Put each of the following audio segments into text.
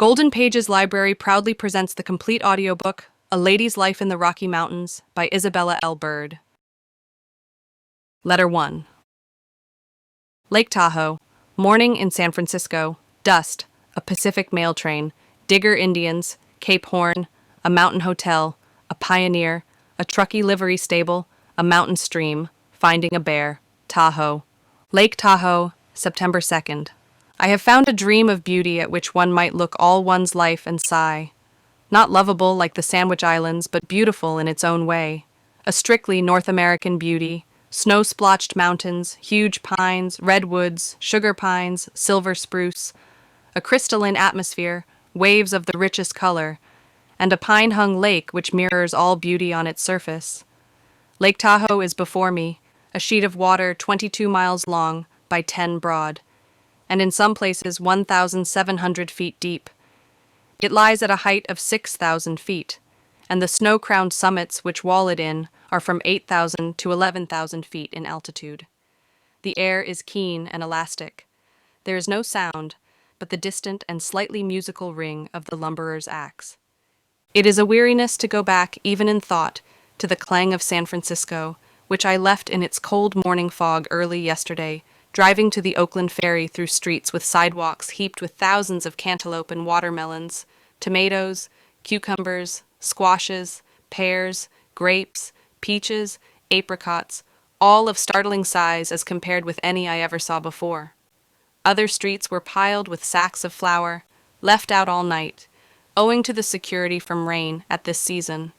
Golden Pages Library proudly presents the complete audiobook, A Lady's Life in the Rocky Mountains by Isabella L. Bird. Letter 1. Lake Tahoe, morning in San Francisco, dust, a Pacific mail train, Digger Indians, Cape Horn, a mountain hotel, a pioneer, a Truckee livery stable, a mountain stream, finding a bear, Tahoe. Lake Tahoe, September 2nd. I have found a dream of beauty at which one might look all one's life and sigh. Not lovable like the Sandwich Islands, but beautiful in its own way. A strictly North American beauty. Snow-splotched mountains, huge pines, redwoods, sugar pines, silver spruce. A crystalline atmosphere, waves of the richest color, and a pine-hung lake which mirrors all beauty on its surface. Lake Tahoe is before me, a sheet of water 22 miles long by 10 broad, and in some places 1,700 feet deep. It lies at a height of 6,000 feet, and the snow-crowned summits which wall it in are from 8,000 to 11,000 feet in altitude. The air is keen and elastic. There is no sound but the distant and slightly musical ring of the lumberer's axe. It is a weariness to go back, even in thought, to the clang of San Francisco, which I left in its cold morning fog early yesterday, driving to the Oakland ferry through streets with sidewalks heaped with thousands of cantaloupe and watermelons, tomatoes, cucumbers, squashes, pears, grapes, peaches, apricots, all of startling size as compared with any I ever saw before. Other streets were piled with sacks of flour, left out all night, owing to the security from rain at this season.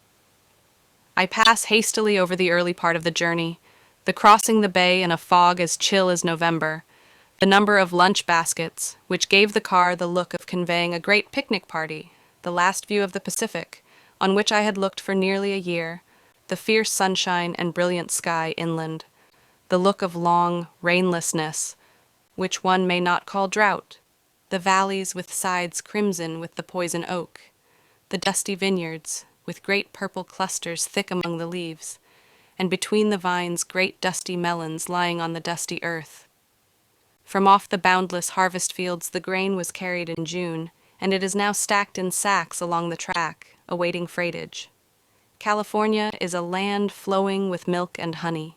I pass hastily over the early part of the journey, the crossing the bay in a fog as chill as November, the number of lunch baskets, which gave the car the look of conveying a great picnic party, the last view of the Pacific, on which I had looked for nearly a year, the fierce sunshine and brilliant sky inland, the look of long rainlessness, which one may not call drought, the valleys with sides crimson with the poison oak, the dusty vineyards, with great purple clusters thick among the leaves, and between the vines great dusty melons lying on the dusty earth. From off the boundless harvest fields the grain was carried in June, and it is now stacked in sacks along the track, awaiting freightage. California is a land flowing with milk and honey.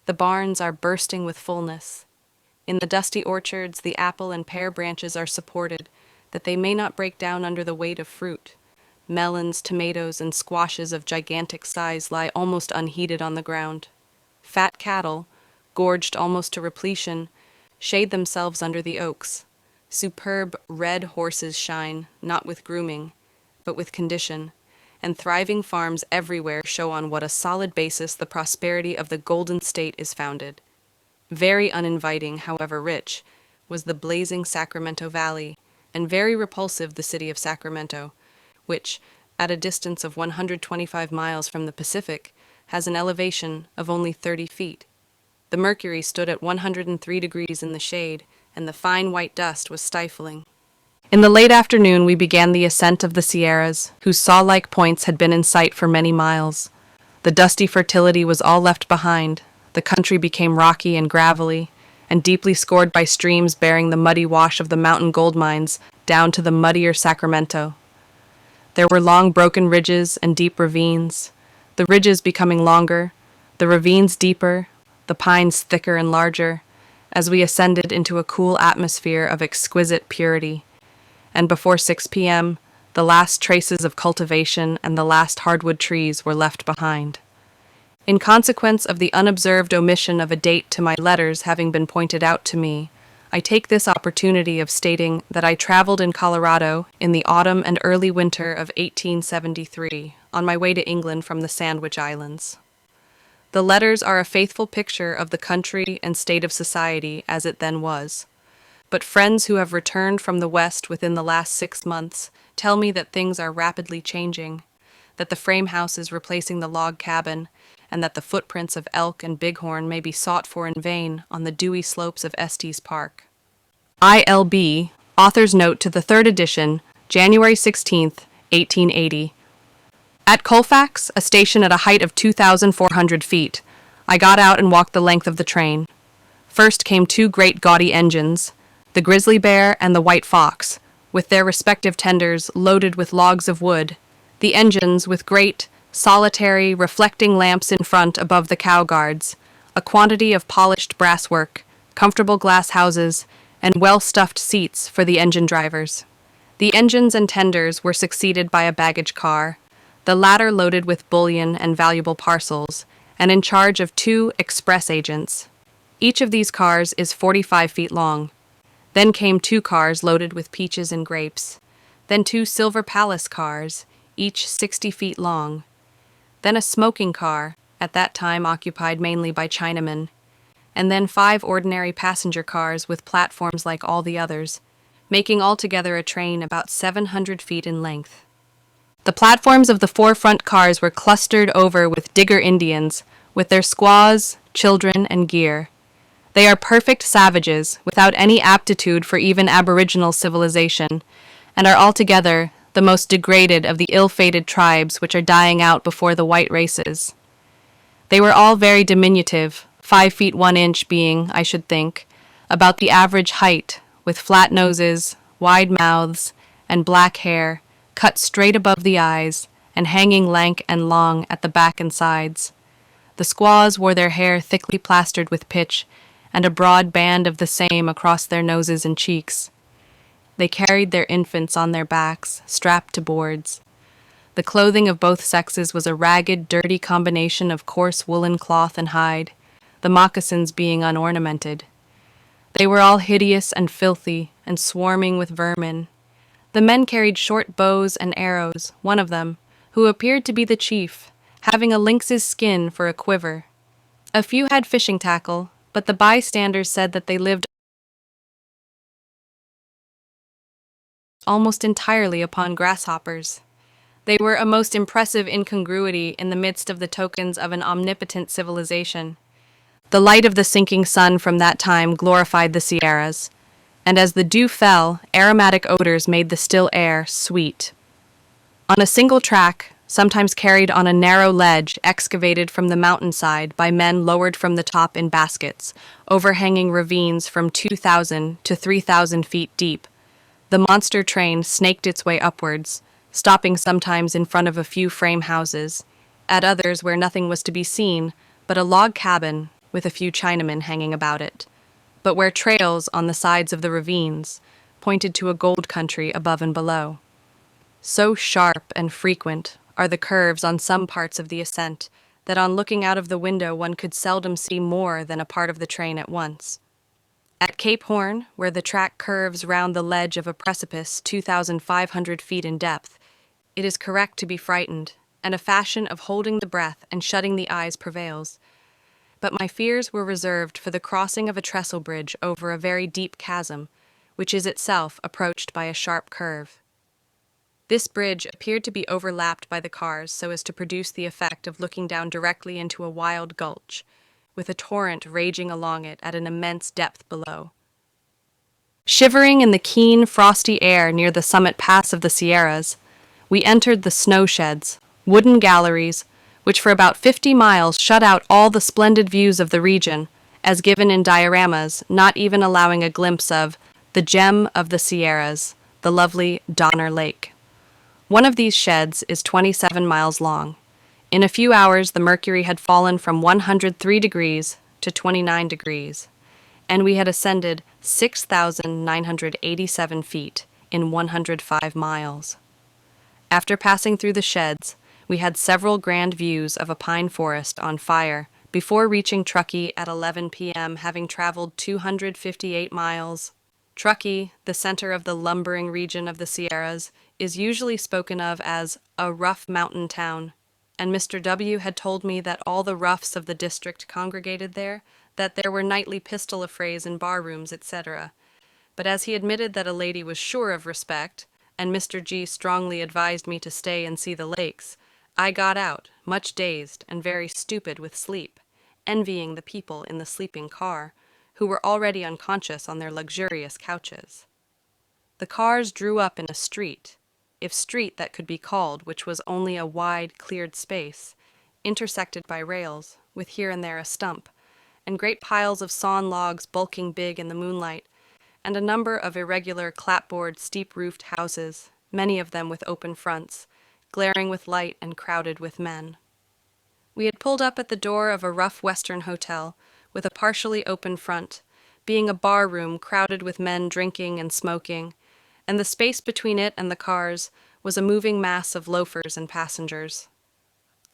The barns are bursting with fullness. In the dusty orchards the apple and pear branches are supported, that they may not break down under the weight of fruit. Melons, tomatoes, and squashes of gigantic size lie almost unheeded on the ground. Fat cattle, gorged almost to repletion, shade themselves under the oaks. Superb red horses shine, not with grooming, but with condition, and thriving farms everywhere show on what a solid basis the prosperity of the Golden State is founded. Very uninviting, however rich, was the blazing Sacramento Valley, and very repulsive the city of Sacramento, which, at a distance of 125 miles from the Pacific, has an elevation of only 30 feet. The mercury stood at 103 degrees in the shade, and the fine white dust was stifling. In the late afternoon we began the ascent of the Sierras, whose saw-like points had been in sight for many miles. The dusty fertility was all left behind. The country became rocky and gravelly, and deeply scored by streams bearing the muddy wash of the mountain gold mines down to the muddier Sacramento. There were long broken ridges and deep ravines, the ridges becoming longer, the ravines deeper, the pines thicker and larger, as we ascended into a cool atmosphere of exquisite purity, and before 6 p.m., the last traces of cultivation and the last hardwood trees were left behind. In consequence of the unobserved omission of a date to my letters having been pointed out to me, I take this opportunity of stating that I traveled in Colorado in the autumn and early winter of 1873 on my way to England from the Sandwich Islands. The letters are a faithful picture of the country and state of society as it then was. But friends who have returned from the West within the last 6 months tell me that things are rapidly changing, that the frame house is replacing the log cabin, and that the footprints of elk and bighorn may be sought for in vain on the dewy slopes of Estes Park. ILB, Author's Note to the Third Edition, January 16, 1880. At Colfax, a station at a height of 2,400 feet, I got out and walked the length of the train. First came 2 great gaudy engines, the grizzly bear and the white fox, with their respective tenders loaded with logs of wood, the engines with great, solitary, reflecting lamps in front above the cow guards, a quantity of polished brasswork, comfortable glass houses, and well-stuffed seats for the engine drivers. The engines and tenders were succeeded by a baggage car, the latter loaded with bullion and valuable parcels, and in charge of 2 express agents. Each of these cars is 45 feet long. Then came 2 cars loaded with peaches and grapes. Then 2 Silver Palace cars, each 60 feet long. Then a smoking car, at that time occupied mainly by Chinamen. And then 5 ordinary passenger cars with platforms like all the others, making altogether a train about 700 feet in length. The platforms of the 4 front cars were clustered over with Digger Indians, with their squaws, children, and gear. They are perfect savages, without any aptitude for even aboriginal civilization, and are altogether the most degraded of the ill-fated tribes which are dying out before the white races. They were all very diminutive, 5 feet 1 inch being, I should think, about the average height, with flat noses, wide mouths, and black hair, cut straight above the eyes, and hanging lank and long at the back and sides. The squaws wore their hair thickly plastered with pitch, and a broad band of the same across their noses and cheeks. They carried their infants on their backs, strapped to boards. The clothing of both sexes was a ragged, dirty combination of coarse woolen cloth and hide, the moccasins being unornamented. They were all hideous and filthy, and swarming with vermin. The men carried short bows and arrows, one of them, who appeared to be the chief, having a lynx's skin for a quiver. A few had fishing tackle, but the bystanders said that they lived almost entirely upon grasshoppers. They were a most impressive incongruity in the midst of the tokens of an omnipotent civilization. The light of the sinking sun from that time glorified the Sierras, and as the dew fell, aromatic odors made the still air sweet. On a single track, sometimes carried on a narrow ledge excavated from the mountainside by men lowered from the top in baskets, overhanging ravines from 2,000 to 3,000 feet deep, the monster train snaked its way upwards, stopping sometimes in front of a few frame houses, at others where nothing was to be seen but a log cabin with a few Chinamen hanging about it, but where trails on the sides of the ravines pointed to a gold country above and below. So sharp and frequent are the curves on some parts of the ascent that on looking out of the window one could seldom see more than a part of the train at once. At Cape Horn, where the track curves round the ledge of a precipice 2,500 feet in depth, it is correct to be frightened, and a fashion of holding the breath and shutting the eyes prevails. But my fears were reserved for the crossing of a trestle bridge over a very deep chasm, which is itself approached by a sharp curve. This bridge appeared to be overlapped by the cars so as to produce the effect of looking down directly into a wild gulch, with a torrent raging along it at an immense depth below. Shivering in the keen, frosty air near the summit pass of the Sierras, we entered the snow sheds, wooden galleries, which for about 50 miles shut out all the splendid views of the region, as given in dioramas, not even allowing a glimpse of the gem of the Sierras, the lovely Donner Lake. One of these sheds is 27 miles long. In a few hours, the mercury had fallen from 103 degrees to 29 degrees, and we had ascended 6,987 feet in 105 miles. After passing through the sheds, we had several grand views of a pine forest on fire before reaching Truckee at 11 p.m., having traveled 258 miles. Truckee, the center of the lumbering region of the Sierras, is usually spoken of as a rough mountain town, and Mr. W. had told me that all the roughs of the district congregated there, that there were nightly pistol affrays in bar-rooms, etc. But as he admitted that a lady was sure of respect, and Mr. G. strongly advised me to stay and see the lakes, I got out, much dazed and very stupid with sleep, envying the people in the sleeping car, who were already unconscious on their luxurious couches. The cars drew up in a street, if street that could be called, which was only a wide, cleared space, intersected by rails, with here and there a stump, and great piles of sawn logs bulking big in the moonlight, and a number of irregular clapboard, steep-roofed houses, many of them with open fronts, glaring with light and crowded with men. We had pulled up at the door of a rough Western hotel, with a partially open front, being a bar room crowded with men drinking and smoking, and the space between it and the cars was a moving mass of loafers and passengers.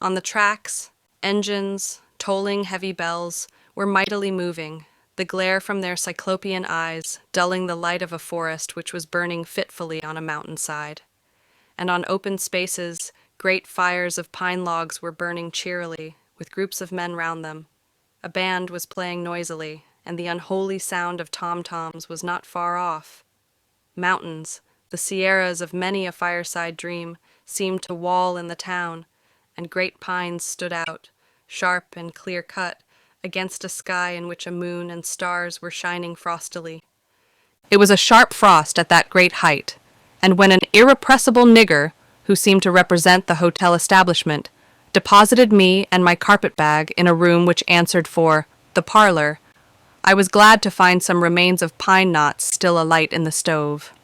On the tracks, engines, tolling heavy bells, were mightily moving, the glare from their cyclopean eyes dulling the light of a forest which was burning fitfully on a mountainside. And on open spaces, great fires of pine logs were burning cheerily, with groups of men round them. A band was playing noisily, and the unholy sound of tom-toms was not far off. Mountains, the sierras of many a fireside dream, seemed to wall in the town, and great pines stood out, sharp and clear-cut, against a sky in which a moon and stars were shining frostily. It was a sharp frost at that great height, and when an irrepressible nigger, who seemed to represent the hotel establishment, deposited me and my carpet-bag in a room which answered for the parlor, I was glad to find some remains of pine knots still alight in the stove.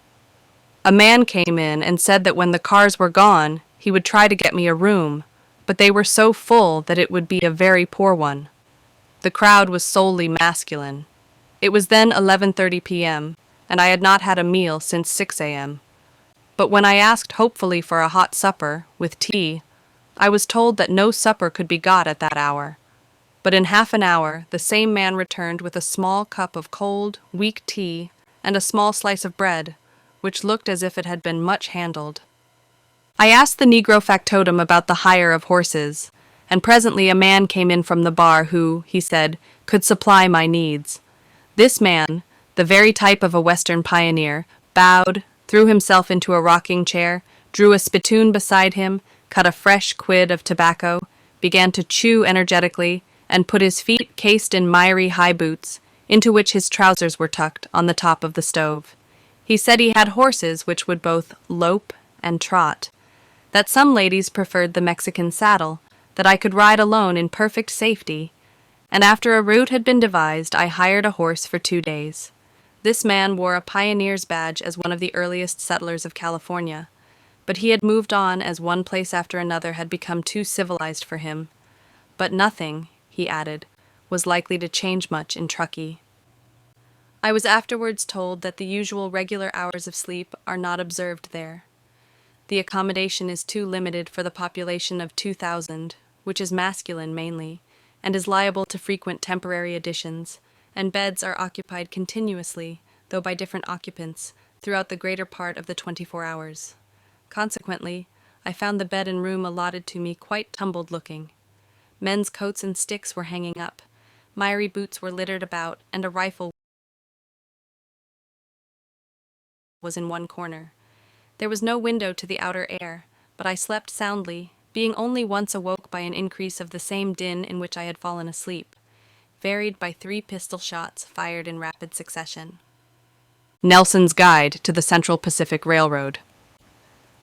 A man came in and said that when the cars were gone, he would try to get me a room, but they were so full that it would be a very poor one. The crowd was solely masculine. It was then 11:30 p.m., and I had not had a meal since 6 a.m. But when I asked hopefully for a hot supper, with tea, I was told that no supper could be got at that hour. But in half an hour, the same man returned with a small cup of cold, weak tea and a small slice of bread, which looked as if it had been much handled. I asked the Negro factotum about the hire of horses, and presently a man came in from the bar who, he said, could supply my needs. This man, the very type of a Western pioneer, bowed, threw himself into a rocking chair, drew a spittoon beside him, cut a fresh quid of tobacco, began to chew energetically, and put his feet, cased in miry high boots, into which his trousers were tucked, on the top of the stove. He said he had horses which would both lope and trot, that some ladies preferred the Mexican saddle, that I could ride alone in perfect safety, and after a route had been devised, I hired a horse for 2 days. This man wore a pioneer's badge as one of the earliest settlers of California, but he had moved on as one place after another had become too civilized for him. But nothing, he added, was likely to change much in Truckee. I was afterwards told that the usual regular hours of sleep are not observed there. The accommodation is too limited for the population of 2,000, which is masculine mainly, and is liable to frequent temporary additions, and beds are occupied continuously, though by different occupants, throughout the greater part of the 24 hours. Consequently, I found the bed and room allotted to me quite tumbled-looking. Men's coats and sticks were hanging up, miry boots were littered about, and a rifle was in one corner. There was no window to the outer air, but I slept soundly, being only once awoke by an increase of the same din in which I had fallen asleep, varied by 3 pistol shots fired in rapid succession. Nelson's Guide to the Central Pacific Railroad.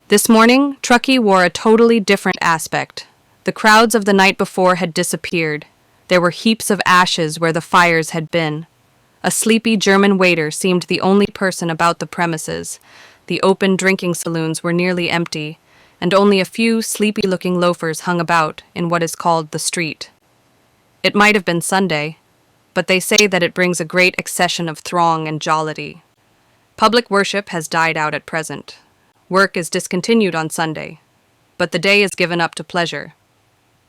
This morning, Truckee wore a totally different aspect. The crowds of the night before had disappeared. There were heaps of ashes where the fires had been. A sleepy German waiter seemed the only person about the premises. The open drinking saloons were nearly empty, and only a few sleepy-looking loafers hung about in what is called the street. It might have been Sunday, but they say that it brings a great accession of throng and jollity. Public worship has died out at present. Work is discontinued on Sunday, but the day is given up to pleasure.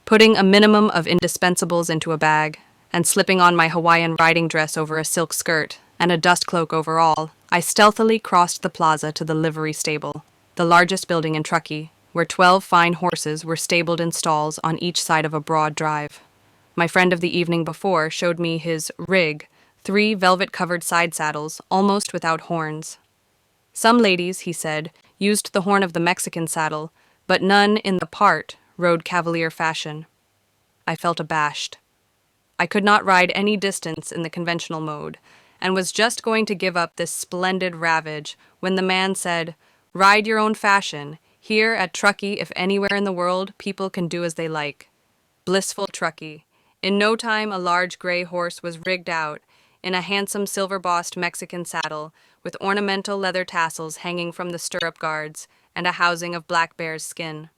Putting a minimum of indispensables into a bag, and slipping on my Hawaiian riding dress over a silk skirt and a dust cloak over all, I stealthily crossed the plaza to the livery stable, the largest building in Truckee, where 12 fine horses were stabled in stalls on each side of a broad drive. My friend of the evening before showed me his rig, 3 velvet-covered side saddles, almost without horns. Some ladies, he said, used the horn of the Mexican saddle, but none in the part rode cavalier fashion. I felt abashed. I could not ride any distance in the conventional mode, and was just going to give up this splendid ravage when the man said, "Ride your own fashion. Here at Truckee, if anywhere in the world, people can do as they like." Blissful Truckee. In no time a large gray horse was rigged out, in a handsome silver-bossed Mexican saddle, with ornamental leather tassels hanging from the stirrup guards and a housing of black bear's skin.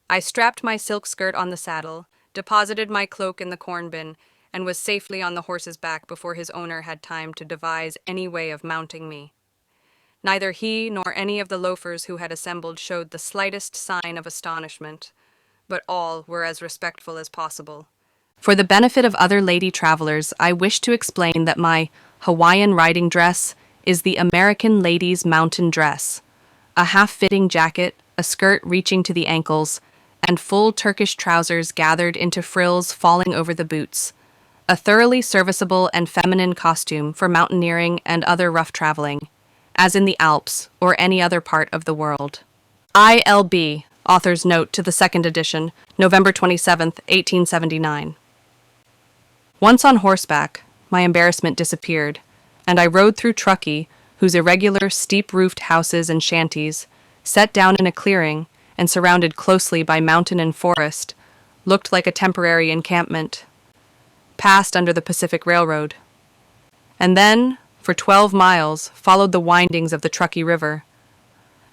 I strapped my silk skirt on the saddle, deposited my cloak in the corn bin, and was safely on the horse's back before his owner had time to devise any way of mounting me. Neither he nor any of the loafers who had assembled showed the slightest sign of astonishment, but all were as respectful as possible. For the benefit of other lady travelers, I wish to explain that my Hawaiian riding dress is the American lady's mountain dress, a half-fitting jacket, a skirt reaching to the ankles, and full Turkish trousers gathered into frills falling over the boots. A thoroughly serviceable and feminine costume for mountaineering and other rough traveling, as in the Alps or any other part of the world. ILB, author's note to the second edition, November 27th, 1879. Once on horseback, my embarrassment disappeared, and I rode through Truckee, whose irregular, steep-roofed houses and shanties, set down in a clearing and surrounded closely by mountain and forest, looked like a temporary encampment, passed under the Pacific Railroad, and then, for 12 miles, followed the windings of the Truckee River,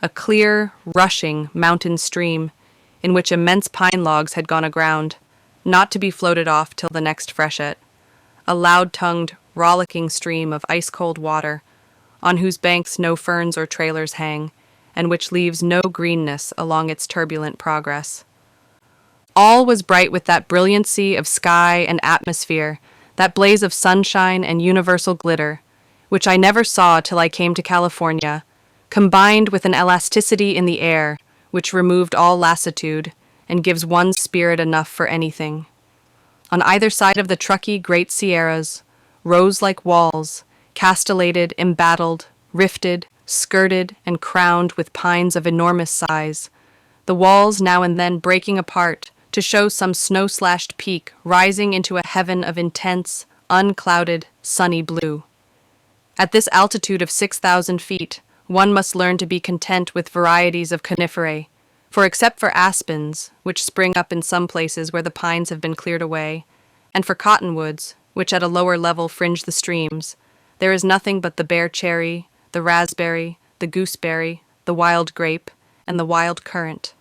a clear, rushing mountain stream in which immense pine logs had gone aground, not to be floated off till the next freshet, a loud-tongued, rollicking stream of ice-cold water, on whose banks no ferns or trailers hang, and which leaves no greenness along its turbulent progress. All was bright with that brilliancy of sky and atmosphere, that blaze of sunshine and universal glitter, which I never saw till I came to California, combined with an elasticity in the air, which removed all lassitude, and gives one spirit enough for anything. On either side of the Truckee Great Sierras, rose like walls, castellated, embattled, rifted, skirted, and crowned with pines of enormous size, the walls now and then breaking apart to show some snow-slashed peak rising into a heaven of intense, unclouded, sunny blue. At this altitude of 6,000 feet, one must learn to be content with varieties of coniferae, for except for aspens, which spring up in some places where the pines have been cleared away, and for cottonwoods, which at a lower level fringe the streams, there is nothing but the bare cherry, the raspberry, the gooseberry, the wild grape, and the wild currant.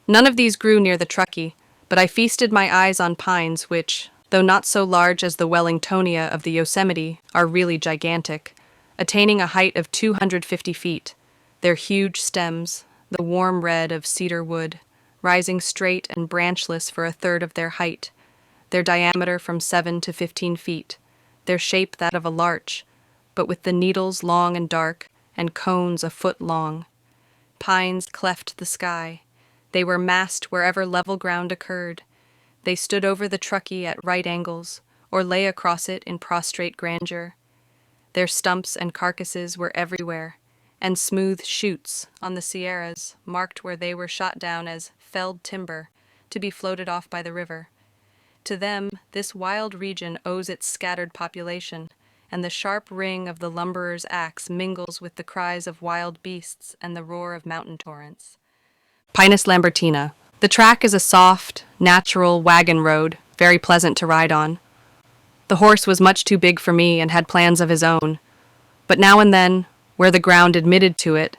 None of these grew near the Truckee, but I feasted my eyes on pines which, though not so large as the Wellingtonia of the Yosemite, are really gigantic, attaining a height of 250 feet, their huge stems, the warm red of cedar wood, rising straight and branchless for a third of their height, their diameter from 7 to 15 feet, their shape that of a larch, but with the needles long and dark, and cones a foot long. Pines cleft the sky. They were massed wherever level ground occurred. They stood over the Truckee at right angles, or lay across it in prostrate grandeur. Their stumps and carcasses were everywhere, and smooth chutes on the Sierras marked where they were shot down as felled timber to be floated off by the river. To them, this wild region owes its scattered population, and the sharp ring of the lumberer's axe mingles with the cries of wild beasts and the roar of mountain torrents. Pinus Lambertina. The track is a soft, natural wagon road, very pleasant to ride on. The horse was much too big for me and had plans of his own, but now and then, where the ground admitted to it,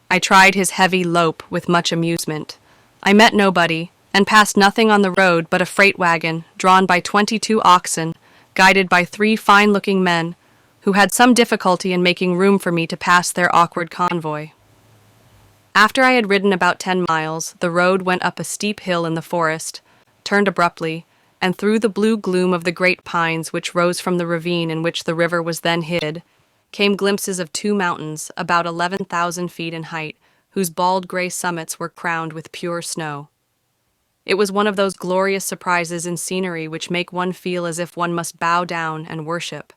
I tried his heavy lope with much amusement. I met nobody, and passed nothing on the road but a freight wagon drawn by 22 oxen, guided by 3 fine-looking men, who had some difficulty in making room for me to pass their awkward convoy. After I had ridden about 10 miles, the road went up a steep hill in the forest, turned abruptly, and through the blue gloom of the great pines which rose from the ravine in which the river was then hid, came glimpses of 2 mountains about 11,000 feet in height, whose bald gray summits were crowned with pure snow. It was one of those glorious surprises in scenery which make one feel as if one must bow down and worship.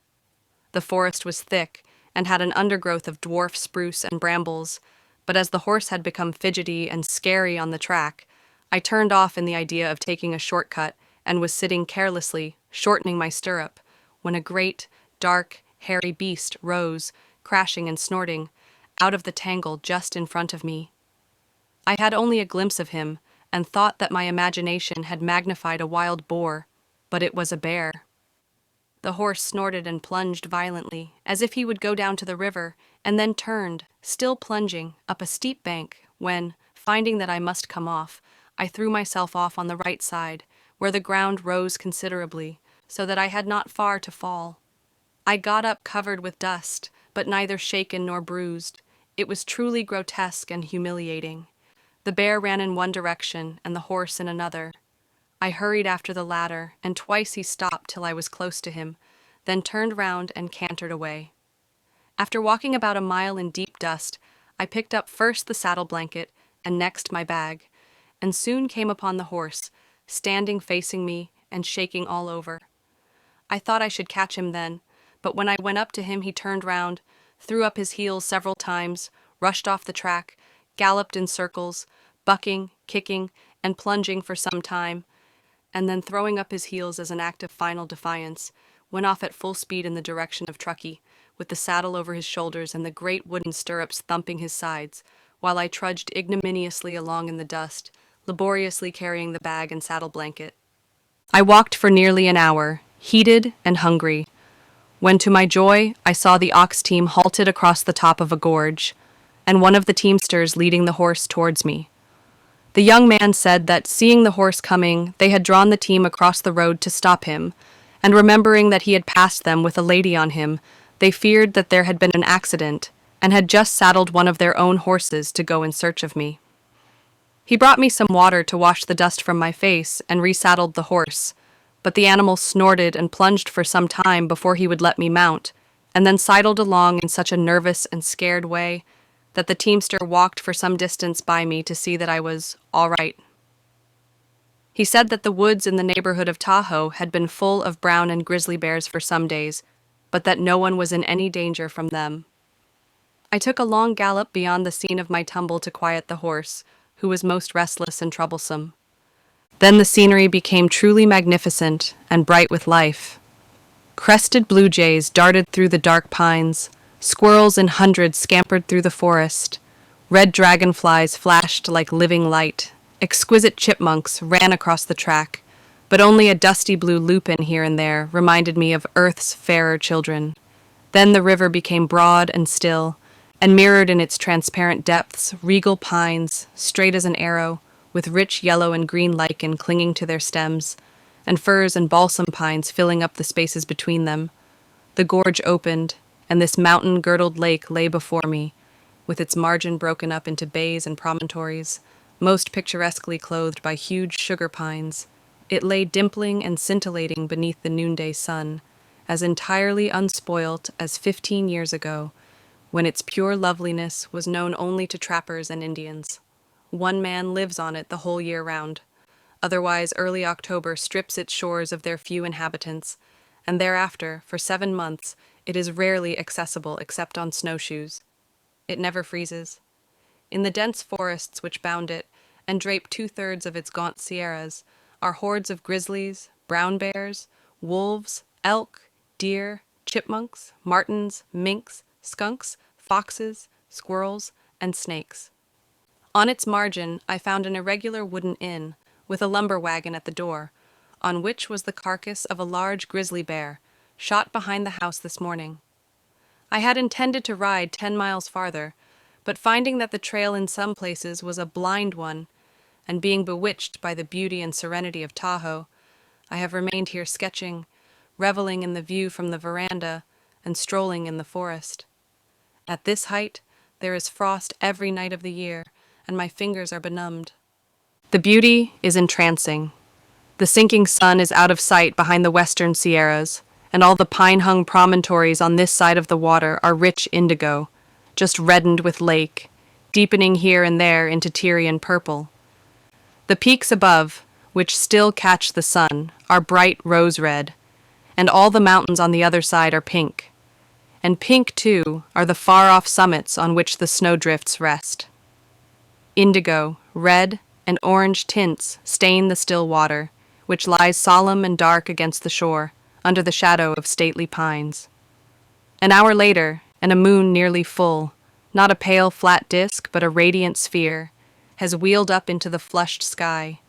The forest was thick, and had an undergrowth of dwarf spruce and brambles, but as the horse had become fidgety and scary on the track, I turned off in the idea of taking a shortcut, and was sitting carelessly, shortening my stirrup, when a great, dark, hairy beast rose, crashing and snorting, out of the tangle just in front of me. I had only a glimpse of him, and thought that my imagination had magnified a wild boar, but it was a bear. The horse snorted and plunged violently, as if he would go down to the river, and then turned, still plunging, up a steep bank, when, finding that I must come off, I threw myself off on the right side, where the ground rose considerably, so that I had not far to fall. I got up covered with dust, but neither shaken nor bruised. It was truly grotesque and humiliating. The bear ran in one direction, and the horse in another. I hurried after the latter, and twice he stopped till I was close to him, then turned round and cantered away. After walking about a mile in deep dust, I picked up first the saddle blanket, and next my bag, and soon came upon the horse, standing facing me and shaking all over. I thought I should catch him then, but when I went up to him he turned round, threw up his heels several times, rushed off the track, galloped in circles, bucking, kicking, and plunging for some time, and then throwing up his heels as an act of final defiance, went off at full speed in the direction of Truckee, with the saddle over his shoulders and the great wooden stirrups thumping his sides, while I trudged ignominiously along in the dust, laboriously carrying the bag and saddle blanket. I walked for nearly an hour, heated and hungry, when to my joy I saw the ox team halted across the top of a gorge, and one of the teamsters leading the horse towards me. The young man said that, seeing the horse coming, they had drawn the team across the road to stop him, and remembering that he had passed them with a lady on him, they feared that there had been an accident, and had just saddled one of their own horses to go in search of me. He brought me some water to wash the dust from my face and resaddled the horse, but the animal snorted and plunged for some time before he would let me mount, and then sidled along in such a nervous and scared way that the teamster walked for some distance by me to see that I was all right. He said that the woods in the neighborhood of Tahoe had been full of brown and grizzly bears for some days, but that no one was in any danger from them. I took a long gallop beyond the scene of my tumble to quiet the horse, who was most restless and troublesome. Then the scenery became truly magnificent and bright with life. Crested blue jays darted through the dark pines, squirrels in hundreds scampered through the forest, red dragonflies flashed like living light, exquisite chipmunks ran across the track, but only a dusty blue lupin here and there reminded me of Earth's fairer children. Then the river became broad and still, and mirrored in its transparent depths regal pines, straight as an arrow, with rich yellow and green lichen clinging to their stems, and firs and balsam pines filling up the spaces between them. The gorge opened, and this mountain-girdled lake lay before me, with its margin broken up into bays and promontories, most picturesquely clothed by huge sugar pines. It lay dimpling and scintillating beneath the noonday sun, as entirely unspoilt as 15 years ago, when its pure loveliness was known only to trappers and Indians. One man lives on it the whole year round. Otherwise, early October strips its shores of their few inhabitants, and thereafter, for 7 months, it is rarely accessible except on snowshoes. It never freezes. In the dense forests which bound it, and drape 2/3 of its gaunt sierras, are hordes of grizzlies, brown bears, wolves, elk, deer, chipmunks, martens, minks, skunks, foxes, squirrels, and snakes. On its margin I found an irregular wooden inn, with a lumber wagon at the door, on which was the carcass of a large grizzly bear, shot behind the house this morning. I had intended to ride 10 miles farther, but finding that the trail in some places was a blind one, and being bewitched by the beauty and serenity of Tahoe, I have remained here sketching, reveling in the view from the veranda, and strolling in the forest. At this height, there is frost every night of the year, and my fingers are benumbed. The beauty is entrancing. The sinking sun is out of sight behind the western Sierras, and all the pine-hung promontories on this side of the water are rich indigo, just reddened with lake, deepening here and there into Tyrian purple. The peaks above, which still catch the sun, are bright rose-red, and all the mountains on the other side are pink. And pink, too, are the far-off summits on which the snowdrifts rest. Indigo, red, and orange tints stain the still water, which lies solemn and dark against the shore, under the shadow of stately pines. An hour later, and a moon nearly full, not a pale flat disk but a radiant sphere, has wheeled up into the flushed sky.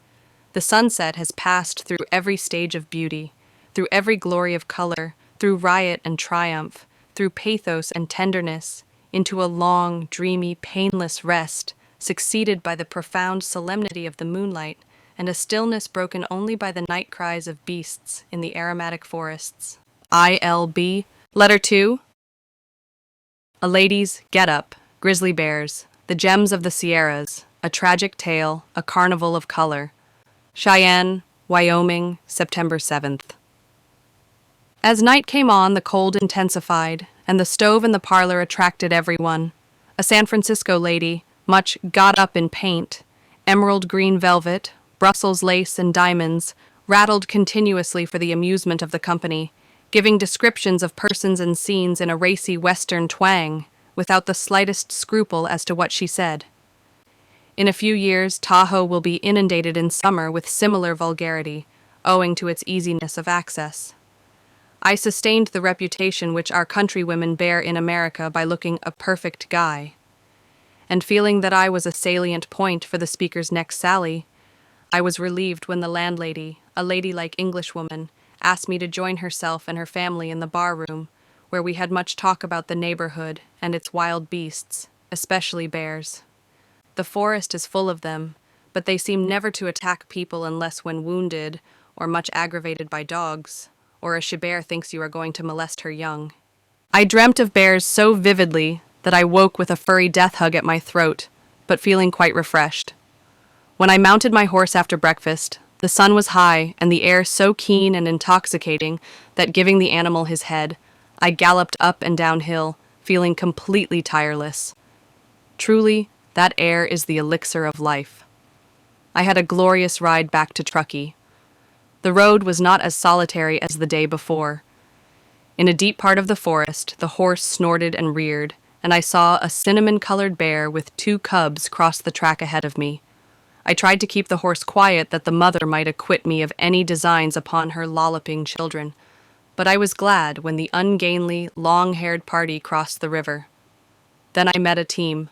The sunset has passed through every stage of beauty, through every glory of color, through riot and triumph, through pathos and tenderness, into a long, dreamy, painless rest, succeeded by the profound solemnity of the moonlight and a stillness broken only by the night cries of beasts in the aromatic forests. ILB. Letter 2. A lady's get-up, grizzly bears, the gems of the Sierras, a tragic tale, a carnival of color. Cheyenne, Wyoming, September 7th. As night came on, the cold intensified, and the stove in the parlor attracted everyone. A San Francisco lady, much got up in paint, emerald green velvet, Brussels lace and diamonds, rattled continuously for the amusement of the company, giving descriptions of persons and scenes in a racy Western twang, without the slightest scruple as to what she said. In a few years, Tahoe will be inundated in summer with similar vulgarity, owing to its easiness of access. I sustained the reputation which our countrywomen bear in America by looking a perfect guy. And feeling that I was a salient point for the speaker's next sally, I was relieved when the landlady, a ladylike Englishwoman, asked me to join herself and her family in the bar-room, where we had much talk about the neighborhood and its wild beasts, especially bears. The forest is full of them, but they seem never to attack people unless when wounded or much aggravated by dogs, or a she-bear thinks you are going to molest her young. I dreamt of bears so vividly that I woke with a furry death hug at my throat, but feeling quite refreshed. When I mounted my horse after breakfast, the sun was high and the air so keen and intoxicating that, giving the animal his head, I galloped up and down hill, feeling completely tireless. Truly, that air is the elixir of life. I had a glorious ride back to Truckee. The road was not as solitary as the day before. In a deep part of the forest, the horse snorted and reared, and I saw a cinnamon-colored bear with 2 cubs cross the track ahead of me. I tried to keep the horse quiet that the mother might acquit me of any designs upon her lolloping children, but I was glad when the ungainly, long-haired party crossed the river. Then I met a team,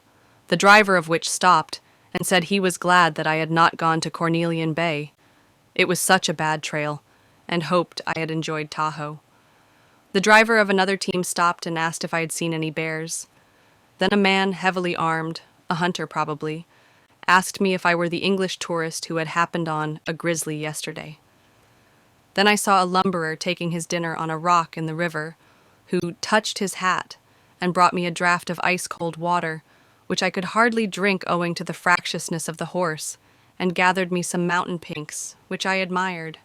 the driver of which stopped and said he was glad that I had not gone to Cornelian Bay. It was such a bad trail, and hoped I had enjoyed Tahoe. The driver of another team stopped and asked if I had seen any bears. Then a man heavily armed, a hunter probably, asked me if I were the English tourist who had happened on a grizzly yesterday. Then I saw a lumberer taking his dinner on a rock in the river, who touched his hat and brought me a draught of ice-cold water, which I could hardly drink owing to the fractiousness of the horse, and gathered me some mountain pinks, which I admired.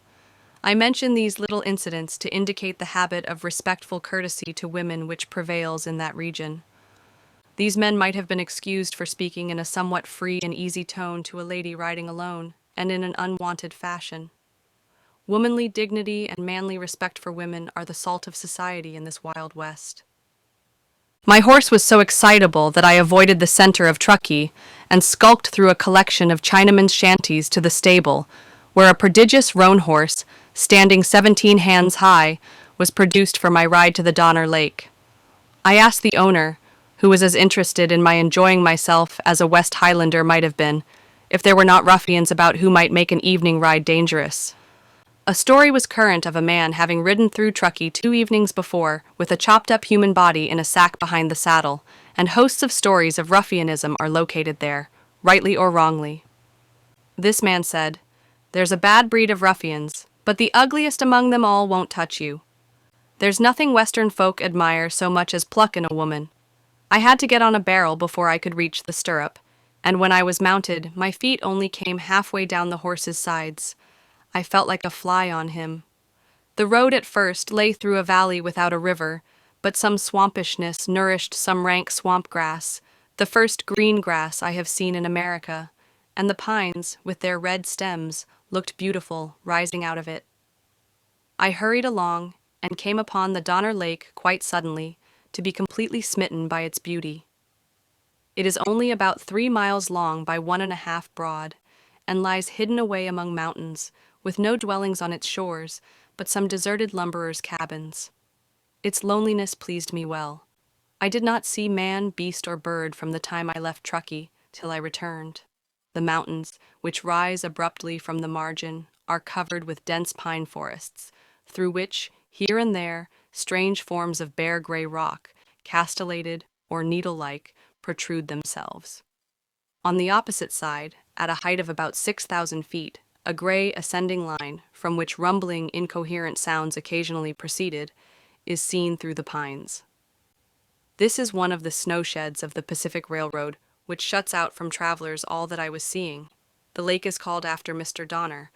I mention these little incidents to indicate the habit of respectful courtesy to women which prevails in that region. These men might have been excused for speaking in a somewhat free and easy tone to a lady riding alone, and in an unwonted fashion. Womanly dignity and manly respect for women are the salt of society in this wild west. My horse was so excitable that I avoided the center of Truckee and skulked through a collection of Chinamen's shanties to the stable, where a prodigious roan horse, standing 17 hands high, was produced for my ride to the Donner Lake. I asked the owner, who was as interested in my enjoying myself as a West Highlander might have been, if there were not ruffians about who might make an evening ride dangerous. A story was current of a man having ridden through Truckee 2 evenings before with a chopped-up human body in a sack behind the saddle, and hosts of stories of ruffianism are located there, rightly or wrongly. This man said, "There's a bad breed of ruffians, but the ugliest among them all won't touch you. There's nothing Western folk admire so much as pluck in a woman. I had to get on a barrel before I could reach the stirrup, and when I was mounted, my feet only came halfway down the horse's sides. I felt like a fly on him. The road at first lay through a valley without a river, but some swampishness nourished some rank swamp grass, the first green grass I have seen in America, and the pines, with their red stems, looked beautiful, rising out of it. I hurried along and came upon the Donner Lake quite suddenly, to be completely smitten by its beauty. It is only about 3 miles long by 1.5 broad, and lies hidden away among mountains, with no dwellings on its shores, but some deserted lumberers' cabins. Its loneliness pleased me well. I did not see man, beast, or bird from the time I left Truckee till I returned. The mountains, which rise abruptly from the margin, are covered with dense pine forests, through which, here and there, strange forms of bare gray rock, castellated or needle-like, protrude themselves. On the opposite side, at a height of about 6,000 feet, a gray ascending line, from which rumbling, incoherent sounds occasionally proceeded, is seen through the pines. This is one of the snow sheds of the Pacific Railroad, which shuts out from travelers all that I was seeing. The lake is called after Mr. Donner,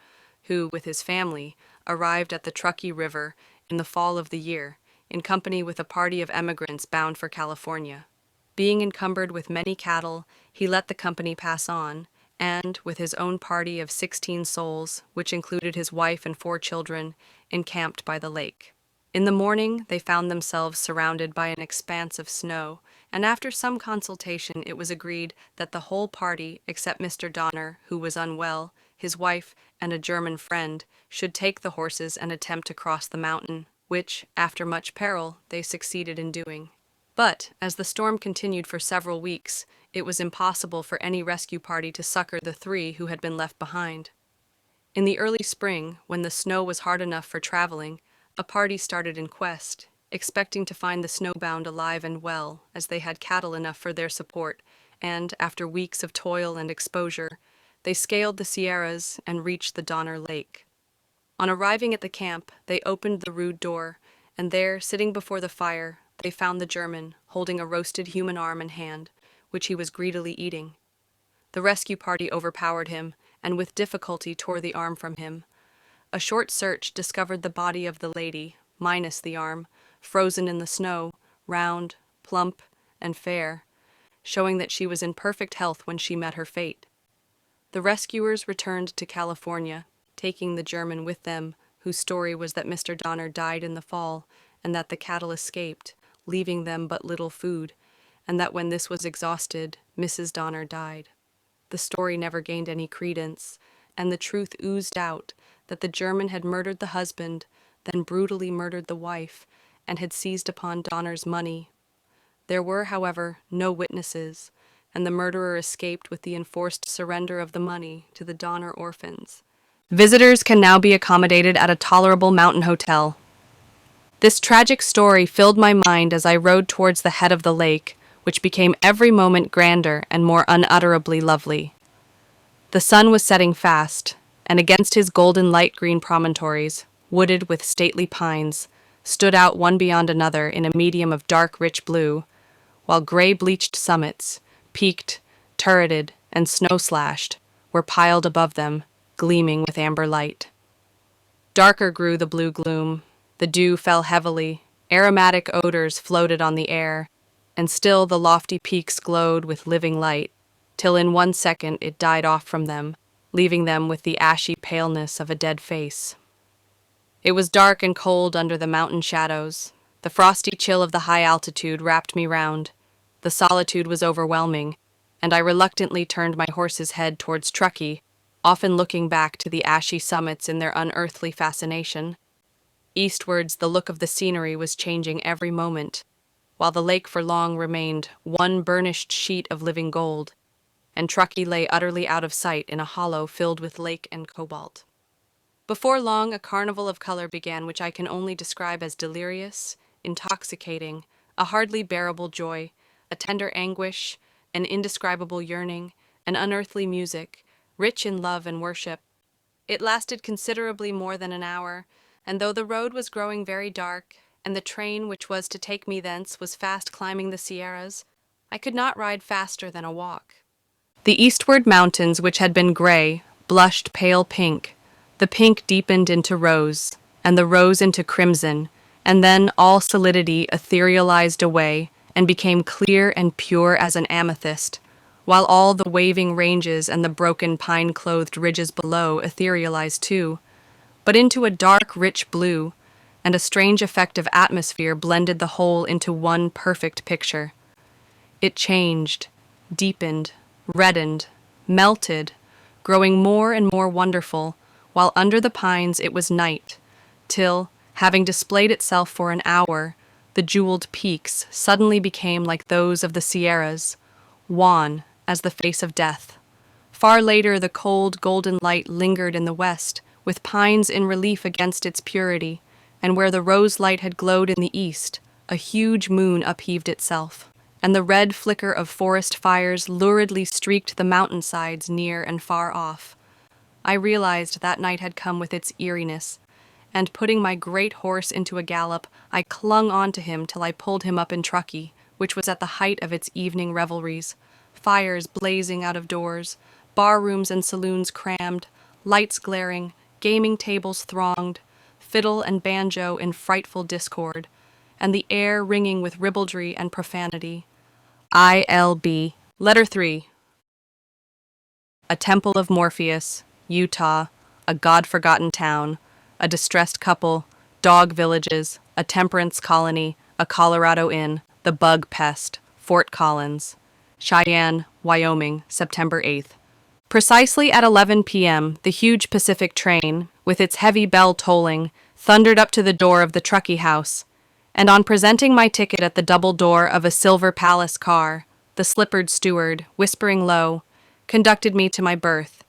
who, with his family, arrived at the Truckee River in the fall of the year, in company with a party of emigrants bound for California. Being encumbered with many cattle, he let the company pass on, and, with his own party of 16 souls, which included his wife and 4 children, encamped by the lake. In the morning, they found themselves surrounded by an expanse of snow, and after some consultation it was agreed that the whole party, except Mr. Donner, who was unwell, his wife, and a German friend, should take the horses and attempt to cross the mountain, which, after much peril, they succeeded in doing. But, as the storm continued for several weeks, it was impossible for any rescue party to succor the 3 who had been left behind. In the early spring, when the snow was hard enough for traveling, a party started in quest, expecting to find the snowbound alive and well, as they had cattle enough for their support, and, after weeks of toil and exposure, they scaled the Sierras and reached the Donner Lake. On arriving at the camp, they opened the rude door, and there, sitting before the fire, they found the German, holding a roasted human arm and hand, which he was greedily eating. The rescue party overpowered him, and with difficulty tore the arm from him. A short search discovered the body of the lady, minus the arm, frozen in the snow, round, plump, and fair, showing that she was in perfect health when she met her fate. The rescuers returned to California, taking the German with them, whose story was that Mr. Donner died in the fall, and that the cattle escaped, leaving them but little food, and that when this was exhausted, Mrs. Donner died. The story never gained any credence, and the truth oozed out that the German had murdered the husband, then brutally murdered the wife, and had seized upon Donner's money. There were, however, no witnesses, and the murderer escaped with the enforced surrender of the money to the Donner orphans. Visitors can now be accommodated at a tolerable mountain hotel. This tragic story filled my mind as I rode towards the head of the lake, which became every moment grander and more unutterably lovely. The sun was setting fast, and against his golden light-green promontories, wooded with stately pines, stood out one beyond another in a medium of dark rich blue, while gray-bleached summits, peaked, turreted, and snow-slashed, were piled above them, gleaming with amber light. Darker grew the blue gloom, the dew fell heavily, aromatic odors floated on the air, and still the lofty peaks glowed with living light, till in 1 second it died off from them, leaving them with the ashy paleness of a dead face. It was dark and cold under the mountain shadows. The frosty chill of the high altitude wrapped me round. The solitude was overwhelming, and I reluctantly turned my horse's head towards Truckee, often looking back to the ashy summits in their unearthly fascination. Eastwards, the look of the scenery was changing every moment, while the lake for long remained one burnished sheet of living gold, and Truckee lay utterly out of sight in a hollow filled with lake and cobalt. Before long, a carnival of color began which I can only describe as delirious, intoxicating, a hardly bearable joy, a tender anguish, an indescribable yearning, an unearthly music, rich in love and worship. It lasted considerably more than an hour, and though the road was growing very dark, and the train which was to take me thence was fast climbing the Sierras, I could not ride faster than a walk. The eastward mountains, which had been gray, blushed pale pink. The pink deepened into rose, and the rose into crimson, and then all solidity etherealized away and became clear and pure as an amethyst, while all the waving ranges and the broken pine-clothed ridges below etherealized too, but into a dark, rich blue, and a strange effect of atmosphere blended the whole into one perfect picture. It changed, deepened, reddened, melted, growing more and more wonderful, while under the pines it was night, till, having displayed itself for an hour, the jeweled peaks suddenly became like those of the Sierras, wan as the face of death. Far later the cold golden light lingered in the west, with pines in relief against its purity, and where the rose light had glowed in the east, a huge moon upheaved itself, and the red flicker of forest fires luridly streaked the mountainsides near and far off. I realized that night had come with its eeriness, and putting my great horse into a gallop, I clung on to him till I pulled him up in Truckee, which was at the height of its evening revelries. Fires blazing out of doors, bar rooms and saloons crammed, lights glaring, gaming tables thronged, fiddle and banjo in frightful discord, and the air ringing with ribaldry and profanity. ILB. Letter 3. A temple of Morpheus, Utah, a God-forgotten town, a distressed couple, dog villages, a temperance colony, a Colorado inn, the bug pest, Fort Collins. Cheyenne, Wyoming, September 8th. Precisely at 11 p.m., the huge Pacific train, with its heavy bell tolling, thundered up to the door of the Truckee house, and on presenting my ticket at the double door of a Silver Palace car, the slippered steward, whispering low, conducted me to my berth,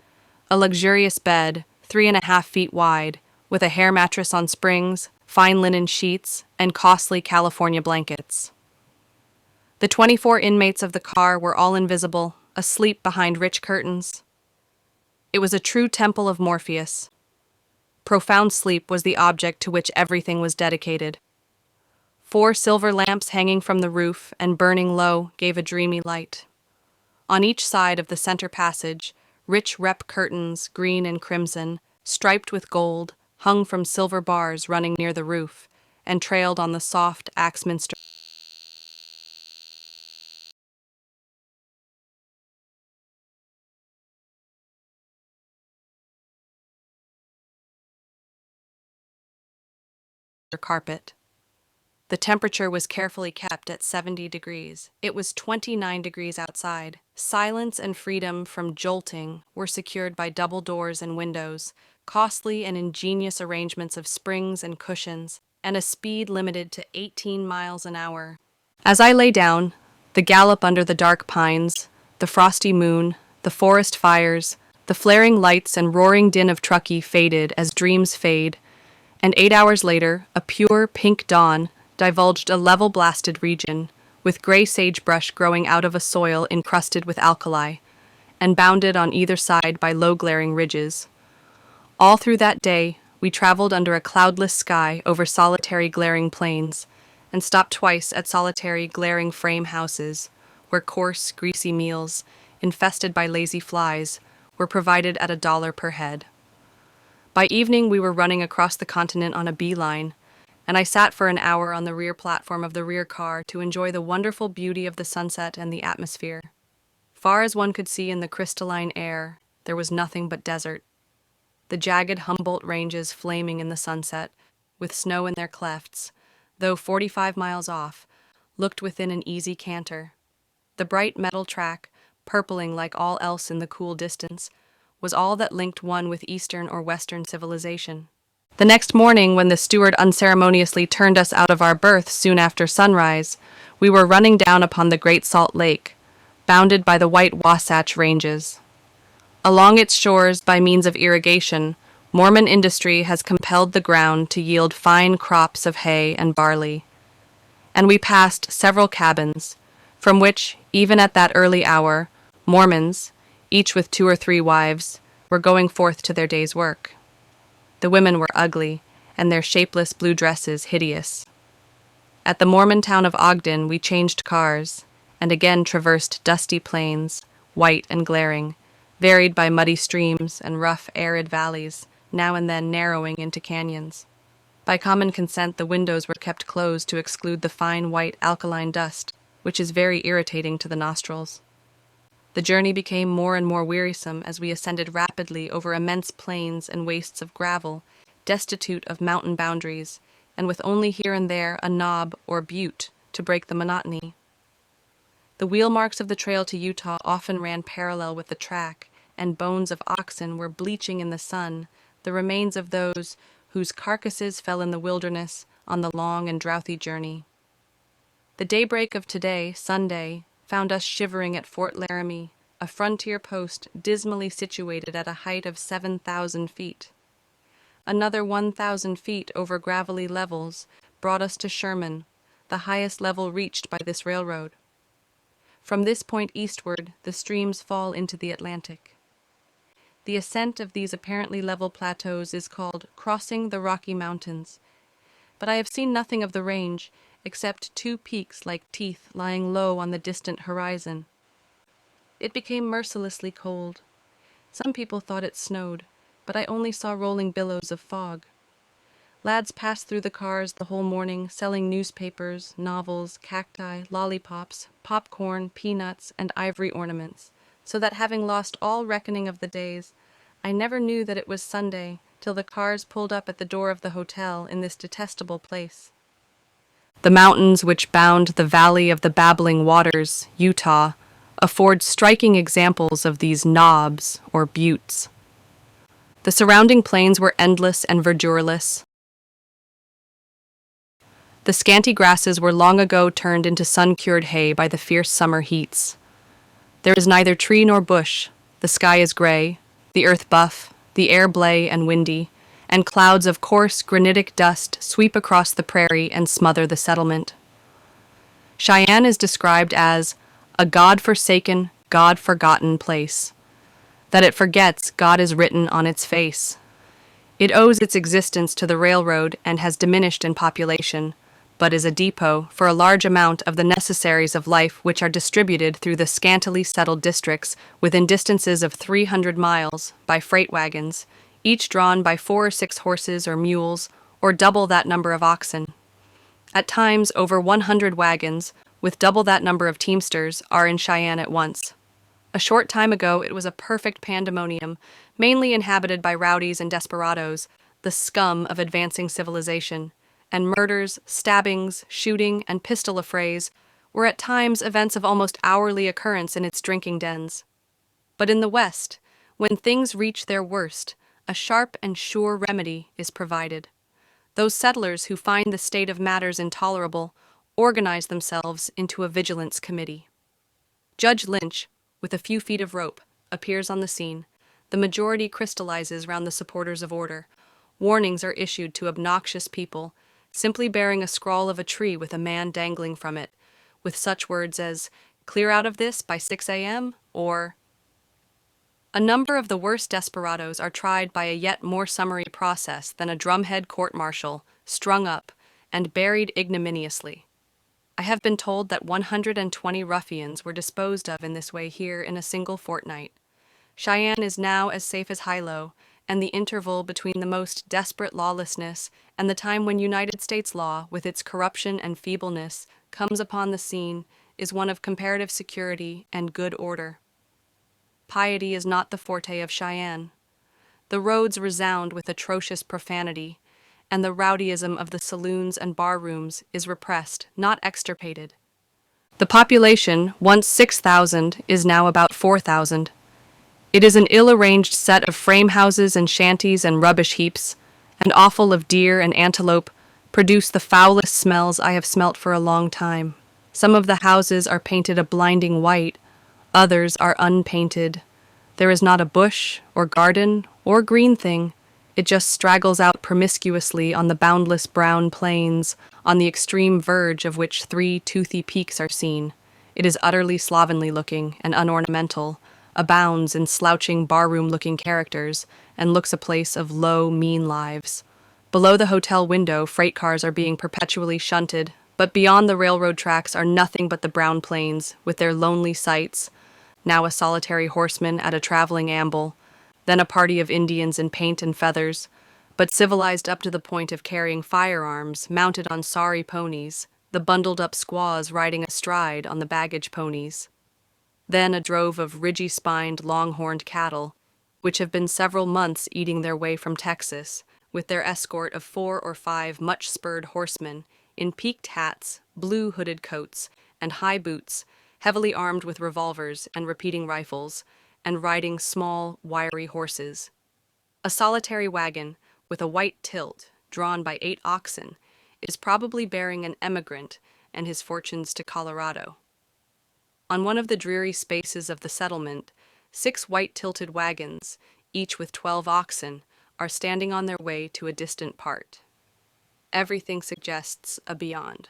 a luxurious bed, 3.5 feet wide, with a hair mattress on springs, fine linen sheets, and costly California blankets. The 24 inmates of the car were all invisible, asleep behind rich curtains. It was a true temple of Morpheus. Profound sleep was the object to which everything was dedicated. 4 silver lamps hanging from the roof and burning low gave a dreamy light. On each side of the center passage, rich rep curtains, green and crimson, striped with gold, hung from silver bars running near the roof, and trailed on the soft Axminster carpet. The temperature was carefully kept at 70 degrees. It was 29 degrees outside. Silence and freedom from jolting were secured by double doors and windows, costly and ingenious arrangements of springs and cushions, and a speed limited to 18 miles an hour. As I lay down, the gallop under the dark pines, the frosty moon, the forest fires, the flaring lights and roaring din of Truckee faded as dreams fade, and 8 hours later, a pure pink dawn divulged a level-blasted region, with gray sagebrush growing out of a soil encrusted with alkali, and bounded on either side by low-glaring ridges. All through that day, we traveled under a cloudless sky over solitary glaring plains, and stopped twice at solitary glaring frame houses, where coarse, greasy meals, infested by lazy flies, were provided at $1 per head. By evening, we were running across the continent on a beeline, and I sat for an hour on the rear platform of the rear car to enjoy the wonderful beauty of the sunset and the atmosphere. Far as one could see in the crystalline air, there was nothing but desert. The jagged Humboldt ranges flaming in the sunset, with snow in their clefts, though 45 miles off, looked within an easy canter. The bright metal track, purpling like all else in the cool distance, was all that linked one with Eastern or Western civilization. The next morning, when the steward unceremoniously turned us out of our berth soon after sunrise, we were running down upon the Great Salt Lake, bounded by the White Wasatch Ranges. Along its shores, by means of irrigation, Mormon industry has compelled the ground to yield fine crops of hay and barley. And we passed several cabins, from which, even at that early hour, Mormons, each with 2 or 3 wives, were going forth to their day's work. The women were ugly, and their shapeless blue dresses hideous. At the Mormon town of Ogden, we changed cars, and again traversed dusty plains, white and glaring, varied by muddy streams and rough, arid valleys, now and then narrowing into canyons. By common consent, the windows were kept closed to exclude the fine white alkaline dust, which is very irritating to the nostrils. The journey became more and more wearisome as we ascended rapidly over immense plains and wastes of gravel, destitute of mountain boundaries, and with only here and there a knob or butte to break the monotony. The wheel marks of the trail to Utah often ran parallel with the track, and bones of oxen were bleaching in the sun, the remains of those whose carcasses fell in the wilderness on the long and droughty journey. The daybreak of today, Sunday, found us shivering at Fort Laramie, a frontier post dismally situated at a height of 7,000 feet. Another 1,000 feet over gravelly levels brought us to Sherman, the highest level reached by this railroad. From this point eastward, the streams fall into the Atlantic. The ascent of these apparently level plateaus is called crossing the Rocky Mountains, but I have seen nothing of the range except two peaks like teeth lying low on the distant horizon. It became mercilessly cold. Some people thought it snowed, but I only saw rolling billows of fog. Lads passed through the cars the whole morning, selling newspapers, novels, cacti, lollipops, popcorn, peanuts, and ivory ornaments, so that having lost all reckoning of the days, I never knew that it was Sunday till the cars pulled up at the door of the hotel in this detestable place. The mountains which bound the Valley of the Babbling Waters, Utah, afford striking examples of these knobs or buttes. The surrounding plains were endless and verdureless. The scanty grasses were long ago turned into sun-cured hay by the fierce summer heats. There is neither tree nor bush. The sky is gray, the earth buff, the air blay and windy, and clouds of coarse granitic dust sweep across the prairie and smother the settlement. Cheyenne is described as a God-forsaken, God-forgotten place. That it forgets God is written on its face. It owes its existence to the railroad and has diminished in population, but is a depot for a large amount of the necessaries of life which are distributed through the scantily settled districts within distances of 300 miles by freight wagons, each drawn by 4 or 6 horses or mules, or double that number of oxen. At times, over 100 wagons, with double that number of teamsters, are in Cheyenne at once. A short time ago, it was a perfect pandemonium, mainly inhabited by rowdies and desperadoes, the scum of advancing civilization, and murders, stabbings, shooting, and pistol affrays were at times events of almost hourly occurrence in its drinking dens. But in the West, when things reach their worst, a sharp and sure remedy is provided. Those settlers who find the state of matters intolerable organize themselves into a vigilance committee. Judge Lynch, with a few feet of rope, appears on the scene. The majority crystallizes round the supporters of order. Warnings are issued to obnoxious people, simply bearing a scrawl of a tree with a man dangling from it, with such words as, "Clear out of this by 6 a.m.," or a number of the worst desperadoes are tried by a yet more summary process than a drumhead court-martial, strung up, and buried ignominiously. I have been told that 120 ruffians were disposed of in this way here in a single fortnight. Cheyenne is now as safe as Hilo, and the interval between the most desperate lawlessness and the time when United States law, with its corruption and feebleness, comes upon the scene, is one of comparative security and good order. Piety is not the forte of Cheyenne. The roads resound with atrocious profanity, and the rowdyism of the saloons and bar-rooms is repressed, not extirpated. The population, once 6,000, is now about 4,000. It is an ill-arranged set of frame houses and shanties and rubbish heaps, and offal of deer and antelope produce the foulest smells I have smelt for a long time. Some of the houses are painted a blinding white, others are unpainted. There is not a bush, or garden, or green thing. It just straggles out promiscuously on the boundless brown plains, on the extreme verge of which 3 toothy peaks are seen. It is utterly slovenly-looking and unornamental, abounds in slouching barroom-looking characters, and looks a place of low, mean lives. Below the hotel window, freight cars are being perpetually shunted, but beyond the railroad tracks are nothing but the brown plains, with their lonely sights, now a solitary horseman at a traveling amble, then a party of Indians in paint and feathers, but civilized up to the point of carrying firearms, mounted on sorry ponies, the bundled-up squaws riding astride on the baggage ponies. Then a drove of ridgy-spined, long-horned cattle, which have been several months eating their way from Texas, with their escort of 4 or 5 much-spurred horsemen, in peaked hats, blue hooded coats, and high boots, heavily armed with revolvers and repeating rifles, and riding small, wiry horses. A solitary wagon, with a white tilt, drawn by 8 oxen, is probably bearing an emigrant and his fortunes to Colorado. On one of the dreary spaces of the settlement, 6 white-tilted wagons, each with 12 oxen, are standing on their way to a distant part. Everything suggests a beyond.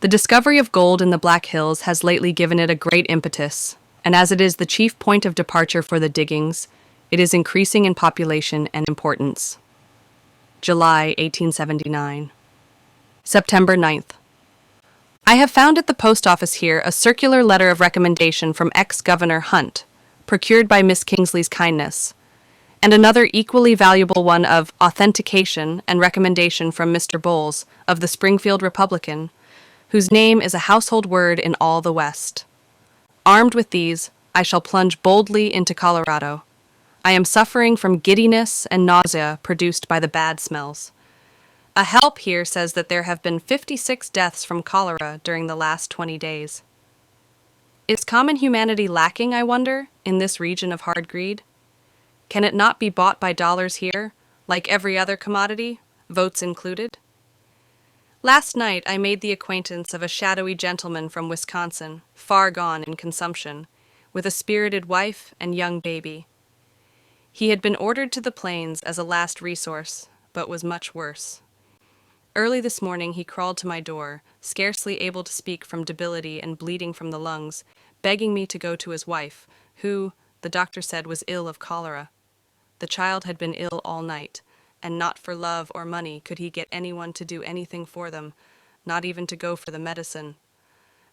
The discovery of gold in the Black Hills has lately given it a great impetus, and as it is the chief point of departure for the diggings, it is increasing in population and importance. July 1879. September 9th. I have found at the post office here a circular letter of recommendation from ex-Governor Hunt, procured by Miss Kingsley's kindness, and another equally valuable one of authentication and recommendation from Mr. Bowles of the Springfield Republican, whose name is a household word in all the West. Armed with these, I shall plunge boldly into Colorado. I am suffering from giddiness and nausea produced by the bad smells. A help here says that there have been 56 deaths from cholera during the last 20 days. Is common humanity lacking, I wonder, in this region of hard greed? Can it not be bought by dollars here, like every other commodity, votes included? Last night I made the acquaintance of a shadowy gentleman from Wisconsin, far gone in consumption, with a spirited wife and young baby. He had been ordered to the plains as a last resource, but was much worse. Early this morning he crawled to my door, scarcely able to speak from debility and bleeding from the lungs, begging me to go to his wife, who, the doctor said, was ill of cholera. The child had been ill all night, and not for love or money could he get anyone to do anything for them, not even to go for the medicine.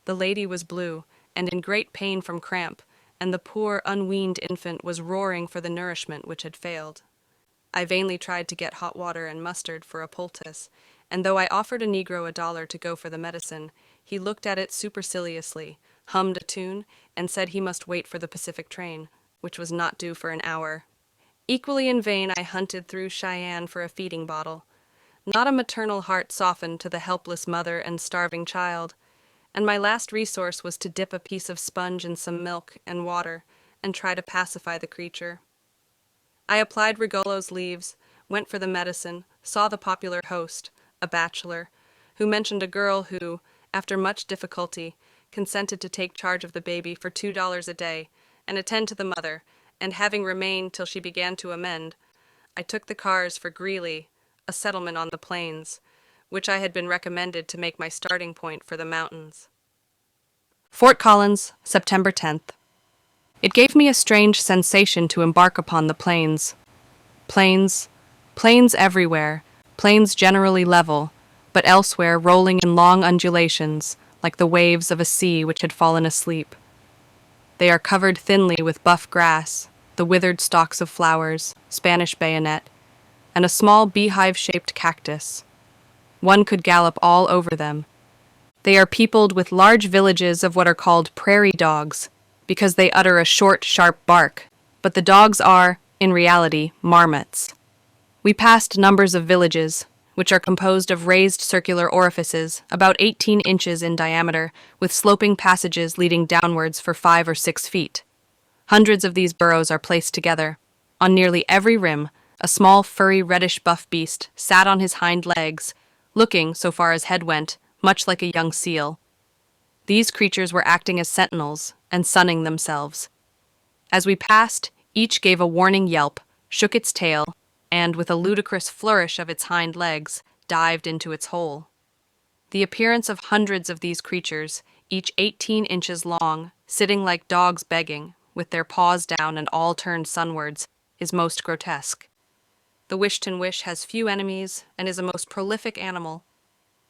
The lady was blue, and in great pain from cramp, and the poor unweaned infant was roaring for the nourishment which had failed. I vainly tried to get hot water and mustard for a poultice, and though I offered a Negro $1 to go for the medicine, he looked at it superciliously, hummed a tune, and said he must wait for the Pacific train, which was not due for an hour. Equally in vain I hunted through Cheyenne for a feeding bottle. Not a maternal heart softened to the helpless mother and starving child, and my last resource was to dip a piece of sponge in some milk and water and try to pacify the creature. I applied Rigolo's leaves, went for the medicine, saw the popular host, a bachelor, who mentioned a girl who, after much difficulty, consented to take charge of the baby for $2 a day and attend to the mother, and having remained till she began to amend, I took the cars for Greeley, a settlement on the plains, which I had been recommended to make my starting point for the mountains. Fort Collins, September 10th. It gave me a strange sensation to embark upon the plains. Plains everywhere, plains generally level, but elsewhere rolling in long undulations, like the waves of a sea which had fallen asleep. They are covered thinly with buff grass, the withered stalks of flowers, Spanish bayonet, and a small beehive-shaped cactus. One could gallop all over them. They are peopled with large villages of what are called prairie dogs, because they utter a short, sharp bark, but the dogs are, in reality, marmots. We passed numbers of villages, which are composed of raised circular orifices, about 18 inches in diameter, with sloping passages leading downwards for 5 or 6 feet. Hundreds of these burrows are placed together. On nearly every rim, a small, furry, reddish-buff beast sat on his hind legs, looking, so far as head went, much like a young seal. These creatures were acting as sentinels and sunning themselves. As we passed, each gave a warning yelp, shook its tail, and, with a ludicrous flourish of its hind legs, dived into its hole. The appearance of hundreds of these creatures, each 18 inches long, sitting like dogs begging, with their paws down and all turned sunwards, is most grotesque. The Wish-tin-wish has few enemies and is a most prolific animal.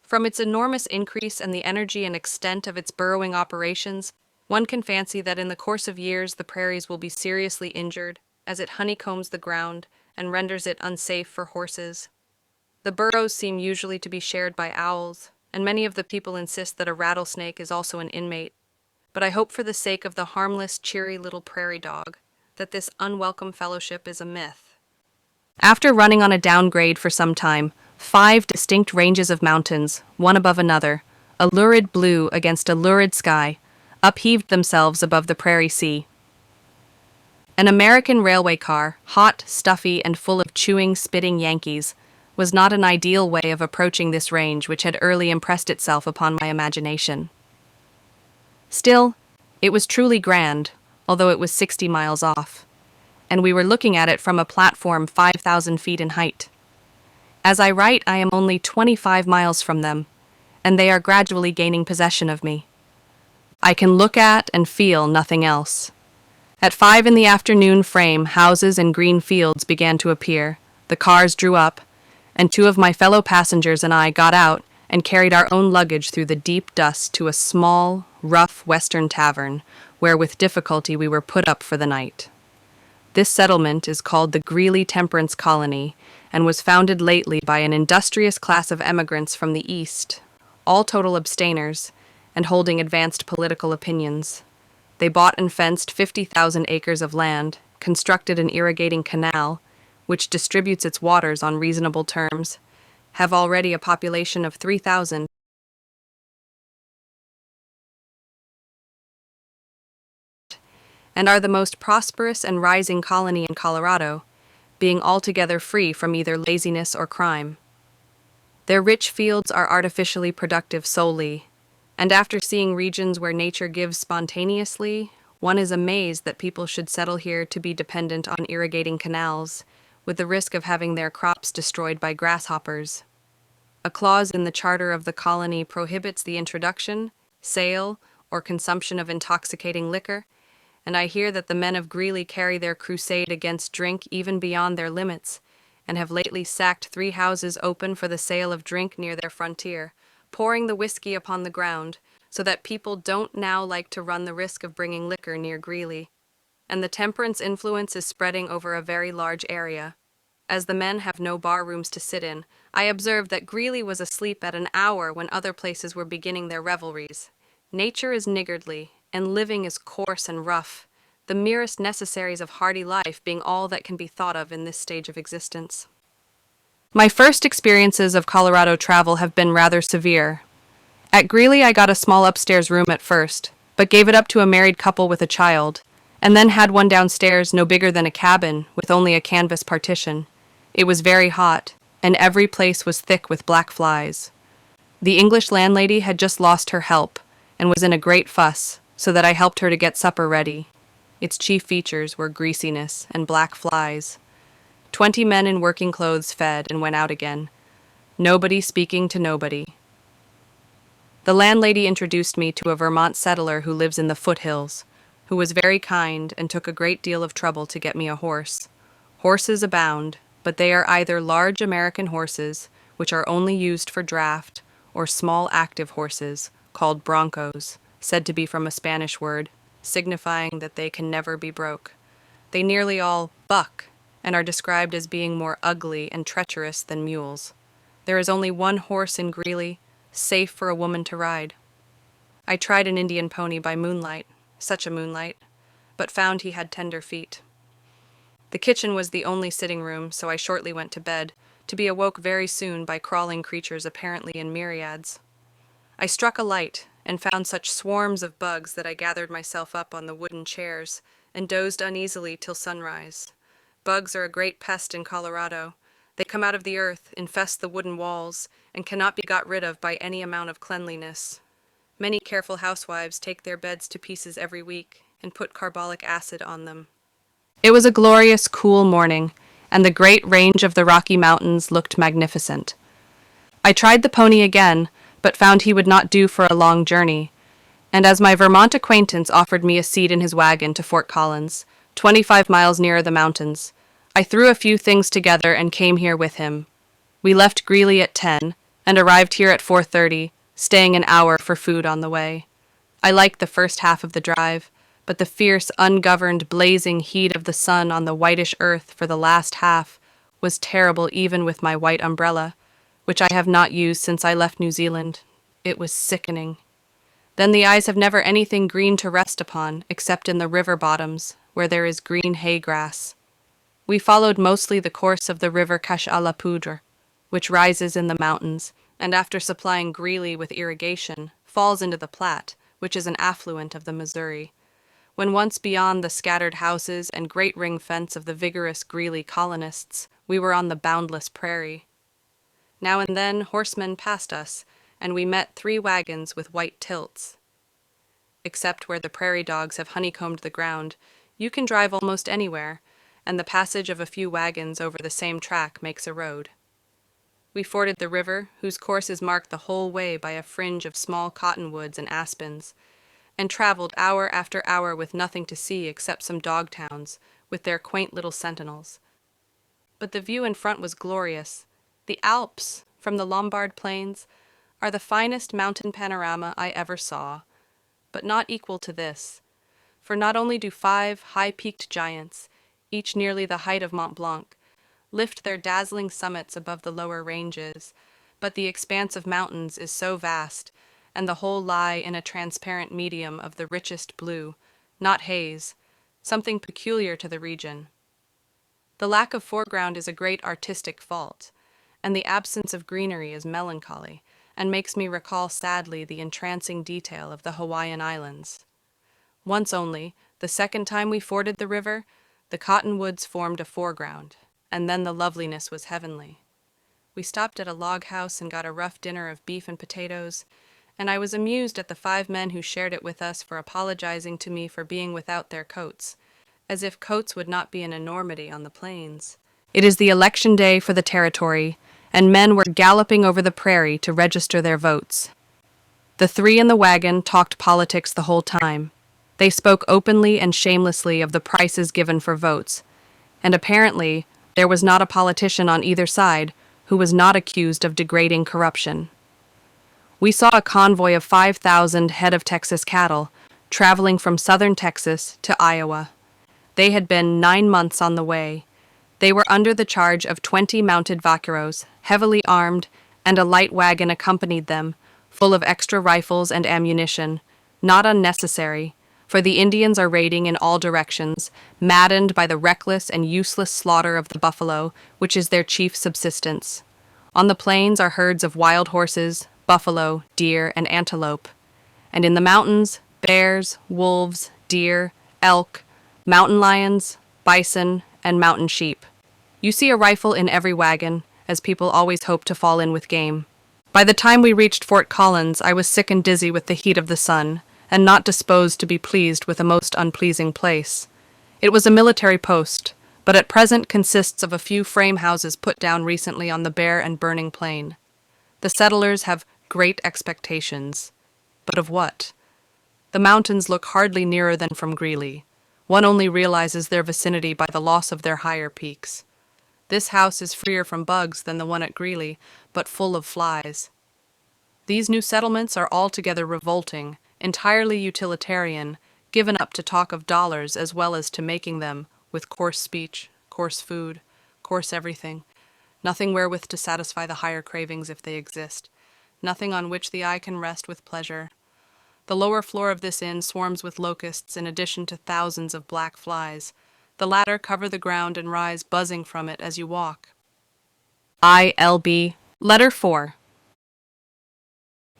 From its enormous increase and the energy and extent of its burrowing operations, one can fancy that in the course of years the prairies will be seriously injured, as it honeycombs the ground and renders it unsafe for horses. The burrows seem usually to be shared by owls, and many of the people insist that a rattlesnake is also an inmate. But I hope for the sake of the harmless, cheery little prairie dog that this unwelcome fellowship is a myth. After running on a downgrade for some time, 5 distinct ranges of mountains, one above another, a lurid blue against a lurid sky, upheaved themselves above the prairie sea. An American railway car, hot, stuffy, and full of chewing, spitting Yankees, was not an ideal way of approaching this range which had early impressed itself upon my imagination. Still, it was truly grand, although it was 60 miles off. and we were looking at it from a platform 5,000 feet in height. As I write, I am only 25 miles from them, and they are gradually gaining possession of me. I can look at and feel nothing else. At 5 in the afternoon frame, houses and green fields began to appear, the cars drew up, and 2 of my fellow passengers and I got out and carried our own luggage through the deep dust to a small, rough western tavern, where with difficulty we were put up for the night. This settlement is called the Greeley Temperance Colony and was founded lately by an industrious class of emigrants from the East, all total abstainers, and holding advanced political opinions. They bought and fenced 50,000 acres of land, constructed an irrigating canal, which distributes its waters on reasonable terms, have already a population of 3,000, and are the most prosperous and rising colony in Colorado, being altogether free from either laziness or crime. Their rich fields are artificially productive solely, and after seeing regions where nature gives spontaneously, one is amazed that people should settle here to be dependent on irrigating canals, with the risk of having their crops destroyed by grasshoppers. A clause in the charter of the colony prohibits the introduction, sale, or consumption of intoxicating liquor, and I hear that the men of Greeley carry their crusade against drink even beyond their limits, and have lately sacked 3 houses open for the sale of drink near their frontier, pouring the whiskey upon the ground, so that people don't now like to run the risk of bringing liquor near Greeley. And the temperance influence is spreading over a very large area. As the men have no bar rooms to sit in, I observed that Greeley was asleep at an hour when other places were beginning their revelries. Nature is niggardly, and living is coarse and rough, the merest necessaries of hardy life being all that can be thought of in this stage of existence. My first experiences of Colorado travel have been rather severe. At Greeley, I got a small upstairs room at first, but gave it up to a married couple with a child, and then had one downstairs no bigger than a cabin with only a canvas partition. It was very hot, and every place was thick with black flies. The English landlady had just lost her help, and was in a great fuss, so that I helped her to get supper ready. Its chief features were greasiness and black flies. 20 men in working clothes fed and went out again, nobody speaking to nobody. The landlady introduced me to a Vermont settler who lives in the foothills, who was very kind and took a great deal of trouble to get me a horse. Horses abound, but they are either large American horses, which are only used for draft, or small active horses, called broncos, said to be from a Spanish word, signifying that they can never be broke. They nearly all buck, and are described as being more ugly and treacherous than mules. There is only one horse in Greeley, safe for a woman to ride. I tried an Indian pony by moonlight, such a moonlight, but found he had tender feet. The kitchen was the only sitting room, so I shortly went to bed, to be awoke very soon by crawling creatures apparently in myriads. I struck a light, and found such swarms of bugs that I gathered myself up on the wooden chairs, and dozed uneasily till sunrise. Bugs are a great pest in Colorado. They come out of the earth, infest the wooden walls, and cannot be got rid of by any amount of cleanliness. Many careful housewives take their beds to pieces every week, and put carbolic acid on them. It was a glorious, cool morning, and the great range of the Rocky Mountains looked magnificent. I tried the pony again, but found he would not do for a long journey, and as my Vermont acquaintance offered me a seat in his wagon to Fort Collins, 25 miles nearer the mountains, I threw a few things together and came here with him. We left Greeley at 10, and arrived here at 4:30, staying an hour for food on the way. I liked the first half of the drive, but the fierce, ungoverned, blazing heat of the sun on the whitish earth for the last half was terrible even with my white umbrella, which I have not used since I left New Zealand. It was sickening. Then the eyes have never anything green to rest upon, except in the river bottoms, where there is green hay grass. We followed mostly the course of the river Cache à la Poudre, which rises in the mountains, and after supplying Greeley with irrigation, falls into the Platte, which is an affluent of the Missouri. When once beyond the scattered houses and great ring fence of the vigorous Greeley colonists, we were on the boundless prairie. Now and then horsemen passed us, and we met 3 wagons with white tilts. Except where the prairie dogs have honeycombed the ground, you can drive almost anywhere, and the passage of a few wagons over the same track makes a road. We forded the river, whose course is marked the whole way by a fringe of small cottonwoods and aspens, and traveled hour after hour with nothing to see except some dog towns, with their quaint little sentinels. But the view in front was glorious. The Alps, from the Lombard plains, are the finest mountain panorama I ever saw, but not equal to this, for not only do 5 high-peaked giants, each nearly the height of Mont Blanc, lift their dazzling summits above the lower ranges, but the expanse of mountains is so vast, and the whole lie in a transparent medium of the richest blue, not haze, something peculiar to the region. The lack of foreground is a great artistic fault, and the absence of greenery is melancholy, and makes me recall sadly the entrancing detail of the Hawaiian Islands. Once only, the second time we forded the river, the cottonwoods formed a foreground, and then the loveliness was heavenly. We stopped at a log house and got a rough dinner of beef and potatoes, and I was amused at the 5 men who shared it with us for apologizing to me for being without their coats, as if coats would not be an enormity on the plains. It is the election day for the territory, and men were galloping over the prairie to register their votes. The 3 in the wagon talked politics the whole time. They spoke openly and shamelessly of the prices given for votes, and apparently there was not a politician on either side who was not accused of degrading corruption. We saw a convoy of 5,000 head of Texas cattle traveling from southern Texas to Iowa. They had been 9 months on the way. They were under the charge of 20 mounted vaqueros, heavily armed, and a light wagon accompanied them, full of extra rifles and ammunition, not unnecessary, for the Indians are raiding in all directions, maddened by the reckless and useless slaughter of the buffalo, which is their chief subsistence. On the plains are herds of wild horses, buffalo, deer, and antelope, and in the mountains, bears, wolves, deer, elk, mountain lions, bison, and mountain sheep. You see a rifle in every wagon, as people always hope to fall in with game. By the time we reached Fort Collins, I was sick and dizzy with the heat of the sun, and not disposed to be pleased with a most unpleasing place. It was a military post, but at present consists of a few frame houses put down recently on the bare and burning plain. The settlers have great expectations. But of what? The mountains look hardly nearer than from Greeley. One only realizes their vicinity by the loss of their higher peaks. This house is freer from bugs than the one at Greeley, but full of flies. These new settlements are altogether revolting, entirely utilitarian, given up to talk of dollars as well as to making them, with coarse speech, coarse food, coarse everything, nothing wherewith to satisfy the higher cravings if they exist, nothing on which the eye can rest with pleasure. The lower floor of this inn swarms with locusts in addition to thousands of black flies. The latter cover the ground and rise buzzing from it as you walk. ILB. Letter 4.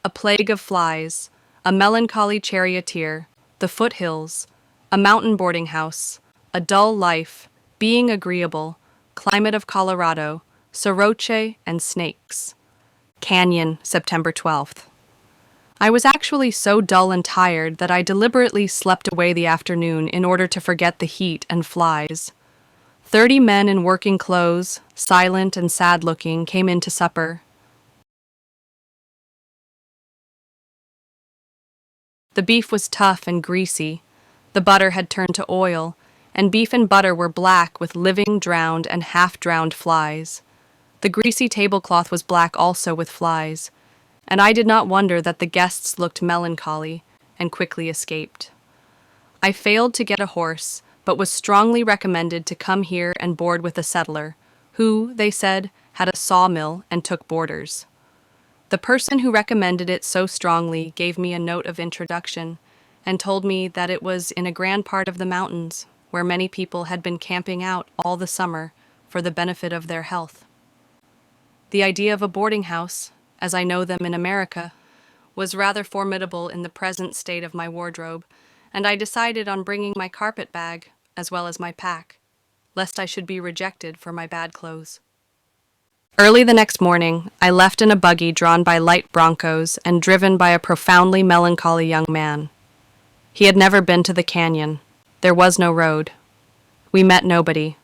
A plague of flies, a melancholy charioteer, the foothills, a mountain boarding house, a dull life, being agreeable, climate of Colorado, soroche and snakes. Canyon, September 12th. I was actually so dull and tired that I deliberately slept away the afternoon in order to forget the heat and flies. 30 men in working clothes, silent and sad-looking, came in to supper. The beef was tough and greasy. The butter had turned to oil, and beef and butter were black with living, drowned, and half-drowned flies. The greasy tablecloth was black also with flies, and I did not wonder that the guests looked melancholy and quickly escaped. I failed to get a horse, but was strongly recommended to come here and board with a settler, who, they said, had a sawmill and took boarders. The person who recommended it so strongly gave me a note of introduction and told me that it was in a grand part of the mountains where many people had been camping out all the summer for the benefit of their health. The idea of a boarding house, as I know them in America, was rather formidable in the present state of my wardrobe, and I decided on bringing my carpet bag as well as my pack, lest I should be rejected for my bad clothes. Early the next morning, I left in a buggy drawn by light broncos and driven by a profoundly melancholy young man. He had never been to the canyon. There was no road. We met nobody.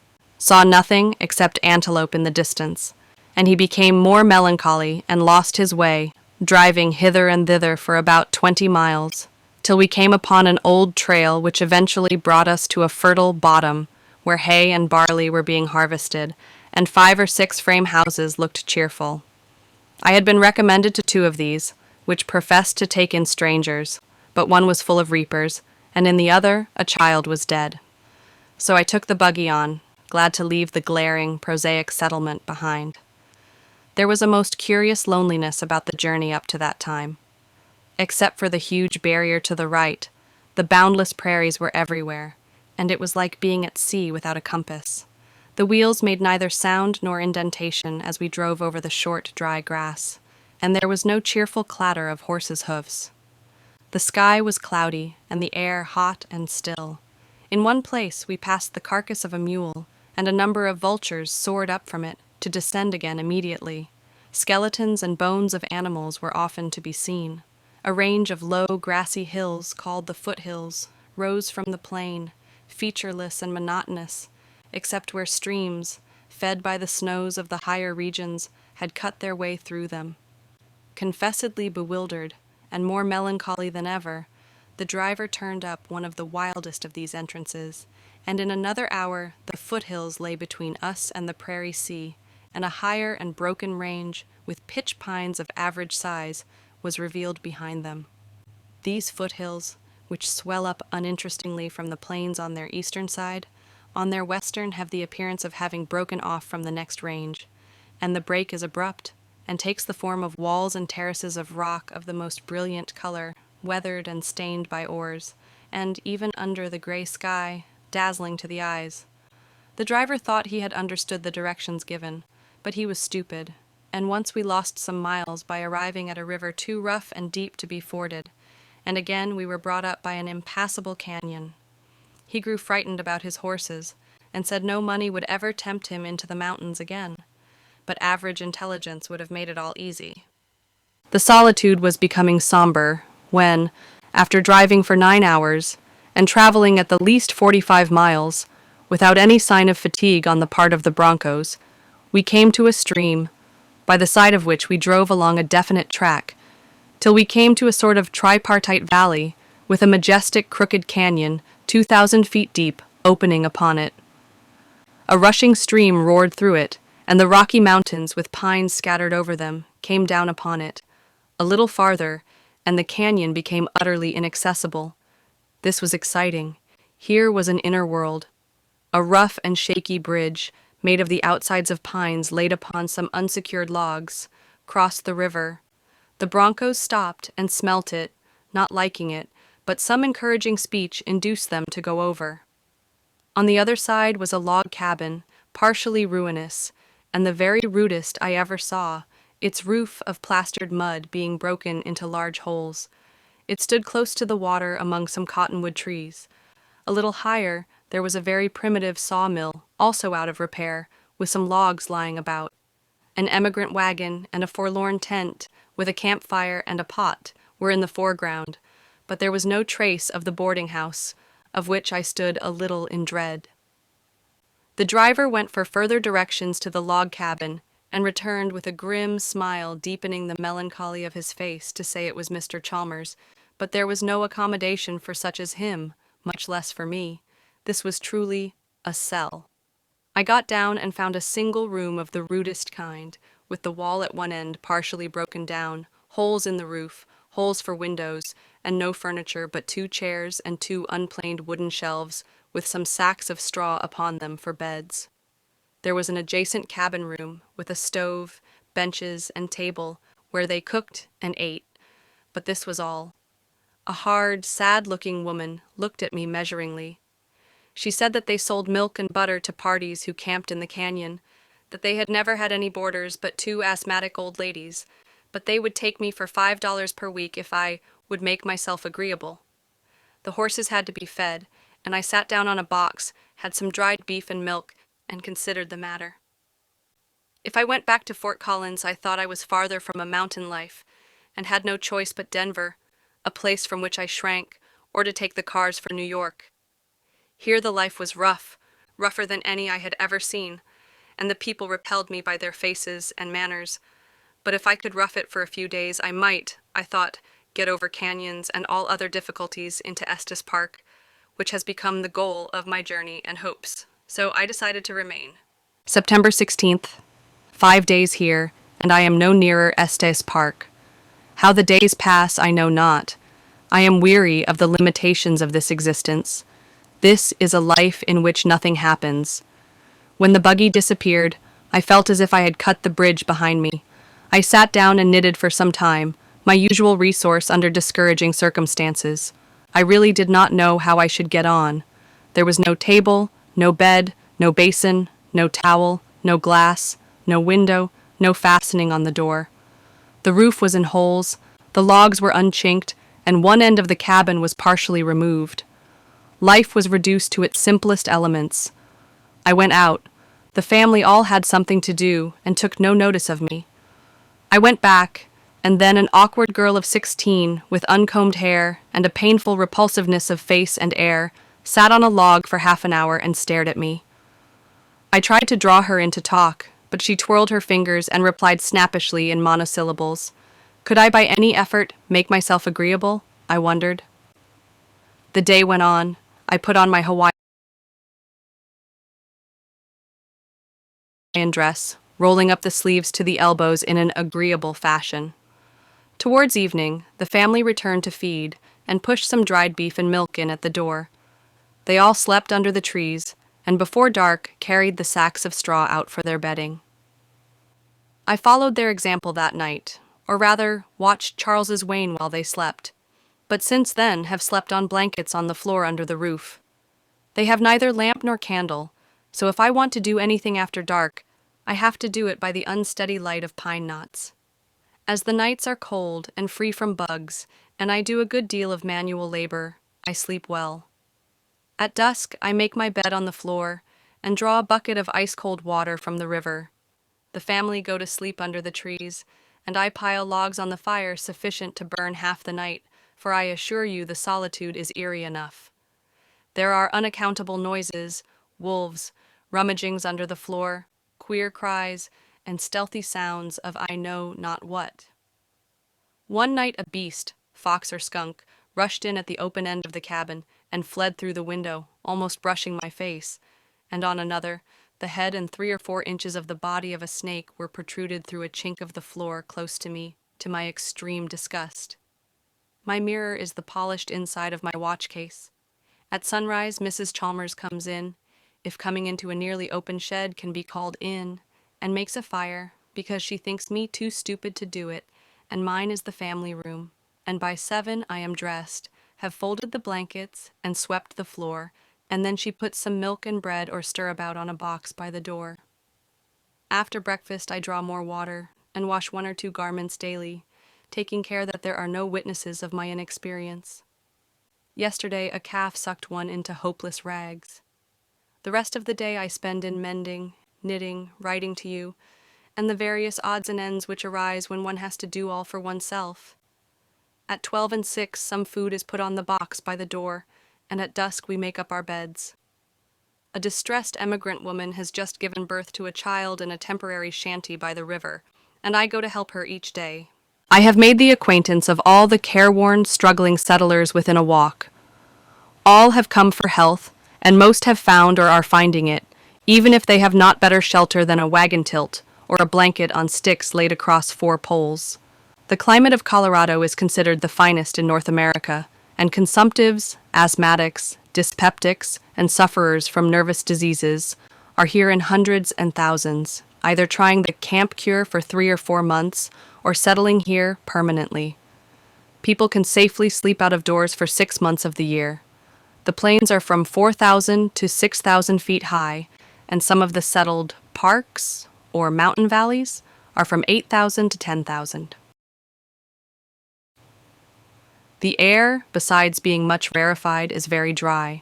saw nothing except antelope in the distance, and he became more melancholy and lost his way, driving hither and thither for about 20 miles, till we came upon an old trail which eventually brought us to a fertile bottom where hay and barley were being harvested, and 5 or 6 frame houses looked cheerful. I had been recommended to 2 of these, which professed to take in strangers, but one was full of reapers, and in the other a child was dead. So I took the buggy on, glad to leave the glaring, prosaic settlement behind. There was a most curious loneliness about the journey up to that time. Except for the huge barrier to the right, the boundless prairies were everywhere, and it was like being at sea without a compass. The wheels made neither sound nor indentation as we drove over the short, dry grass, and there was no cheerful clatter of horses' hoofs. The sky was cloudy, and the air hot and still. In one place we passed the carcass of a mule, and a number of vultures soared up from it, to descend again immediately. Skeletons and bones of animals were often to be seen. A range of low, grassy hills, called the foothills, rose from the plain, featureless and monotonous, except where streams, fed by the snows of the higher regions, had cut their way through them. Confessedly bewildered, and more melancholy than ever, the driver turned up one of the wildest of these entrances, and in another hour the foothills lay between us and the prairie sea, and a higher and broken range, with pitch pines of average size, was revealed behind them. These foothills, which swell up uninterestingly from the plains on their eastern side, on their western have the appearance of having broken off from the next range, and the break is abrupt, and takes the form of walls and terraces of rock of the most brilliant color, weathered and stained by oars, and, even under the gray sky, dazzling to the eyes. The driver thought he had understood the directions given, but he was stupid, and once we lost some miles by arriving at a river too rough and deep to be forded, and again we were brought up by an impassable canyon. He grew frightened about his horses, and said no money would ever tempt him into the mountains again, but average intelligence would have made it all easy. The solitude was becoming somber when, after driving for 9 hours, and traveling at the least 45 miles, without any sign of fatigue on the part of the broncos, we came to a stream, by the side of which we drove along a definite track, till we came to a sort of tripartite valley, with a majestic crooked canyon, 2,000 feet deep, opening upon it. A rushing stream roared through it, and the Rocky Mountains, with pines scattered over them, came down upon it. A little farther, and the canyon became utterly inaccessible. This was exciting. Here was an inner world. A rough and shaky bridge, made of the outsides of pines laid upon some unsecured logs, crossed the river. The broncos stopped and smelt it, not liking it, but some encouraging speech induced them to go over. On the other side was a log cabin, partially ruinous, and the very rudest I ever saw, its roof of plastered mud being broken into large holes. It stood close to the water among some cottonwood trees. A little higher, there was a very primitive sawmill, also out of repair, with some logs lying about. An emigrant wagon and a forlorn tent, with a campfire and a pot, were in the foreground, but there was no trace of the boarding house, of which I stood a little in dread. The driver went for further directions to the log cabin, and returned with a grim smile deepening the melancholy of his face to say it was Mr. Chalmers, but there was no accommodation for such as him, much less for me. This was truly a cell. I got down and found a single room of the rudest kind, with the wall at one end partially broken down, holes in the roof, holes for windows, and no furniture but 2 chairs and 2 unplaned wooden shelves, with some sacks of straw upon them for beds. There was an adjacent cabin room, with a stove, benches, and table, where they cooked and ate, but this was all. A hard, sad-looking woman looked at me measuringly. She said that they sold milk and butter to parties who camped in the canyon, that they had never had any boarders but 2 asthmatic old ladies, but they would take me for $5 per week if I would make myself agreeable. The horses had to be fed, and I sat down on a box, had some dried beef and milk, and considered the matter. If I went back to Fort Collins, I thought I was farther from a mountain life, and had no choice but Denver, a place from which I shrank, or to take the cars for New York. Here the life was rough, rougher than any I had ever seen, and the people repelled me by their faces and manners. But if I could rough it for a few days, I might, I thought, get over canyons and all other difficulties into Estes Park, which has become the goal of my journey and hopes. So I decided to remain. September 16th. 5 days here, and I am no nearer Estes Park. How the days pass, I know not. I am weary of the limitations of this existence. This is a life in which nothing happens. When the buggy disappeared, I felt as if I had cut the bridge behind me. I sat down and knitted for some time, my usual resource under discouraging circumstances. I really did not know how I should get on. There was no table, no bed, no basin, no towel, no glass, no window, no fastening on the door. The roof was in holes, the logs were unchinked, and one end of the cabin was partially removed. Life was reduced to its simplest elements. I went out. The family all had something to do and took no notice of me. I went back, and then an awkward girl of 16, with uncombed hair and a painful repulsiveness of face and air, sat on a log for half an hour and stared at me. I tried to draw her into talk, but she twirled her fingers and replied snappishly in monosyllables. Could I by any effort make myself agreeable? I wondered. The day went on. I put on my Hawaiian dress, rolling up the sleeves to the elbows in an agreeable fashion. Towards evening, the family returned to feed and pushed some dried beef and milk in at the door. They all slept under the trees, and before dark carried the sacks of straw out for their bedding. I followed their example that night, or rather, watched Charles's wane while they slept, but since then have slept on blankets on the floor under the roof. They have neither lamp nor candle, so if I want to do anything after dark, I have to do it by the unsteady light of pine knots. As the nights are cold and free from bugs, and I do a good deal of manual labor, I sleep well. At dusk, I make my bed on the floor and draw a bucket of ice-cold water from the river. The family go to sleep under the trees, and I pile logs on the fire sufficient to burn half the night, for I assure you the solitude is eerie enough. There are unaccountable noises, wolves, rummagings under the floor, queer cries, and stealthy sounds of I know not what. One night a beast, fox or skunk, rushed in at the open end of the cabin and fled through the window, almost brushing my face, and on another, the head and 3 or 4 inches of the body of a snake were protruded through a chink of the floor close to me, to my extreme disgust. My mirror is the polished inside of my watch case. At sunrise, Mrs. Chalmers comes in, if coming into a nearly open shed can be called in, and makes a fire, because she thinks me too stupid to do it, and mine is the family room, and by 7 I am dressed, have folded the blankets, and swept the floor, and then she puts some milk and bread or stirabout on a box by the door. After breakfast I draw more water, and wash 1 or 2 garments daily, taking care that there are no witnesses of my inexperience. Yesterday a calf sucked one into hopeless rags. The rest of the day I spend in mending, knitting, writing to you, and the various odds and ends which arise when one has to do all for oneself. At 12 and 6 some food is put on the box by the door, and at dusk we make up our beds. A distressed emigrant woman has just given birth to a child in a temporary shanty by the river, and I go to help her each day. I have made the acquaintance of all the careworn, struggling settlers within a walk. All have come for health, and most have found or are finding it, even if they have not better shelter than a wagon tilt or a blanket on sticks laid across 4 poles. The climate of Colorado is considered the finest in North America, and consumptives, asthmatics, dyspeptics, and sufferers from nervous diseases are here in hundreds and thousands, either trying the camp cure for 3 or 4 months or settling here permanently. People can safely sleep out of doors for 6 months of the year. The plains are from 4,000 to 6,000 feet high, and some of the settled parks, or mountain valleys, are from 8,000 to 10,000. The air, besides being much rarefied, is very dry.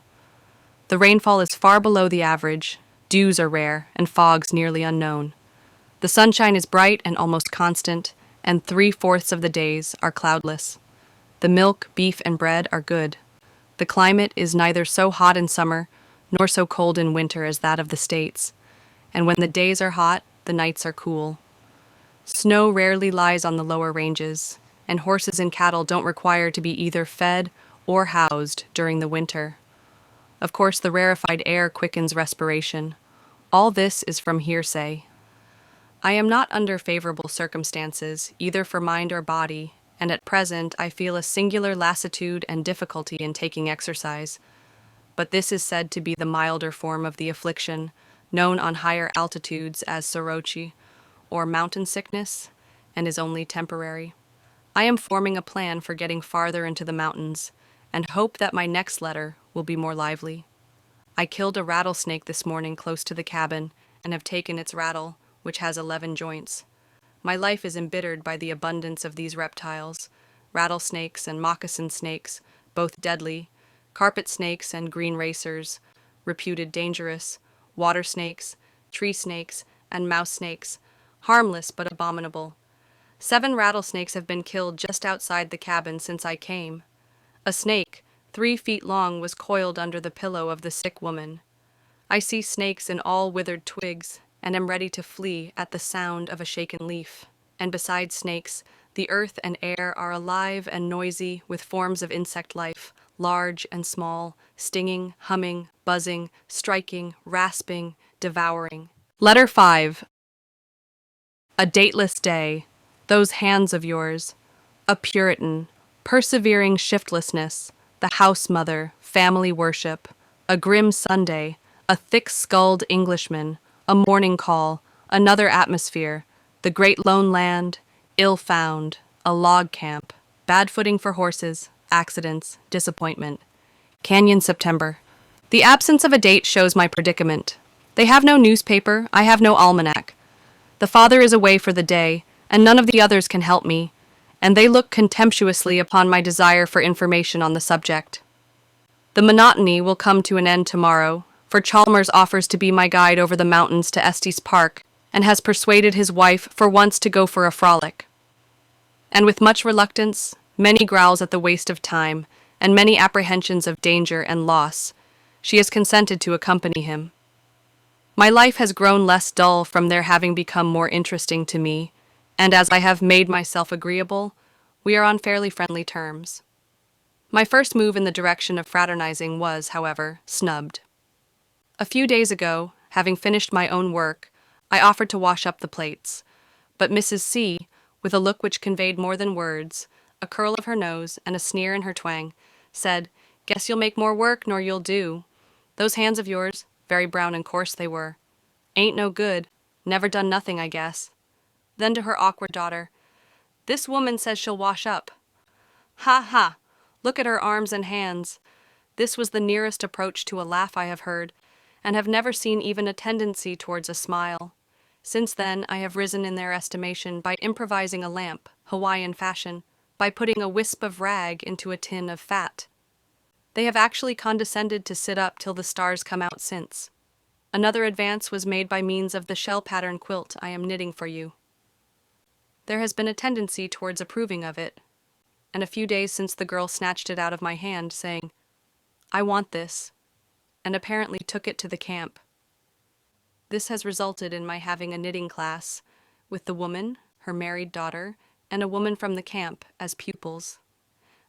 The rainfall is far below the average, dews are rare, and fogs nearly unknown. The sunshine is bright and almost constant, and 3/4 of the days are cloudless. The milk, beef, and bread are good. The climate is neither so hot in summer, nor so cold in winter as that of the States, and when the days are hot, the nights are cool. Snow rarely lies on the lower ranges, and horses and cattle don't require to be either fed or housed during the winter. Of course, the rarefied air quickens respiration. All this is from hearsay. I am not under favorable circumstances, either for mind or body, and at present I feel a singular lassitude and difficulty in taking exercise. But this is said to be the milder form of the affliction, known on higher altitudes as soroche, or mountain sickness, and is only temporary. I am forming a plan for getting farther into the mountains, and hope that my next letter will be more lively. I killed a rattlesnake this morning close to the cabin, and have taken its rattle, which has 11 joints. My life is embittered by the abundance of these reptiles, rattlesnakes and moccasin snakes, both deadly, carpet snakes and green racers, reputed dangerous, water snakes, tree snakes, and mouse snakes, harmless but abominable. 7 rattlesnakes have been killed just outside the cabin since I came. A snake, 3 feet long, was coiled under the pillow of the sick woman. I see snakes in all withered twigs, and am ready to flee at the sound of a shaken leaf. And besides snakes, the earth and air are alive and noisy with forms of insect life, large and small, stinging, humming, buzzing, striking, rasping, devouring. Letter 5. A dateless day. Those hands of yours. A Puritan. Persevering shiftlessness. The house mother. Family worship. A grim Sunday. A thick-skulled Englishman. A morning call. Another atmosphere. The great lone land. Ill-found. A log camp. Bad footing for horses. Accidents. Disappointment. Canyon, September. The absence of a date shows my predicament. They have no newspaper. I have no almanac. The father is away for the day, and none of the others can help me, and they look contemptuously upon my desire for information on the subject. The monotony will come to an end tomorrow, for Chalmers offers to be my guide over the mountains to Estes Park, and has persuaded his wife for once to go for a frolic. And with much reluctance, many growls at the waste of time, and many apprehensions of danger and loss, she has consented to accompany him. My life has grown less dull from their having become more interesting to me, and as I have made myself agreeable, we are on fairly friendly terms. My first move in the direction of fraternizing was, however, snubbed. A few days ago, having finished my own work, I offered to wash up the plates, but Mrs. C., with a look which conveyed more than words, a curl of her nose and a sneer in her twang, said, "Guess you'll make more work nor you'll do. Those hands of yours, very brown and coarse they were, ain't no good, never done nothing, I guess." Then to her awkward daughter, "This woman says she'll wash up." Ha ha! Look at her arms and hands. This was the nearest approach to a laugh I have heard, and have never seen even a tendency towards a smile. Since then I have risen in their estimation by improvising a lamp, Hawaiian fashion, by putting a wisp of rag into a tin of fat. They have actually condescended to sit up till the stars come out since. Another advance was made by means of the shell pattern quilt I am knitting for you. There has been a tendency towards approving of it, and a few days since the girl snatched it out of my hand, saying, "I want this," and apparently took it to the camp. This has resulted in my having a knitting class, with the woman, her married daughter, and a woman from the camp as pupils.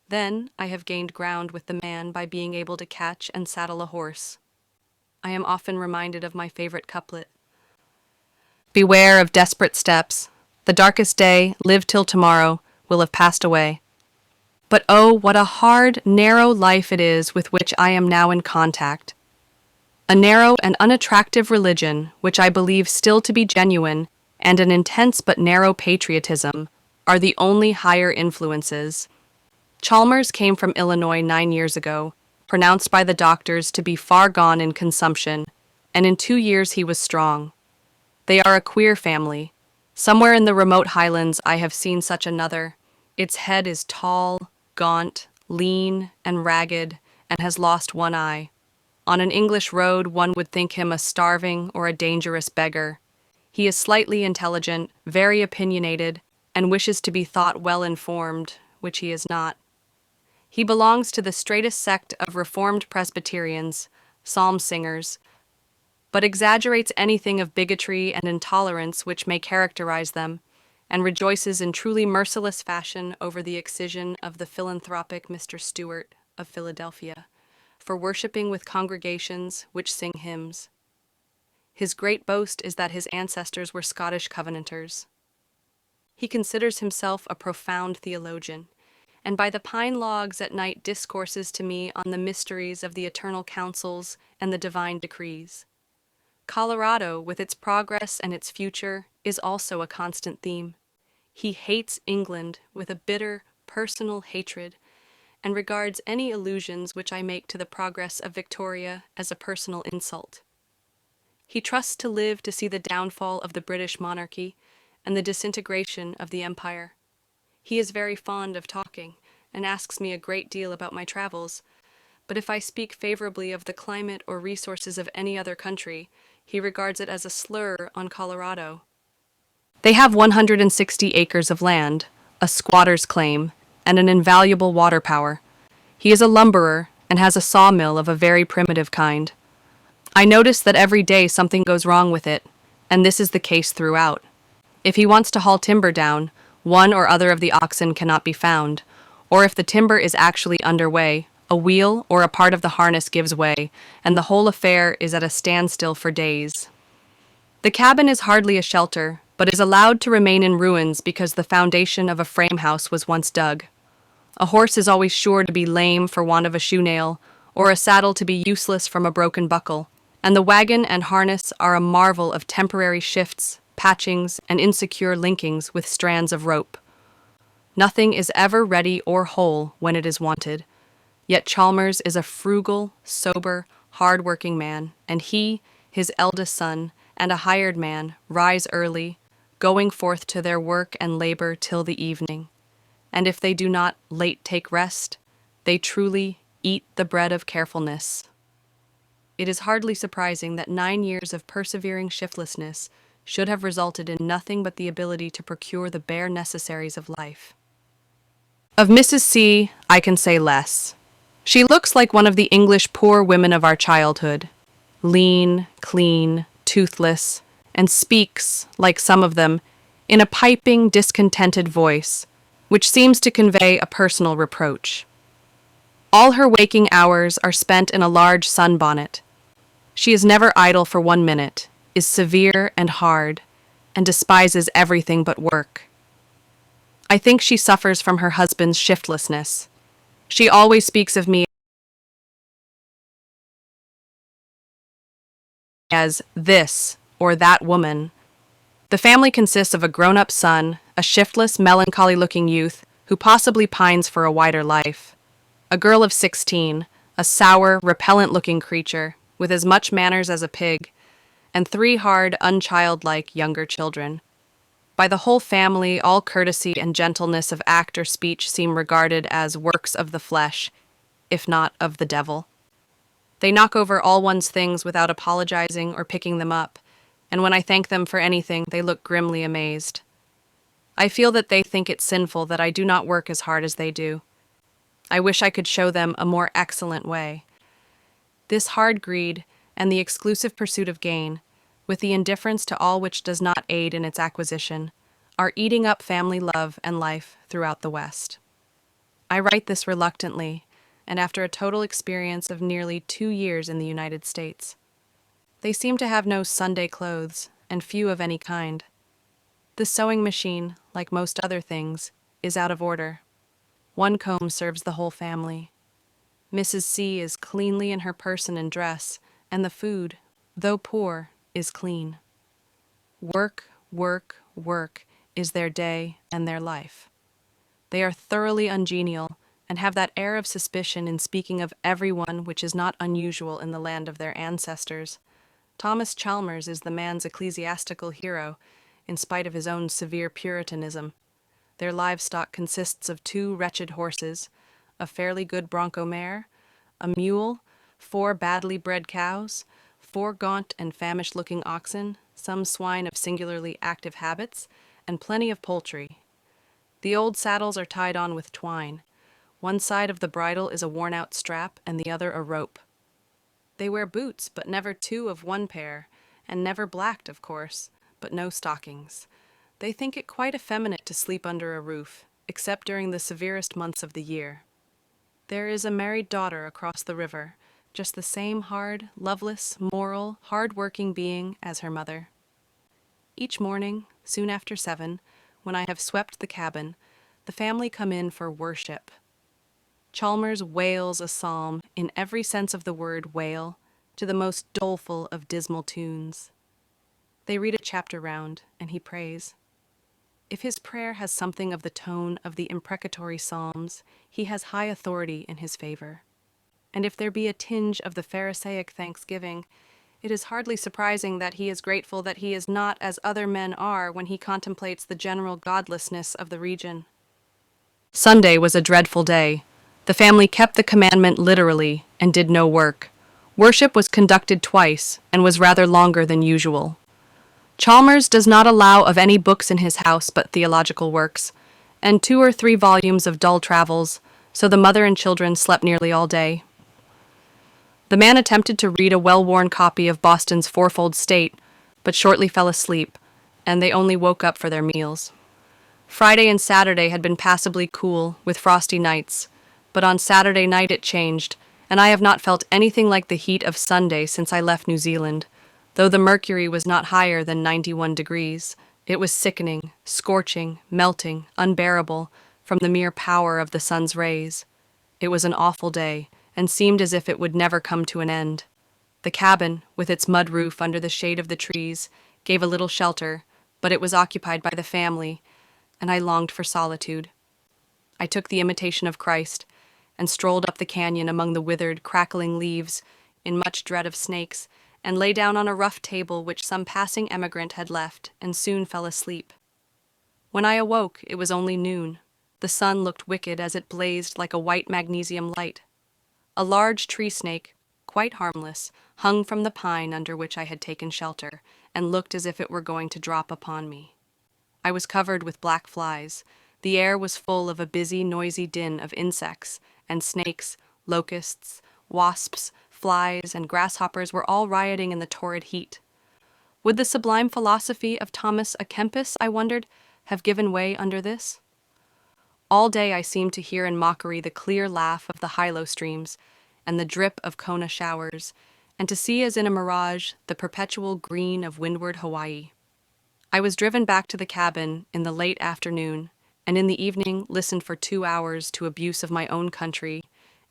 Then I have gained ground with the man by being able to catch and saddle a horse. I am often reminded of my favorite couplet. Beware of desperate steps. The darkest day, live till tomorrow, will have passed away. But oh, what a hard, narrow life it is with which I am now in contact. A narrow and unattractive religion, which I believe still to be genuine, and an intense but narrow patriotism, are the only higher influences. Chalmers came from Illinois 9 years ago, pronounced by the doctors to be far gone in consumption, and in 2 years he was strong. They are a queer family. Somewhere in the remote highlands I have seen such another. Its head is tall, gaunt, lean, and ragged, and has lost one eye. On an English road one would think him a starving or a dangerous beggar. He is slightly intelligent, very opinionated, and wishes to be thought well-informed, which he is not. He belongs to the straightest sect of Reformed Presbyterians, psalm singers, but exaggerates anything of bigotry and intolerance which may characterize them, and rejoices in truly merciless fashion over the excision of the philanthropic Mr. Stewart of Philadelphia, for worshipping with congregations which sing hymns. His great boast is that his ancestors were Scottish Covenanters. He considers himself a profound theologian, and by the pine logs at night discourses to me on the mysteries of the eternal counsels and the divine decrees. Colorado, with its progress and its future, is also a constant theme. He hates England with a bitter, personal hatred, and regards any allusions which I make to the progress of Victoria as a personal insult. He trusts to live to see the downfall of the British monarchy and the disintegration of the empire. He is very fond of talking, and asks me a great deal about my travels, but if I speak favorably of the climate or resources of any other country, he regards it as a slur on Colorado. They have 160 acres of land, a squatter's claim, and an invaluable water power. He is a lumberer and has a sawmill of a very primitive kind. I notice that every day something goes wrong with it, and this is the case throughout. If he wants to haul timber down, one or other of the oxen cannot be found, or if the timber is actually underway, a wheel or a part of the harness gives way, and the whole affair is at a standstill for days. The cabin is hardly a shelter, but is allowed to remain in ruins because the foundation of a frame house was once dug. A horse is always sure to be lame for want of a shoe nail, or a saddle to be useless from a broken buckle, and the wagon and harness are a marvel of temporary shifts, patchings, and insecure linkings with strands of rope. Nothing is ever ready or whole when it is wanted, yet Chalmers is a frugal, sober, hard-working man, and he, his eldest son, and a hired man rise early, going forth to their work and labor till the evening. And if they do not late take rest, they truly eat the bread of carefulness. It is hardly surprising that 9 years of persevering shiftlessness should have resulted in nothing but the ability to procure the bare necessaries of life. Of Mrs. C, I can say less. She looks like one of the English poor women of our childhood, lean, clean, toothless, and speaks, like some of them, in a piping, discontented voice, which seems to convey a personal reproach. All her waking hours are spent in a large sunbonnet. She is never idle for 1 minute, is severe and hard, and despises everything but work. I think she suffers from her husband's shiftlessness. She always speaks of me as this or that woman. The family consists of a grown-up son, a shiftless, melancholy-looking youth who possibly pines for a wider life, a girl of 16, a sour, repellent-looking creature with as much manners as a pig, and 3 hard, unchildlike younger children. By the whole family, all courtesy and gentleness of act or speech seem regarded as works of the flesh, if not of the devil. They knock over all one's things without apologizing or picking them up, and when I thank them for anything, they look grimly amazed. I feel that they think it sinful that I do not work as hard as they do. I wish I could show them a more excellent way. This hard greed and the exclusive pursuit of gain, with the indifference to all which does not aid in its acquisition, are eating up family love and life throughout the West. I write this reluctantly, and after a total experience of nearly 2 years in the United States. They seem to have no Sunday clothes, and few of any kind. The sewing machine, like most other things, is out of order. 1 comb serves the whole family. Mrs. C is cleanly in her person and dress, and the food, though poor, is clean. Work, work, work is their day and their life. They are thoroughly ungenial, and have that air of suspicion in speaking of everyone which is not unusual in the land of their ancestors. Thomas Chalmers is the man's ecclesiastical hero, in spite of his own severe puritanism. Their livestock consists of 2 wretched horses, a fairly good bronco mare, a mule, 4 badly bred cows, 4 gaunt and famished-looking oxen, some swine of singularly active habits, and plenty of poultry. The old saddles are tied on with twine. One side of the bridle is a worn-out strap, and the other a rope. They wear boots, but never two of one pair, and never blacked, of course, but no stockings. They think it quite effeminate to sleep under a roof, except during the severest months of the year. There is a married daughter across the river, just the same hard, loveless, moral, hard-working being as her mother. Each morning, soon after 7, when I have swept the cabin, the family come in for worship. Chalmers wails a psalm, in every sense of the word wail, to the most doleful of dismal tunes. They read a chapter round, and he prays. If his prayer has something of the tone of the imprecatory psalms, he has high authority in his favor. And if there be a tinge of the Pharisaic thanksgiving, it is hardly surprising that he is grateful that he is not as other men are when he contemplates the general godlessness of the region. Sunday was a dreadful day. The family kept the commandment literally and did no work. Worship was conducted twice and was rather longer than usual. Chalmers does not allow of any books in his house but theological works, and 2 or 3 volumes of dull travels, so the mother and children slept nearly all day. The man attempted to read a well-worn copy of Boston's Fourfold State, but shortly fell asleep, and they only woke up for their meals. Friday and Saturday had been passably cool, with frosty nights, but on Saturday night it changed, and I have not felt anything like the heat of Sunday since I left New Zealand. Though the mercury was not higher than 91 degrees, it was sickening, scorching, melting, unbearable, from the mere power of the sun's rays. It was an awful day, and seemed as if it would never come to an end. The cabin, with its mud roof under the shade of the trees, gave a little shelter, but it was occupied by the family, and I longed for solitude. I took the Imitation of Christ, and strolled up the canyon among the withered, crackling leaves, in much dread of snakes, and lay down on a rough table which some passing emigrant had left, and soon fell asleep. When I awoke, it was only noon. The sun looked wicked as it blazed like a white magnesium light. A large tree snake, quite harmless, hung from the pine under which I had taken shelter, and looked as if it were going to drop upon me. I was covered with black flies. The air was full of a busy, noisy din of insects, and snakes, locusts, wasps, flies, and grasshoppers were all rioting in the torrid heat. Would the sublime philosophy of Thomas à Kempis, I wondered, have given way under this? All day I seemed to hear in mockery the clear laugh of the Hilo streams and the drip of Kona showers, and to see as in a mirage the perpetual green of windward Hawaii. I was driven back to the cabin in the late afternoon, and in the evening listened for 2 hours to abuse of my own country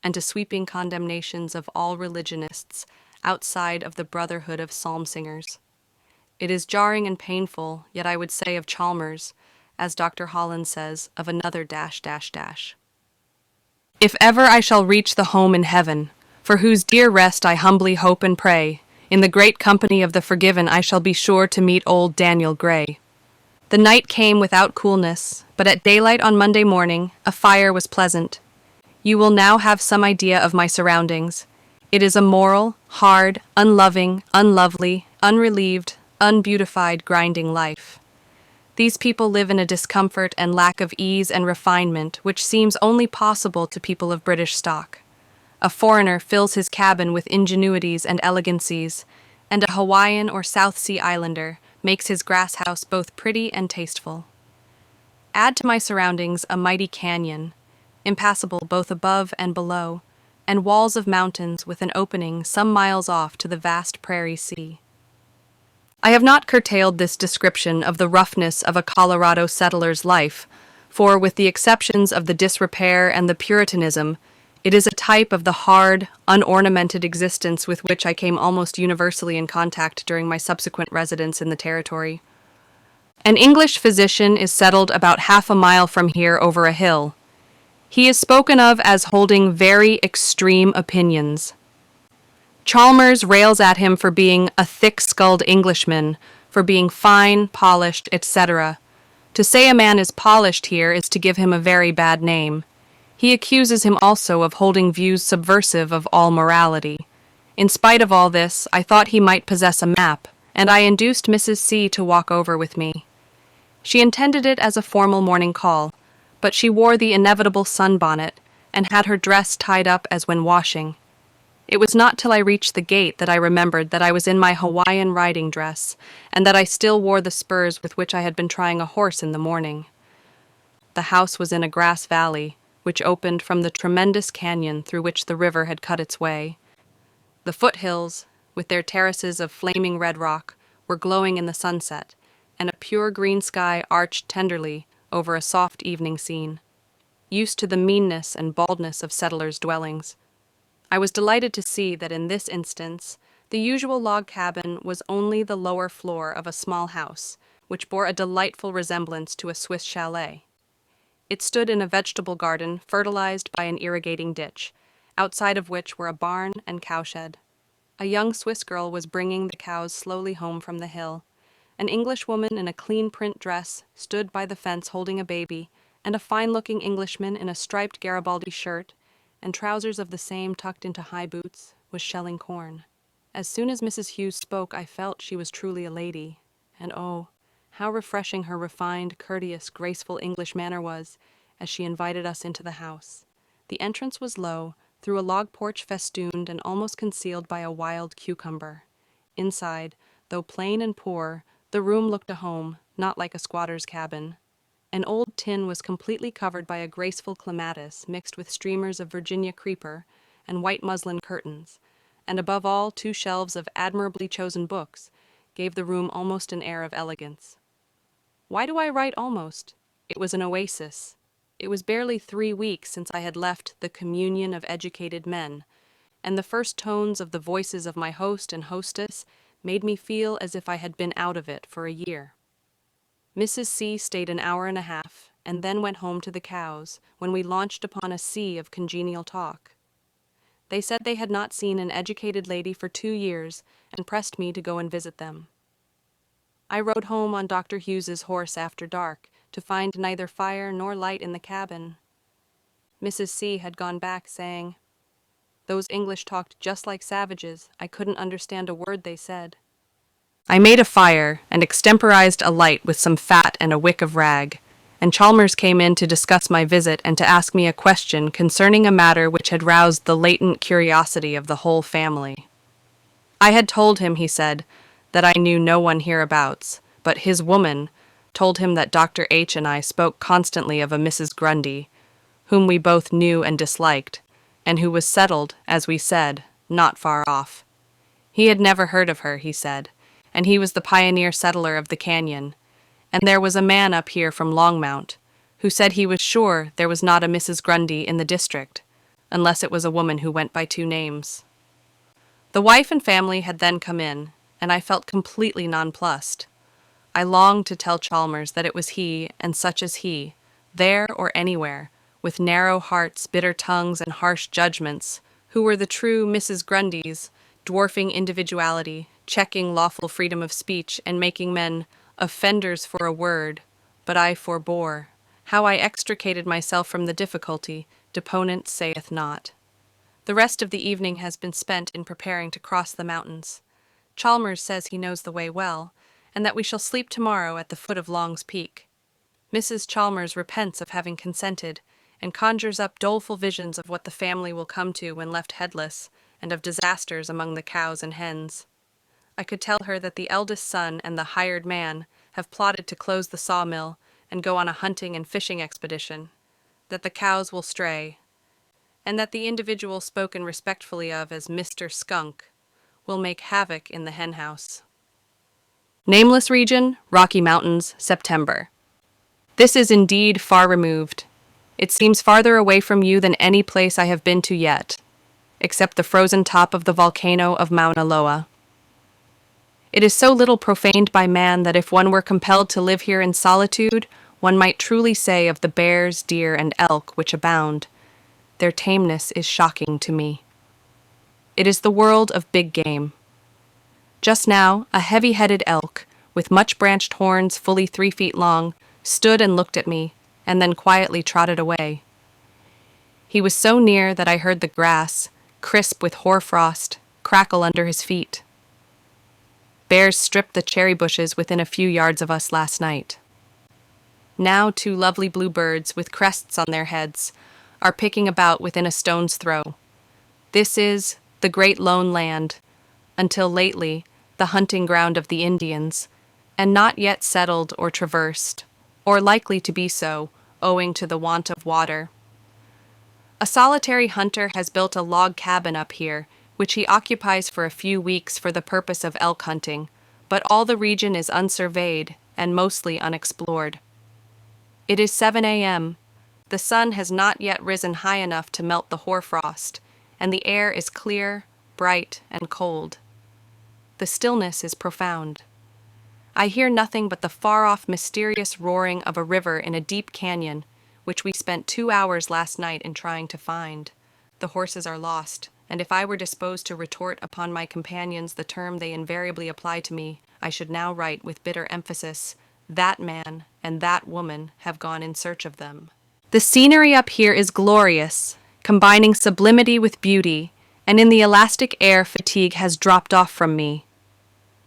and to sweeping condemnations of all religionists outside of the brotherhood of psalm singers. It is jarring and painful, yet I would say of Chalmers, as Dr. Holland says of another ... If ever I shall reach the home in heaven, for whose dear rest I humbly hope and pray, in the great company of the forgiven I shall be sure to meet old Daniel Gray. The night came without coolness, but at daylight on Monday morning a fire was pleasant. You will now have some idea of my surroundings. It is a moral, hard, unloving, unlovely, unrelieved, unbeautified, grinding life. These people live in a discomfort and lack of ease and refinement which seems only possible to people of British stock. A foreigner fills his cabin with ingenuities and elegancies, and a Hawaiian or South Sea Islander makes his grass house both pretty and tasteful. Add to my surroundings a mighty canyon, impassable both above and below, and walls of mountains with an opening some miles off to the vast prairie sea. I have not curtailed this description of the roughness of a Colorado settler's life, for, with the exceptions of the disrepair and the Puritanism, it is a type of the hard, unornamented existence with which I came almost universally in contact during my subsequent residence in the territory. An English physician is settled about half a mile from here over a hill. He is spoken of as holding very extreme opinions. Chalmers rails at him for being a thick-skulled Englishman, for being fine, polished, etc. To say a man is polished here is to give him a very bad name. He accuses him also of holding views subversive of all morality. In spite of all this, I thought he might possess a map, and I induced Mrs. C. to walk over with me. She intended it as a formal morning call, but she wore the inevitable sunbonnet and had her dress tied up as when washing. It was not till I reached the gate that I remembered that I was in my Hawaiian riding dress, and that I still wore the spurs with which I had been trying a horse in the morning. The house was in a grass valley, which opened from the tremendous canyon through which the river had cut its way. The foothills, with their terraces of flaming red rock, were glowing in the sunset, and a pure green sky arched tenderly over a soft evening scene. Used to the meanness and baldness of settlers' dwellings, I was delighted to see that in this instance the usual log cabin was only the lower floor of a small house, which bore a delightful resemblance to a Swiss chalet. It stood in a vegetable garden fertilized by an irrigating ditch, outside of which were a barn and cowshed. A young Swiss girl was bringing the cows slowly home from the hill. An Englishwoman in a clean print dress stood by the fence holding a baby, and a fine-looking Englishman in a striped Garibaldi shirt and trousers of the same tucked into high boots was shelling corn. As soon as Mrs. Hughes spoke, I felt she was truly a lady, and oh, how refreshing her refined, courteous, graceful English manner was as she invited us into the house. The entrance was low, through a log porch festooned and almost concealed by a wild cucumber. Inside, though plain and poor, the room looked a home, not like a squatter's cabin. An old tin was completely covered by a graceful clematis mixed with streamers of Virginia creeper and white muslin curtains, and above all 2 shelves of admirably chosen books gave the room almost an air of elegance. Why do I write almost? It was an oasis. It was barely 3 weeks since I had left the communion of educated men, and the first tones of the voices of my host and hostess made me feel as if I had been out of it for a year. Mrs. C. stayed an hour and a half, and then went home to the cows, when we launched upon a sea of congenial talk. They said they had not seen an educated lady for 2 years, and pressed me to go and visit them. I rode home on Dr. Hughes's horse after dark, to find neither fire nor light in the cabin. Mrs. C. had gone back, saying, "Those English talked just like savages. I couldn't understand a word they said." I made a fire and extemporized a light with some fat and a wick of rag, and Chalmers came in to discuss my visit and to ask me a question concerning a matter which had roused the latent curiosity of the whole family. I had told him, he said, that I knew no one hereabouts, but his woman told him that Dr. H. and I spoke constantly of a Mrs. Grundy, whom we both knew and disliked, and who was settled, as we said, not far off. He had never heard of her, he said, and he was the pioneer settler of the canyon, and there was a man up here from Longmount who said he was sure there was not a Mrs. Grundy in the district, unless it was a woman who went by 2 names. The wife and family had then come in, and I felt completely nonplussed. I longed to tell Chalmers that it was he, and such as he, there or anywhere, with narrow hearts, bitter tongues, and harsh judgments, who were the true Mrs. Grundys, dwarfing individuality, checking lawful freedom of speech, and making men offenders for a word, but I forbore. How I extricated myself from the difficulty, deponent saith not. The rest of the evening has been spent in preparing to cross the mountains. Chalmers says he knows the way well, and that we shall sleep tomorrow at the foot of Long's Peak. Mrs. Chalmers repents of having consented, and conjures up doleful visions of what the family will come to when left headless, and of disasters among the cows and hens. I could tell her that the eldest son and the hired man have plotted to close the sawmill and go on a hunting and fishing expedition, that the cows will stray, and that the individual spoken respectfully of as Mr. Skunk will make havoc in the henhouse. Nameless region, Rocky Mountains, September. This is indeed far removed. It seems farther away from you than any place I have been to yet, except the frozen top of the volcano of Mauna Loa. It is so little profaned by man that if one were compelled to live here in solitude, one might truly say of the bears, deer, and elk which abound, their tameness is shocking to me. It is the world of big game. Just now, a heavy-headed elk, with much-branched horns fully 3 feet long, stood and looked at me, and then quietly trotted away. He was so near that I heard the grass, crisp with hoarfrost, crackle under his feet. Bears stripped the cherry bushes within a few yards of us last night. Now 2 lovely blue birds with crests on their heads are picking about within a stone's throw. This is the great lone land, until lately the hunting ground of the Indians, and not yet settled or traversed, or likely to be so, owing to the want of water. A solitary hunter has built a log cabin up here, which he occupies for a few weeks for the purpose of elk hunting, but all the region is unsurveyed and mostly unexplored. It is 7 a.m. The sun has not yet risen high enough to melt the hoarfrost, and the air is clear, bright, and cold. The stillness is profound. I hear nothing but the far-off mysterious roaring of a river in a deep canyon, which we spent 2 hours last night in trying to find. The horses are lost, and if I were disposed to retort upon my companions the term they invariably apply to me, I should now write with bitter emphasis, "That man and that woman have gone in search of them." The scenery up here is glorious, combining sublimity with beauty, and in the elastic air fatigue has dropped off from me.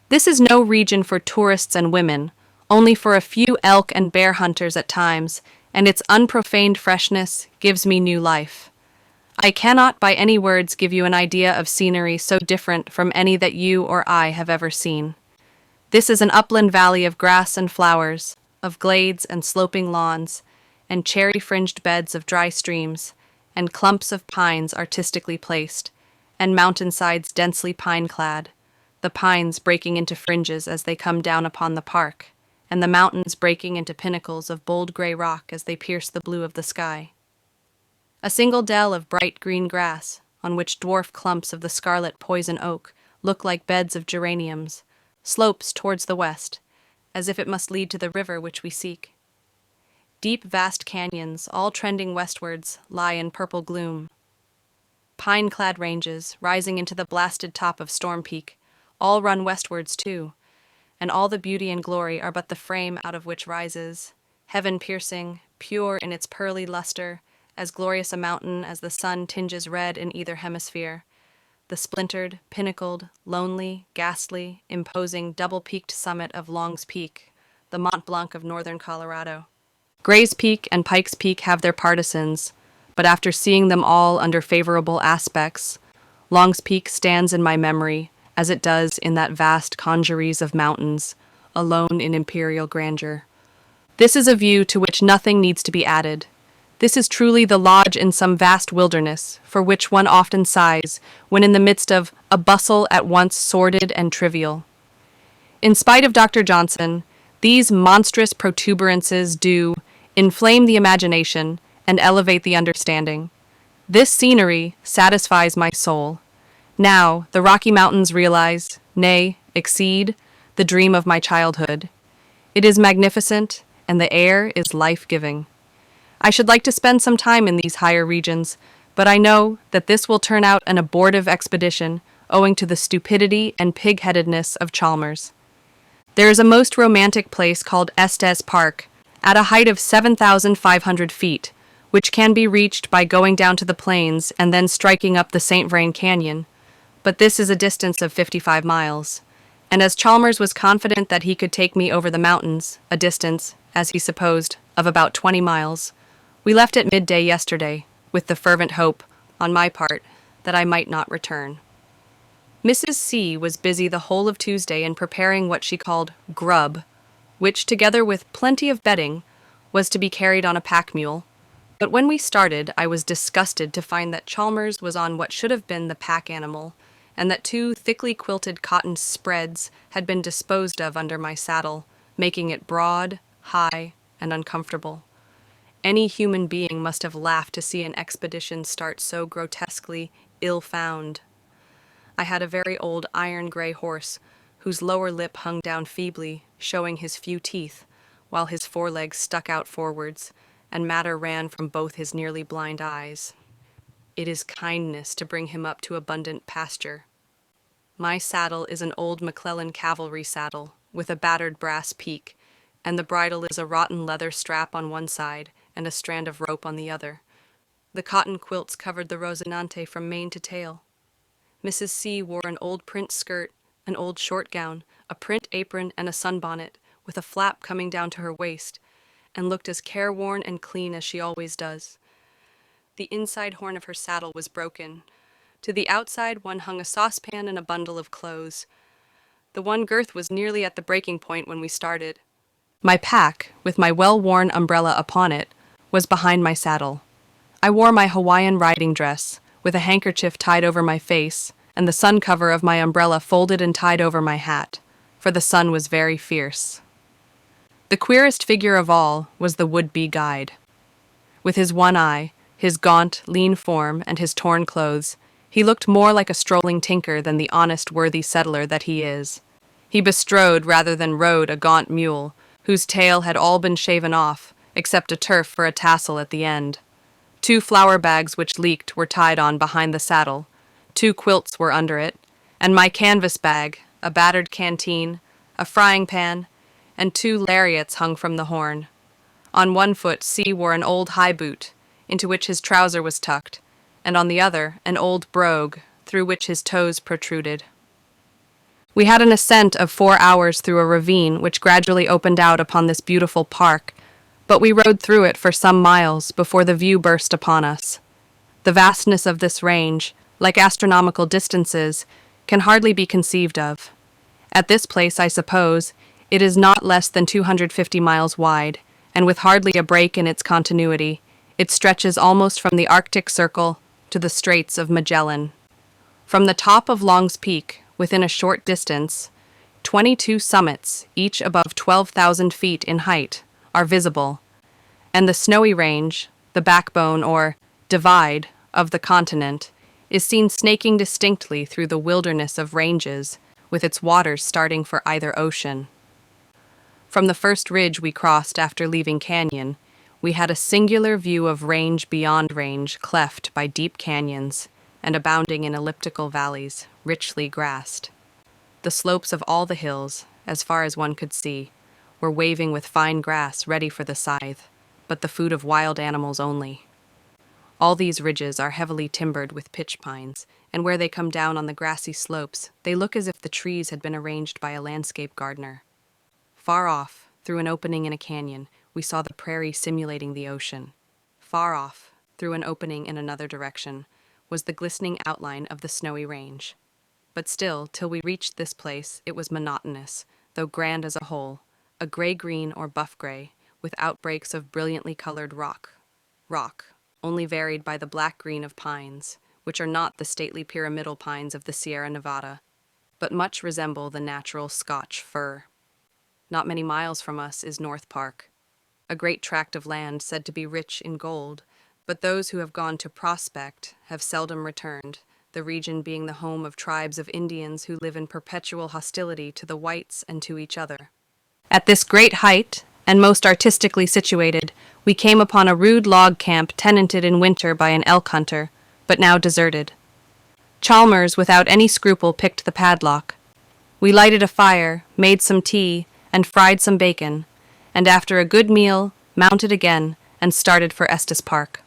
This is no region for tourists and women, only for a few elk and bear hunters at times, and its unprofaned freshness gives me new life. I cannot by any words give you an idea of scenery so different from any that you or I have ever seen. This is an upland valley of grass and flowers, of glades and sloping lawns, and cherry-fringed beds of dry streams, and clumps of pines artistically placed, and mountainsides densely pine-clad, the pines breaking into fringes as they come down upon the park, and the mountains breaking into pinnacles of bold gray rock as they pierce the blue of the sky. A single dell of bright green grass, on which dwarf clumps of the scarlet poison oak look like beds of geraniums, slopes towards the west, as if it must lead to the river which we seek. Deep, vast canyons, all trending westwards, lie in purple gloom. Pine-clad ranges, rising into the blasted top of Storm Peak, all run westwards too, and all the beauty and glory are but the frame out of which rises, heaven-piercing, pure in its pearly luster, as glorious a mountain as the sun tinges red in either hemisphere, the splintered, pinnacled, lonely, ghastly, imposing double-peaked summit of Long's Peak, the Mont Blanc of northern Colorado. Gray's Peak and Pike's Peak have their partisans, but after seeing them all under favorable aspects, Long's Peak stands in my memory, as it does in that vast congeries of mountains, alone in imperial grandeur. This is a view to which nothing needs to be added. This is truly the lodge in some vast wilderness, for which one often sighs, when in the midst of a bustle at once sordid and trivial. In spite of Dr. Johnson, these monstrous protuberances do inflame the imagination and elevate the understanding. This scenery satisfies my soul. Now, the Rocky Mountains realize, nay, exceed, the dream of my childhood. It is magnificent, and the air is life-giving. I should like to spend some time in these higher regions, but I know that this will turn out an abortive expedition owing to the stupidity and pig-headedness of Chalmers. There is a most romantic place called Estes Park, at a height of 7,500 feet, which can be reached by going down to the plains and then striking up the St. Vrain Canyon, but this is a distance of 55 miles, and as Chalmers was confident that he could take me over the mountains, a distance, as he supposed, of about 20 miles, we left at midday yesterday, with the fervent hope, on my part, that I might not return. Mrs. C. was busy the whole of Tuesday in preparing what she called grub, which, together with plenty of bedding, was to be carried on a pack mule. But when we started, I was disgusted to find that Chalmers was on what should have been the pack animal, and that 2 thickly quilted cotton spreads had been disposed of under my saddle, making it broad, high, and uncomfortable. Any human being must have laughed to see an expedition start so grotesquely ill-found. I had a very old iron-gray horse, whose lower lip hung down feebly, showing his few teeth, while his forelegs stuck out forwards, and matter ran from both his nearly blind eyes. It is kindness to bring him up to abundant pasture. My saddle is an old McClellan cavalry saddle, with a battered brass peak, and the bridle is a rotten leather strap on one side and a strand of rope on the other. The cotton quilts covered the Rosinante from mane to tail. Mrs. C. wore an old print skirt, an old short gown, a print apron, and a sunbonnet, with a flap coming down to her waist, and looked as careworn and clean as she always does. The inside horn of her saddle was broken, To the outside one hung a saucepan and a bundle of clothes. The one girth was nearly at the breaking point when we started. My pack, with my well-worn umbrella upon it, was behind my saddle. I wore my Hawaiian riding dress, with a handkerchief tied over my face, and the sun cover of my umbrella folded and tied over my hat, for the sun was very fierce. The queerest figure of all was the would-be guide. With his one eye, his gaunt, lean form, and his torn clothes, he looked more like a strolling tinker than the honest, worthy settler that he is. He bestrode rather than rode a gaunt mule, whose tail had all been shaven off, except a turf for a tassel at the end. 2 flour bags which leaked were tied on behind the saddle, 2 quilts were under it, and my canvas bag, a battered canteen, a frying pan, and 2 lariats hung from the horn. On one foot C wore an old high boot, into which his trouser was tucked, and on the other an old brogue, through which his toes protruded. We had an ascent of 4 hours through a ravine which gradually opened out upon this beautiful park, but we rode through it for some miles before the view burst upon us. The vastness of this range, like astronomical distances, can hardly be conceived of. At this place, I suppose, it is not less than 250 miles wide, and with hardly a break in its continuity, it stretches almost from the Arctic Circle to the Straits of Magellan. From the top of Long's Peak, within a short distance, 22 summits, each above 12,000 feet in height, are visible, and the snowy range, the backbone or divide of the continent, is seen snaking distinctly through the wilderness of ranges, with its waters starting for either ocean. From the first ridge we crossed after leaving Canyon, we had a singular view of range beyond range cleft by deep canyons and abounding in elliptical valleys, richly grassed. The slopes of all the hills, as far as one could see, were waving with fine grass ready for the scythe, but the food of wild animals only. All these ridges are heavily timbered with pitch pines, and where they come down on the grassy slopes, they look as if the trees had been arranged by a landscape gardener. Far off, through an opening in a canyon, we saw the prairie simulating the ocean. Far off, through an opening in another direction, was the glistening outline of the snowy range. But still, till we reached this place, it was monotonous, though grand as a whole, a gray-green or buff-gray, with outbreaks of brilliantly colored rock, only varied by the black-green of pines, which are not the stately pyramidal pines of the Sierra Nevada, but much resemble the natural Scotch fir. Not many miles from us is North Park, a great tract of land said to be rich in gold, but those who have gone to prospect have seldom returned, the region being the home of tribes of Indians who live in perpetual hostility to the whites and to each other. At this great height, and most artistically situated, we came upon a rude log camp tenanted in winter by an elk hunter, but now deserted. Chalmers, without any scruple, picked the padlock. We lighted a fire, made some tea, and fried some bacon, and after a good meal, mounted again, and started for Estes Park.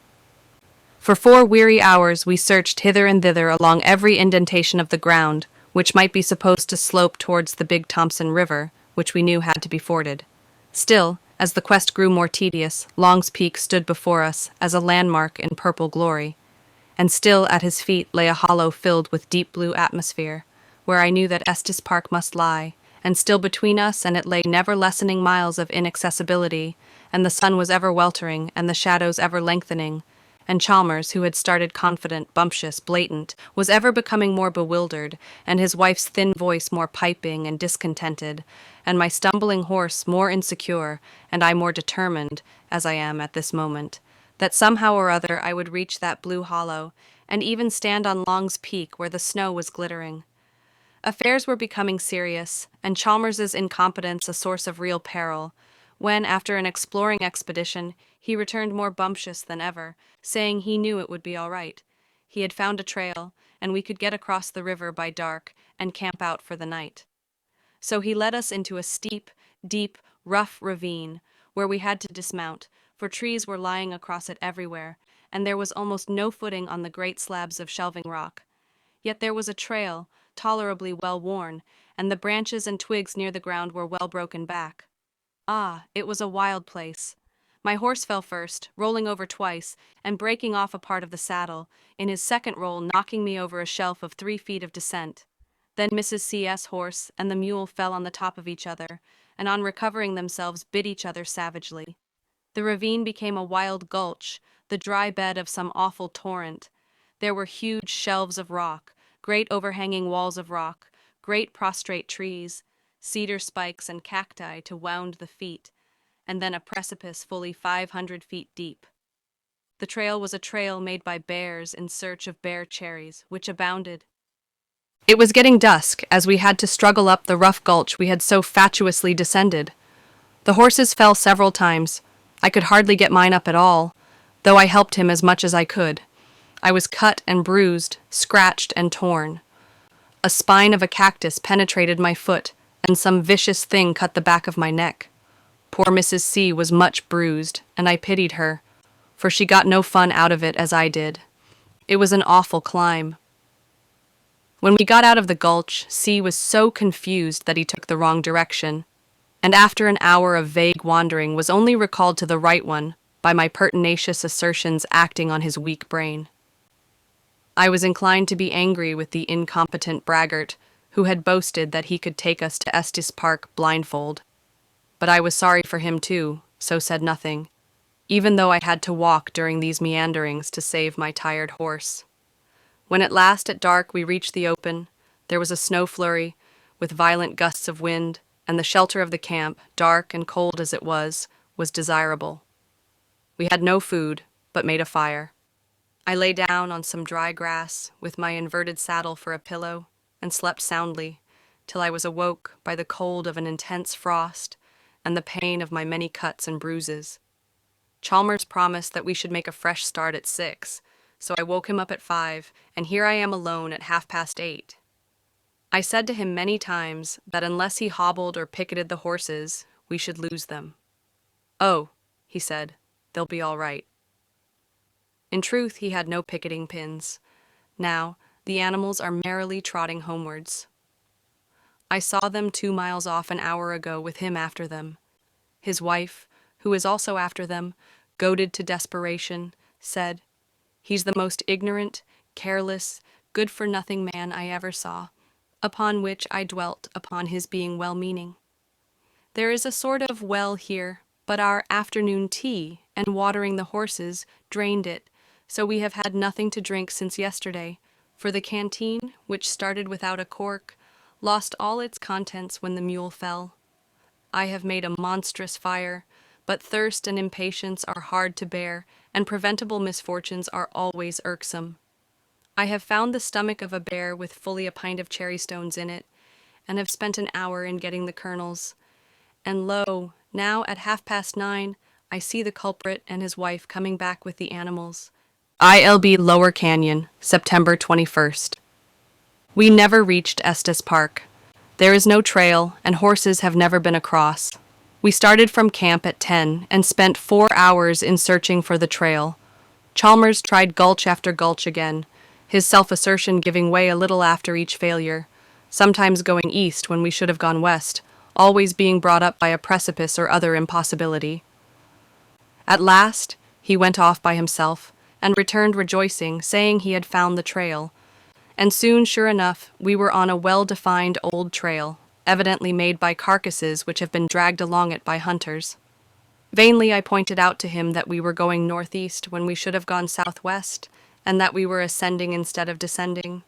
For 4 weary hours we searched hither and thither along every indentation of the ground, which might be supposed to slope towards the Big Thompson River, which we knew had to be forded. Still, as the quest grew more tedious, Long's Peak stood before us as a landmark in purple glory, and still at his feet lay a hollow filled with deep blue atmosphere, where I knew that Estes Park must lie, and still between us and it lay never-lessening miles of inaccessibility, and the sun was ever weltering, and the shadows ever lengthening, and Chalmers, who had started confident, bumptious, blatant, was ever becoming more bewildered, and his wife's thin voice more piping and discontented, and my stumbling horse more insecure, and I more determined, as I am at this moment, that somehow or other I would reach that blue hollow, and even stand on Long's Peak where the snow was glittering. Affairs were becoming serious, and Chalmers's incompetence a source of real peril, when, after an exploring expedition, he returned more bumptious than ever, saying he knew it would be all right. He had found a trail, and we could get across the river by dark and camp out for the night. So he led us into a steep, deep, rough ravine, where we had to dismount, for trees were lying across it everywhere, and there was almost no footing on the great slabs of shelving rock. Yet there was a trail, tolerably well worn, and the branches and twigs near the ground were well broken back. Ah, it was a wild place. My horse fell first, rolling over twice, and breaking off a part of the saddle, in his second roll knocking me over a shelf of 3 feet of descent. Then Mrs. C.'s horse and the mule fell on the top of each other, and on recovering themselves bit each other savagely. The ravine became a wild gulch, the dry bed of some awful torrent. There were huge shelves of rock, great overhanging walls of rock, great prostrate trees, cedar spikes and cacti to wound the feet, and then a precipice fully 500 feet deep. The trail was a trail made by bears in search of bear cherries, which abounded. It was getting dusk as we had to struggle up the rough gulch we had so fatuously descended. The horses fell several times. I could hardly get mine up at all, though I helped him as much as I could. I was cut and bruised, scratched and torn. A spine of a cactus penetrated my foot, and some vicious thing cut the back of my neck. Poor Mrs. C was much bruised, and I pitied her, for she got no fun out of it as I did. It was an awful climb. When we got out of the gulch, C was so confused that he took the wrong direction, and after an hour of vague wandering was only recalled to the right one by my pertinacious assertions acting on his weak brain. I was inclined to be angry with the incompetent braggart who had boasted that he could take us to Estes Park blindfold. But I was sorry for him too, so said nothing, even though I had to walk during these meanderings to save my tired horse. When at last at dark we reached the open, there was a snow flurry, with violent gusts of wind, and the shelter of the camp, dark and cold as it was desirable. We had no food, but made a fire. I lay down on some dry grass, with my inverted saddle for a pillow, and slept soundly, till I was awoke by the cold of an intense frost and the pain of my many cuts and bruises. Chalmers promised that we should make a fresh start at 6, so I woke him up at 5, and here I am alone at 8:30. I said to him many times that unless he hobbled or picketed the horses, we should lose them. "Oh," he said, "they'll be all right." In truth, he had no picketing pins. Now, the animals are merrily trotting homewards. I saw them 2 miles off an hour ago with him after them. His wife, who is also after them, goaded to desperation, said, "He's the most ignorant, careless, good-for-nothing man I ever saw," upon which I dwelt upon his being well-meaning. There is a sort of well here, but our afternoon tea and watering the horses drained it, so we have had nothing to drink since yesterday, for the canteen, which started without a cork, lost all its contents when the mule fell. I have made a monstrous fire, but thirst and impatience are hard to bear, and preventable misfortunes are always irksome. I have found the stomach of a bear with fully a pint of cherry stones in it, and have spent an hour in getting the kernels. And lo, now at 9:30, I see the culprit and his wife coming back with the animals. ILB Lower Canyon, September 21st. We never reached Estes Park. There is no trail, and horses have never been across. We started from camp at 10 and spent 4 hours in searching for the trail. Chalmers tried gulch after gulch again, his self-assertion giving way a little after each failure, sometimes going east when we should have gone west, always being brought up by a precipice or other impossibility. At last, he went off by himself, and returned rejoicing, saying he had found the trail. And soon, sure enough, we were on a well-defined old trail, evidently made by carcasses which have been dragged along it by hunters. Vainly I pointed out to him that we were going northeast when we should have gone southwest, and that we were ascending instead of descending.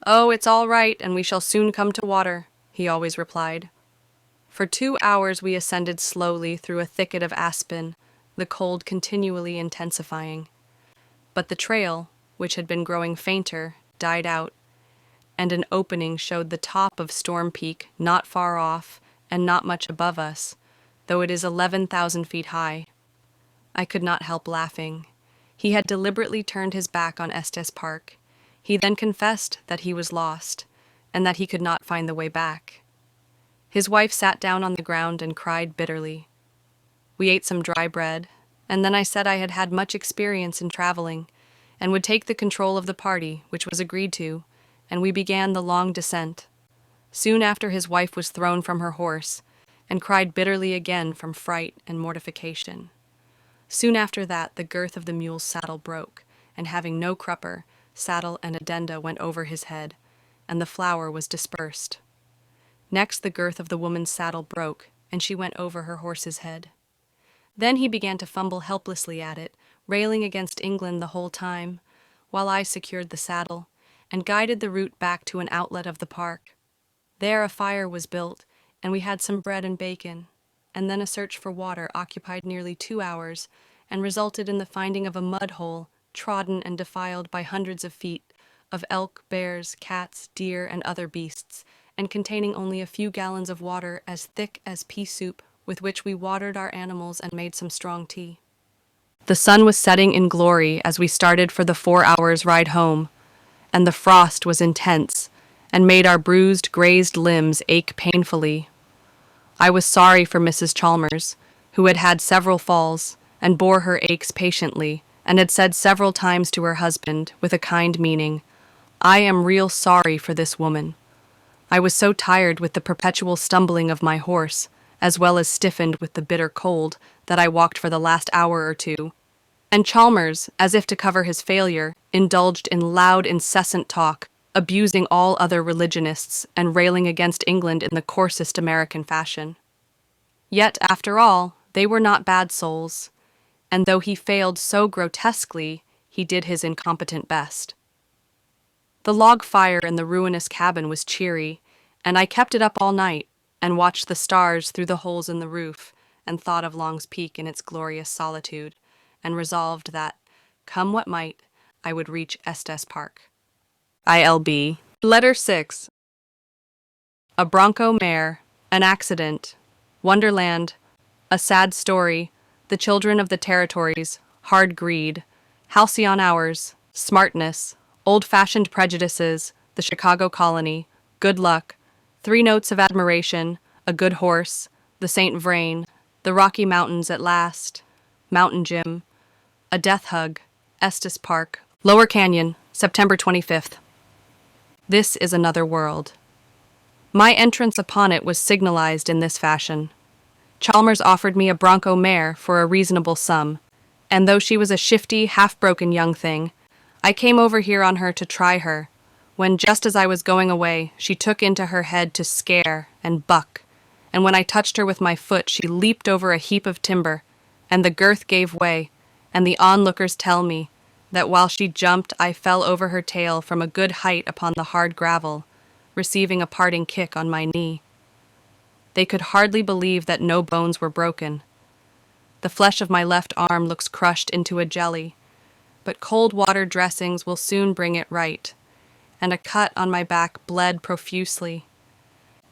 "Oh, it's all right, and we shall soon come to water," he always replied. For 2 hours we ascended slowly through a thicket of aspen, the cold continually intensifying. But the trail, which had been growing fainter, died out, and an opening showed the top of Storm Peak not far off and not much above us, though it is 11,000 feet high. I could not help laughing. He had deliberately turned his back on Estes Park. He then confessed that he was lost, and that he could not find the way back. His wife sat down on the ground and cried bitterly. We ate some dry bread, and then I said I had had much experience in traveling, and would take the control of the party, which was agreed to, and we began the long descent. Soon after his wife was thrown from her horse, and cried bitterly again from fright and mortification. Soon after that, the girth of the mule's saddle broke, and having no crupper, saddle and addenda went over his head, and the flour was dispersed. Next, the girth of the woman's saddle broke, and she went over her horse's head. Then he began to fumble helplessly at it, railing against England the whole time, while I secured the saddle, and guided the route back to an outlet of the park. There a fire was built, and we had some bread and bacon, and then a search for water occupied nearly 2 hours, and resulted in the finding of a mud hole, trodden and defiled by hundreds of feet, of elk, bears, cats, deer, and other beasts, and containing only a few gallons of water as thick as pea soup, with which we watered our animals and made some strong tea. The sun was setting in glory as we started for the 4 hours' ride home, and the frost was intense, and made our bruised, grazed limbs ache painfully. I was sorry for Mrs. Chalmers, who had had several falls, and bore her aches patiently, and had said several times to her husband, with a kind meaning, "I am real sorry for this woman." I was so tired with the perpetual stumbling of my horse, as well as stiffened with the bitter cold, that I walked for the last hour or two. And Chalmers, as if to cover his failure, indulged in loud, incessant talk, abusing all other religionists and railing against England in the coarsest American fashion. Yet, after all, they were not bad souls, and though he failed so grotesquely, he did his incompetent best. The log fire in the ruinous cabin was cheery, and I kept it up all night, and watched the stars through the holes in the roof, and thought of Long's Peak in its glorious solitude, and resolved that, come what might, I would reach Estes Park. ILB. Letter 6. A bronco mare, an accident, Wonderland, a sad story, the children of the territories, hard greed, halcyon hours, smartness, old-fashioned prejudices, the Chicago colony, good luck, 3 notes of admiration, a good horse, the St. Vrain, the Rocky Mountains at last, Mountain Jim, a death hug, Estes Park, Lower Canyon, September 25th. This is another world. My entrance upon it was signalized in this fashion. Chalmers offered me a bronco mare for a reasonable sum, and though she was a shifty, half-broken young thing, I came over here on her to try her, when just as I was going away, she took into her head to scare and buck, and when I touched her with my foot, she leaped over a heap of timber, and the girth gave way, and the onlookers tell me that while she jumped, I fell over her tail from a good height upon the hard gravel, receiving a parting kick on my knee. They could hardly believe that no bones were broken. The flesh of my left arm looks crushed into a jelly, but cold water dressings will soon bring it right, and a cut on my back bled profusely,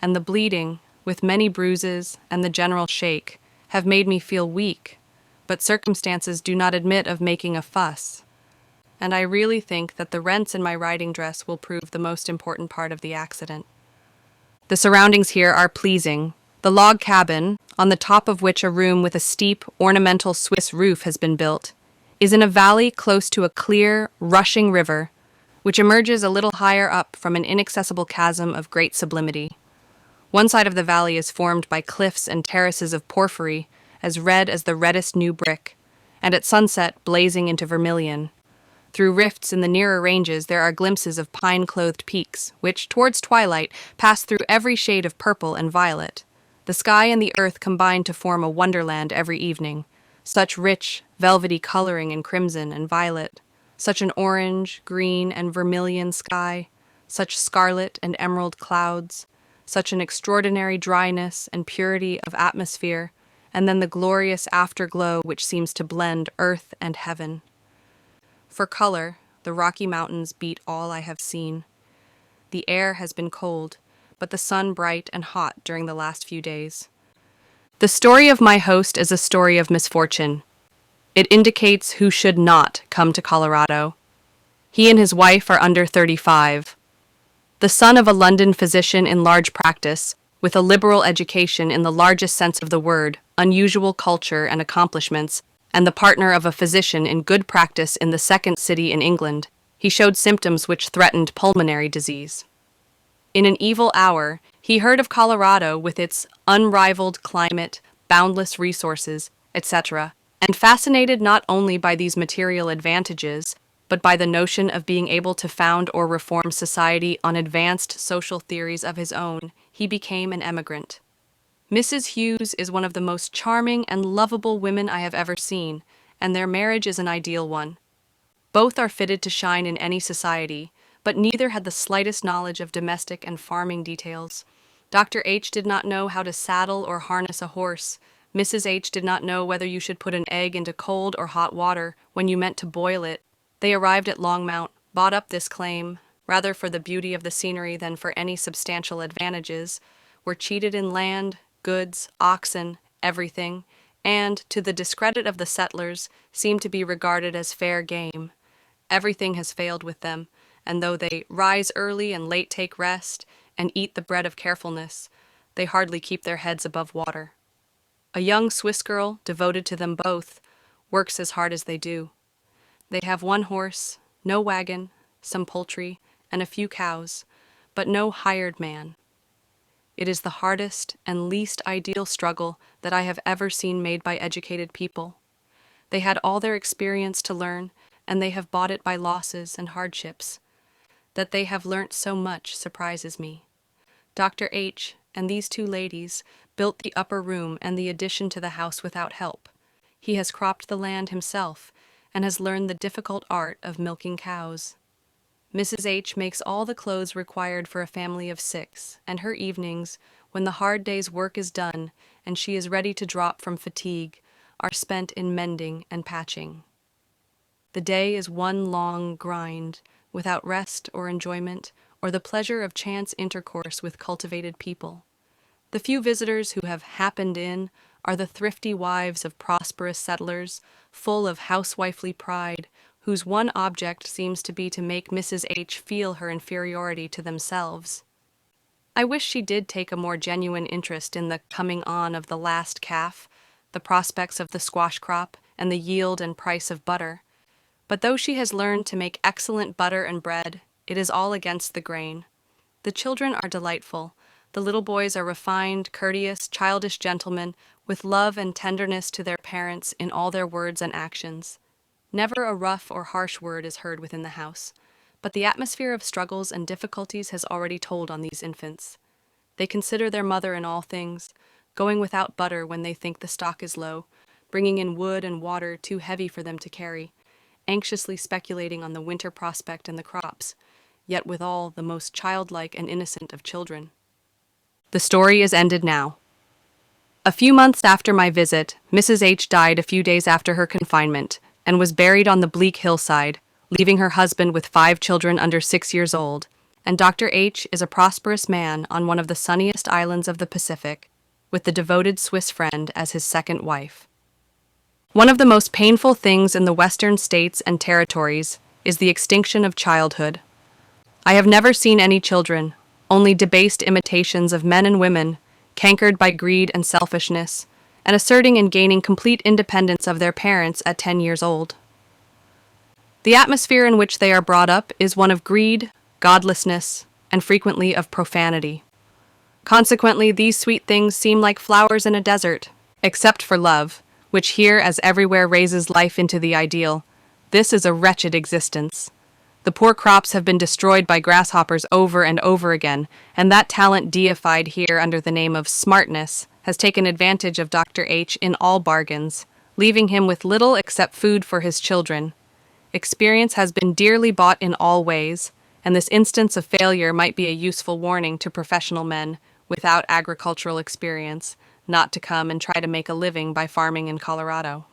and the bleeding, with many bruises and the general shake, have made me feel weak, but circumstances do not admit of making a fuss, and I really think that the rents in my riding dress will prove the most important part of the accident. The surroundings here are pleasing. The log cabin, on the top of which a room with a steep, ornamental Swiss roof has been built, is in a valley close to a clear, rushing river, which emerges a little higher up from an inaccessible chasm of great sublimity. One side of the valley is formed by cliffs and terraces of porphyry, as red as the reddest new brick, and at sunset blazing into vermilion. Through rifts in the nearer ranges there are glimpses of pine-clothed peaks, which, towards twilight, pass through every shade of purple and violet. The sky and the earth combine to form a wonderland every evening, such rich, velvety coloring in crimson and violet, such an orange, green, and vermilion sky, such scarlet and emerald clouds, such an extraordinary dryness and purity of atmosphere, and then the glorious afterglow which seems to blend earth and heaven. For color, the Rocky Mountains beat all I have seen. The air has been cold, but the sun bright and hot during the last few days. The story of my host is a story of misfortune. It indicates who should not come to Colorado. He and his wife are under 35. The son of a London physician in large practice, with a liberal education in the largest sense of the word, unusual culture and accomplishments, and the partner of a physician in good practice in the second city in England, he showed symptoms which threatened pulmonary disease. In an evil hour, he heard of Colorado with its unrivaled climate, boundless resources, etc., and fascinated not only by these material advantages, but by the notion of being able to found or reform society on advanced social theories of his own, he became an emigrant. Mrs. Hughes is one of the most charming and lovable women I have ever seen, and their marriage is an ideal one. Both are fitted to shine in any society, but neither had the slightest knowledge of domestic and farming details. Dr. H. did not know how to saddle or harness a horse. Mrs. H. did not know whether you should put an egg into cold or hot water when you meant to boil it. They arrived at Longmount, bought up this claim, rather for the beauty of the scenery than for any substantial advantages, were cheated in land, goods, oxen, everything, and, to the discredit of the settlers, seemed to be regarded as fair game. Everything has failed with them, and though they rise early and late take rest, and eat the bread of carefulness, they hardly keep their heads above water. A young Swiss girl, devoted to them both, works as hard as they do. They have one horse, no wagon, some poultry, and a few cows, but no hired man. It is the hardest and least ideal struggle that I have ever seen made by educated people. They had all their experience to learn, and they have bought it by losses and hardships. That they have learnt so much surprises me. Dr. H. and these two ladies built the upper room and the addition to the house without help. He has cropped the land himself, and has learned the difficult art of milking cows. Mrs. H. makes all the clothes required for a family of 6, and her evenings, when the hard day's work is done and she is ready to drop from fatigue, are spent in mending and patching. The day is one long grind, without rest or enjoyment, or the pleasure of chance intercourse with cultivated people. The few visitors who have happened in are the thrifty wives of prosperous settlers, full of housewifely pride, whose one object seems to be to make Mrs. H. feel her inferiority to themselves. I wish she did take a more genuine interest in the coming on of the last calf, the prospects of the squash crop, and the yield and price of butter. But though she has learned to make excellent butter and bread, it is all against the grain. The children are delightful. The little boys are refined, courteous, childish gentlemen, with love and tenderness to their parents in all their words and actions. Never a rough or harsh word is heard within the house, but the atmosphere of struggles and difficulties has already told on these infants. They consider their mother in all things, going without butter when they think the stock is low, bringing in wood and water too heavy for them to carry, anxiously speculating on the winter prospect and the crops, yet withal the most childlike and innocent of children. The story is ended now. A few months after my visit, Mrs. H. died a few days after her confinement, and was buried on the bleak hillside, leaving her husband with 5 children under 6 years old, and Dr. H. is a prosperous man on one of the sunniest islands of the Pacific, with the devoted Swiss friend as his second wife. One of the most painful things in the western states and territories is the extinction of childhood. I have never seen any children, only debased imitations of men and women, cankered by greed and selfishness, and asserting and gaining complete independence of their parents at 10 years old. The atmosphere in which they are brought up is one of greed, godlessness, and frequently of profanity. Consequently, these sweet things seem like flowers in a desert, except for love, which here as everywhere raises life into the ideal. This is a wretched existence. The poor crops have been destroyed by grasshoppers over and over again, and that talent deified here under the name of smartness has taken advantage of Dr. H. in all bargains, leaving him with little except food for his children. Experience has been dearly bought in all ways, and this instance of failure might be a useful warning to professional men without agricultural experience not to come and try to make a living by farming in Colorado.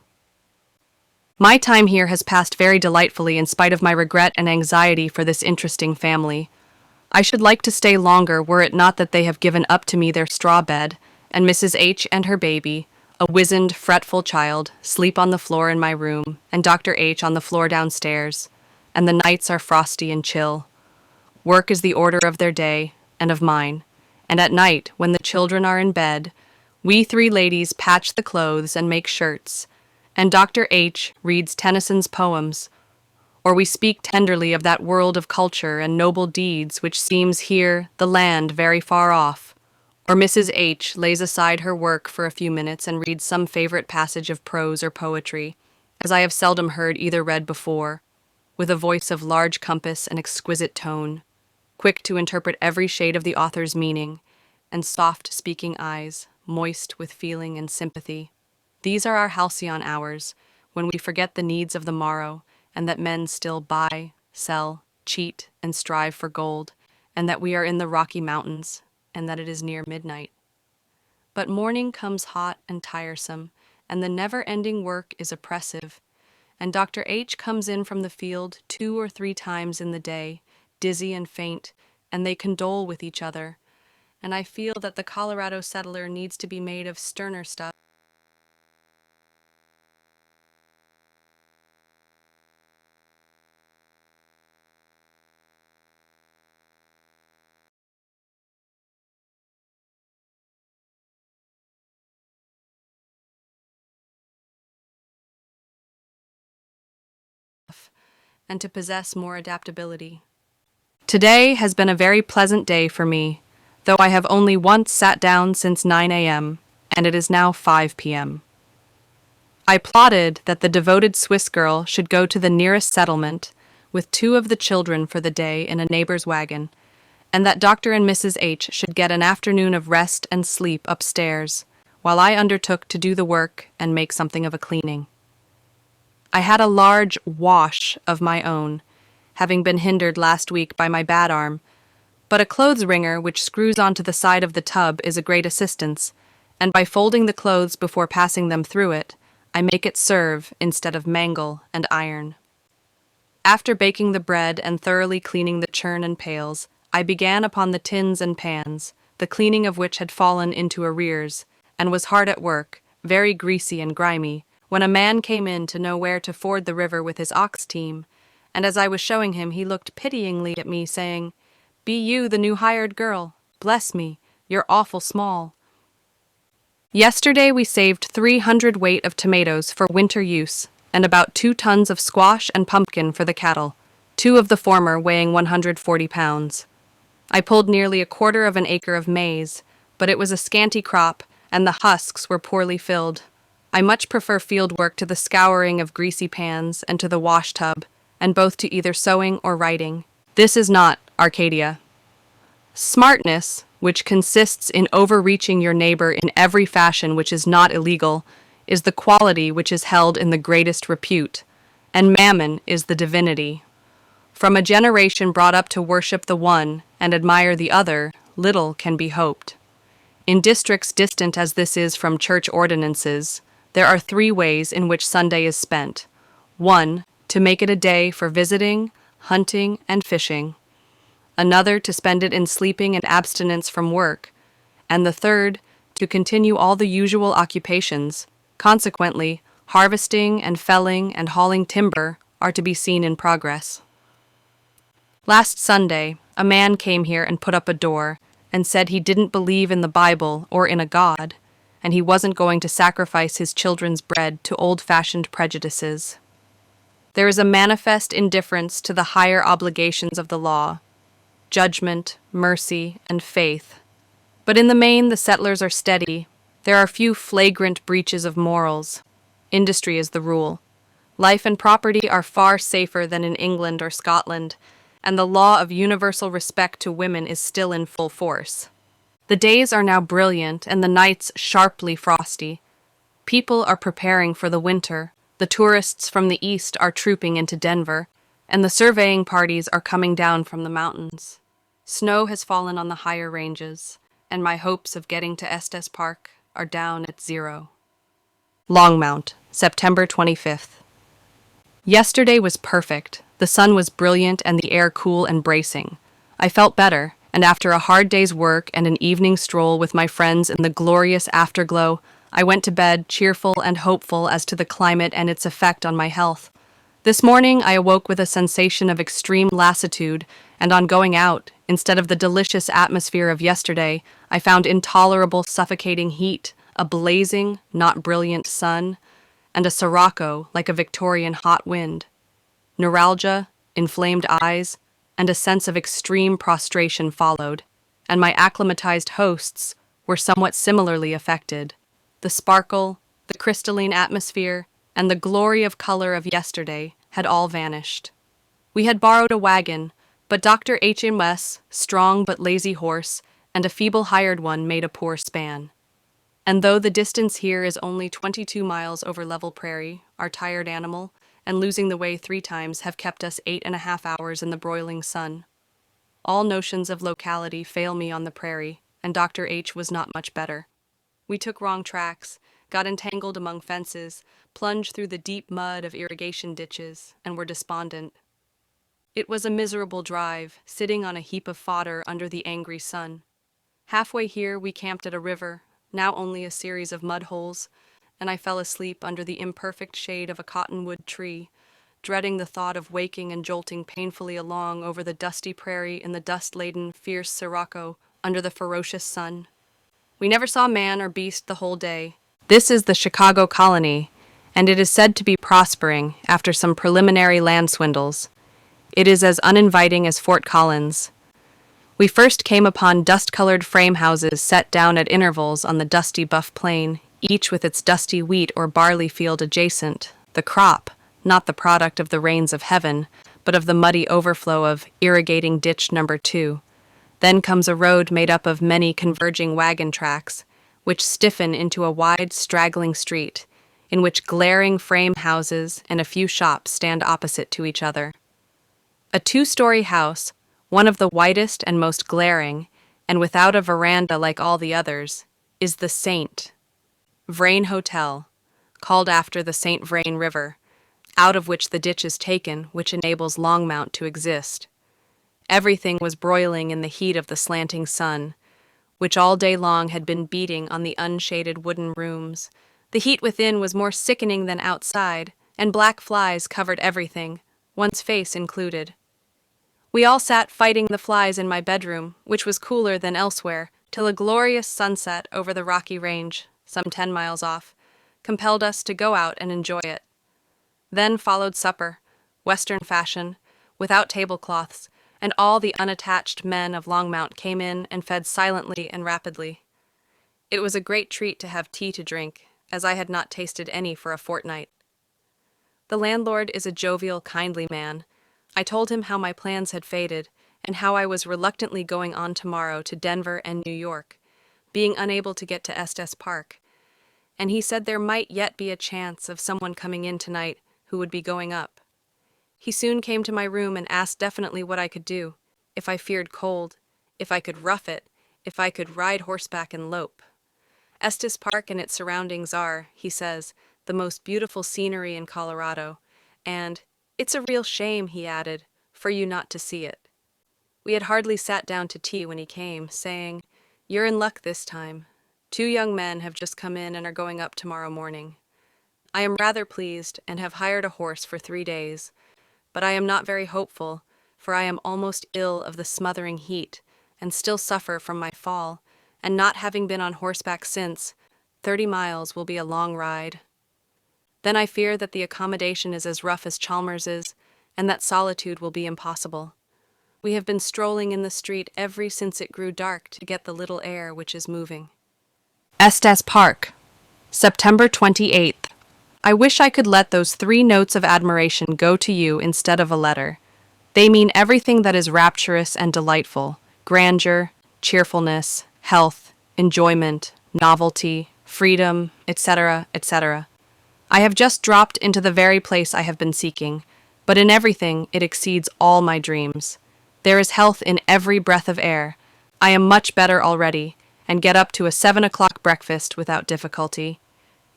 My time here has passed very delightfully in spite of my regret and anxiety for this interesting family. I should like to stay longer were it not that they have given up to me their straw bed, and Mrs. H. and her baby, a wizened, fretful child, sleep on the floor in my room, and Dr. H. on the floor downstairs, and the nights are frosty and chill. Work is the order of their day, and of mine, and at night, when the children are in bed, we 3 ladies patch the clothes and make shirts, and Dr. H. reads Tennyson's poems, or we speak tenderly of that world of culture and noble deeds which seems here, the land, very far off, Or Mrs. H lays aside her work for a few minutes and reads some favorite passage of prose or poetry, as I have seldom heard either read before, with a voice of large compass and exquisite tone, quick to interpret every shade of the author's meaning, and soft-speaking eyes, moist with feeling and sympathy. These are our halcyon hours, when we forget the needs of the morrow, and that men still buy, sell, cheat, and strive for gold, and that we are in the Rocky Mountains, and that it is near midnight. But morning comes hot and tiresome, and the never-ending work is oppressive, and Dr. H comes in from the field 2 or 3 times in the day, dizzy and faint, and they condole with each other, and I feel that the Colorado settler needs to be made of sterner stuff, and to possess more adaptability. Today has been a very pleasant day for me, though I have only once sat down since 9 a.m., and it is now 5 p.m. I plotted that the devoted Swiss girl should go to the nearest settlement with 2 of the children for the day in a neighbor's wagon, and that Dr. and Mrs. H should get an afternoon of rest and sleep upstairs, while I undertook to do the work and make something of a cleaning. I had a large wash of my own, having been hindered last week by my bad arm, but a clothes wringer which screws onto the side of the tub is a great assistance, and by folding the clothes before passing them through it, I make it serve instead of mangle and iron. After baking the bread and thoroughly cleaning the churn and pails, I began upon the tins and pans, the cleaning of which had fallen into arrears, and was hard at work, very greasy and grimy, when a man came in to know where to ford the river with his ox team, and as I was showing him, he looked pityingly at me, saying, "Be you the new hired girl? Bless me, you're awful small." Yesterday we saved 300 weight of tomatoes for winter use, and about 2 tons of squash and pumpkin for the cattle, 2 of the former weighing 140 pounds. I pulled nearly 1/4 of an acre of maize, but it was a scanty crop, and the husks were poorly filled. I much prefer field work to the scouring of greasy pans and to the wash tub, and both to either sewing or writing. This is not Arcadia. Smartness, which consists in overreaching your neighbor in every fashion which is not illegal, is the quality which is held in the greatest repute, and mammon is the divinity. From a generation brought up to worship the one and admire the other, little can be hoped. In districts distant as this is from church ordinances, there are 3 ways in which Sunday is spent. 1, to make it a day for visiting, hunting, and fishing. Another, to spend it in sleeping and abstinence from work. And the third, to continue all the usual occupations. Consequently, harvesting and felling and hauling timber are to be seen in progress. Last Sunday, a man came here and put up a door, and said he didn't believe in the Bible or in a God, and he wasn't going to sacrifice his children's bread to old-fashioned prejudices. There is a manifest indifference to the higher obligations of the law, judgment, mercy, and faith. But in the main, the settlers are steady. There are few flagrant breaches of morals. Industry is the rule. Life and property are far safer than in England or Scotland, and the law of universal respect to women is still in full force. The days are now brilliant and the nights sharply frosty. People are preparing for the winter. The tourists from the east are trooping into Denver, and the surveying parties are coming down from the mountains. Snow has fallen on the higher ranges, and my hopes of getting to Estes Park are down at 0. Longmount, September 25th. Yesterday was perfect. The sun was brilliant and the air cool and bracing. I felt better, and after a hard day's work and an evening stroll with my friends in the glorious afterglow, I went to bed cheerful and hopeful as to the climate and its effect on my health. This morning I awoke with a sensation of extreme lassitude, and on going out, instead of the delicious atmosphere of yesterday, I found intolerable suffocating heat, a blazing, not brilliant sun, and a sirocco like a Victorian hot wind. Neuralgia, inflamed eyes, and a sense of extreme prostration followed, and my acclimatized hosts were were somewhat similarly affected. The sparkle, the crystalline atmosphere, and the glory of color of yesterday had all vanished. We had borrowed a wagon, but Dr. H.M.'s strong but lazy horse and a feeble hired one made a poor span. And though the distance here is only 22 miles over level prairie, our tired animal, and losing the way 3 times, have kept us 8.5 hours in the broiling sun. All notions of locality fail me on the prairie, and Dr. H. was not much better. We took wrong tracks, got entangled among fences, plunged through the deep mud of irrigation ditches, and were despondent. It was a miserable drive, sitting on a heap of fodder under the angry sun. Halfway here we camped at a river, now only a series of mud holes, and I fell asleep under the imperfect shade of a cottonwood tree, dreading the thought of waking and jolting painfully along over the dusty prairie in the dust-laden, fierce sirocco under the ferocious sun. We never saw man or beast the whole day. This is the Chicago colony, and it is said to be prospering after some preliminary land swindles. It is as uninviting as Fort Collins. We first came upon dust-colored frame houses set down at intervals on the dusty buff plain, each with its dusty wheat or barley field adjacent, the crop, not the product of the rains of heaven, but of the muddy overflow of irrigating ditch number 2. Then comes a road made up of many converging wagon tracks, which stiffen into a wide, straggling street, in which glaring frame houses and a few shops stand opposite to each other. A 2-story house, one of the whitest and most glaring, and without a veranda like all the others, is the St. Vrain Hotel, called after the St. Vrain River, out of which the ditch is taken which enables Longmount to exist. Everything was broiling in the heat of the slanting sun, which all day long had been beating on the unshaded wooden rooms. The heat within was more sickening than outside, and black flies covered everything, one's face included. We all sat fighting the flies in my bedroom, which was cooler than elsewhere, till a glorious sunset over the Rocky Range, some 10 miles off, compelled us to go out and enjoy it. Then followed supper, Western fashion, without tablecloths, and all the unattached men of Longmount came in and fed silently and rapidly. It was a great treat to have tea to drink, as I had not tasted any for a fortnight. The landlord is a jovial, kindly man. I told him how my plans had faded, and how I was reluctantly going on tomorrow to Denver and New York, being unable to get to Estes Park, and he said there might yet be a chance of someone coming in tonight who would be going up. He soon came to my room and asked definitely what I could do, if I feared cold, if I could rough it, if I could ride horseback and lope. Estes Park and its surroundings are, he says, the most beautiful scenery in Colorado, and it's a real shame, he added, for you not to see it. We had hardly sat down to tea when he came, saying, "You're in luck this time. 2 young men have just come in and are going up tomorrow morning. I am rather pleased and have hired a horse for 3 days, but I am not very hopeful, for I am almost ill of the smothering heat and still suffer from my fall, and not having been on horseback since, 30 miles will be a long ride. Then I fear that the accommodation is as rough as Chalmers's, and that solitude will be impossible. We have been strolling in the street ever since it grew dark to get the little air which is moving." Estes Park, September 28th. I wish I could let those 3 notes of admiration go to you instead of a letter. They mean everything that is rapturous and delightful: grandeur, cheerfulness, health, enjoyment, novelty, freedom, etc., etc. I have just dropped into the very place I have been seeking, but in everything it exceeds all my dreams. There is health in every breath of air. I am much better already, and get up to a 7 o'clock breakfast without difficulty.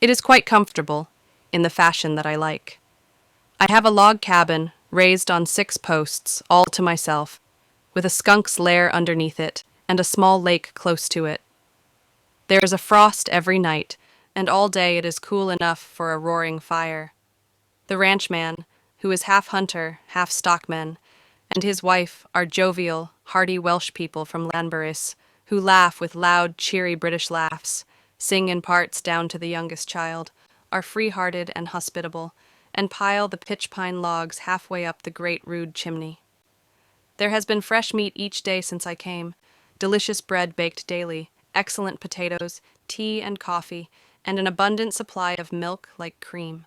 It is quite comfortable, in the fashion that I like. I have a log cabin, raised on 6 posts, all to myself, with a skunk's lair underneath it, and a small lake close to it. There is a frost every night, and all day it is cool enough for a roaring fire. The ranchman, who is half hunter, half stockman, and his wife are jovial, hearty Welsh people from Llanberis, who laugh with loud, cheery British laughs, sing in parts down to the youngest child, are free-hearted and hospitable, and pile the pitch-pine logs halfway up the great rude chimney. There has been fresh meat each day since I came, delicious bread baked daily, excellent potatoes, tea and coffee, and an abundant supply of milk like cream.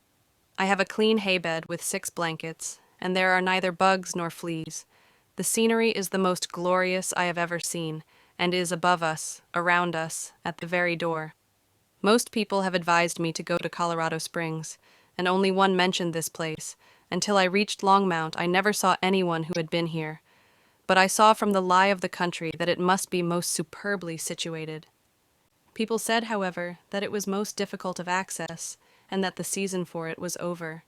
I have a clean hay bed with 6 blankets, and there are neither bugs nor fleas. The scenery is the most glorious I have ever seen, and is above us, around us, at the very door. Most people have advised me to go to Colorado Springs, and only one mentioned this place. Until I reached Longmount, I never saw anyone who had been here, but I saw from the lie of the country that it must be most superbly situated. People said, however, that it was most difficult of access, and that the season for it was over.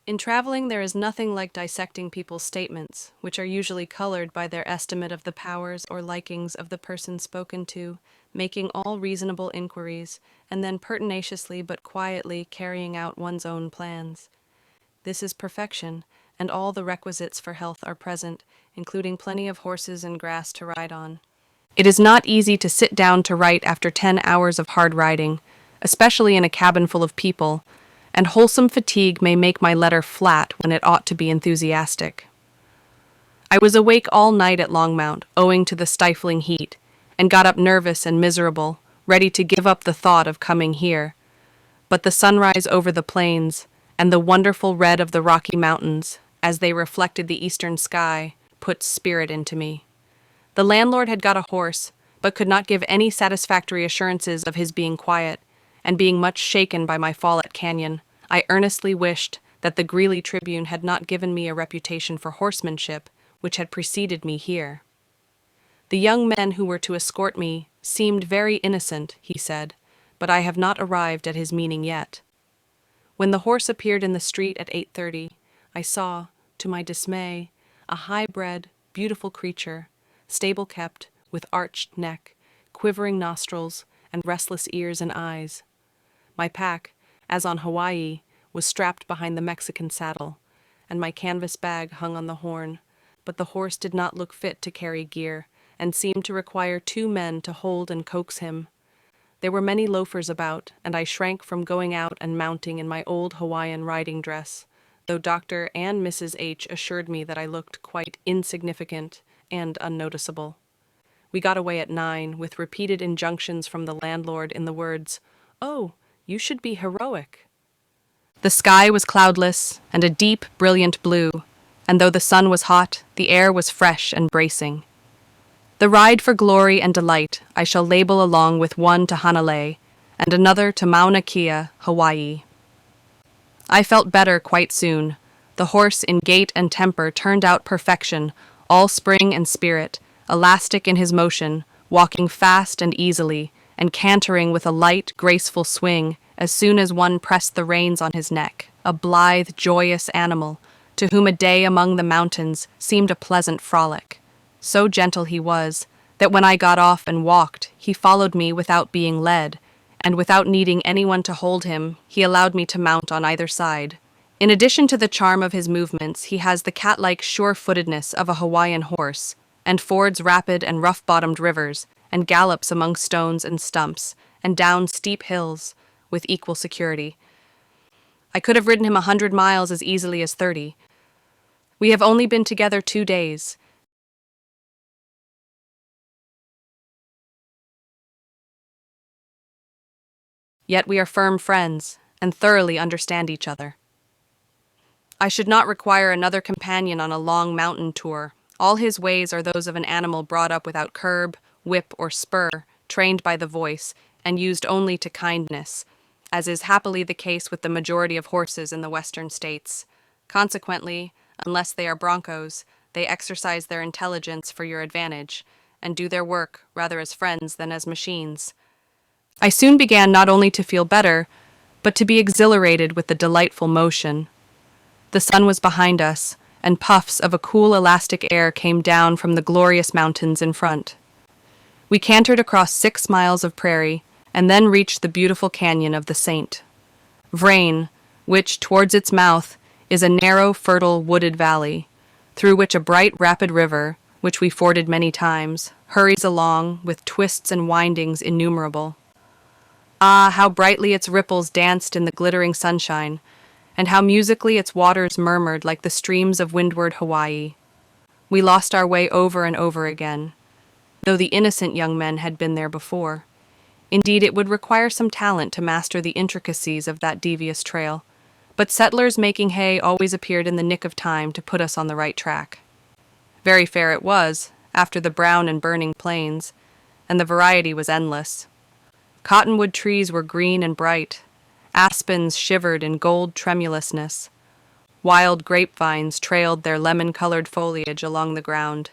In traveling, there is nothing like dissecting people's statements, which are usually colored by their estimate of the powers or likings of the person spoken to, making all reasonable inquiries, and then pertinaciously but quietly carrying out one's own plans. This is perfection, and all the requisites for health are present, including plenty of horses and grass to ride on. It is not easy to sit down to write after 10 hours of hard riding, especially in a cabin full of people, and wholesome fatigue may make my letter flat when it ought to be enthusiastic. I was awake all night at Longmount, owing to the stifling heat, and got up nervous and miserable, ready to give up the thought of coming here. But the sunrise over the plains, and the wonderful red of the Rocky Mountains, as they reflected the eastern sky, put spirit into me. The landlord had got a horse, but could not give any satisfactory assurances of his being quiet, and being much shaken by my fall at Canyon, I earnestly wished that the Greeley Tribune had not given me a reputation for horsemanship, which had preceded me here. The young men who were to escort me seemed very innocent, he said, but I have not arrived at his meaning yet. When the horse appeared in the street at 8:30, I saw, to my dismay, a high-bred, beautiful creature, stable-kept, with arched neck, quivering nostrils, and restless ears and eyes. My pack, as on Hawaii, was strapped behind the Mexican saddle, and my canvas bag hung on the horn, but the horse did not look fit to carry gear, and seemed to require 2 men to hold and coax him. There were many loafers about, and I shrank from going out and mounting in my old Hawaiian riding dress, though Dr. and Mrs. H. assured me that I looked quite insignificant and unnoticeable. We got away at 9, with repeated injunctions from the landlord in the words, "Oh, you should be heroic." The sky was cloudless, and a deep, brilliant blue, and though the sun was hot, the air was fresh and bracing. The ride for glory and delight I shall label along with one to Hanalei, and another to Mauna Kea, Hawaii. I felt better quite soon. The horse in gait and temper turned out perfection, all spring and spirit, elastic in his motion, walking fast and easily, and cantering with a light, graceful swing as soon as one pressed the reins on his neck, a blithe, joyous animal, to whom a day among the mountains seemed a pleasant frolic. So gentle he was, that when I got off and walked, he followed me without being led, and without needing anyone to hold him, he allowed me to mount on either side. In addition to the charm of his movements, he has the cat-like sure-footedness of a Hawaiian horse, and fords rapid and rough-bottomed rivers, and gallops among stones and stumps, and down steep hills, with equal security. I could have ridden him 100 miles as easily as 30. We have only been together 2 days. Yet we are firm friends, and thoroughly understand each other. I should not require another companion on a long mountain tour. All his ways are those of an animal brought up without curb, whip, or spur, trained by the voice, and used only to kindness, as is happily the case with the majority of horses in the western states. Consequently, unless they are broncos, they exercise their intelligence for your advantage, and do their work rather as friends than as machines. I soon began not only to feel better, but to be exhilarated with the delightful motion. The sun was behind us, and puffs of a cool elastic air came down from the glorious mountains in front. We cantered across 6 miles of prairie, and then reached the beautiful canyon of the St. Vrain, which, towards its mouth, is a narrow, fertile, wooded valley, through which a bright, rapid river, which we forded many times, hurries along, with twists and windings innumerable. Ah, how brightly its ripples danced in the glittering sunshine, and how musically its waters murmured like the streams of windward Hawaii. We lost our way over and over again. though the innocent young men had been there before. Indeed, it would require some talent to master the intricacies of that devious trail, but settlers making hay always appeared in the nick of time to put us on the right track. Very fair it was, after the brown and burning plains, and the variety was endless. Cottonwood trees were green and bright, aspens shivered in gold tremulousness, wild grapevines trailed their lemon-colored foliage along the ground,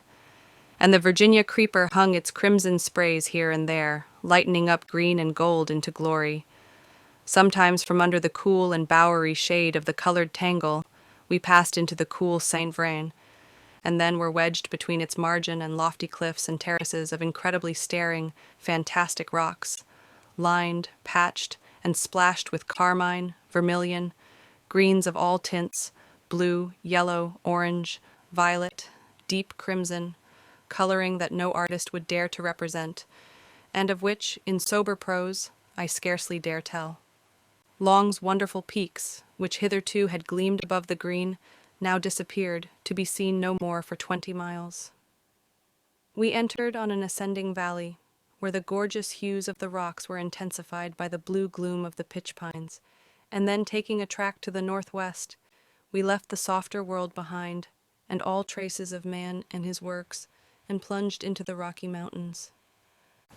and the Virginia creeper hung its crimson sprays here and there, lightening up green and gold into glory. Sometimes from under the cool and bowery shade of the colored tangle, we passed into the cool St. Vrain, and then were wedged between its margin and lofty cliffs and terraces of incredibly staring, fantastic rocks, lined, patched, and splashed with carmine, vermilion, greens of all tints, blue, yellow, orange, violet, deep crimson, coloring that no artist would dare to represent, and of which, in sober prose, I scarcely dare tell. Long's wonderful peaks, which hitherto had gleamed above the green, now disappeared, to be seen no more for 20 miles. We entered on an ascending valley, where the gorgeous hues of the rocks were intensified by the blue gloom of the pitch pines, and then taking a track to the northwest, we left the softer world behind, and all traces of man and his works, and plunged into the Rocky Mountains.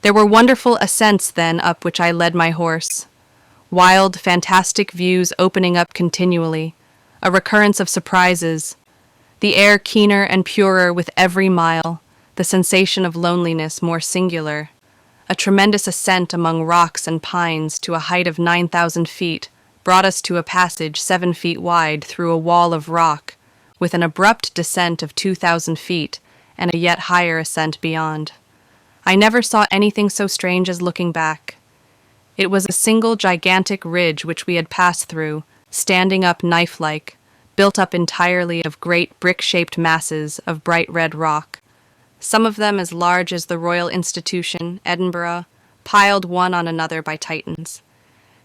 There were wonderful ascents then up which I led my horse, wild, fantastic views opening up continually, a recurrence of surprises, the air keener and purer with every mile, the sensation of loneliness more singular, a tremendous ascent among rocks and pines to a height of 9,000 feet brought us to a passage 7 feet wide through a wall of rock, with an abrupt descent of 2,000 feet and a yet higher ascent beyond. I never saw anything so strange as looking back. It was a single gigantic ridge which we had passed through, standing up knife-like, built up entirely of great brick-shaped masses of bright red rock, some of them as large as the Royal Institution, Edinburgh, piled one on another by Titans.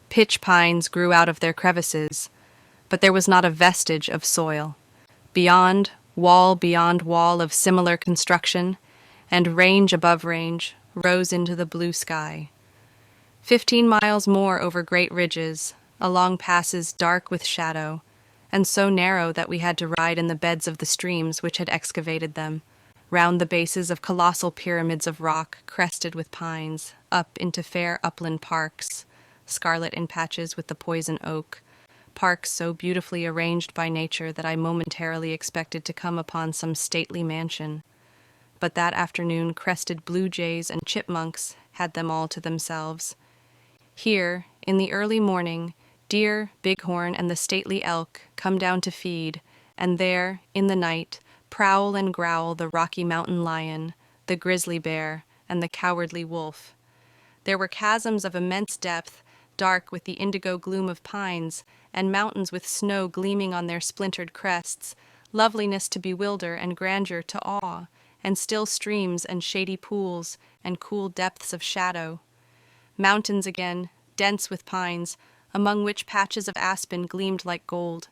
Pitch pines grew out of their crevices, but there was not a vestige of soil. Beyond wall of similar construction, and range above range, rose into the blue sky. 15 miles more over great ridges, along passes dark with shadow, and so narrow that we had to ride in the beds of the streams which had excavated them, round the bases of colossal pyramids of rock crested with pines, up into fair upland parks, scarlet in patches with the poison oak, parks so beautifully arranged by nature that I momentarily expected to come upon some stately mansion. But that afternoon crested blue jays and chipmunks had them all to themselves. Here, in the early morning, deer, bighorn, and the stately elk come down to feed, and there, in the night, prowl and growl the Rocky Mountain lion, the grizzly bear, and the cowardly wolf. There were chasms of immense depth, dark with the indigo gloom of pines, and mountains with snow gleaming on their splintered crests, loveliness to bewilder and grandeur to awe, and still streams and shady pools and cool depths of shadow. Mountains again, dense with pines, among which patches of aspen gleamed like gold.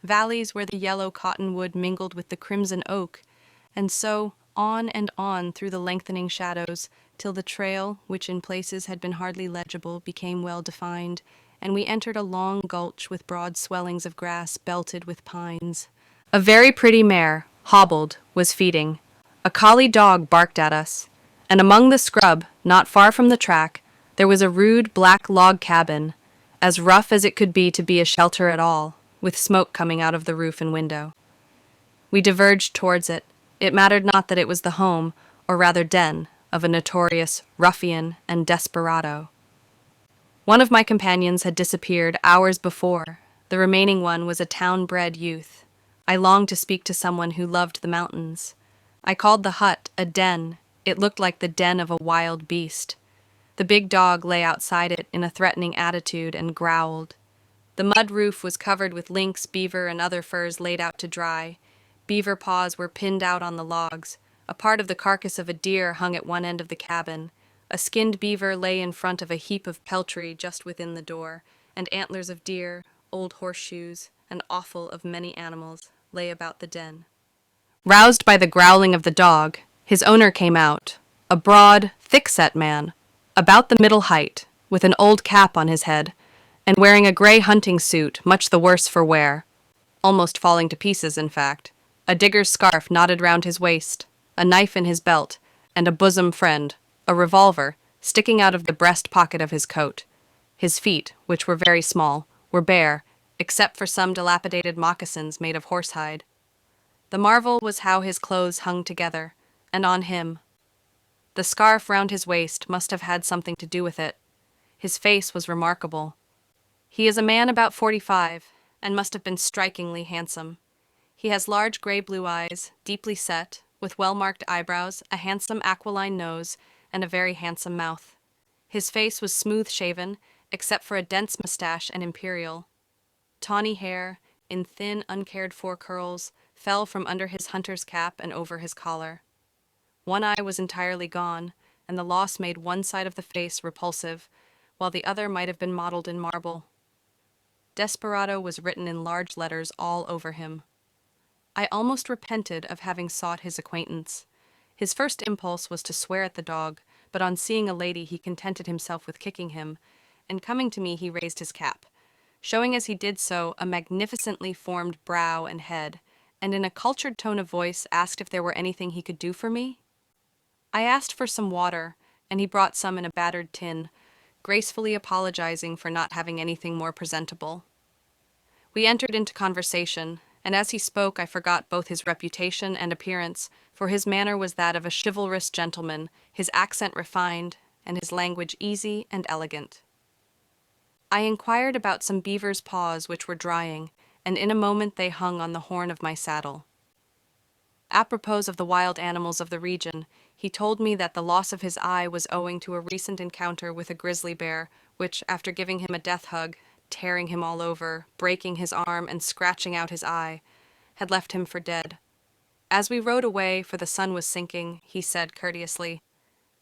Valleys where the yellow cottonwood mingled with the crimson oak, and so on and on through the lengthening shadows, till the trail, which in places had been hardly legible, became well defined, and we entered a long gulch with broad swellings of grass belted with pines. A very pretty mare, hobbled, was feeding. A collie dog barked at us, and among the scrub, not far from the track, there was a rude black log cabin, as rough as it could be to be a shelter at all, with smoke coming out of the roof and window. We diverged towards it. It mattered not that it was the home, or rather den, of a notorious ruffian and desperado. One of my companions had disappeared hours before. The remaining one was a town-bred youth. I longed to speak to someone who loved the mountains. I called the hut a den. It looked like the den of a wild beast. The big dog lay outside it in a threatening attitude and growled. The mud roof was covered with lynx, beaver, and other furs laid out to dry. Beaver paws were pinned out on the logs. A part of the carcass of a deer hung at one end of the cabin. A skinned beaver lay in front of a heap of peltry just within the door, and antlers of deer, old horseshoes, and offal of many animals lay about the den. Roused by the growling of the dog, his owner came out, A broad, thick-set man, about the middle height, with an old cap on his head, and wearing a gray hunting suit much the worse for wear, almost falling to pieces, in fact, a digger's scarf knotted round his waist, a knife in his belt, and a bosom friend, a revolver, sticking out of the breast pocket of his coat. His feet, which were very small, were bare, except for some dilapidated moccasins made of horsehide. The marvel was how his clothes hung together, and on him. The scarf round his waist must have had something to do with it. His face was remarkable. He is a man about 45, and must have been strikingly handsome. He has large gray-blue eyes, deeply set, with well-marked eyebrows, a handsome aquiline nose, and a very handsome mouth. His face was smooth-shaven, except for a dense mustache and imperial. Tawny hair, in thin, uncared-for curls, fell from under his hunter's cap and over his collar. One eye was entirely gone, and the loss made one side of the face repulsive, while the other might have been modeled in marble. Desperado was written in large letters all over him. I almost repented of having sought his acquaintance. His first impulse was to swear at the dog, but on seeing a lady he contented himself with kicking him, and coming to me he raised his cap, showing as he did so a magnificently formed brow and head, and in a cultured tone of voice asked if there were anything he could do for me. I asked for some water, and he brought some in a battered tin, gracefully apologizing for not having anything more presentable. We entered into conversation, and as he spoke I forgot both his reputation and appearance, for his manner was that of a chivalrous gentleman, his accent refined, and his language easy and elegant. I inquired about some beaver's paws which were drying, and in a moment they hung on the horn of my saddle. Apropos of the wild animals of the region, he told me that the loss of his eye was owing to a recent encounter with a grizzly bear, which, after giving him a death hug, tearing him all over, breaking his arm, and scratching out his eye, had left him for dead. As we rode away, for the sun was sinking, he said courteously,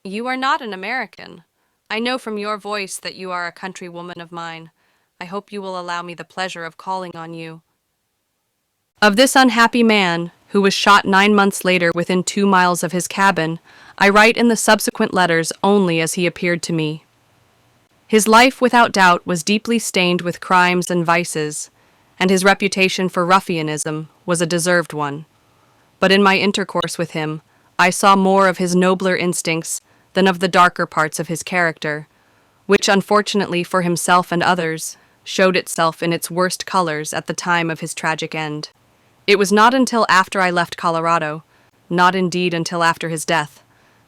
"You are not an American. I know from your voice that you are a countrywoman of mine. I hope you will allow me the pleasure of calling on you." Of this unhappy man, who was shot 9 months later within 2 miles of his cabin, I write in the subsequent letters only as he appeared to me. His life, without doubt, was deeply stained with crimes and vices, and his reputation for ruffianism was a deserved one. But in my intercourse with him, I saw more of his nobler instincts than of the darker parts of his character, which, unfortunately for himself and others, showed itself in its worst colors at the time of his tragic end. It was not until after I left Colorado, not indeed until after his death,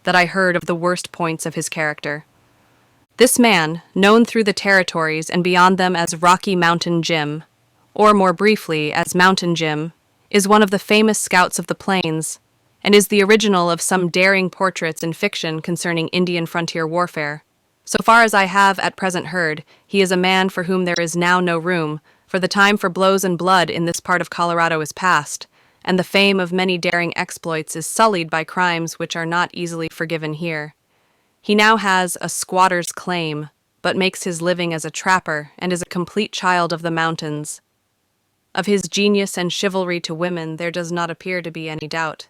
that I heard of the worst points of his character. This man, known through the territories and beyond them as Rocky Mountain Jim, or more briefly as Mountain Jim, is one of the famous scouts of the plains, and is the original of some daring portraits in fiction concerning Indian frontier warfare. So far as I have at present heard, he is a man for whom there is now no room, for the time for blows and blood in this part of Colorado is past, and the fame of many daring exploits is sullied by crimes which are not easily forgiven here. He now has a squatter's claim, but makes his living as a trapper and is a complete child of the mountains. Of his genius and chivalry to women there does not appear to be any doubt,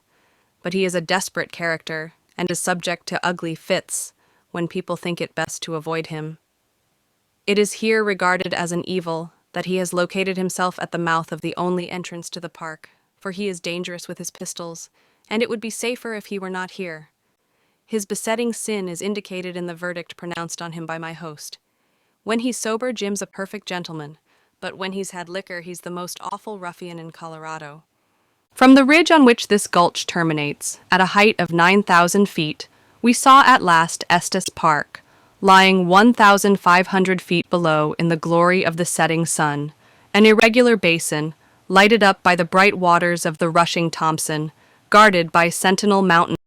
but he is a desperate character and is subject to ugly fits when people think it best to avoid him. It is here regarded as an evil that he has located himself at the mouth of the only entrance to the park, for he is dangerous with his pistols, and it would be safer if he were not here. His besetting sin is indicated in the verdict pronounced on him by my host. When he's sober, Jim's a perfect gentleman, but when he's had liquor, he's the most awful ruffian in Colorado. From the ridge on which this gulch terminates, at a height of 9,000 feet, we saw at last Estes Park, lying 1,500 feet below in the glory of the setting sun, an irregular basin, lighted up by the bright waters of the rushing Thompson, guarded by sentinel mountains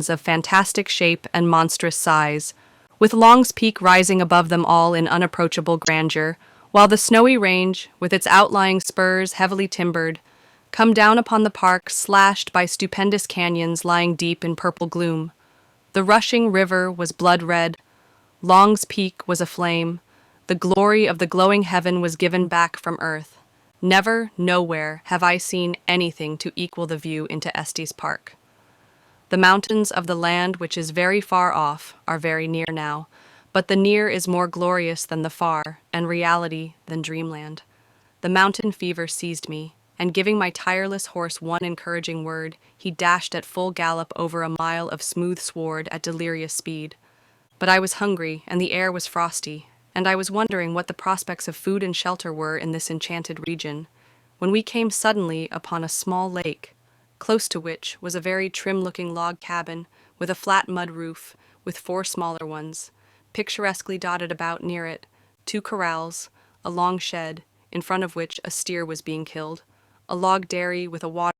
of fantastic shape and monstrous size, with Long's Peak rising above them all in unapproachable grandeur, while the snowy range, with its outlying spurs heavily timbered, come down upon the park slashed by stupendous canyons lying deep in purple gloom. The rushing river was blood-red, Long's Peak was aflame, the glory of the glowing heaven was given back from earth. Never, nowhere, have I seen anything to equal the view into Estes Park. The mountains of the land which is very far off are very near now, but the near is more glorious than the far, and reality than dreamland. The mountain fever seized me, and giving my tireless horse one encouraging word, he dashed at full gallop over a mile of smooth sward at delirious speed. But I was hungry, and the air was frosty, and I was wondering what the prospects of food and shelter were in this enchanted region, when we came suddenly upon a small lake, close to which was a very trim-looking log cabin with a flat mud roof, with four smaller ones, picturesquely dotted about near it, two corrals, a long shed, in front of which a steer was being killed, a log dairy with a water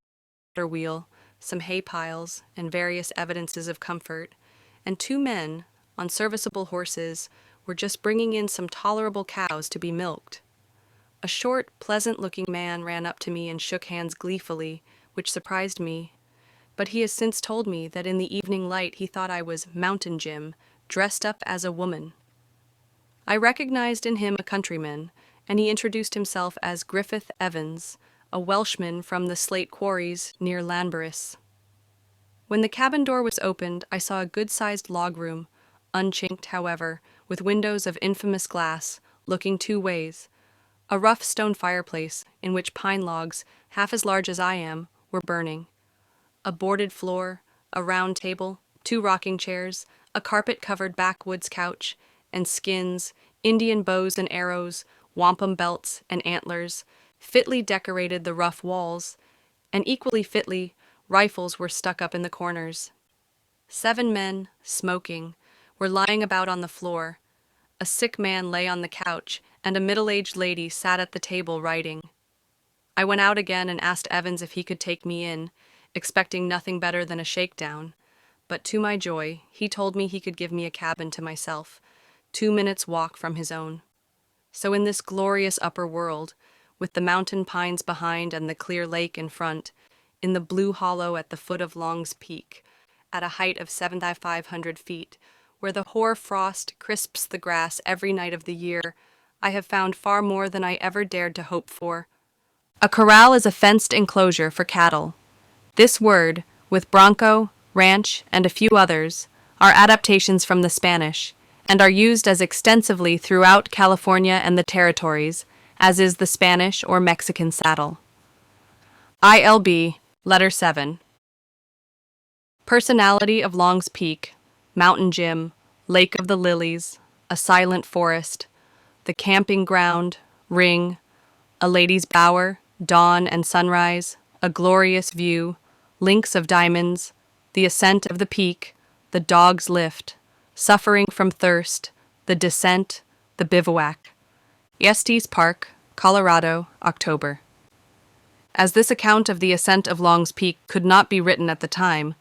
wheel, some hay piles, and various evidences of comfort, and two men, on serviceable horses, were just bringing in some tolerable cows to be milked. A short, pleasant-looking man ran up to me and shook hands gleefully, which surprised me, but he has since told me that in the evening light he thought I was Mountain Jim, dressed up as a woman. I recognized in him a countryman, and he introduced himself as Griffith Evans, a Welshman from the slate quarries near Llanberis. When the cabin door was opened, I saw a good-sized log room, unchinked, however, with windows of infamous glass, looking two ways, a rough stone fireplace in which pine logs, half as large as I am, were burning, a boarded floor, a round table, two rocking chairs, a carpet-covered backwoods couch, and skins, Indian bows and arrows, wampum belts and antlers, fitly decorated the rough walls, and equally fitly, rifles were stuck up in the corners. 7 men, smoking, were lying about on the floor. A sick man lay on the couch, and a middle-aged lady sat at the table writing. I went out again and asked Evans if he could take me in, expecting nothing better than a shakedown, but to my joy, he told me he could give me a cabin to myself, 2 minutes' walk from his own. So in this glorious upper world, with the mountain pines behind and the clear lake in front, in the blue hollow at the foot of Long's Peak, at a height of 7,500 feet, where the hoar frost crisps the grass every night of the year, I have found far more than I ever dared to hope for. A corral is a fenced enclosure for cattle. This word, with bronco, ranch, and a few others, are adaptations from the Spanish, and are used as extensively throughout California and the territories, as is the Spanish or Mexican saddle. ILB, Letter 7. Personality of Long's Peak, Mountain Jim, Lake of the Lilies, a silent forest, the camping ground, ring, a lady's bower, dawn and sunrise, a glorious view, links of diamonds, the ascent of the peak, the dog's lift, suffering from thirst, the descent, the bivouac. Estes Park, Colorado, October. As this account of the ascent of Long's Peak could not be written at the time,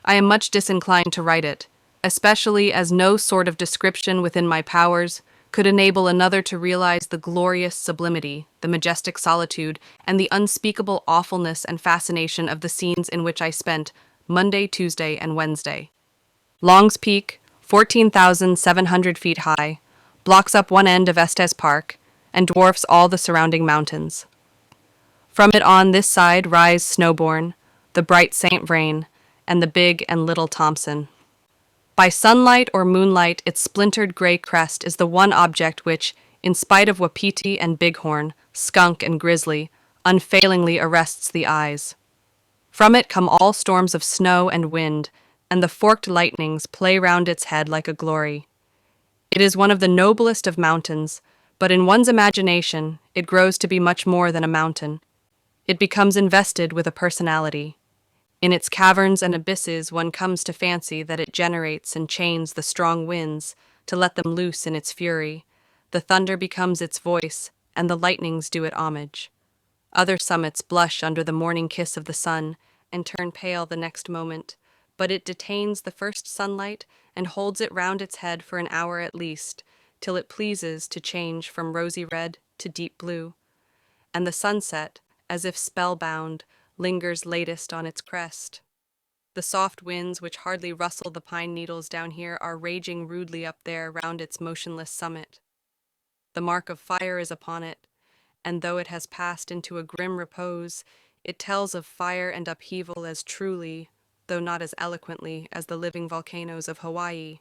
I am much disinclined to write it, especially as no sort of description within my powers could enable another to realize the glorious sublimity, the majestic solitude, and the unspeakable awfulness and fascination of the scenes in which I spent Monday, Tuesday, and Wednesday. Long's Peak, 14,700 feet high, blocks up one end of Estes Park, and dwarfs all the surrounding mountains. From it on this side rise Snowbourne, the bright St. Vrain, and the Big and Little Thompson. By sunlight or moonlight, its splintered gray crest is the one object which, in spite of wapiti and bighorn, skunk and grizzly, unfailingly arrests the eyes. From it come all storms of snow and wind, and the forked lightnings play round its head like a glory. It is one of the noblest of mountains, but in one's imagination it grows to be much more than a mountain. It becomes invested with a personality. In its caverns and abysses one comes to fancy that it generates and chains the strong winds to let them loose in its fury. The thunder becomes its voice, and the lightnings do it homage. Other summits blush under the morning kiss of the sun and turn pale the next moment, but it detains the first sunlight and holds it round its head for an hour at least, till it pleases to change from rosy red to deep blue. And the sunset, as if spellbound, lingers latest on its crest. The soft winds which hardly rustle the pine needles down here are raging rudely up there round its motionless summit. The mark of fire is upon it, and though it has passed into a grim repose, it tells of fire and upheaval as truly, though not as eloquently, as the living volcanoes of Hawaii.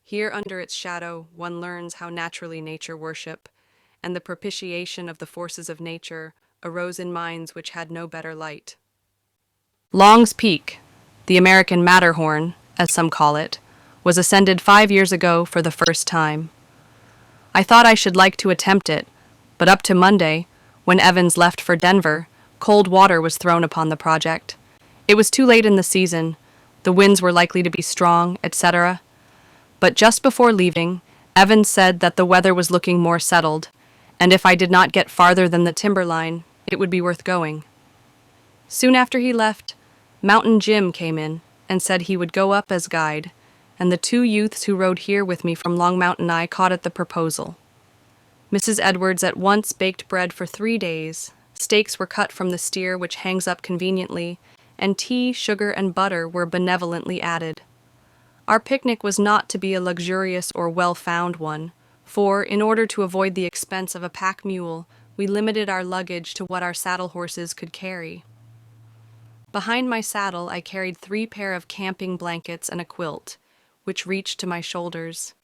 Here under its shadow, one learns how naturally nature worship, and the propitiation of the forces of nature arose in minds which had no better light. Long's Peak, the American Matterhorn, as some call it, was ascended 5 years ago for the first time. I thought I should like to attempt it, but up to Monday, when Evans left for Denver, cold water was thrown upon the project. It was too late in the season, the winds were likely to be strong, etc. But just before leaving, Evans said that the weather was looking more settled, and if I did not get farther than the timberline, it would be worth going. Soon after he left, Mountain Jim came in and said he would go up as guide, and the 2 youths who rode here with me from Long Mountain I caught at the proposal. Mrs. Edwards at once baked bread for 3 days, steaks were cut from the steer which hangs up conveniently, and tea, sugar, and butter were benevolently added. Our picnic was not to be a luxurious or well-found one, for, in order to avoid the expense of a pack mule, we limited our luggage to what our saddle horses could carry. Behind my saddle I carried 3 pair of camping blankets and a quilt, which reached to my shoulders.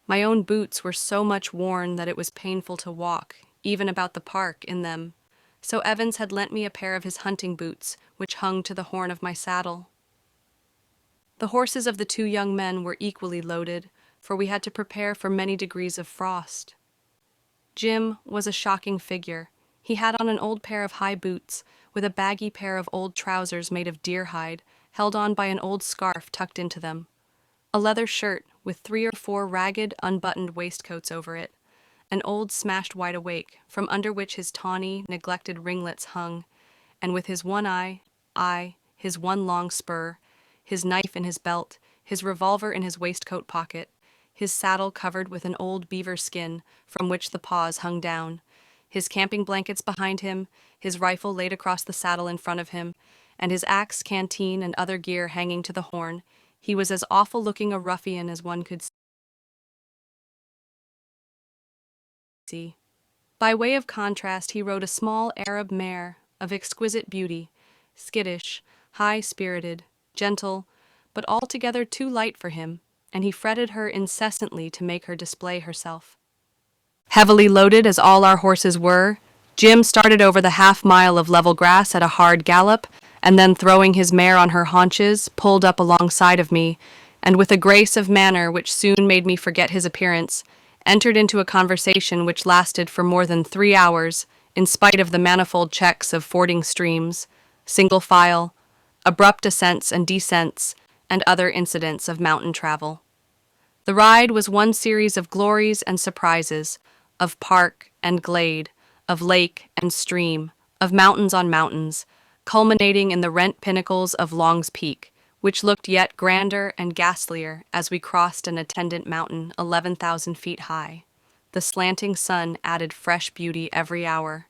My own boots were so much worn that it was painful to walk, even about the park, in them, so Evans had lent me a pair of his hunting boots, which hung to the horn of my saddle. The horses of the 2 young men were equally loaded, for we had to prepare for many degrees of frost. Jim was a shocking figure. He had on an old pair of high boots, with a baggy pair of old trousers made of deer hide, held on by an old scarf tucked into them, a leather shirt with 3 or 4 ragged, unbuttoned waistcoats over it, an old smashed wide awake, from under which his tawny, neglected ringlets hung, and with his one eye, his one long spur, his knife in his belt, his revolver in his waistcoat pocket, his saddle covered with an old beaver skin from which the paws hung down, his camping blankets behind him, his rifle laid across the saddle in front of him, and his axe, canteen, and other gear hanging to the horn, he was as awful-looking a ruffian as one could see. By way of contrast, he rode a small Arab mare of exquisite beauty, skittish, high-spirited, gentle, but altogether too light for him, and he fretted her incessantly to make her display herself. Heavily loaded as all our horses were, Jim started over the half-mile of level grass at a hard gallop, and then throwing his mare on her haunches, pulled up alongside of me, and with a grace of manner which soon made me forget his appearance, entered into a conversation which lasted for more than 3 hours, in spite of the manifold checks of fording streams, single file, abrupt ascents and descents, and other incidents of mountain travel. The ride was one series of glories and surprises, of park and glade, of lake and stream, of mountains on mountains, culminating in the rent pinnacles of Long's Peak, which looked yet grander and ghastlier as we crossed an attendant mountain 11,000 feet high. The slanting sun added fresh beauty every hour.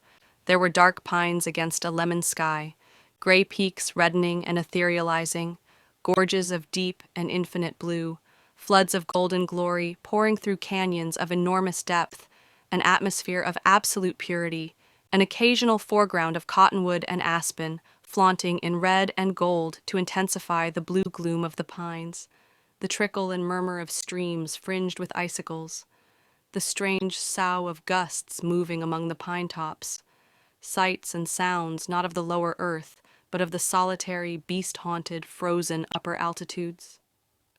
There were dark pines against a lemon sky, gray peaks reddening and etherealizing, gorges of deep and infinite blue, floods of golden glory pouring through canyons of enormous depth, an atmosphere of absolute purity, an occasional foreground of cottonwood and aspen, flaunting in red and gold to intensify the blue gloom of the pines, the trickle and murmur of streams fringed with icicles, the strange sough of gusts moving among the pine tops, sights and sounds not of the lower earth, but of the solitary, beast-haunted, frozen upper altitudes.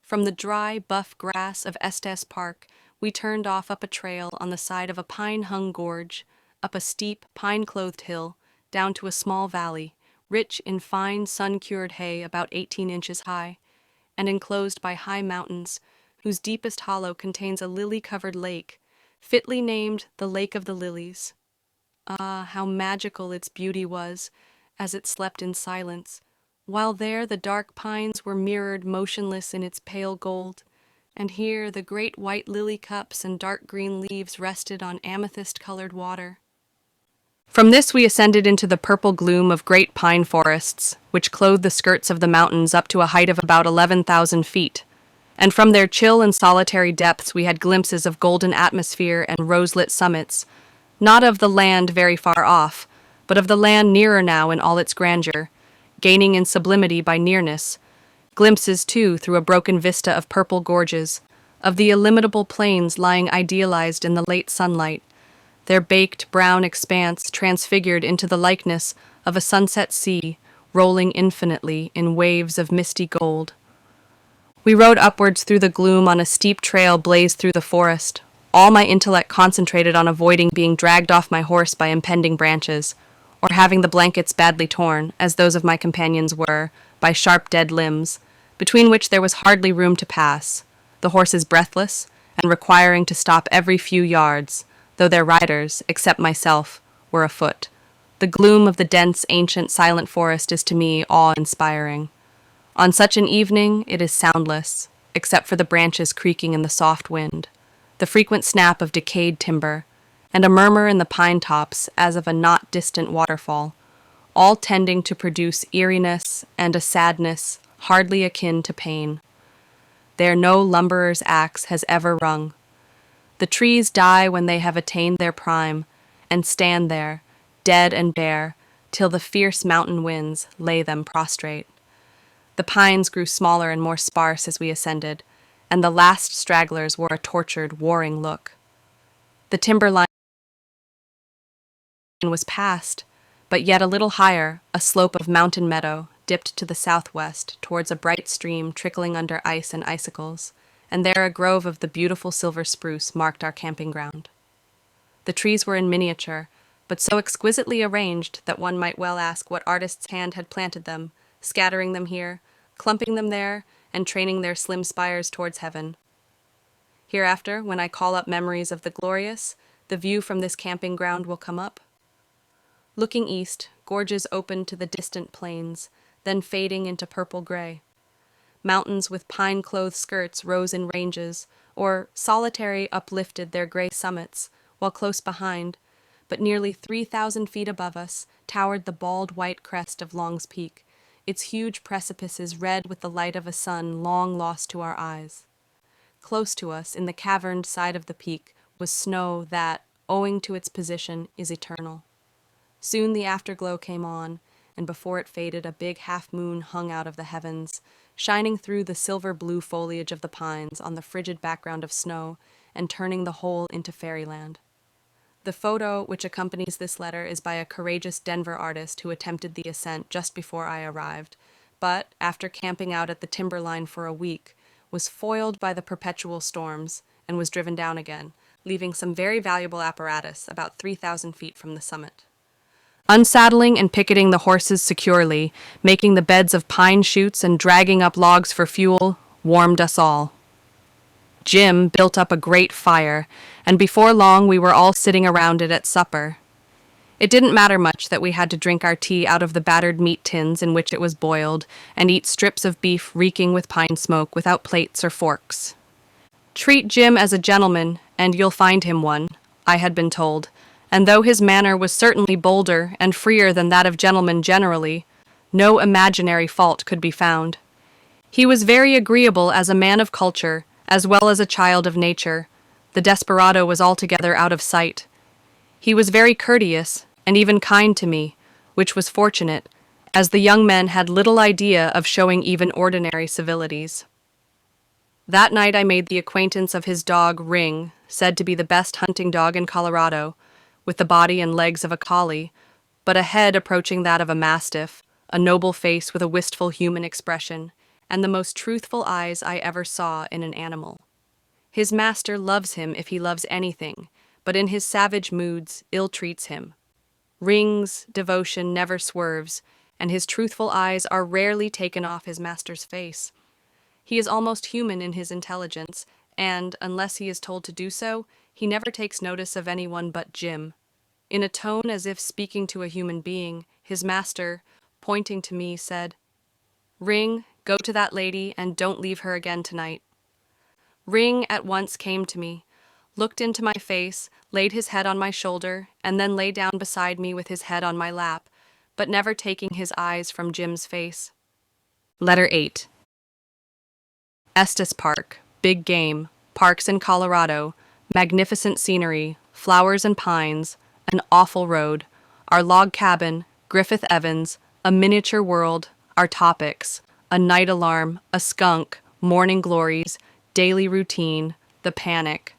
From the dry, buff grass of Estes Park, we turned off up a trail on the side of a pine-hung gorge, up a steep, pine-clothed hill, down to a small valley, rich in fine, sun-cured hay about 18 inches high, and enclosed by high mountains, whose deepest hollow contains a lily-covered lake, fitly named the Lake of the Lilies. Ah, how magical its beauty was, as it slept in silence, while there the dark pines were mirrored motionless in its pale gold, and here the great white lily cups and dark green leaves rested on amethyst-colored water. From this we ascended into the purple gloom of great pine forests, which clothed the skirts of the mountains up to a height of about 11,000 feet, and from their chill and solitary depths we had glimpses of golden atmosphere and rose-lit summits, Not of the land very far off, but of the land nearer now in all its grandeur, gaining in sublimity by nearness. Glimpses, too, through a broken vista of purple gorges, of the illimitable plains lying idealized in the late sunlight, their baked brown expanse transfigured into the likeness of a sunset sea, rolling infinitely in waves of misty gold. We rode upwards through the gloom on a steep trail blazed through the forest, all my intellect concentrated on avoiding being dragged off my horse by impending branches, or having the blankets badly torn, as those of my companions were, by sharp dead limbs, between which there was hardly room to pass, the horses breathless, and requiring to stop every few yards, though their riders, except myself, were afoot. The gloom of the dense, ancient, silent forest is to me awe-inspiring. On such an evening it is soundless, except for the branches creaking in the soft wind, the frequent snap of decayed timber, and a murmur in the pine tops as of a not distant waterfall, all tending to produce eeriness and a sadness hardly akin to pain. There no lumberer's axe has ever rung. The trees die when they have attained their prime, and stand there, dead and bare, till the fierce mountain winds lay them prostrate. The pines grew smaller and more sparse as we ascended, and the last stragglers wore a tortured, warring look. The timber line was past, but yet a little higher, a slope of mountain meadow dipped to the southwest towards a bright stream trickling under ice and icicles, and there a grove of the beautiful silver spruce marked our camping ground. The trees were in miniature, but so exquisitely arranged that one might well ask what artist's hand had planted them, scattering them here, clumping them there, and training their slim spires towards heaven. Hereafter, when I call up memories of the glorious, the view from this camping ground will come up. Looking east, gorges opened to the distant plains, then fading into purple gray. Mountains with pine-clothed skirts rose in ranges, or solitary uplifted their gray summits, while close behind, but nearly 3,000 feet above us, towered the bald white crest of Long's Peak, its huge precipices red with the light of a sun long lost to our eyes. Close to us, in the caverned side of the peak, was snow that, owing to its position, is eternal. Soon the afterglow came on, and before it faded a big half-moon hung out of the heavens, shining through the silver-blue foliage of the pines on the frigid background of snow and turning the whole into fairyland. The photo which accompanies this letter is by a courageous Denver artist who attempted the ascent just before I arrived, but, after camping out at the timberline for a week, was foiled by the perpetual storms and was driven down again, leaving some very valuable apparatus about 3,000 feet from the summit. Unsaddling and picketing the horses securely, making the beds of pine shoots and dragging up logs for fuel, warmed us all. Jim built up a great fire, and before long we were all sitting around it at supper. It didn't matter much that we had to drink our tea out of the battered meat tins in which it was boiled, and eat strips of beef reeking with pine smoke without plates or forks. Treat Jim as a gentleman, and you'll find him one, I had been told, and though his manner was certainly bolder and freer than that of gentlemen generally, no imaginary fault could be found. He was very agreeable as a man of culture, as well as a child of nature. The desperado was altogether out of sight. He was very courteous, and even kind to me, which was fortunate, as the young men had little idea of showing even ordinary civilities. That night I made the acquaintance of his dog Ring, said to be the best hunting dog in Colorado, with the body and legs of a collie, but a head approaching that of a mastiff, a noble face with a wistful human expression, and the most truthful eyes I ever saw in an animal. His master loves him if he loves anything, but in his savage moods ill-treats him. Ring's devotion never swerves, and his truthful eyes are rarely taken off his master's face. He is almost human in his intelligence, and, unless he is told to do so, he never takes notice of anyone but Jim. In a tone as if speaking to a human being, his master, pointing to me, said, "Ring, go to that lady and don't leave her again tonight." Ring at once came to me, looked into my face, laid his head on my shoulder, and then lay down beside me with his head on my lap, but never taking his eyes from Jim's face. Letter 8. Estes Park, big game, parks in Colorado, magnificent scenery, flowers and pines, an awful road, our log cabin, Griffith Evans, a miniature world, our topics, a night alarm, a skunk, morning glories, daily routine, the panic,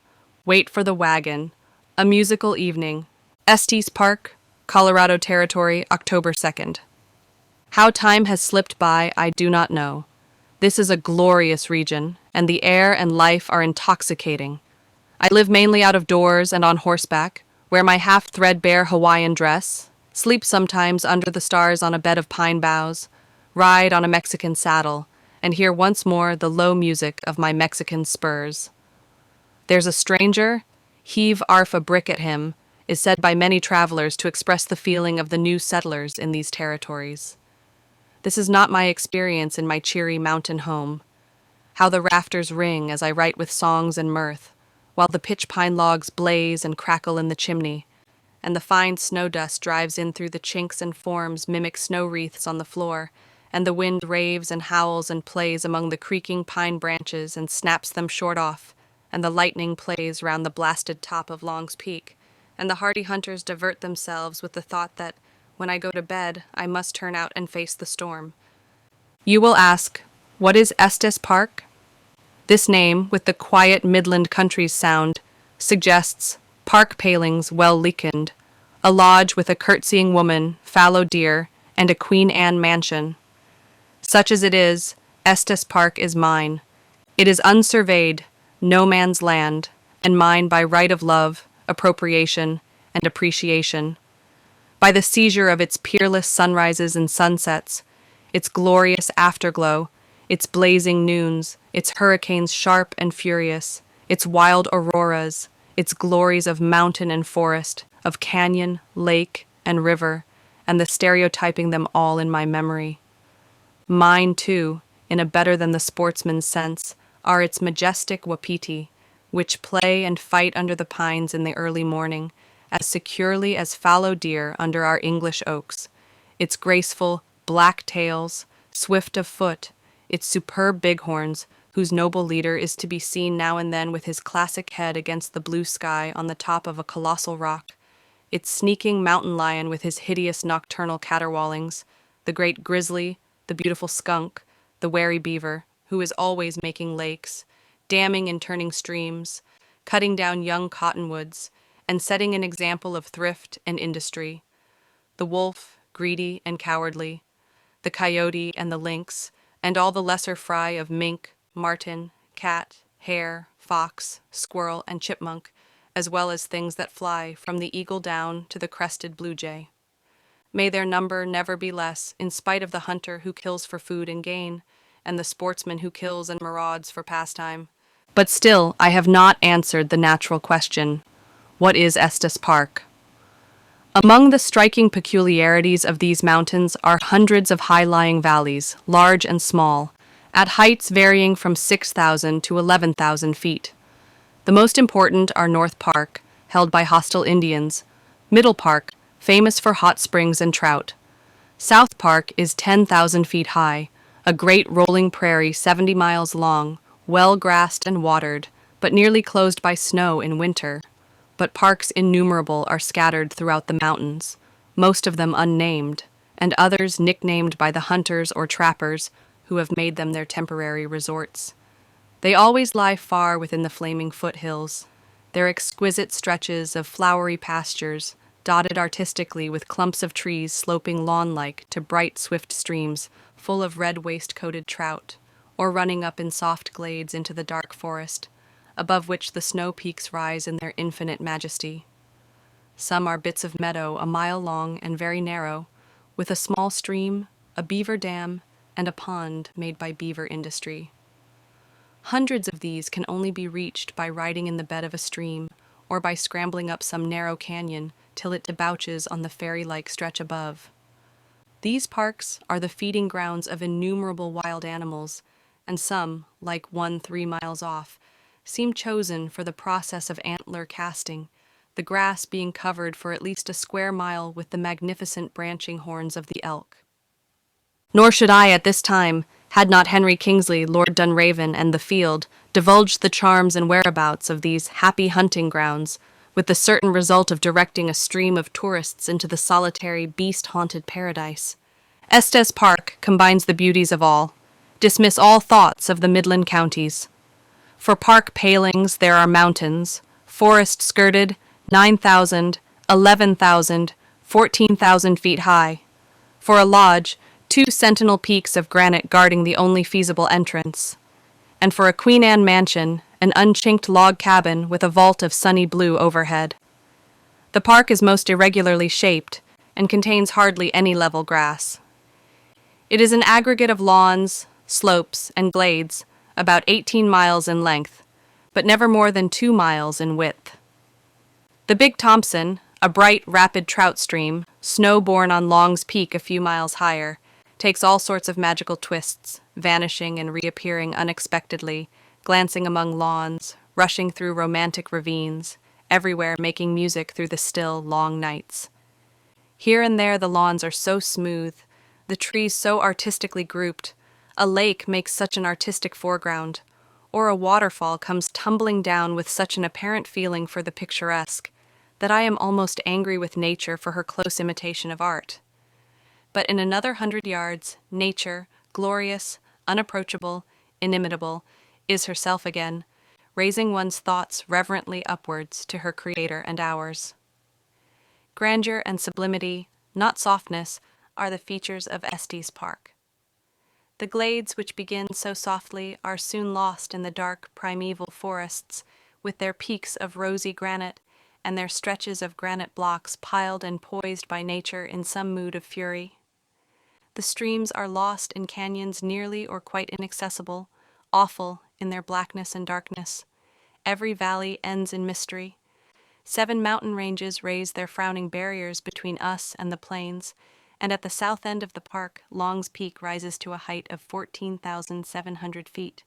wait for the wagon, a musical evening, Estes Park, Colorado Territory, October 2nd. How time has slipped by, I do not know. This is a glorious region, and the air and life are intoxicating. I live mainly out of doors and on horseback, wear my half-threadbare Hawaiian dress, sleep sometimes under the stars on a bed of pine boughs, ride on a Mexican saddle, and hear once more the low music of my Mexican spurs. There's a stranger, heave arf a brick at him, is said by many travelers to express the feeling of the new settlers in these territories. This is not my experience in my cheery mountain home. How the rafters ring as I write with songs and mirth, while the pitch pine logs blaze and crackle in the chimney, and the fine snow dust drives in through the chinks and forms mimic snow wreaths on the floor, and the wind raves and howls and plays among the creaking pine branches and snaps them short off, and the lightning plays round the blasted top of Long's Peak, and the hardy hunters divert themselves with the thought that, when I go to bed, I must turn out and face the storm. You will ask, what is Estes Park? This name, with the quiet Midland country's sound, suggests park palings well lichened, a lodge with a curtsying woman, fallow deer, and a Queen Anne mansion. Such as it is, Estes Park is mine. It is unsurveyed, no man's land, and mine by right of love, appropriation, and appreciation. By the seizure of its peerless sunrises and sunsets, its glorious afterglow, its blazing noons, its hurricanes sharp and furious, its wild auroras, its glories of mountain and forest, of canyon, lake, and river, and the stereotyping them all in my memory. Mine, too, in a better than the sportsman's sense, are its majestic wapiti, which play and fight under the pines in the early morning, as securely as fallow deer under our English oaks, its graceful black tails, swift of foot, its superb bighorns, whose noble leader is to be seen now and then with his classic head against the blue sky on the top of a colossal rock, its sneaking mountain lion with his hideous nocturnal caterwaulings, the great grizzly, the beautiful skunk, the wary beaver, who is always making lakes, damming and turning streams, cutting down young cottonwoods, and setting an example of thrift and industry, the wolf, greedy and cowardly, the coyote and the lynx, and all the lesser fry of mink, marten, cat, hare, fox, squirrel, and chipmunk, as well as things that fly from the eagle down to the crested blue jay. May their number never be less, in spite of the hunter who kills for food and gain, and the sportsman who kills and marauds for pastime. But still, I have not answered the natural question, what is Estes Park? Among the striking peculiarities of these mountains are hundreds of high-lying valleys, large and small, at heights varying from 6,000 to 11,000 feet. The most important are North Park, held by hostile Indians, Middle Park, famous for hot springs and trout. South Park is 10,000 feet high, a great rolling prairie 70 miles long, well grassed and watered, but nearly closed by snow in winter. But parks innumerable are scattered throughout the mountains, most of them unnamed, and others nicknamed by the hunters or trappers who have made them their temporary resorts. They always lie far within the flaming foothills, their exquisite stretches of flowery pastures, dotted artistically with clumps of trees sloping lawn-like to bright, swift streams full of red waistcoated trout, or running up in soft glades into the dark forest, above which the snow peaks rise in their infinite majesty. Some are bits of meadow a mile long and very narrow, with a small stream, a beaver dam, and a pond made by beaver industry. Hundreds of these can only be reached by riding in the bed of a stream, or by scrambling up some narrow canyon till it debouches on the fairy-like stretch above. These parks are the feeding grounds of innumerable wild animals, and some, like one 3 miles off, seem chosen for the process of antler casting, the grass being covered for at least a square mile with the magnificent branching horns of the elk. Nor should I at this time, had not Henry Kingsley, Lord Dunraven, and the Field divulged the charms and whereabouts of these happy hunting grounds, with the certain result of directing a stream of tourists into the solitary, beast-haunted paradise. Estes Park combines the beauties of all. Dismiss all thoughts of the Midland counties. For park palings there are mountains, forest-skirted, 9,000, 11,000, 14,000 feet high. For a lodge, 2 sentinel peaks of granite guarding the only feasible entrance. And for a Queen Anne mansion, an unchinked log cabin with a vault of sunny blue overhead. The park is most irregularly shaped and contains hardly any level grass. It is an aggregate of lawns, slopes, and glades, about 18 miles in length, but never more than 2 miles in width. The Big Thompson, a bright, rapid trout stream, snow-born on Long's Peak a few miles higher, takes all sorts of magical twists, vanishing and reappearing unexpectedly, glancing among lawns, rushing through romantic ravines, everywhere making music through the still, long nights. Here and there the lawns are so smooth, the trees so artistically grouped, a lake makes such an artistic foreground, or a waterfall comes tumbling down with such an apparent feeling for the picturesque, that I am almost angry with nature for her close imitation of art. But in another 100 yards, nature, glorious, unapproachable, inimitable, is herself again, raising one's thoughts reverently upwards to her creator and ours. Grandeur and sublimity, not softness, are the features of Estes Park. The glades which begin so softly are soon lost in the dark primeval forests, with their peaks of rosy granite and their stretches of granite blocks piled and poised by nature in some mood of fury. The streams are lost in canyons nearly or quite inaccessible, awful in their blackness and darkness. Every valley ends in mystery. 7 mountain ranges raise their frowning barriers between us and the plains, and at the south end of the park, Long's Peak rises to a height of 14,700 feet,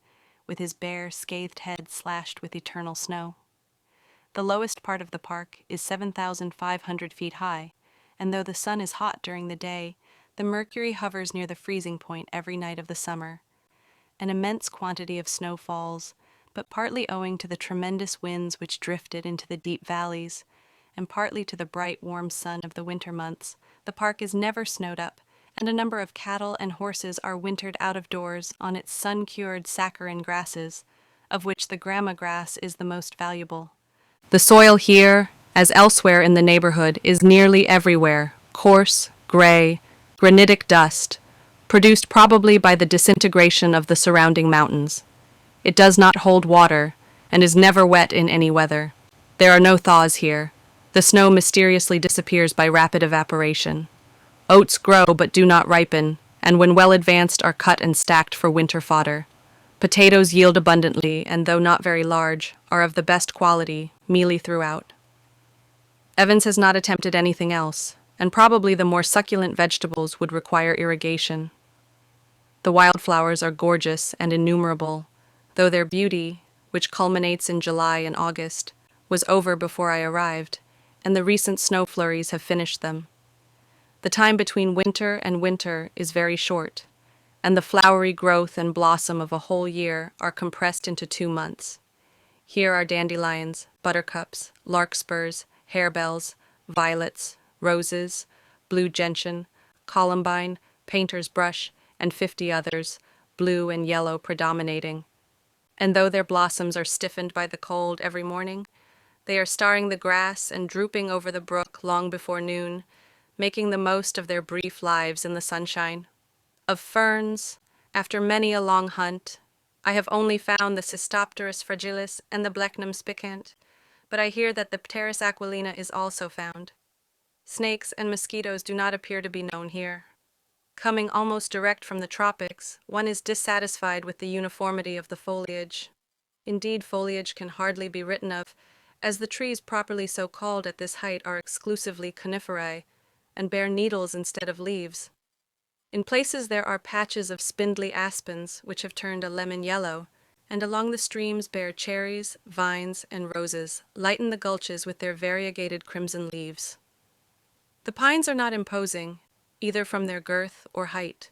with his bare, scathed head slashed with eternal snow. The lowest part of the park is 7,500 feet high, and though the sun is hot during the day, the mercury hovers near the freezing point every night of the summer. An immense quantity of snow falls, but partly owing to the tremendous winds which drifted into the deep valleys, and partly to the bright, warm sun of the winter months, the park is never snowed up, and a number of cattle and horses are wintered out of doors on its sun-cured saccharine grasses, of which the grama grass is the most valuable. The soil here, as elsewhere in the neighborhood, is nearly everywhere coarse, gray, granitic dust, produced probably by the disintegration of the surrounding mountains. It does not hold water, and is never wet in any weather. There are no thaws here. The snow mysteriously disappears by rapid evaporation. Oats grow but do not ripen, and when well advanced are cut and stacked for winter fodder. Potatoes yield abundantly, and though not very large, are of the best quality, mealy throughout. Evans has not attempted anything else, and probably the more succulent vegetables would require irrigation. The wildflowers are gorgeous and innumerable, though their beauty, which culminates in July and August, was over before I arrived, and the recent snow flurries have finished them. The time between winter and winter is very short, and the flowery growth and blossom of a whole year are compressed into 2 months. Here are dandelions, buttercups, larkspurs, harebells, violets, roses, blue gentian, columbine, painter's brush, and 50 others, blue and yellow predominating. And though their blossoms are stiffened by the cold every morning, they are starring the grass and drooping over the brook long before noon, making the most of their brief lives in the sunshine. Of ferns, after many a long hunt, I have only found the Cystopteris fragilis and the Blechnum spicant, but I hear that the Pteris aquilina is also found. Snakes and mosquitoes do not appear to be known here. Coming almost direct from the tropics, one is dissatisfied with the uniformity of the foliage. Indeed, foliage can hardly be written of, as the trees properly so called at this height are exclusively coniferae, and bear needles instead of leaves. In places there are patches of spindly aspens which have turned a lemon yellow, and along the streams bear cherries, vines, and roses, lighten the gulches with their variegated crimson leaves. The pines are not imposing, either from their girth or height.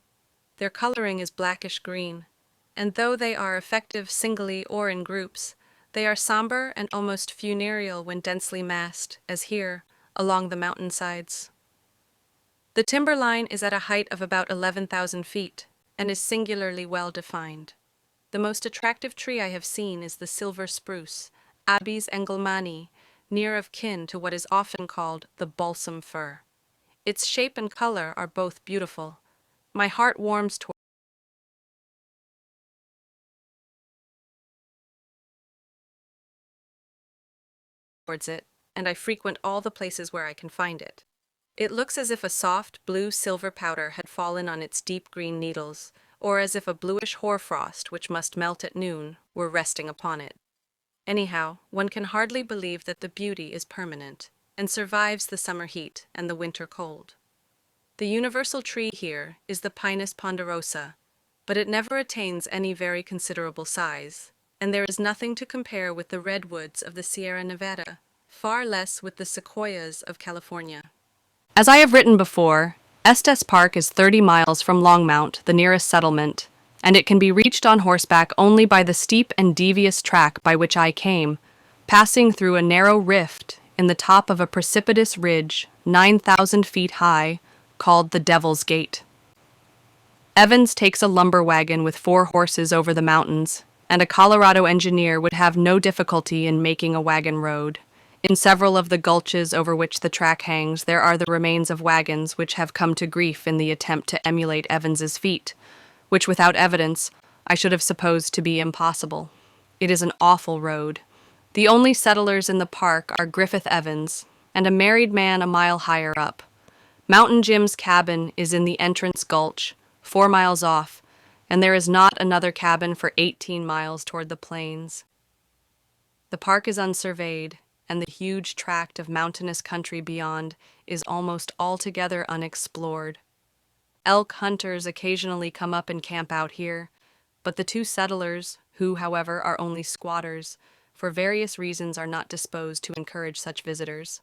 Their coloring is blackish-green, and though they are effective singly or in groups, They are somber and almost funereal when densely massed, as here, along the mountainsides. The timberline is at a height of about 11,000 feet and is singularly well defined. The most attractive tree I have seen is the silver spruce, Abies engelmanni, near of kin to what is often called the balsam fir. Its shape and color are both beautiful. My heart warms towards it, and I frequent all the places where I can find it. It looks as if a soft blue-silver powder had fallen on its deep green needles, or as if a bluish hoarfrost, which must melt at noon, were resting upon it. Anyhow, one can hardly believe that the beauty is permanent, and survives the summer heat and the winter cold. The universal tree here is the Pinus ponderosa, but it never attains any very considerable size, and there is nothing to compare with the redwoods of the Sierra Nevada, far less with the sequoias of California. As I have written before, Estes Park is 30 miles from Longmount, the nearest settlement, and it can be reached on horseback only by the steep and devious track by which I came, passing through a narrow rift in the top of a precipitous ridge 9,000 feet high, called the Devil's Gate. Evans takes a lumber wagon with 4 horses over the mountains, and a Colorado engineer would have no difficulty in making a wagon road. In several of the gulches over which the track hangs, there are the remains of wagons which have come to grief in the attempt to emulate Evans's feat, which without evidence I should have supposed to be impossible. It is an awful road. The only settlers in the park are Griffith Evans and a married man a mile higher up. Mountain Jim's cabin is in the entrance gulch, 4 miles off, and there is not another cabin for 18 miles toward the plains. The park is unsurveyed, and the huge tract of mountainous country beyond is almost altogether unexplored. Elk hunters occasionally come up and camp out here, but the 2 settlers, who, however, are only squatters, for various reasons are not disposed to encourage such visitors.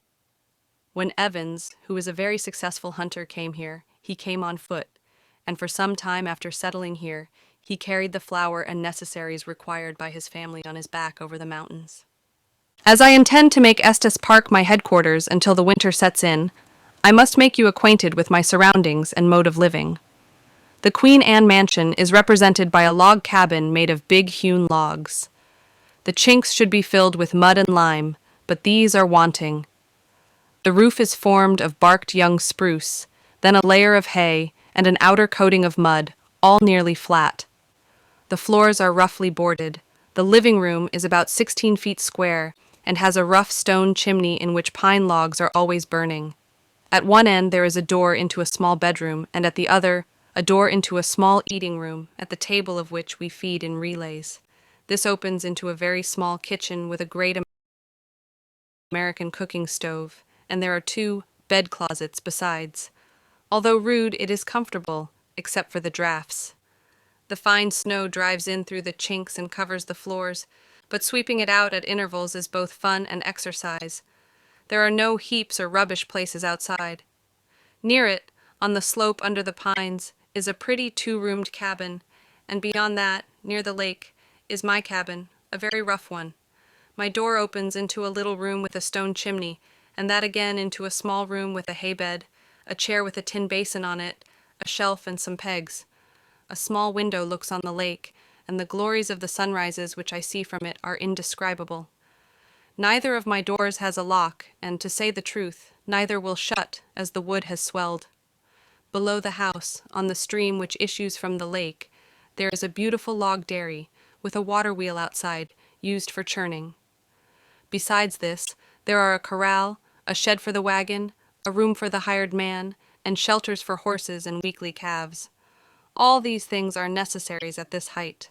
When Evans, who is a very successful hunter, came here, he came on foot, and for some time after settling here, he carried the flour and necessaries required by his family on his back over the mountains. As I intend to make Estes Park my headquarters until the winter sets in, I must make you acquainted with my surroundings and mode of living. The Queen Anne mansion is represented by a log cabin made of big hewn logs. The chinks should be filled with mud and lime, but these are wanting. The roof is formed of barked young spruce, then a layer of hay, and an outer coating of mud, all nearly flat. The floors are roughly boarded. The living room is about 16 feet square, and has a rough stone chimney in which pine logs are always burning. At one end there is a door into a small bedroom, and at the other, a door into a small eating room, at the table of which we feed in relays. This opens into a very small kitchen with a great American cooking stove, and there are 2 bed closets besides. Although rude, it is comfortable, except for the drafts. The fine snow drives in through the chinks and covers the floors, but sweeping it out at intervals is both fun and exercise. There are no heaps or rubbish places outside. Near it, on the slope under the pines, is a pretty 2-roomed cabin, and beyond that, near the lake, is my cabin, a very rough one. My door opens into a little room with a stone chimney, and that again into a small room with a hay bed, a chair with a tin basin on it, a shelf and some pegs. A small window looks on the lake, and the glories of the sunrises which I see from it are indescribable. Neither of my doors has a lock, and to say the truth, neither will shut, as the wood has swelled. Below the house, on the stream which issues from the lake, there is a beautiful log dairy, with a water wheel outside, used for churning. Besides this, there are a corral, a shed for the wagon, a room for the hired man, and shelters for horses and weakly calves. All these things are necessaries at this height.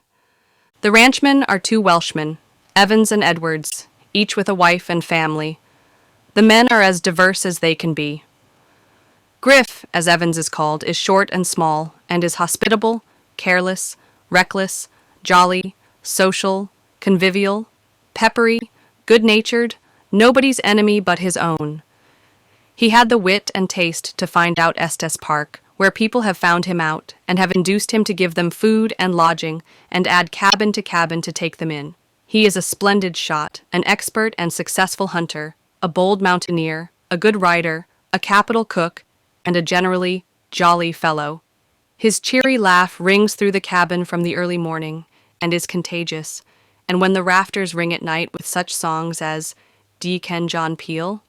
The ranchmen are 2 Welshmen, Evans and Edwards, each with a wife and family. The men are as diverse as they can be. Griff, as Evans is called, is short and small, and is hospitable, careless, reckless, jolly, social, convivial, peppery, good-natured, nobody's enemy but his own. He had the wit and taste to find out Estes Park, where people have found him out, and have induced him to give them food and lodging, and add cabin to take them in. He is a splendid shot, an expert and successful hunter, a bold mountaineer, a good rider, a capital cook, and a generally jolly fellow. His cheery laugh rings through the cabin from the early morning and is contagious, and when the rafters ring at night with such songs as "D'ye ken John Peel?"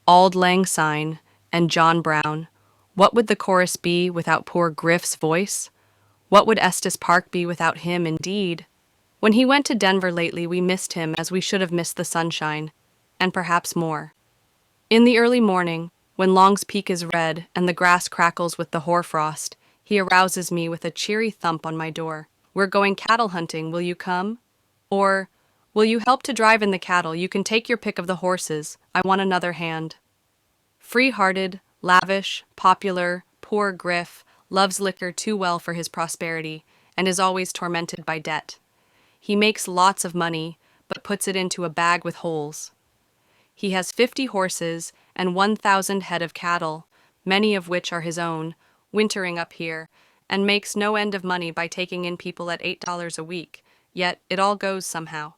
"Auld Lang Syne," and "John Brown," what would the chorus be without poor Griff's voice? What would Estes Park be without him, indeed? When he went to Denver lately, we missed him as we should have missed the sunshine, and perhaps more. In the early morning, when Long's Peak is red and the grass crackles with the hoarfrost, he arouses me with a cheery thump on my door. "We're going cattle hunting, will you come?" Or, "Will you help to drive in the cattle? You can take your pick of the horses. I want another hand." Free-hearted, lavish, popular, poor Griff loves liquor too well for his prosperity and is always tormented by debt. He makes lots of money, but puts it into a bag with holes. He has 50 horses and 1,000 head of cattle, many of which are his own, wintering up here, and makes no end of money by taking in people at $8 a week, yet it all goes somehow.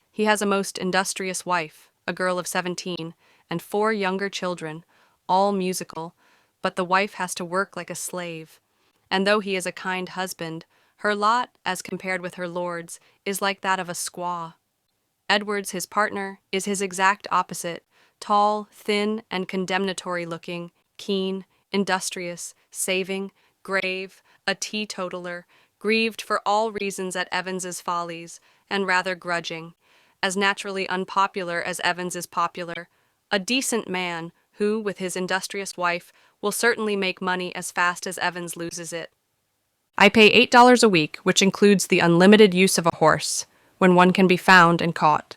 He has a most industrious wife, a girl of 17, and 4 younger children, all musical, but the wife has to work like a slave. And though he is a kind husband, her lot, as compared with her lord's, is like that of a squaw. Edwards, his partner, is his exact opposite, tall, thin, and condemnatory-looking, keen, industrious, saving, grave, a teetotaler, grieved for all reasons at Evans's follies, and rather grudging, as naturally unpopular as Evans is popular, a decent man who, with his industrious wife, will certainly make money as fast as Evans loses it. I pay $8 a week, which includes the unlimited use of a horse, when one can be found and caught.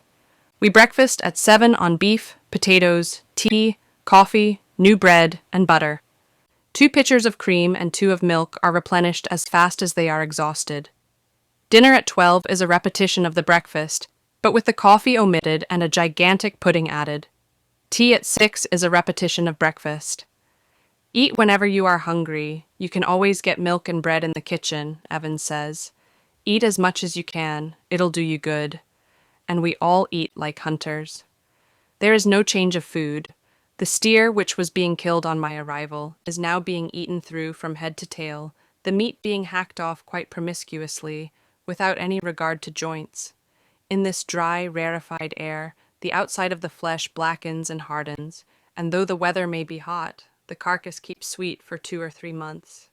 We breakfast at 7 on beef, potatoes, tea, coffee, new bread, and butter. 2 pitchers of cream and 2 of milk are replenished as fast as they are exhausted. Dinner at 12 is a repetition of the breakfast, but with the coffee omitted and a gigantic pudding added. Tea at 6 is a repetition of breakfast. "Eat whenever you are hungry. You can always get milk and bread in the kitchen," Evans says. "Eat as much as you can. It'll do you good." And we all eat like hunters. There is no change of food. The steer, which was being killed on my arrival, is now being eaten through from head to tail, the meat being hacked off quite promiscuously, without any regard to joints. In this dry, rarefied air, the outside of the flesh blackens and hardens, and though the weather may be hot, the carcass keeps sweet for 2 or 3 months.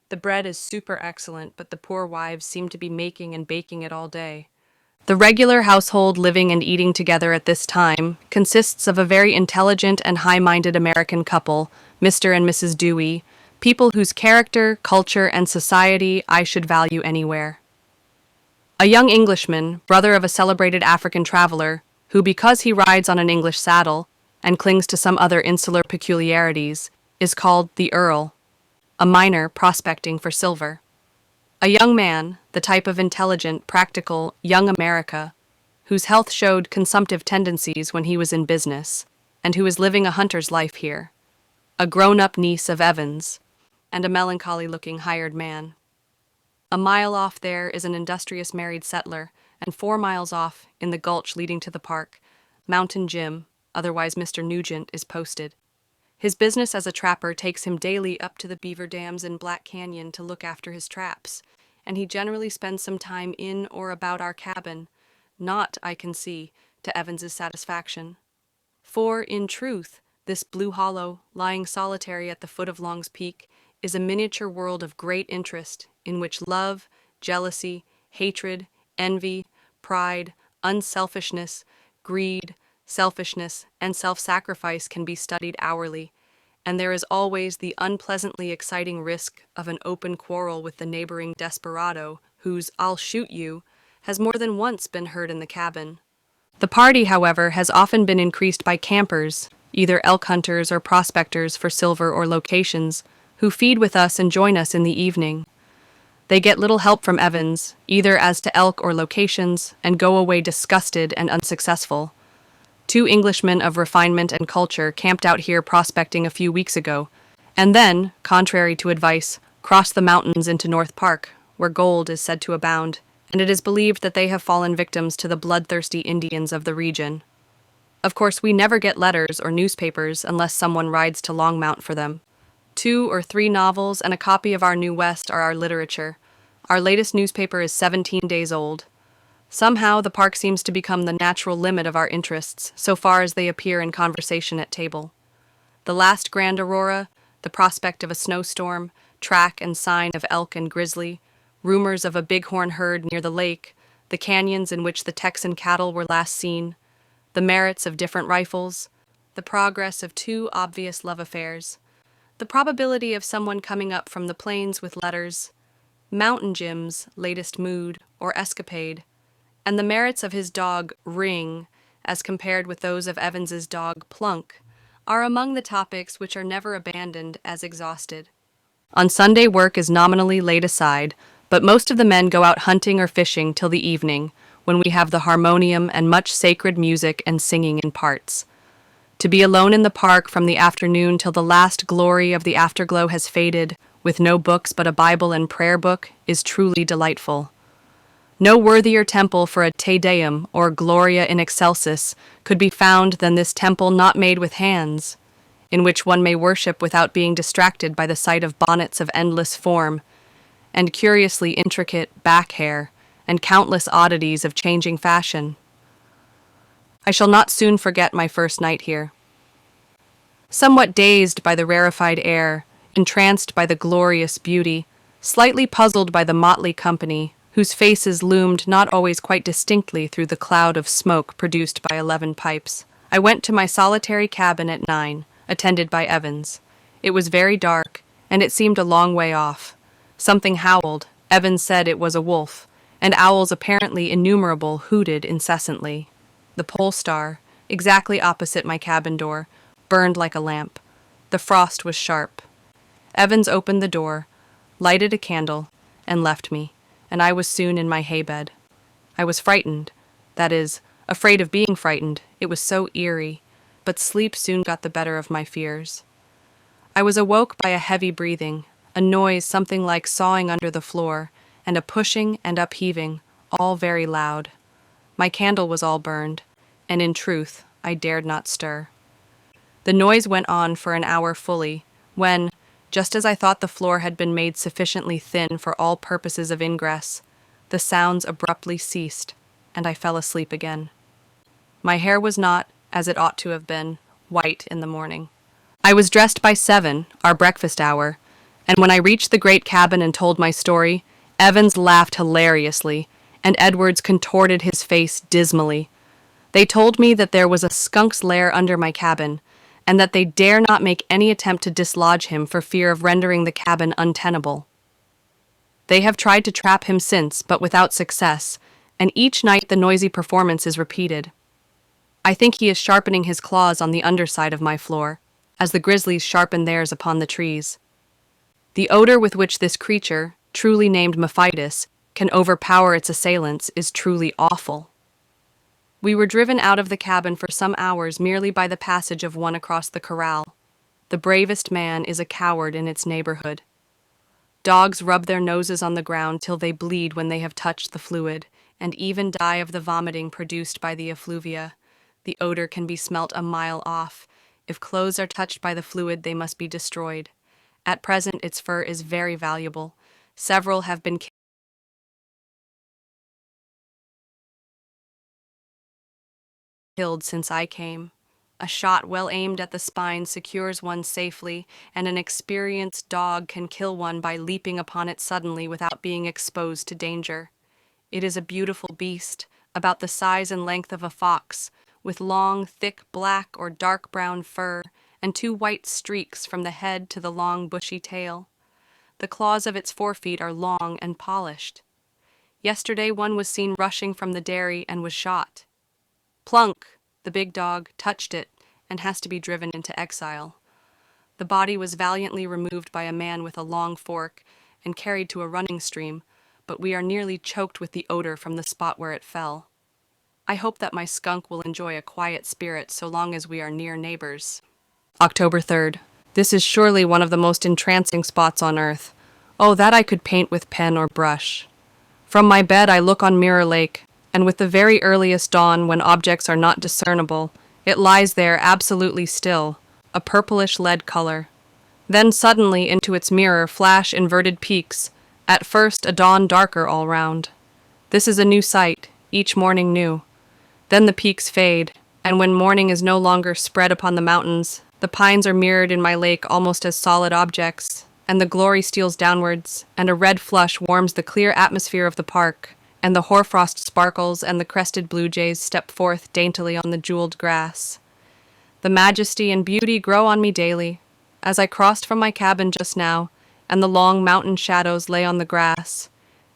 The bread is super excellent, but the poor wives seem to be making and baking it all day. The regular household living and eating together at this time consists of a very intelligent and high-minded American couple, Mr. and Mrs. Dewey, people whose character, culture, and society I should value anywhere. A young Englishman, brother of a celebrated African traveler, who, because he rides on an English saddle and clings to some other insular peculiarities, is called the Earl, a miner prospecting for silver. A young man, the type of intelligent, practical, young America, whose health showed consumptive tendencies when he was in business, and who is living a hunter's life here. A grown-up niece of Evans, and a melancholy-looking hired man. A mile off there is an industrious married settler, and 4 miles off, in the gulch leading to the park, Mountain Jim, otherwise Mr. Nugent, is posted. His business as a trapper takes him daily up to the beaver dams in Black Canyon to look after his traps, and he generally spends some time in or about our cabin, not, I can see, to Evans's satisfaction. For, in truth, this blue hollow, lying solitary at the foot of Long's Peak, is a miniature world of great interest in which love, jealousy, hatred, envy, pride, unselfishness, greed, selfishness, and self-sacrifice can be studied hourly, and there is always the unpleasantly exciting risk of an open quarrel with the neighboring desperado, whose "I'll shoot you" has more than once been heard in the cabin. The party, however, has often been increased by campers, either elk hunters or prospectors for silver or locations, who feed with us and join us in the evening. They get little help from Evans, either as to elk or locations, and go away disgusted and unsuccessful. 2 Englishmen of refinement and culture camped out here prospecting a few weeks ago, and then, contrary to advice, crossed the mountains into North Park, where gold is said to abound, and it is believed that they have fallen victims to the bloodthirsty Indians of the region. Of course, we never get letters or newspapers unless someone rides to Longmount for them. 2 or 3 novels and a copy of our New West are our literature. Our latest newspaper is 17 days old. Somehow, the park seems to become the natural limit of our interests, so far as they appear in conversation at table. The last grand aurora, the prospect of a snowstorm, track and sign of elk and grizzly, rumors of a bighorn herd near the lake, the canyons in which the Texan cattle were last seen, the merits of different rifles, the progress of 2 obvious love affairs, the probability of someone coming up from the plains with letters, Mountain Jim's latest mood or escapade, and the merits of his dog Ring, as compared with those of Evans's dog Plunk, are among the topics which are never abandoned as exhausted. On Sunday, work is nominally laid aside, but most of the men go out hunting or fishing till the evening, when we have the harmonium and much sacred music and singing in parts. To be alone in the park from the afternoon till the last glory of the afterglow has faded, with no books but a Bible and prayer book, is truly delightful. No worthier temple for a Te Deum or Gloria in Excelsis could be found than this temple not made with hands, in which one may worship without being distracted by the sight of bonnets of endless form, and curiously intricate back hair, and countless oddities of changing fashion. I shall not soon forget my first night here. Somewhat dazed by the rarefied air, entranced by the glorious beauty, slightly puzzled by the motley company, whose faces loomed not always quite distinctly through the cloud of smoke produced by 11 pipes, I went to my solitary cabin at 9, attended by Evans. It was very dark, and it seemed a long way off. Something howled. Evans said it was a wolf, and owls apparently innumerable hooted incessantly. The pole star, exactly opposite my cabin door, burned like a lamp. The frost was sharp. Evans opened the door, lighted a candle, and left me, and I was soon in my hay-bed. I was frightened, that is, afraid of being frightened, it was so eerie, but sleep soon got the better of my fears. I was awoke by a heavy breathing, a noise something like sawing under the floor, and a pushing and upheaving, all very loud. My candle was all burned, and in truth, I dared not stir. The noise went on for an hour fully, when, just as I thought the floor had been made sufficiently thin for all purposes of ingress, the sounds abruptly ceased, and I fell asleep again. My hair was not, as it ought to have been, white in the morning. I was dressed by 7, our breakfast hour, and when I reached the great cabin and told my story, Evans laughed hilariously, and Edwards contorted his face dismally. They told me that there was a skunk's lair under my cabin, and that they dare not make any attempt to dislodge him for fear of rendering the cabin untenable. They have tried to trap him since, but without success, and each night the noisy performance is repeated. I think he is sharpening his claws on the underside of my floor, as the grizzlies sharpen theirs upon the trees. The odor with which this creature, truly named Mephitis, can overpower its assailants is truly awful. We were driven out of the cabin for some hours merely by the passage of one across the corral. The bravest man is a coward in its neighborhood. Dogs rub their noses on the ground till they bleed when they have touched the fluid, and even die of the vomiting produced by the effluvia. The odor can be smelt a mile off. If clothes are touched by the fluid, they must be destroyed. At present, its fur is very valuable. Several have been killed since I came. A shot well aimed at the spine secures one safely, and an experienced dog can kill one by leaping upon it suddenly without being exposed to danger. It is a beautiful beast, about the size and length of a fox, with long, thick black or dark brown fur, and 2 white streaks from the head to the long, bushy tail. The claws of its forefeet are long and polished. Yesterday one was seen rushing from the dairy and was shot. Plunk, the big dog, touched it and has to be driven into exile. The body was valiantly removed by a man with a long fork and carried to a running stream, but we are nearly choked with the odor from the spot where it fell. I hope that my skunk will enjoy a quiet spirit so long as we are near neighbors. October 3rd. This is surely one of the most entrancing spots on earth. Oh, that I could paint with pen or brush. From my bed I look on Mirror Lake, and with the very earliest dawn when objects are not discernible, it lies there absolutely still, a purplish lead color. Then suddenly into its mirror flash inverted peaks, at first a dawn darker all round. This is a new sight, each morning new. Then the peaks fade, and when morning is no longer spread upon the mountains, the pines are mirrored in my lake almost as solid objects, and the glory steals downwards, and a red flush warms the clear atmosphere of the park, and the hoarfrost sparkles and the crested blue jays step forth daintily on the jeweled grass. The majesty and beauty grow on me daily, as I crossed from my cabin just now, and the long mountain shadows lay on the grass,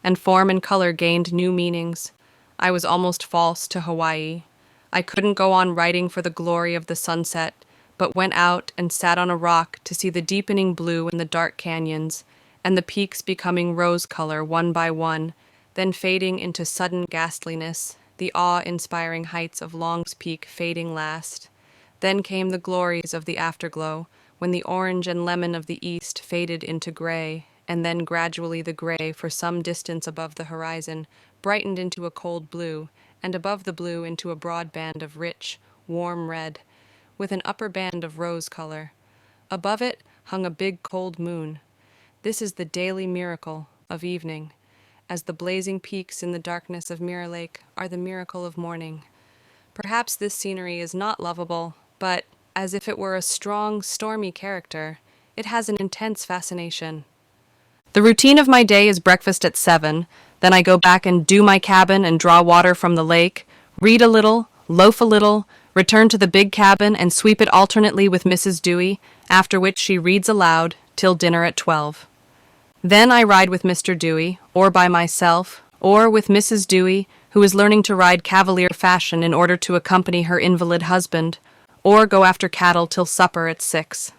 and form and color gained new meanings. I was almost false to Hawaii. I couldn't go on writing for the glory of the sunset, but went out and sat on a rock to see the deepening blue in the dark canyons, and the peaks becoming rose color one by one, then fading into sudden ghastliness, the awe-inspiring heights of Long's Peak fading last. Then came the glories of the afterglow, when the orange and lemon of the east faded into gray, and then gradually the gray, for some distance above the horizon, brightened into a cold blue, and above the blue into a broad band of rich, warm red, with an upper band of rose color. Above it hung a big cold moon. This is the daily miracle of evening, as the blazing peaks in the darkness of Mirror Lake are the miracle of morning. Perhaps this scenery is not lovable, but, as if it were a strong, stormy character, it has an intense fascination. The routine of my day is breakfast at 7, then I go back and do my cabin and draw water from the lake, read a little, loaf a little, return to the big cabin and sweep it alternately with Mrs. Dewey, after which she reads aloud till dinner at 12. Then I ride with Mr. Dewey, or by myself, or with Mrs. Dewey, who is learning to ride cavalier fashion in order to accompany her invalid husband, or go after cattle till supper at 6.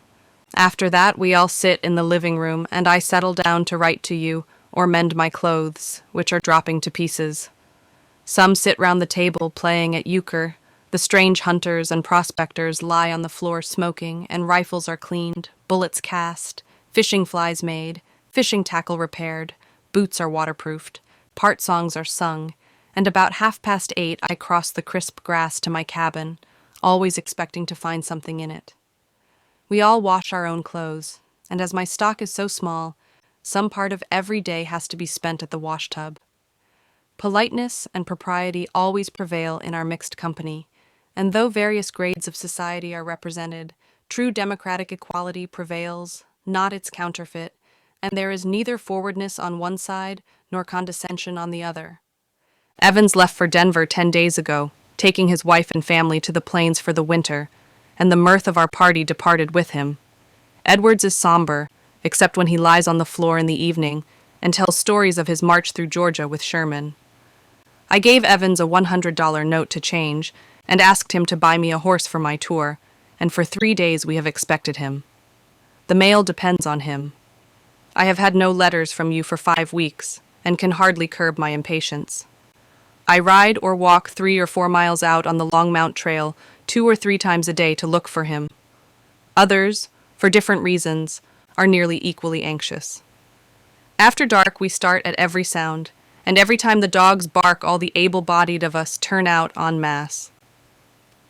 After that we all sit in the living room, and I settle down to write to you, or mend my clothes, which are dropping to pieces. Some sit round the table playing at euchre. The strange hunters and prospectors lie on the floor smoking, and rifles are cleaned, bullets cast, fishing flies made, fishing tackle repaired, boots are waterproofed, part songs are sung, and about 8:30 I cross the crisp grass to my cabin, always expecting to find something in it. We all wash our own clothes, and as my stock is so small, some part of every day has to be spent at the washtub. Politeness and propriety always prevail in our mixed company, and though various grades of society are represented, true democratic equality prevails, not its counterfeit, and there is neither forwardness on one side nor condescension on the other. Evans left for Denver 10 days ago, taking his wife and family to the plains for the winter, and the mirth of our party departed with him. Edwards is somber, except when he lies on the floor in the evening and tells stories of his march through Georgia with Sherman. I gave Evans a $100 note to change and asked him to buy me a horse for my tour, and for 3 days we have expected him. The mail depends on him. I have had no letters from you for 5 weeks, and can hardly curb my impatience. I ride or walk 3 or 4 miles out on the Longmount Trail 2 or 3 times a day to look for him. Others, for different reasons, are nearly equally anxious. After dark we start at every sound, and every time the dogs bark all the able-bodied of us turn out en masse.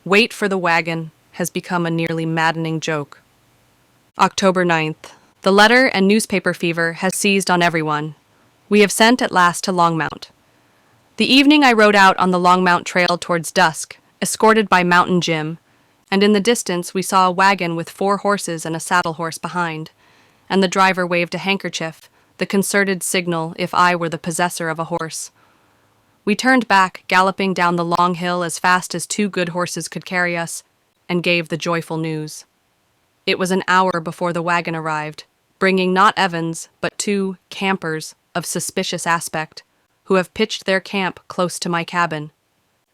Wait for the wagon has become a nearly maddening joke. October 9th. The letter and newspaper fever has seized on everyone. We have sent at last to Longmount. The evening I rode out on the Longmount Trail towards dusk, escorted by Mountain Jim, and in the distance we saw a wagon with 4 horses and a saddle horse behind, and the driver waved a handkerchief, the concerted signal if I were the possessor of a horse. We turned back, galloping down the long hill as fast as 2 good horses could carry us, and gave the joyful news. It was an hour before the wagon arrived, bringing not Evans, but 2 campers of suspicious aspect, who have pitched their camp close to my cabin.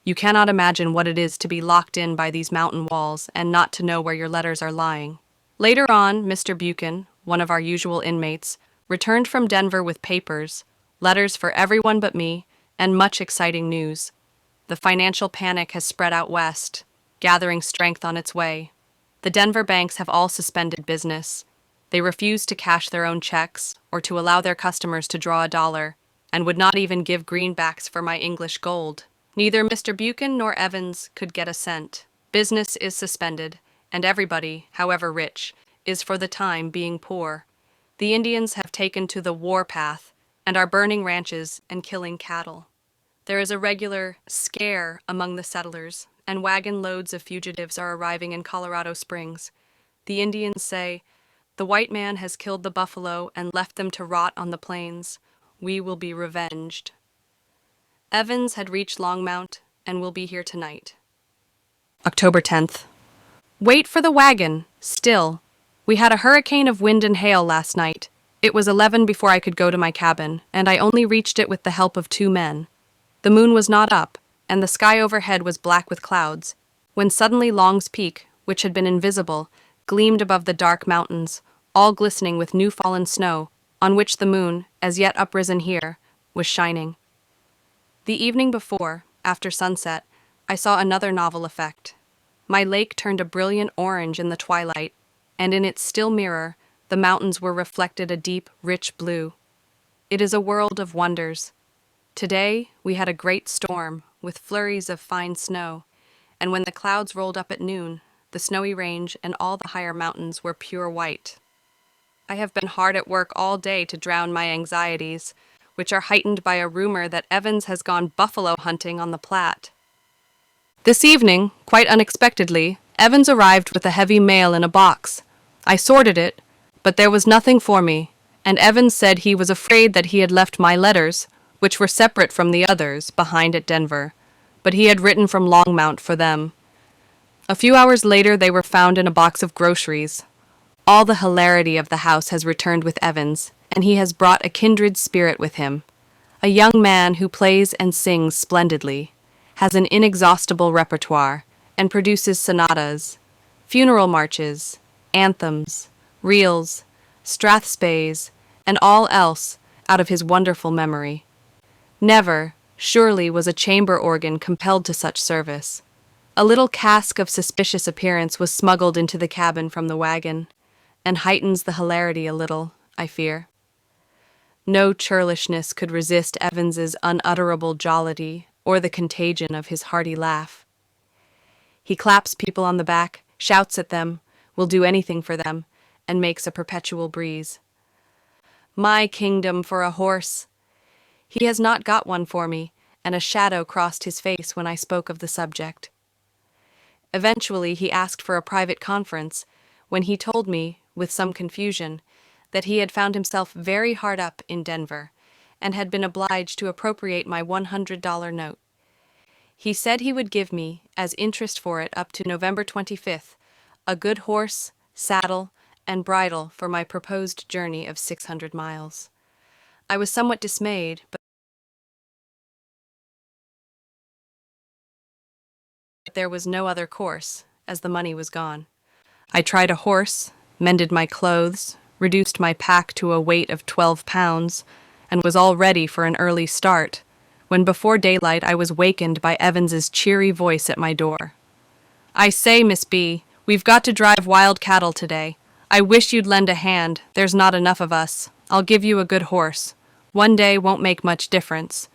You cannot imagine what it is to be locked in by these mountain walls and not to know where your letters are lying. Later on, Mr. Buchan, one of our usual inmates, returned from Denver with papers, letters for everyone but me, and much exciting news. The financial panic has spread out west, gathering strength on its way. The Denver banks have all suspended business. They refuse to cash their own checks or to allow their customers to draw $1, and would not even give greenbacks for my English gold. Neither Mr. Buchan nor Evans could get a cent. Business is suspended, and everybody, however rich, is for the time being poor. The Indians have taken to the war path and are burning ranches and killing cattle. There is a regular scare among the settlers, and wagon loads of fugitives are arriving in Colorado Springs. The Indians say, "The white man has killed the buffalo and left them to rot on the plains. We will be revenged." Evans had reached Longmount and will be here tonight. October 10th. Wait for the wagon. Still. We had a hurricane of wind and hail last night. It was 11 before I could go to my cabin, and I only reached it with the help of 2 men. The moon was not up, and the sky overhead was black with clouds, when suddenly Long's Peak, which had been invisible, gleamed above the dark mountains, all glistening with new-fallen snow, on which the moon, as yet uprisen here, was shining. The evening before, after sunset, I saw another novel effect. My lake turned a brilliant orange in the twilight, and in its still mirror, the mountains were reflected a deep, rich blue. It is a world of wonders. Today, we had a great storm, with flurries of fine snow, and when the clouds rolled up at noon, the snowy range and all the higher mountains were pure white. I have been hard at work all day to drown my anxieties, which are heightened by a rumor that Evans has gone buffalo hunting on the Platte. This evening, quite unexpectedly, Evans arrived with a heavy mail in a box. I sorted it, but there was nothing for me, and Evans said he was afraid that he had left my letters, which were separate from the others, behind at Denver, but he had written from Longmount for them. A few hours later they were found in a box of groceries. All the hilarity of the house has returned with Evans, and he has brought a kindred spirit with him. A young man who plays and sings splendidly, has an inexhaustible repertoire, and produces sonatas, funeral marches, anthems, reels, strathspeys, and all else out of his wonderful memory. Never, surely, was a chamber organ compelled to such service. A little cask of suspicious appearance was smuggled into the cabin from the wagon, and heightens the hilarity a little, I fear. No churlishness could resist Evans's unutterable jollity or the contagion of his hearty laugh. He claps people on the back, shouts at them, will do anything for them, and makes a perpetual breeze. My kingdom for a horse! He has not got one for me, and a shadow crossed his face when I spoke of the subject. Eventually he asked for a private conference, when he told me, with some confusion, that he had found himself very hard up in Denver, and had been obliged to appropriate my $100 note. He said he would give me, as interest for it up to November 25th, a good horse, saddle, and bridle for my proposed journey of 600 miles. I was somewhat dismayed, but there was no other course, as the money was gone. I tried a horse, mended my clothes, reduced my pack to a weight of 12 pounds, and was all ready for an early start, when before daylight I was wakened by Evans's cheery voice at my door. "I say, Miss B, we've got to drive wild cattle today. I wish you'd lend a hand, there's not enough of us. I'll give you a good horse. One day won't make much difference."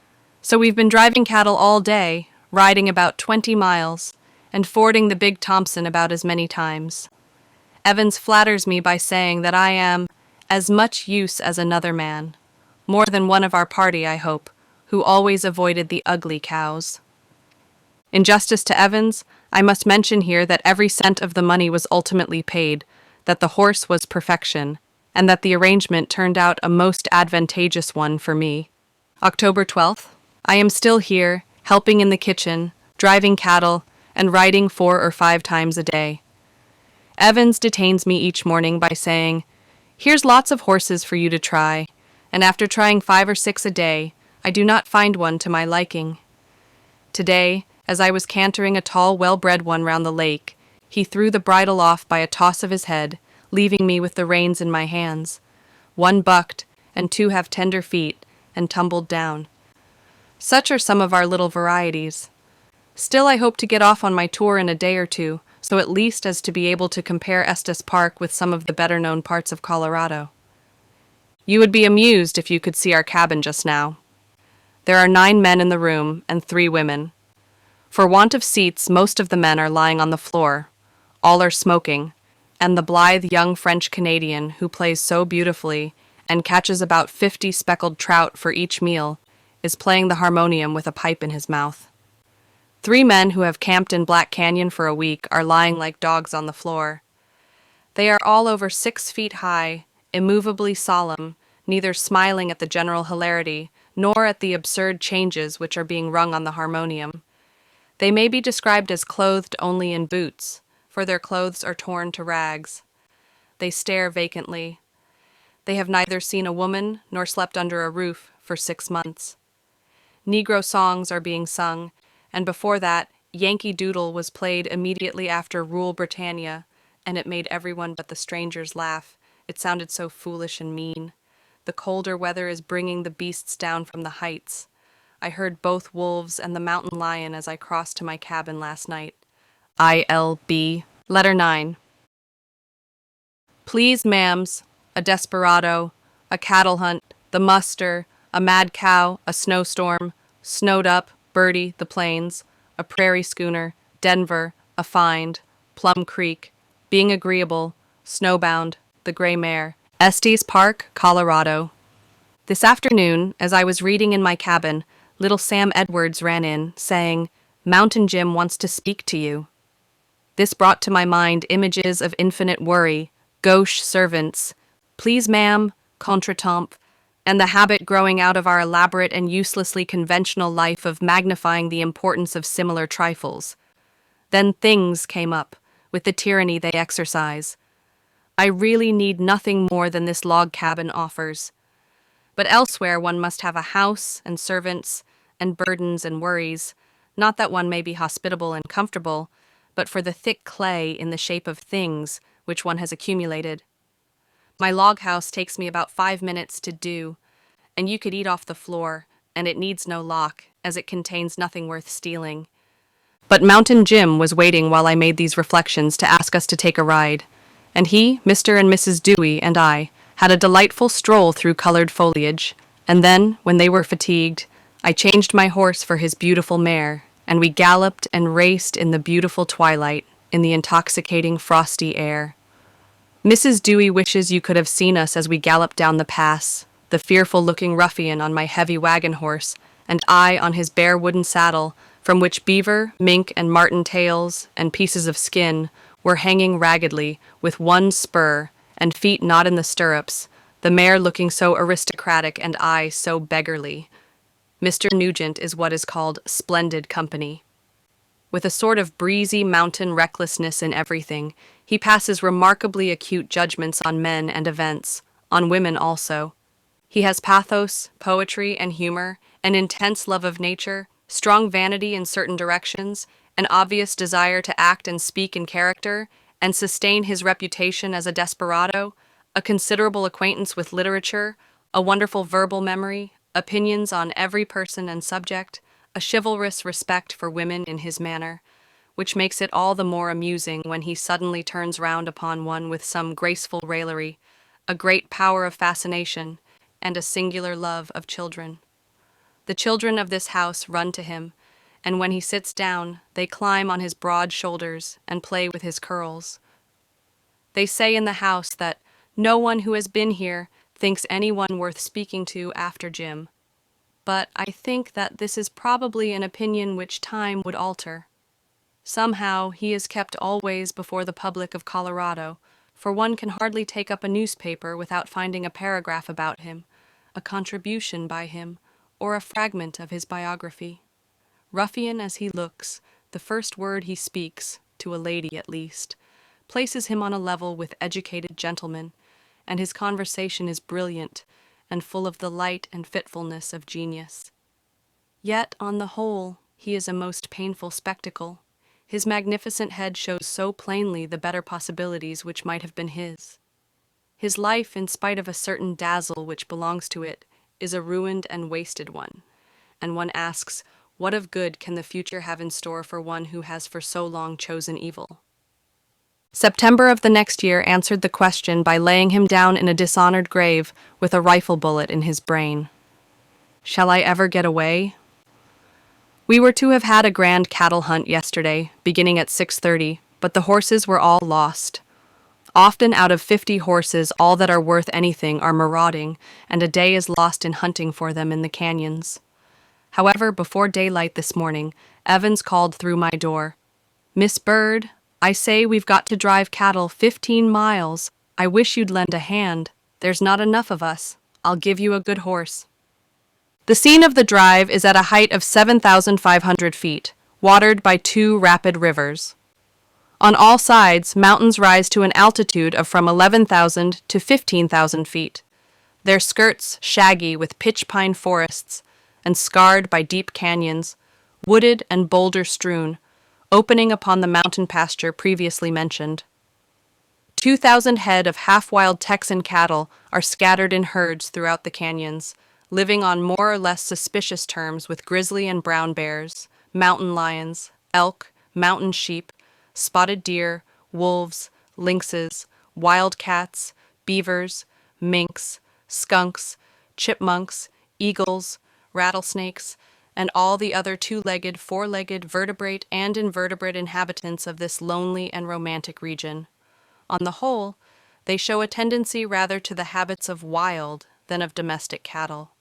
So we've been driving cattle all day, riding about 20 miles, and fording the Big Thompson about as many times. Evans flatters me by saying that I am as much use as another man, more than one of our party, I hope, who always avoided the ugly cows. In justice to Evans, I must mention here that every cent of the money was ultimately paid, that the horse was perfection, and that the arrangement turned out a most advantageous one for me. October 12th. I am still here, helping in the kitchen, driving cattle, and riding 4 or 5 times a day. Evans detains me each morning by saying, "Here's lots of horses for you to try," and after trying 5 or 6 a day, I do not find one to my liking. Today, as I was cantering a tall, well-bred one round the lake, he threw the bridle off by a toss of his head, leaving me with the reins in my hands. One bucked, and 2 have tender feet, and tumbled down. Such are some of our little varieties. Still, I hope to get off on my tour in a day or 2, so at least as to be able to compare Estes Park with some of the better-known parts of Colorado. You would be amused if you could see our cabin just now. There are 9 men in the room and 3 women. For want of seats, most of the men are lying on the floor. All are smoking, and the blithe young French Canadian who plays so beautifully and catches about 50 speckled trout for each meal is playing the harmonium with a pipe in his mouth. 3 men who have camped in Black Canyon for a week are lying like dogs on the floor. They are all over 6 feet high, immovably solemn, neither smiling at the general hilarity nor at the absurd changes which are being rung on the harmonium. They may be described as clothed only in boots, for their clothes are torn to rags. They stare vacantly. They have neither seen a woman nor slept under a roof for 6 months. Negro songs are being sung, and before that, Yankee Doodle was played immediately after Rule Britannia, and it made everyone but the strangers laugh. It sounded so foolish and mean. The colder weather is bringing the beasts down from the heights. I heard both wolves and the mountain lion as I crossed to my cabin last night. ILB. Letter 9. Please, ma'ams, a desperado, a cattle hunt, the muster, a mad cow, a snowstorm, snowed up, Birdie, the plains, a prairie schooner, Denver, a find, Plum Creek, being agreeable, snowbound, the gray mare, Estes Park, Colorado. This afternoon, as I was reading in my cabin, little Sam Edwards ran in, saying, "Mountain Jim wants to speak to you." This brought to my mind images of infinite worry, gauche servants, "Please, ma'am," contretemps, and the habit growing out of our elaborate and uselessly conventional life of magnifying the importance of similar trifles. Then things came up, with the tyranny they exercise. I really need nothing more than this log cabin offers. But elsewhere one must have a house and servants and burdens and worries, not that one may be hospitable and comfortable, but for the thick clay in the shape of things which one has accumulated. My log house takes me about 5 minutes to do, and you could eat off the floor, and it needs no lock, as it contains nothing worth stealing. But Mountain Jim was waiting while I made these reflections to ask us to take a ride, and he, Mr. and Mrs. Dewey, and I had a delightful stroll through colored foliage, and then, when they were fatigued, I changed my horse for his beautiful mare, and we galloped and raced in the beautiful twilight, in the intoxicating frosty air. Mrs. Dewey wishes you could have seen us as we galloped down the pass, the fearful-looking ruffian on my heavy wagon horse, and I on his bare wooden saddle, from which beaver, mink, and marten tails, and pieces of skin were hanging raggedly, with one spur, and feet not in the stirrups, the mare looking so aristocratic and I so beggarly. Mr. Nugent is what is called splendid company. With a sort of breezy mountain recklessness in everything, he passes remarkably acute judgments on men and events, on women also. He has pathos, poetry, and humor, an intense love of nature, strong vanity in certain directions, an obvious desire to act and speak in character, and sustain his reputation as a desperado, a considerable acquaintance with literature, a wonderful verbal memory, opinions on every person and subject, a chivalrous respect for women in his manner, which makes it all the more amusing when he suddenly turns round upon one with some graceful raillery, a great power of fascination, and a singular love of children. The children of this house run to him, and when he sits down, they climb on his broad shoulders and play with his curls. They say in the house that no one who has been here thinks anyone worth speaking to after Jim. But I think that this is probably an opinion which time would alter. Somehow he is kept always before the public of Colorado, for one can hardly take up a newspaper without finding a paragraph about him, a contribution by him, or a fragment of his biography. Ruffian as he looks, the first word he speaks, to a lady at least, places him on a level with educated gentlemen, and his conversation is brilliant and full of the light and fitfulness of genius. Yet, on the whole, he is a most painful spectacle. His magnificent head shows so plainly the better possibilities which might have been his. His life, in spite of a certain dazzle which belongs to it, is a ruined and wasted one, and one asks, what of good can the future have in store for one who has for so long chosen evil? September of the next year answered the question by laying him down in a dishonored grave with a rifle bullet in his brain. Shall I ever get away? We were to have had a grand cattle hunt yesterday, beginning at 6:30, but the horses were all lost. Often out of 50 horses, all that are worth anything are marauding, and a day is lost in hunting for them in the canyons. However, before daylight this morning, Evans called through my door. "Miss Bird, I say we've got to drive cattle 15 miles. I wish you'd lend a hand. There's not enough of us. I'll give you a good horse." The scene of the drive is at a height of 7,500 feet, watered by two rapid rivers. On all sides, mountains rise to an altitude of from 11,000 to 15,000 feet, their skirts shaggy with pitch pine forests and scarred by deep canyons, wooded and boulder-strewn, opening upon the mountain pasture previously mentioned. 2,000 head of half-wild Texan cattle are scattered in herds throughout the canyons, living on more or less suspicious terms with grizzly and brown bears, mountain lions, elk, mountain sheep, spotted deer, wolves, lynxes, wild cats, beavers, minks, skunks, chipmunks, eagles, rattlesnakes, and all the other two-legged, four-legged, vertebrate, and invertebrate inhabitants of this lonely and romantic region. On the whole, they show a tendency rather to the habits of wild than of domestic cattle.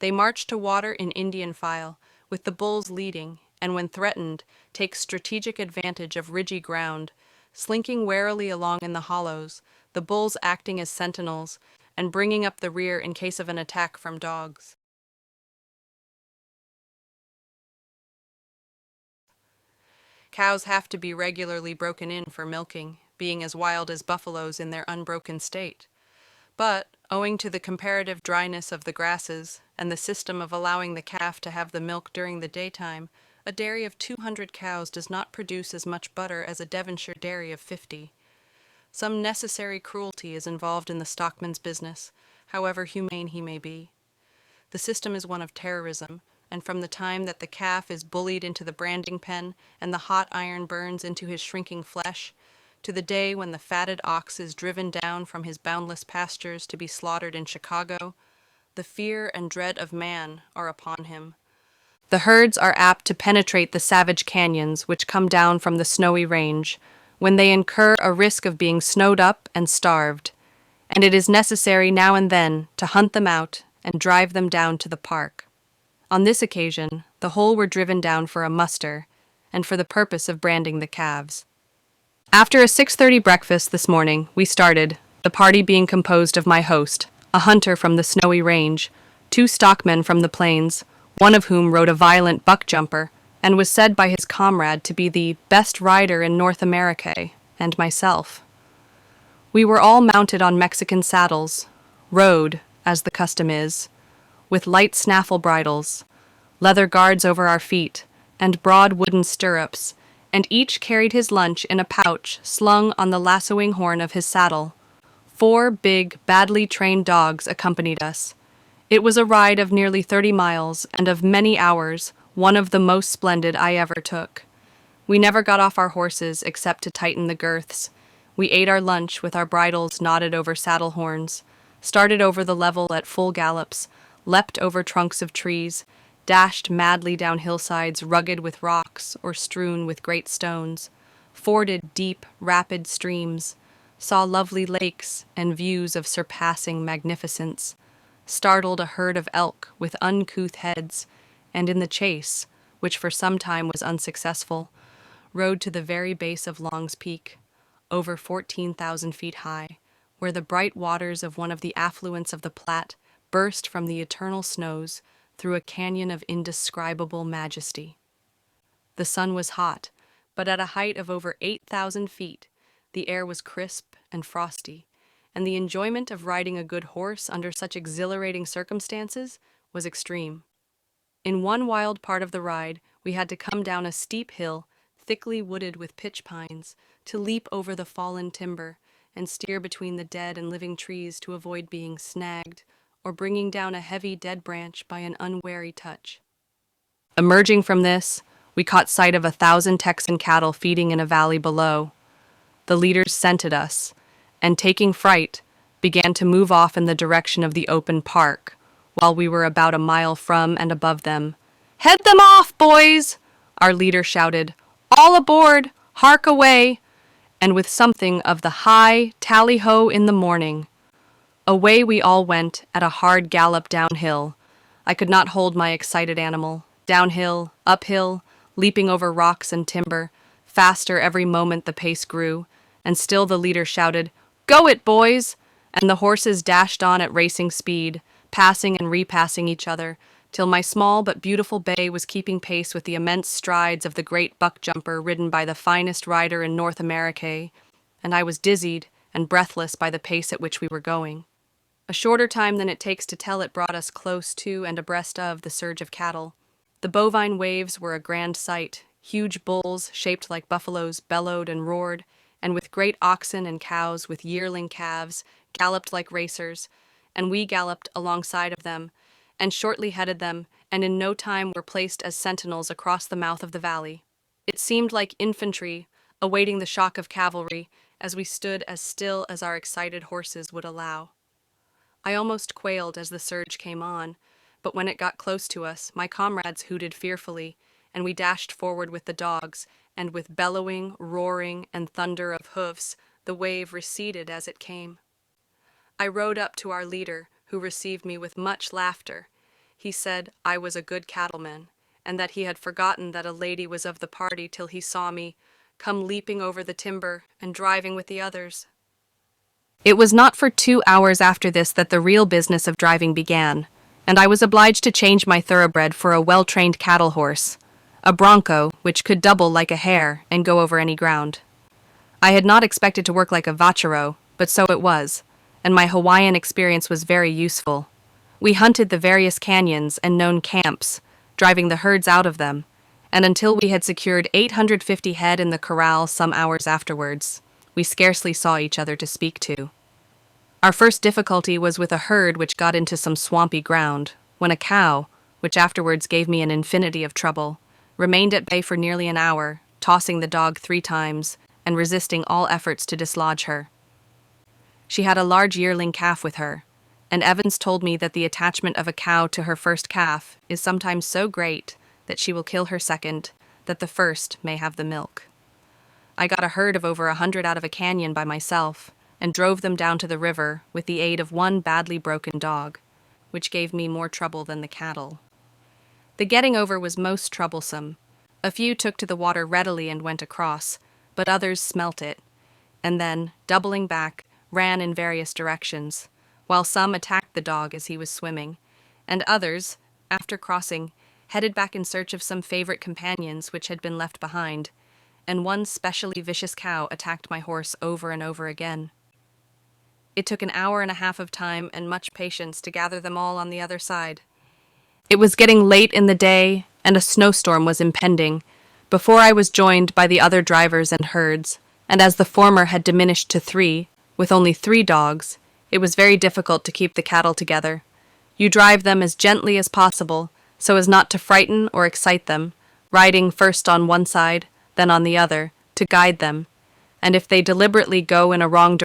They march to water in Indian file, with the bulls leading, and when threatened, take strategic advantage of ridgy ground, slinking warily along in the hollows, the bulls acting as sentinels, and bringing up the rear in case of an attack from dogs. Cows have to be regularly broken in for milking, being as wild as buffaloes in their unbroken state. But, owing to the comparative dryness of the grasses and the system of allowing the calf to have the milk during the daytime, a dairy of 200 cows does not produce as much butter as a Devonshire dairy of 50. Some necessary cruelty is involved in the stockman's business, however humane he may be. The system is one of terrorism, and from the time that the calf is bullied into the branding pen and the hot iron burns into his shrinking flesh, to the day when the fatted ox is driven down from his boundless pastures to be slaughtered in Chicago, the fear and dread of man are upon him. The herds are apt to penetrate the savage canyons which come down from the snowy range, when they incur a risk of being snowed up and starved, and it is necessary now and then to hunt them out and drive them down to the park. On this occasion, the whole were driven down for a muster, and for the purpose of branding the calves. After a 6:30 breakfast this morning, we started, the party being composed of my host, a hunter from the snowy range, two stockmen from the plains, one of whom rode a violent buck-jumper, and was said by his comrade to be the best rider in North America, and myself. We were all mounted on Mexican saddles, rode, as the custom is, with light snaffle bridles, leather guards over our feet, and broad wooden stirrups, and each carried his lunch in a pouch slung on the lassoing horn of his saddle. 4 big, badly trained dogs accompanied us. It was a ride of nearly 30 miles and of many hours, one of the most splendid I ever took. We never got off our horses except to tighten the girths. We ate our lunch with our bridles knotted over saddle horns, started over the level at full gallops, leapt over trunks of trees, dashed madly down hillsides rugged with rocks or strewn with great stones, forded deep, rapid streams, saw lovely lakes and views of surpassing magnificence, startled a herd of elk with uncouth heads, and in the chase, which for some time was unsuccessful, rode to the very base of Long's Peak, over 14,000 feet high, where the bright waters of one of the affluents of the Platte burst from the eternal snows through a canyon of indescribable majesty. The sun was hot, but at a height of over 8,000 feet, the air was crisp and frosty, and the enjoyment of riding a good horse under such exhilarating circumstances was extreme. In one wild part of the ride, we had to come down a steep hill, thickly wooded with pitch pines, to leap over the fallen timber and steer between the dead and living trees to avoid being snagged or bringing down a heavy dead branch by an unwary touch. Emerging from this, we caught sight of 1,000 Texan cattle feeding in a valley below. The leaders scented us, and taking fright, began to move off in the direction of the open park, while we were about a mile from and above them. "Head them off, boys!" our leader shouted. "All aboard! Hark away!" And with something of the high tally-ho in the morning, away we all went at a hard gallop downhill. I could not hold my excited animal. Downhill, uphill, leaping over rocks and timber. Faster every moment the pace grew, and still the leader shouted, "Go it, boys!" And the horses dashed on at racing speed, passing and repassing each other, till my small but beautiful bay was keeping pace with the immense strides of the great buck-jumper ridden by the finest rider in North America, and I was dizzied and breathless by the pace at which we were going. A shorter time than it takes to tell it brought us close to and abreast of the surge of cattle. The bovine waves were a grand sight. Huge bulls, shaped like buffaloes, bellowed and roared, and with great oxen and cows with yearling calves, galloped like racers, and we galloped alongside of them, and shortly headed them, and in no time were placed as sentinels across the mouth of the valley. It seemed like infantry, awaiting the shock of cavalry, as we stood as still as our excited horses would allow. I almost quailed as the surge came on, but when it got close to us, my comrades hooted fearfully, and we dashed forward with the dogs, and with bellowing, roaring, and thunder of hoofs, the wave receded as it came. I rode up to our leader, who received me with much laughter. He said I was a good cattleman, and that he had forgotten that a lady was of the party till he saw me come leaping over the timber and driving with the others. It was not for 2 hours after this that the real business of driving began, and I was obliged to change my thoroughbred for a well-trained cattle horse, a bronco which could double like a hare and go over any ground. I had not expected to work like a vaquero, but so it was, and my Hawaiian experience was very useful. We hunted the various canyons and known camps, driving the herds out of them, and until we had secured 850 head in the corral some hours afterwards, we scarcely saw each other to speak to. Our first difficulty was with a herd which got into some swampy ground, when a cow, which afterwards gave me an infinity of trouble, remained at bay for nearly an hour, tossing the dog 3 times, and resisting all efforts to dislodge her. She had a large yearling calf with her, and Evans told me that the attachment of a cow to her first calf is sometimes so great that she will kill her second, that the first may have the milk. I got a herd of over 100 out of a canyon by myself, and drove them down to the river with the aid of one badly broken dog, which gave me more trouble than the cattle. The getting over was most troublesome. A few took to the water readily and went across, but others smelt it, and then, doubling back, ran in various directions, while some attacked the dog as he was swimming, and others, after crossing, headed back in search of some favorite companions which had been left behind, and one specially vicious cow attacked my horse over and over again. It took an hour and a half of time and much patience to gather them all on the other side. It was getting late in the day, and a snowstorm was impending, before I was joined by the other drivers and herds, and as the former had diminished to 3, with only 3 dogs, it was very difficult to keep the cattle together. You drive them as gently as possible, so as not to frighten or excite them, riding first on one side, then on the other, to guide them, and if they deliberately go in a wrong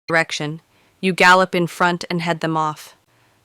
direction, you gallop in front and head them off.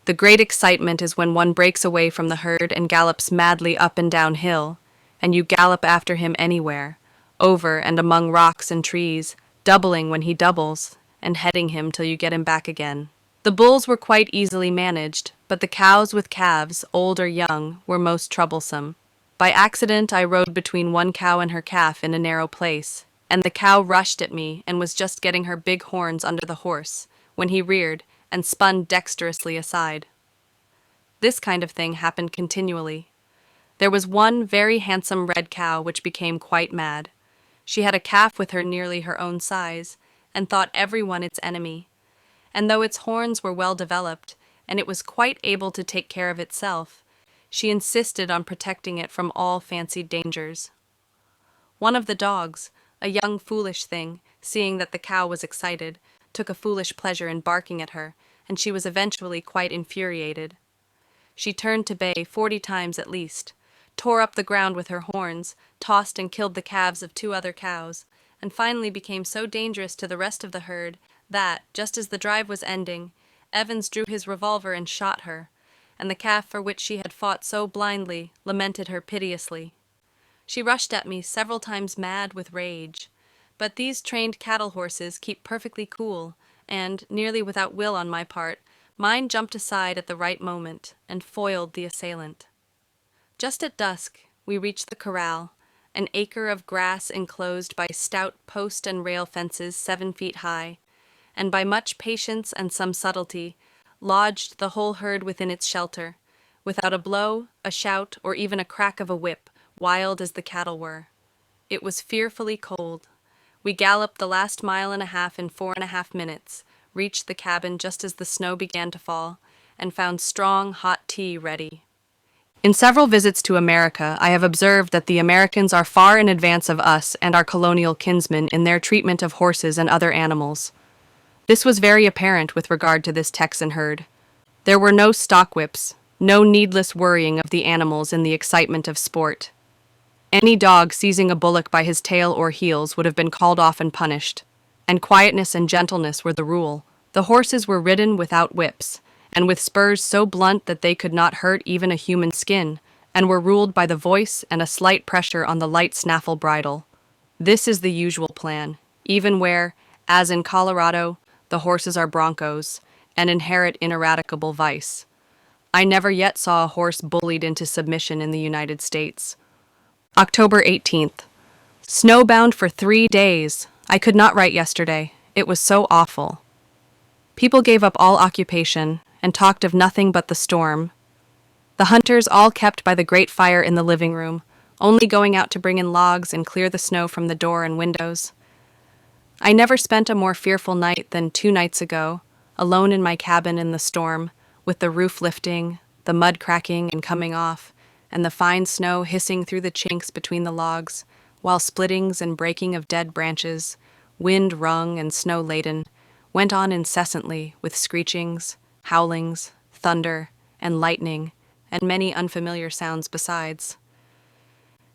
The great excitement is when one breaks away from the herd and gallops madly up and down hill, and you gallop after him anywhere, over and among rocks and trees, doubling when he doubles, and heading him till you get him back again. The bulls were quite easily managed, but the cows with calves, old or young, were most troublesome. By accident I rode between one cow and her calf in a narrow place, and the cow rushed at me and was just getting her big horns under the horse, when he reared and spun dexterously aside. This kind of thing happened continually. There was one very handsome red cow which became quite mad. She had a calf with her nearly her own size, and thought everyone its enemy. And though its horns were well developed, and it was quite able to take care of itself, she insisted on protecting it from all fancied dangers. One of the dogs, a young foolish thing, seeing that the cow was excited, took a foolish pleasure in barking at her, and she was eventually quite infuriated. She turned to bay 40 times at least, tore up the ground with her horns, tossed and killed the calves of 2 other cows, and finally became so dangerous to the rest of the herd that, just as the drive was ending, Evans drew his revolver and shot her, and the calf for which she had fought so blindly lamented her piteously. She rushed at me several times mad with rage, but these trained cattle horses keep perfectly cool, and, nearly without will on my part, mine jumped aside at the right moment and foiled the assailant. Just at dusk, we reached the corral, an acre of grass enclosed by stout post and rail fences 7 feet high, and by much patience and some subtlety, lodged the whole herd within its shelter, without a blow, a shout, or even a crack of a whip, wild as the cattle were. It was fearfully cold. We galloped the last mile and a half in 4.5 minutes, reached the cabin just as the snow began to fall, and found strong, hot tea ready. In several visits to America, I have observed that the Americans are far in advance of us and our colonial kinsmen in their treatment of horses and other animals. This was very apparent with regard to this Texan herd. There were no stock whips, no needless worrying of the animals in the excitement of sport. Any dog seizing a bullock by his tail or heels would have been called off and punished, and quietness and gentleness were the rule. The horses were ridden without whips, and with spurs so blunt that they could not hurt even a human skin, and were ruled by the voice and a slight pressure on the light snaffle bridle. This is the usual plan, even where, as in Colorado, the horses are broncos, and inherit ineradicable vice. I never yet saw a horse bullied into submission in the United States. October 18th. Snowbound for 3 days. I could not write yesterday. It was so awful. People gave up all occupation and talked of nothing but the storm. The hunters all kept by the great fire in the living room, only going out to bring in logs and clear the snow from the door and windows. I never spent a more fearful night than 2 nights ago, alone in my cabin in the storm, with the roof lifting, the mud cracking and coming off, and the fine snow hissing through the chinks between the logs, while splittings and breaking of dead branches, wind-wrung and snow-laden, went on incessantly with screechings, howlings, thunder, and lightning, and many unfamiliar sounds besides.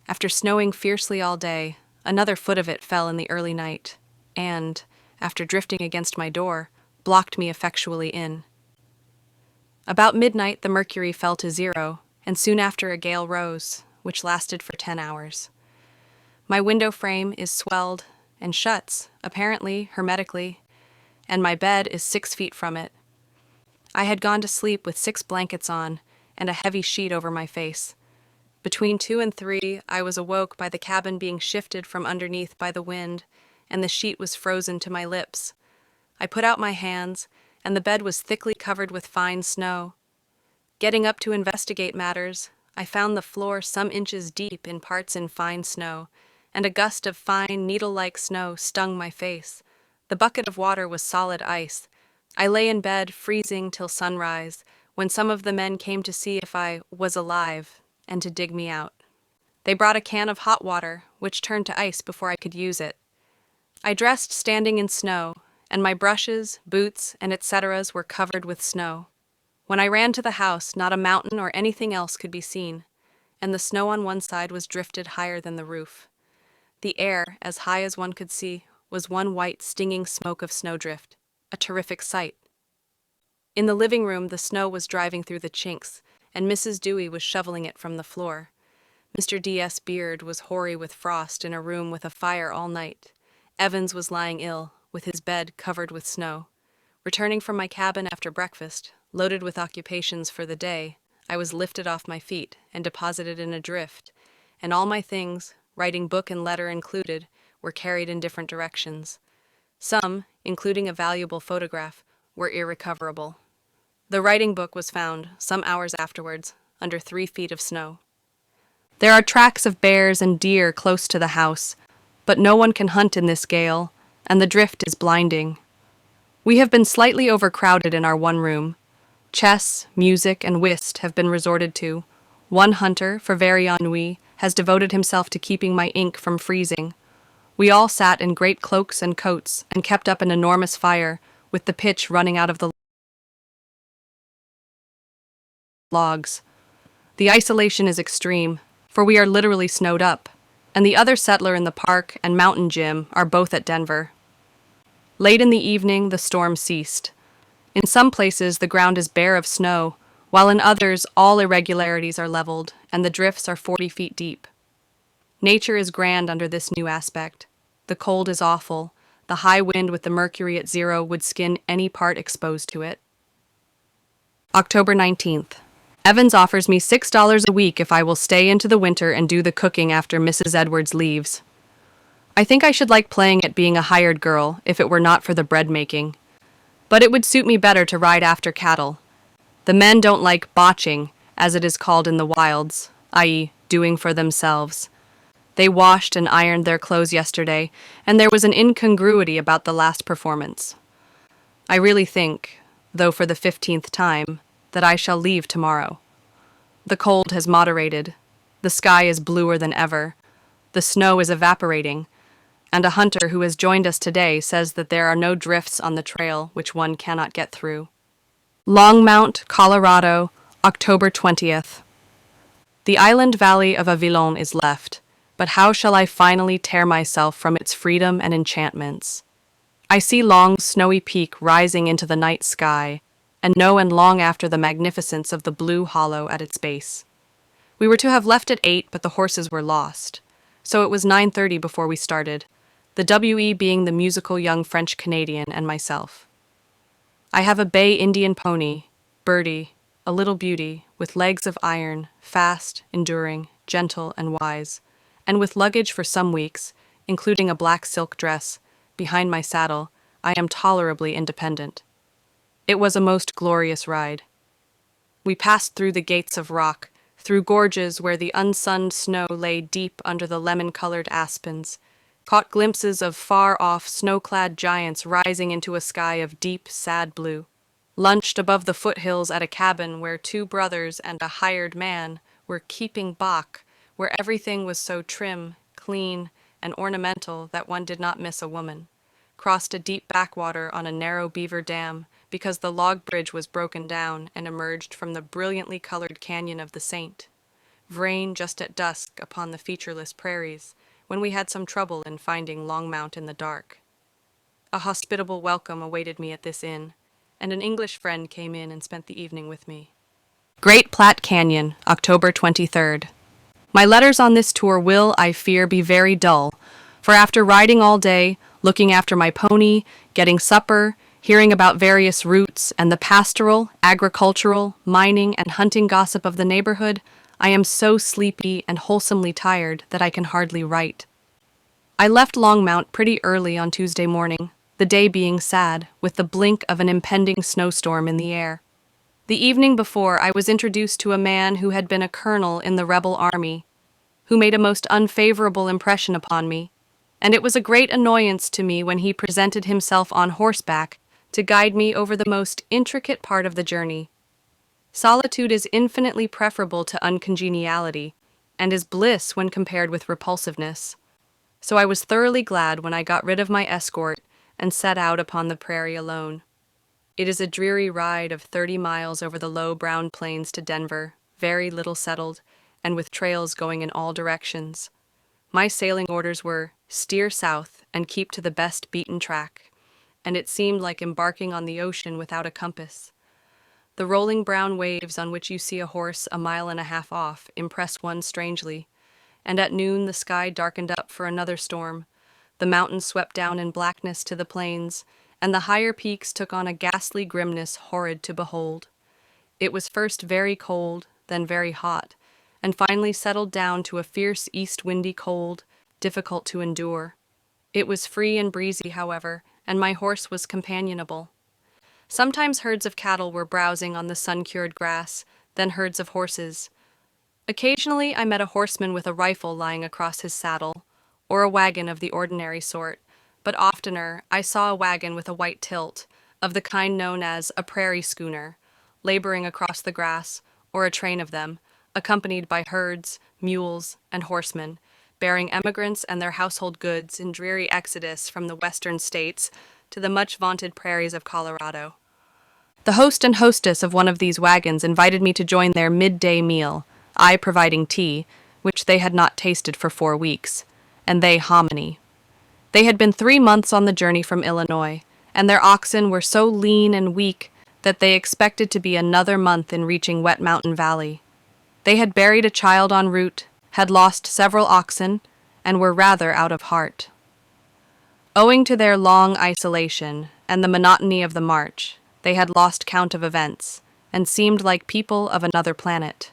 After snowing fiercely all day, another foot of it fell in the early night, and, after drifting against my door, blocked me effectually in. About midnight the mercury fell to 0, and soon after a gale rose, which lasted for 10 hours. My window frame is swelled and shuts, apparently hermetically, and my bed is 6 feet from it. I had gone to sleep with 6 blankets on and a heavy sheet over my face. Between 2 and 3, I was awoke by the cabin being shifted from underneath by the wind, and the sheet was frozen to my lips. I put out my hands, and the bed was thickly covered with fine snow. Getting up to investigate matters, I found the floor some inches deep in parts in fine snow, and a gust of fine, needle-like snow stung my face. The bucket of water was solid ice. I lay in bed, freezing till sunrise, when some of the men came to see if I was alive and to dig me out. They brought a can of hot water, which turned to ice before I could use it. I dressed standing in snow, and my brushes, boots, and etceteras were covered with snow. When I ran to the house, not a mountain or anything else could be seen, and the snow on one side was drifted higher than the roof. The air, as high as one could see, was one white, stinging smoke of snowdrift, a terrific sight. In the living room, the snow was driving through the chinks, and Mrs. Dewey was shoveling it from the floor. Mr. D.S. Beard was hoary with frost in a room with a fire all night. Evans was lying ill, with his bed covered with snow. Returning from my cabin after breakfast, loaded with occupations for the day, I was lifted off my feet and deposited in a drift, and all my things, writing book and letter included, were carried in different directions. Some, including a valuable photograph, were irrecoverable. The writing book was found, some hours afterwards, under 3 feet of snow. There are tracks of bears and deer close to the house, but no one can hunt in this gale, and the drift is blinding. We have been slightly overcrowded in our one room. Chess, music, and whist have been resorted to. One hunter, for very ennui, has devoted himself to keeping my ink from freezing. We all sat in great cloaks and coats and kept up an enormous fire, with the pitch running out of the logs. The isolation is extreme, for we are literally snowed up, and the other settler in the park and mountain gym are both at Denver. Late in the evening, the storm ceased. In some places, the ground is bare of snow, while in others, all irregularities are leveled, and the drifts are 40 feet deep. Nature is grand under this new aspect. The cold is awful. The high wind with the mercury at 0 would skin any part exposed to it. October 19th. Evans offers me $6 a week if I will stay into the winter and do the cooking after Mrs. Edwards leaves. I think I should like playing at being a hired girl if it were not for the bread making. But it would suit me better to ride after cattle. The men don't like botching, as it is called in the wilds, i.e., doing for themselves. They washed and ironed their clothes yesterday, and there was an incongruity about the last performance. I really think, though for the 15th time, that I shall leave tomorrow. The cold has moderated. The sky is bluer than ever. The snow is evaporating, and a hunter who has joined us today says that there are no drifts on the trail which one cannot get through. Longmount, Colorado, October 20th. The island valley of Avillon is left, but how shall I finally tear myself from its freedom and enchantments? I see long, snowy peak rising into the night sky, and know and long after the magnificence of the blue hollow at its base. We were to have left at 8, but the horses were lost, so it was 9:30 before we started, the WE being the musical young French-Canadian and myself. I have a bay Indian pony, Birdie, a little beauty, with legs of iron, fast, enduring, gentle, and wise, and with luggage for some weeks, including a black silk dress, behind my saddle, I am tolerably independent. It was a most glorious ride. We passed through the gates of rock, through gorges where the unsunned snow lay deep under the lemon-colored aspens, caught glimpses of far-off snow-clad giants rising into a sky of deep, sad blue, lunched above the foothills at a cabin where 2 brothers and a hired man were keeping Bach, where everything was so trim, clean, and ornamental that one did not miss a woman, crossed a deep backwater on a narrow beaver dam because the log bridge was broken down and emerged from the brilliantly colored canyon of the Saint, Vrain just at dusk upon the featureless prairies, when we had some trouble in finding Longmount in the dark. A hospitable welcome awaited me at this inn, and an English friend came in and spent the evening with me. Great Platte Canyon, October 23rd. My letters on this tour will, I fear, be very dull, for after riding all day, looking after my pony, getting supper, hearing about various routes and the pastoral, agricultural, mining, and hunting gossip of the neighborhood, I am so sleepy and wholesomely tired that I can hardly write. I left Longmount pretty early on Tuesday morning, the day being sad, with the blink of an impending snowstorm in the air. The evening before, I was introduced to a man who had been a colonel in the rebel army, who made a most unfavorable impression upon me, and it was a great annoyance to me when he presented himself on horseback to guide me over the most intricate part of the journey. Solitude is infinitely preferable to uncongeniality, and is bliss when compared with repulsiveness. So I was thoroughly glad when I got rid of my escort and set out upon the prairie alone. It is a dreary ride of 30 miles over the low brown plains to Denver, very little settled, and with trails going in all directions. My sailing orders were, steer south and keep to the best beaten track, and it seemed like embarking on the ocean without a compass. The rolling brown waves on which you see a horse a mile and a half off impressed one strangely, and at noon the sky darkened up for another storm. The mountains swept down in blackness to the plains, and the higher peaks took on a ghastly grimness horrid to behold. It was first very cold, then very hot, and finally settled down to a fierce east-windy cold, difficult to endure. It was free and breezy, however, and my horse was companionable. Sometimes herds of cattle were browsing on the sun-cured grass, then herds of horses. Occasionally I met a horseman with a rifle lying across his saddle, or a wagon of the ordinary sort, but oftener I saw a wagon with a white tilt, of the kind known as a prairie schooner, laboring across the grass, or a train of them, accompanied by herds, mules, and horsemen, bearing emigrants and their household goods in dreary exodus from the western states to the much-vaunted prairies of Colorado. The host and hostess of one of these wagons invited me to join their midday meal, I providing tea, which they had not tasted for 4 weeks, and they hominy. They had been 3 months on the journey from Illinois, and their oxen were so lean and weak that they expected to be another month in reaching Wet Mountain Valley. They had buried a child en route, had lost several oxen, and were rather out of heart. Owing to their long isolation and the monotony of the march, they had lost count of events and seemed like people of another planet.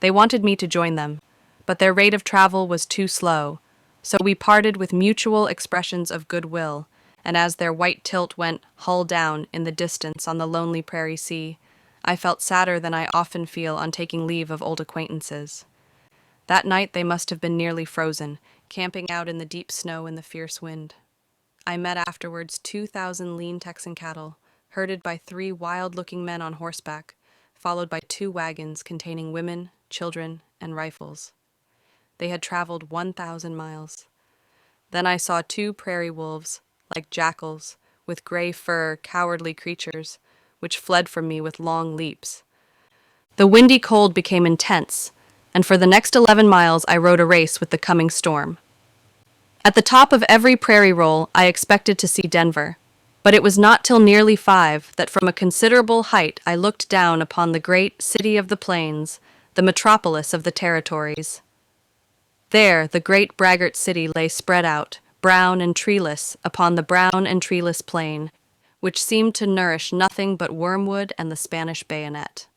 They wanted me to join them, but their rate of travel was too slow, so we parted with mutual expressions of goodwill, and as their white tilt went hull down in the distance on the lonely prairie sea, I felt sadder than I often feel on taking leave of old acquaintances. That night they must have been nearly frozen, camping out in the deep snow in the fierce wind. I met afterwards 2,000 lean Texan cattle, herded by 3 wild-looking men on horseback, followed by 2 wagons containing women, children, and rifles. They had traveled 1,000 miles. Then I saw 2 prairie wolves, like jackals, with gray fur, cowardly creatures, which fled from me with long leaps. The windy cold became intense, and for the next 11 miles I rode a race with the coming storm. At the top of every prairie roll, I expected to see Denver, but it was not till nearly 5 that from a considerable height I looked down upon the great city of the plains, the metropolis of the territories. There, the great braggart city lay spread out, brown and treeless, upon the brown and treeless plain, which seemed to nourish nothing but wormwood and the Spanish bayonet.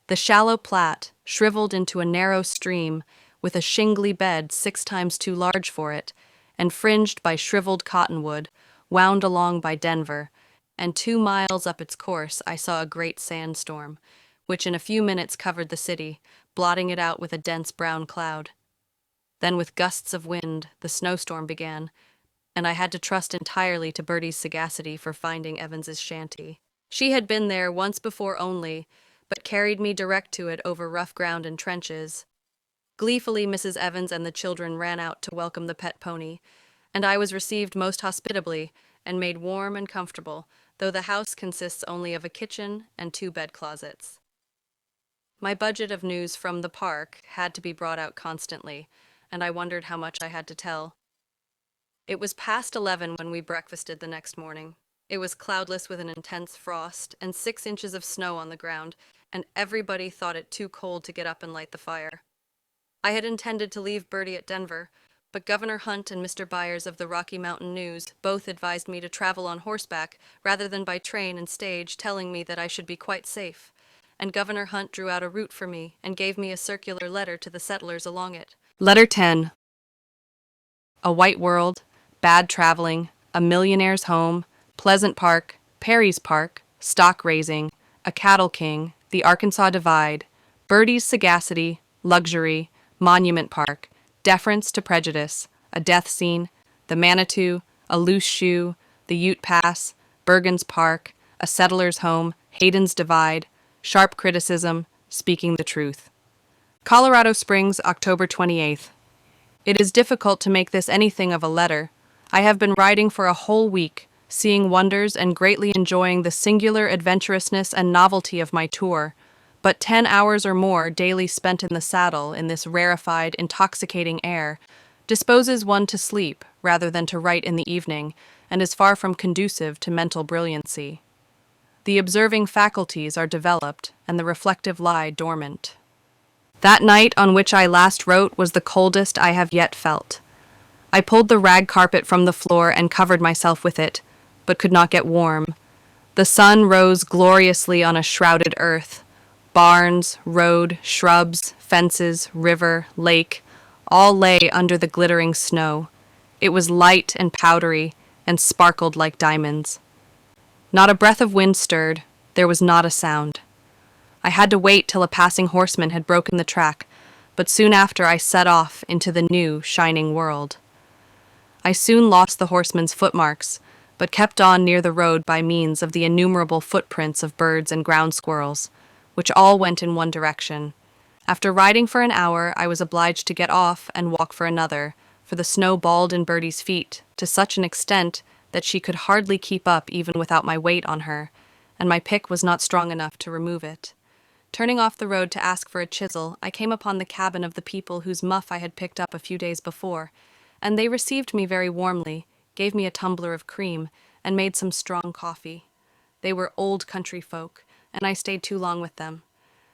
The shallow Platte, shriveled into a narrow stream, with a shingly bed 6 times too large for it, and fringed by shriveled cottonwood, wound along by Denver, and 2 miles up its course I saw a great sandstorm, which in a few minutes covered the city, blotting it out with a dense brown cloud. Then with gusts of wind, the snowstorm began, and I had to trust entirely to Bertie's sagacity for finding Evans's shanty. She had been there once before only, but carried me direct to it over rough ground and trenches. Gleefully Mrs. Evans and the children ran out to welcome the pet pony, and I was received most hospitably and made warm and comfortable, though the house consists only of a kitchen and 2 bed closets. My budget of news from the park had to be brought out constantly, and I wondered how much I had to tell. It was past 11 when we breakfasted the next morning. It was cloudless with an intense frost and 6 inches of snow on the ground, and everybody thought it too cold to get up and light the fire. I had intended to leave Bertie at Denver, but Governor Hunt and Mr. Byers of the Rocky Mountain News both advised me to travel on horseback rather than by train and stage, telling me that I should be quite safe. And Governor Hunt drew out a route for me and gave me a circular letter to the settlers along it. Letter 10. A white world, bad traveling, a millionaire's home, Pleasant Park, Perry's Park, stock raising, a cattle king, the Arkansas Divide, Bertie's sagacity, luxury, Monument Park, deference to prejudice, a death scene, the Manitou, a loose shoe, the Ute Pass, Bergen's Park, a settler's home, Hayden's Divide, sharp criticism, speaking the truth. Colorado Springs, October 28th. It is difficult to make this anything of a letter. I have been riding for a whole week, seeing wonders and greatly enjoying the singular adventurousness and novelty of my tour, but 10 hours or more daily spent in the saddle in this rarefied, intoxicating air disposes one to sleep rather than to write in the evening, and is far from conducive to mental brilliancy. The observing faculties are developed, and the reflective lie dormant. That night on which I last wrote was the coldest I have yet felt. I pulled the rag carpet from the floor and covered myself with it, but could not get warm. The sun rose gloriously on a shrouded earth. Barns, road, shrubs, fences, river, lake, all lay under the glittering snow. It was light and powdery, and sparkled like diamonds. Not a breath of wind stirred, there was not a sound. I had to wait till a passing horseman had broken the track, but soon after I set off into the new, shining world. I soon lost the horseman's footmarks, but kept on near the road by means of the innumerable footprints of birds and ground squirrels, which all went in one direction. After riding for an hour, I was obliged to get off and walk for another, for the snow balled in Bertie's feet to such an extent that she could hardly keep up even without my weight on her, and my pick was not strong enough to remove it. Turning off the road to ask for a chisel, I came upon the cabin of the people whose muff I had picked up a few days before, and they received me very warmly, gave me a tumbler of cream, and made some strong coffee. They were old country folk, and I stayed too long with them.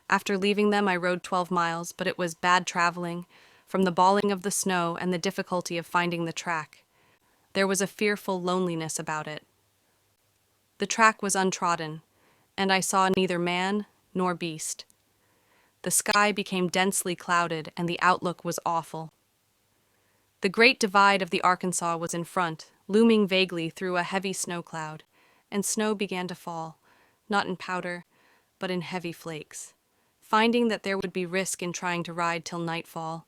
After leaving them, I rode 12 miles, but it was bad traveling, from the balling of the snow and the difficulty of finding the track. There was a fearful loneliness about it. The track was untrodden, and I saw neither man nor beast. The sky became densely clouded, and the outlook was awful. The great divide of the Arkansas was in front, looming vaguely through a heavy snow cloud, and snow began to fall, not in powder, but in heavy flakes. Finding that there would be risk in trying to ride till nightfall,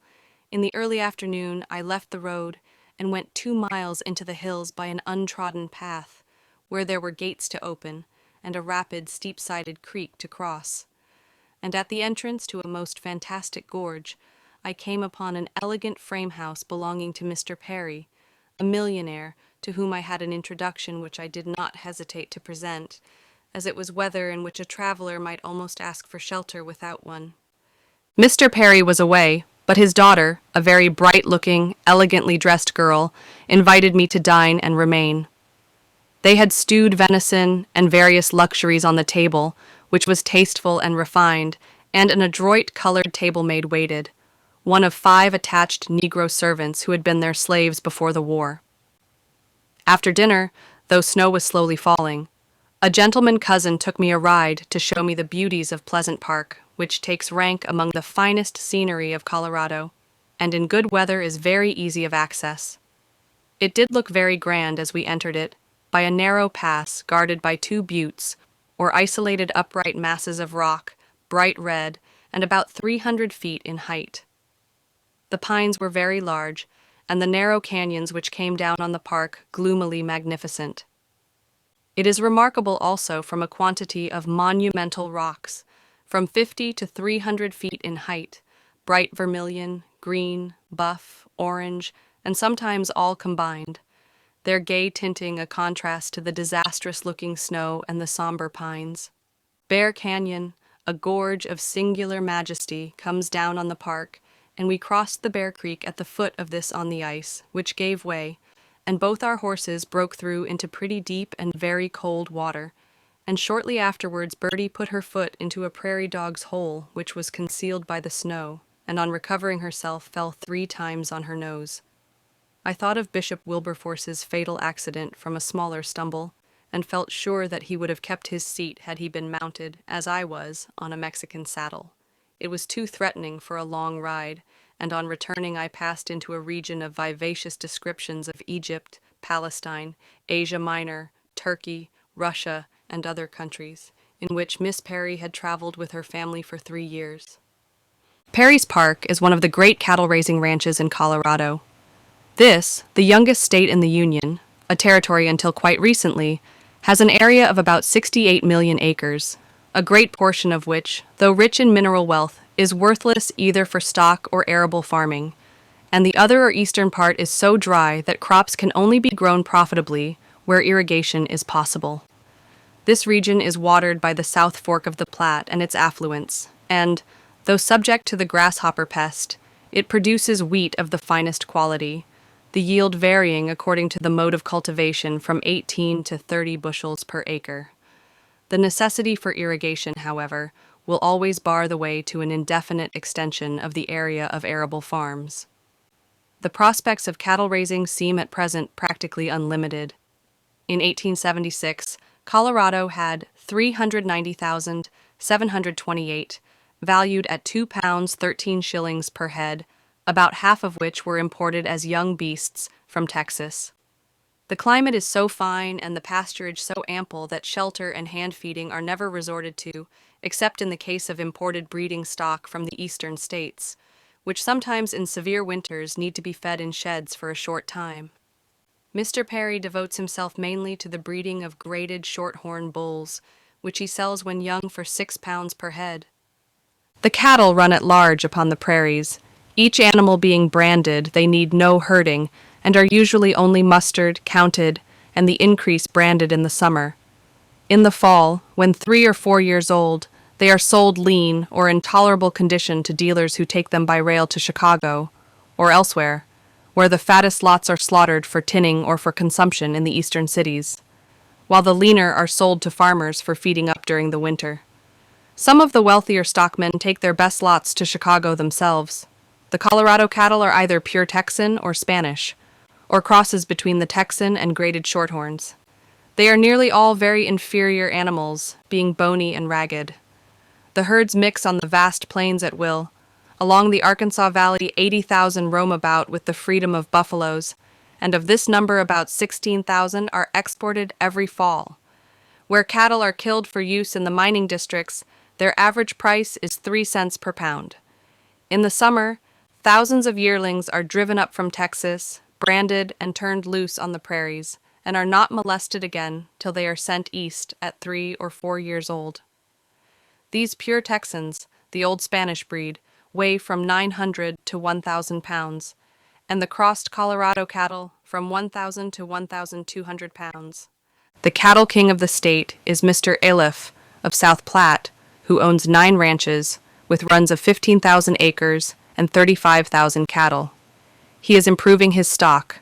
in the early afternoon I left the road and went 2 miles into the hills by an untrodden path, where there were gates to open and a rapid, steep-sided creek to cross. And at the entrance to a most fantastic gorge, I came upon an elegant frame house belonging to Mr. Perry, a millionaire to whom I had an introduction which I did not hesitate to present, as it was weather in which a traveler might almost ask for shelter without one. Mr. Perry was away, but his daughter, a very bright-looking, elegantly dressed girl, invited me to dine and remain. They had stewed venison and various luxuries on the table, which was tasteful and refined, and an adroit colored table-maid waited, one of 5 attached Negro servants who had been their slaves before the war. After dinner, though snow was slowly falling, a gentleman cousin took me a ride to show me the beauties of Pleasant Park, which takes rank among the finest scenery of Colorado, and in good weather is very easy of access. It did look very grand as we entered it, by a narrow pass guarded by 2 buttes, or isolated upright masses of rock, bright red, and about 300 feet in height. The pines were very large, and the narrow canyons which came down on the park gloomily magnificent. It is remarkable also from a quantity of monumental rocks, from 50 to 300 feet in height, bright vermilion, green, buff, orange, and sometimes all combined, their gay tinting a contrast to the disastrous-looking snow and the somber pines. Bear Canyon, a gorge of singular majesty, comes down on the park, and we crossed the Bear Creek at the foot of this on the ice, which gave way, and both our horses broke through into pretty deep and very cold water, and shortly afterwards Bertie put her foot into a prairie dog's hole, which was concealed by the snow, and on recovering herself fell 3 times on her nose. I thought of Bishop Wilberforce's fatal accident from a smaller stumble, and felt sure that he would have kept his seat had he been mounted, as I was, on a Mexican saddle. It was too threatening for a long ride, and on returning I passed into a region of vivacious descriptions of Egypt, Palestine, Asia Minor, Turkey, Russia, and other countries, in which Miss Perry had traveled with her family for 3 years. Perry's Park is one of the great cattle-raising ranches in Colorado. This, the youngest state in the Union, a territory until quite recently, has an area of about 68 million acres, a great portion of which, though rich in mineral wealth, is worthless either for stock or arable farming, and the other or eastern part is so dry that crops can only be grown profitably where irrigation is possible. This region is watered by the South Fork of the Platte and its affluents, and, though subject to the grasshopper pest, it produces wheat of the finest quality, the yield varying according to the mode of cultivation from 18 to 30 bushels per acre. The necessity for irrigation, however, will always bar the way to an indefinite extension of the area of arable farms. The prospects of cattle raising seem at present practically unlimited. In 1876, Colorado had 390,728, valued at £2 13 shillings per head, about half of which were imported as young beasts from Texas. The climate is so fine and the pasturage so ample that shelter and hand feeding are never resorted to, except in the case of imported breeding stock from the eastern states, which sometimes in severe winters need to be fed in sheds for a short time. Mr. Perry devotes himself mainly to the breeding of graded shorthorn bulls, which he sells when young for £6 per head. The cattle run at large upon the prairies. Each animal being branded, they need no herding, and are usually only mustered, counted, and the increase branded in the summer. In the fall, when 3 or 4 years old, they are sold lean or in tolerable condition to dealers who take them by rail to Chicago, or elsewhere, where the fattest lots are slaughtered for tinning or for consumption in the eastern cities. while the leaner are sold to farmers for feeding up during the winter. Some of the wealthier stockmen take their best lots to Chicago themselves. The Colorado cattle are either pure Texan or Spanish, or crosses between the Texan and graded shorthorns. They are nearly all very inferior animals, being bony and ragged. The herds mix on the vast plains at will. Along the Arkansas Valley, 80,000 roam about with the freedom of buffaloes, and of this number about 16,000 are exported every fall. Where cattle are killed for use in the mining districts, their average price is 3 cents per pound. In the summer, thousands of yearlings are driven up from Texas, branded and turned loose on the prairies, and are not molested again till they are sent east at 3 or 4 years old. These pure Texans, the old Spanish breed, weigh from 900 to 1,000 pounds, and the crossed Colorado cattle from 1,000 to 1,200 pounds. The cattle king of the state is Mr. Aleph of South Platte, who owns 9 ranches with runs of 15,000 acres and 35,000 cattle. He is improving his stock,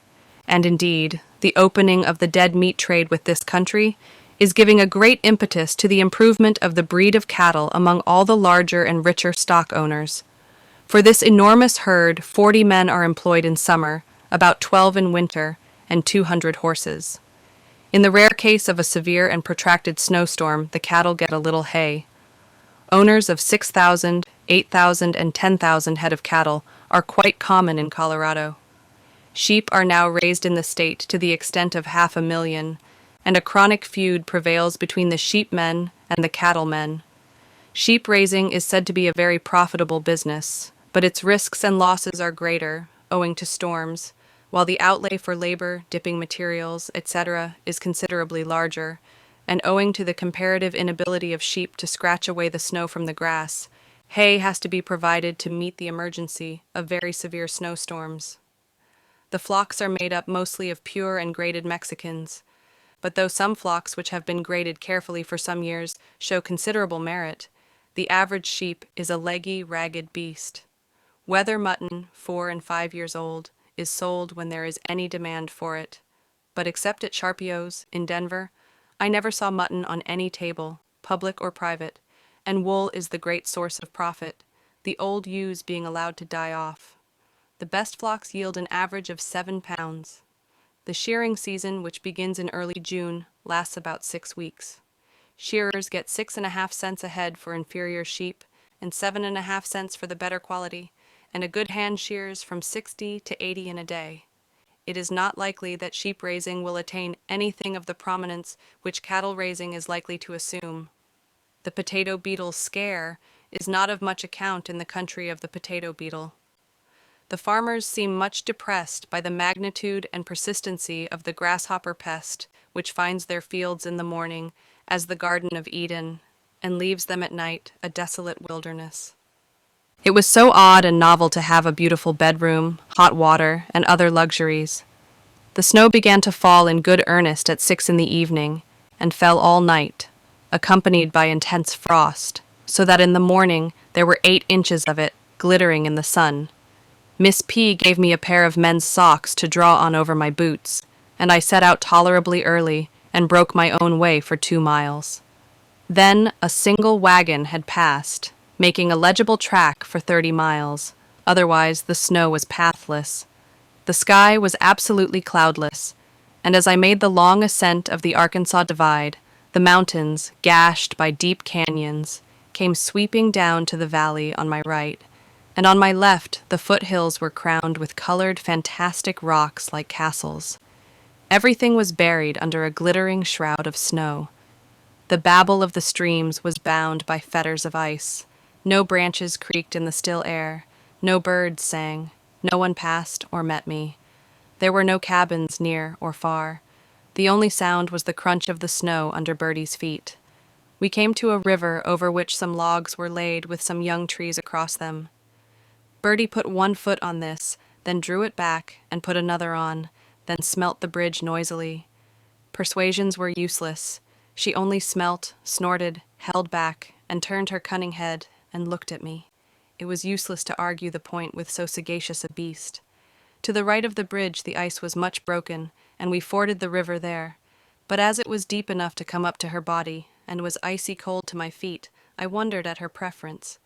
and indeed, the opening of the dead meat trade with this country is giving a great impetus to the improvement of the breed of cattle among all the larger and richer stock owners. For this enormous herd, 40 men are employed in summer, about 12 in winter, and 200 horses. In the rare case of a severe and protracted snowstorm, the cattle get a little hay. Owners of 6,000, 8,000, and 10,000 head of cattle are quite common in Colorado. Sheep are now raised in the state to the extent of 500,000, and a chronic feud prevails between the sheepmen and the cattlemen. Sheep raising is said to be a very profitable business, but its risks and losses are greater, owing to storms, while the outlay for labor, dipping materials, etc. is considerably larger, and owing to the comparative inability of sheep to scratch away the snow from the grass, hay has to be provided to meet the emergency of very severe snowstorms. The flocks are made up mostly of pure and graded Mexicans, but though some flocks which have been graded carefully for some years show considerable merit, the average sheep is a leggy, ragged beast. Wether mutton, 4 and 5 years old, is sold when there is any demand for it, but except at Sharpio's in Denver, I never saw mutton on any table, public or private, and wool is the great source of profit, the old ewes being allowed to die off. The best flocks yield an average of 7 pounds. The shearing season, which begins in early June, lasts about 6 weeks. Shearers get 6.5 cents a head for inferior sheep and 7.5 cents for the better quality, and a good hand shears from 60 to 80 in a day. It is not likely that sheep raising will attain anything of the prominence which cattle raising is likely to assume. The potato beetle's scare is not of much account in the country of the potato beetle. The farmers seem much depressed by the magnitude and persistency of the grasshopper pest, which finds their fields in the morning as the Garden of Eden, and leaves them at night a desolate wilderness. It was so odd and novel to have a beautiful bedroom, hot water, and other luxuries. The snow began to fall in good earnest at 6 in the evening, and fell all night, accompanied by intense frost, so that in the morning there were 8 inches of it, glittering in the sun. Miss P. gave me a pair of men's socks to draw on over my boots, and I set out tolerably early and broke my own way for 2 miles. Then a single wagon had passed, making a legible track for 30 miles. Otherwise, the snow was pathless. The sky was absolutely cloudless, and as I made the long ascent of the Arkansas Divide, the mountains, gashed by deep canyons, came sweeping down to the valley on my right, and on my left the foothills were crowned with colored, fantastic rocks like castles. Everything was buried under a glittering shroud of snow. The babble of the streams was bound by fetters of ice. No branches creaked in the still air, no birds sang, no one passed or met me. There were no cabins near or far. The only sound was the crunch of the snow under Bertie's feet. We came to a river over which some logs were laid with some young trees across them. Bertie put 1 foot on this, then drew it back and put another on, then smelt the bridge noisily. Persuasions were useless. She only smelt, snorted, held back, and turned her cunning head and looked at me. It was useless to argue the point with so sagacious a beast. To the right of the bridge the ice was much broken, and we forded the river there. But as it was deep enough to come up to her body and was icy cold to my feet, I wondered at her preference.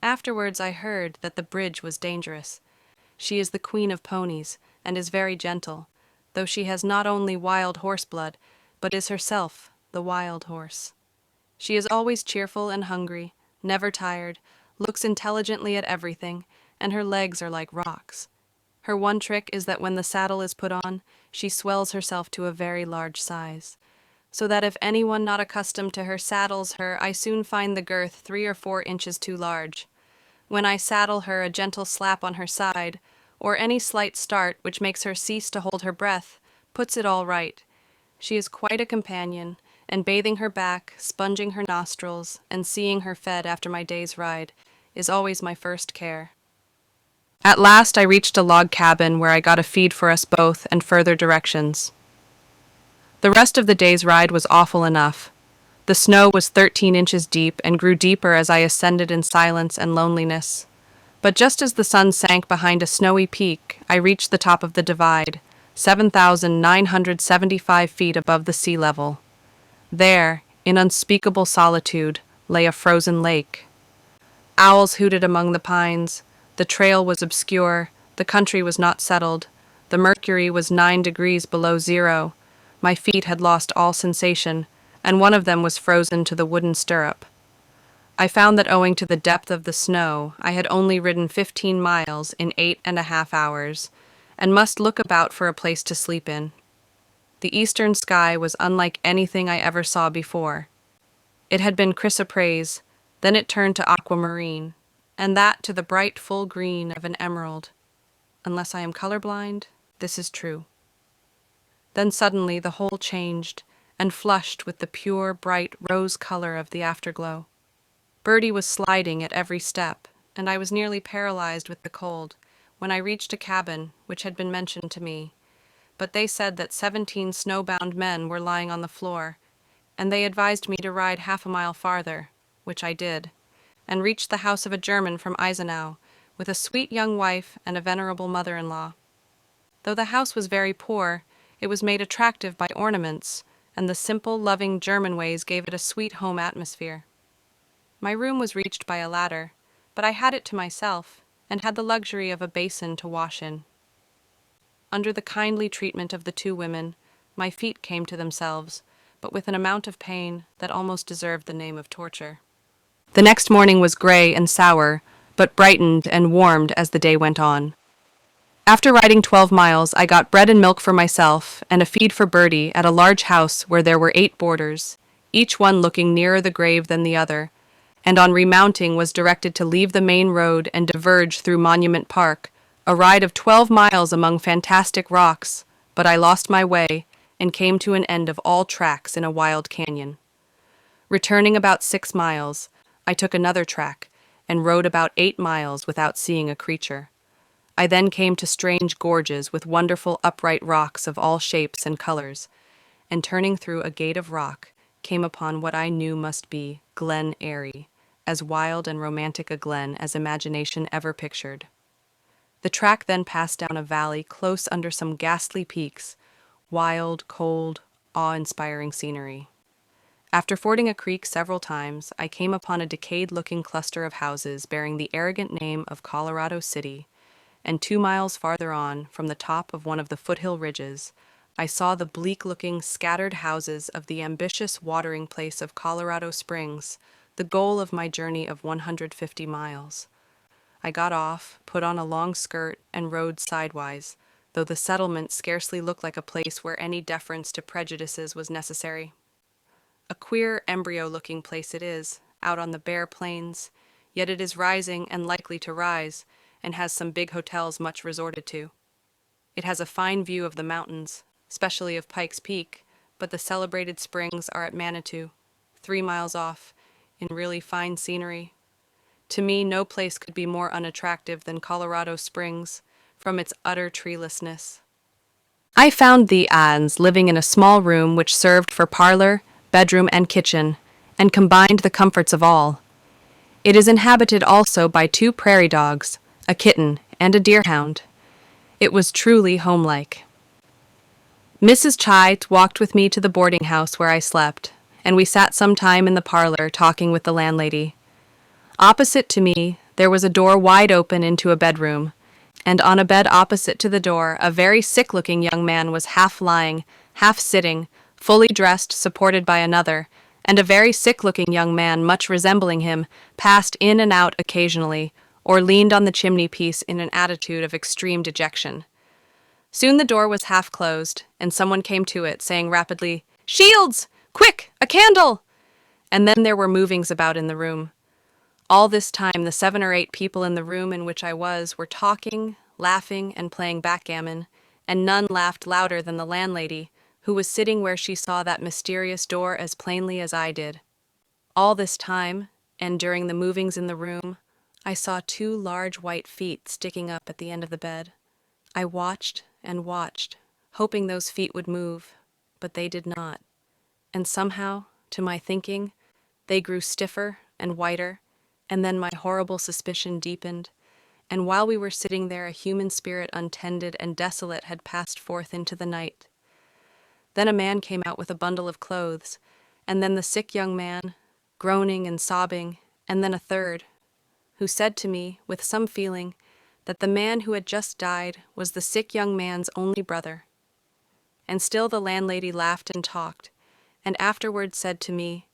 Afterwards I heard that the bridge was dangerous. She is the queen of ponies and is very gentle, though she has not only wild horse blood, but is herself the wild horse. She is always cheerful and hungry, never tired, looks intelligently at everything, and her legs are like rocks. Her one trick is that when the saddle is put on, she swells herself to a very large size, so that if anyone not accustomed to her saddles her, I soon find the girth 3 or 4 inches too large. When I saddle her, a gentle slap on her side, or any slight start which makes her cease to hold her breath, puts it all right. She is quite a companion, and bathing her back, sponging her nostrils, and seeing her fed after my day's ride is always my first care. At last I reached a log cabin where I got a feed for us both and further directions. The rest of the day's ride was awful enough. The snow was 13 inches deep and grew deeper as I ascended in silence and loneliness. But just as the sun sank behind a snowy peak, I reached the top of the divide, 7,975 feet above the sea level. There, in unspeakable solitude, lay a frozen lake. Owls hooted among the pines. The trail was obscure. The country was not settled. The mercury was 9 degrees below zero. My feet had lost all sensation, and one of them was frozen to the wooden stirrup. I found that owing to the depth of the snow, I had only ridden 15 miles in 8.5 hours, and must look about for a place to sleep in. The eastern sky was unlike anything I ever saw before. It had been chrysoprase, then it turned to aquamarine, and that to the bright full green of an emerald. Unless I am colorblind, this is true. Then suddenly the whole changed, and flushed with the pure, bright rose color of the afterglow. Birdie was sliding at every step, and I was nearly paralyzed with the cold when I reached a cabin which had been mentioned to me. But they said that 17 snowbound men were lying on the floor, and they advised me to ride half a mile farther, which I did, and reached the house of a German from Eisenau, with a sweet young wife and a venerable mother-in-law. Though the house was very poor, it was made attractive by ornaments, and the simple, loving German ways gave it a sweet home atmosphere. My room was reached by a ladder, but I had it to myself, and had the luxury of a basin to wash in. Under the kindly treatment of the 2 women, my feet came to themselves, but with an amount of pain that almost deserved the name of torture. The next morning was gray and sour, but brightened and warmed as the day went on. After riding 12 miles, I got bread and milk for myself and a feed for Birdie at a large house where there were 8 boarders, each one looking nearer the grave than the other, and on remounting was directed to leave the main road and diverge through Monument Park, a ride of 12 miles among fantastic rocks, but I lost my way and came to an end of all tracks in a wild canyon. Returning about 6 miles, I took another track and rode about 8 miles without seeing a creature. I then came to strange gorges with wonderful upright rocks of all shapes and colors, and turning through a gate of rock, came upon what I knew must be Glen Eyrie, as wild and romantic a glen as imagination ever pictured. The track then passed down a valley close under some ghastly peaks, wild, cold, awe-inspiring scenery. After fording a creek several times, I came upon a decayed-looking cluster of houses bearing the arrogant name of Colorado City, and 2 miles farther on, from the top of one of the foothill ridges, I saw the bleak-looking, scattered houses of the ambitious watering place of Colorado Springs, the goal of my journey of 150 miles. I got off, put on a long skirt, and rode sidewise, though the settlement scarcely looked like a place where any deference to prejudices was necessary. A queer, embryo-looking place it is, out on the bare plains, yet it is rising and likely to rise, and has some big hotels much resorted to. It has a fine view of the mountains, especially of Pikes Peak, but the celebrated springs are at Manitou, 3 miles off, in really fine scenery. To me, no place could be more unattractive than Colorado Springs, from its utter treelessness. I found the Ans living in a small room which served for parlor, bedroom, and kitchen, and combined the comforts of all. It is inhabited also by 2 prairie dogs, a kitten, and a deerhound. It was truly homelike. Mrs. Chai walked with me to the boarding house where I slept, and we sat some time in the parlor talking with the landlady. Opposite to me, there was a door wide open into a bedroom, and on a bed opposite to the door, a very sick-looking young man was half lying, half sitting, fully dressed, supported by another, and a very sick-looking young man, much resembling him, passed in and out occasionally, or leaned on the chimney-piece in an attitude of extreme dejection. Soon the door was half closed, and someone came to it, saying rapidly, "Shields! Quick! A candle!" And then there were movings about in the room. All this time, the 7 or 8 people in the room in which I was were talking, laughing, and playing backgammon, and none laughed louder than the landlady, who was sitting where she saw that mysterious door as plainly as I did. All this time, and during the movings in the room, I saw 2 large white feet sticking up at the end of the bed. I watched and watched, hoping those feet would move, but they did not. And somehow, to my thinking, they grew stiffer and whiter, and then my horrible suspicion deepened, and while we were sitting there, a human spirit untended and desolate had passed forth into the night. Then a man came out with a bundle of clothes, and then the sick young man, groaning and sobbing, and then a third, who said to me, with some feeling, that the man who had just died was the sick young man's only brother. And still the landlady laughed and talked, and afterwards said to me,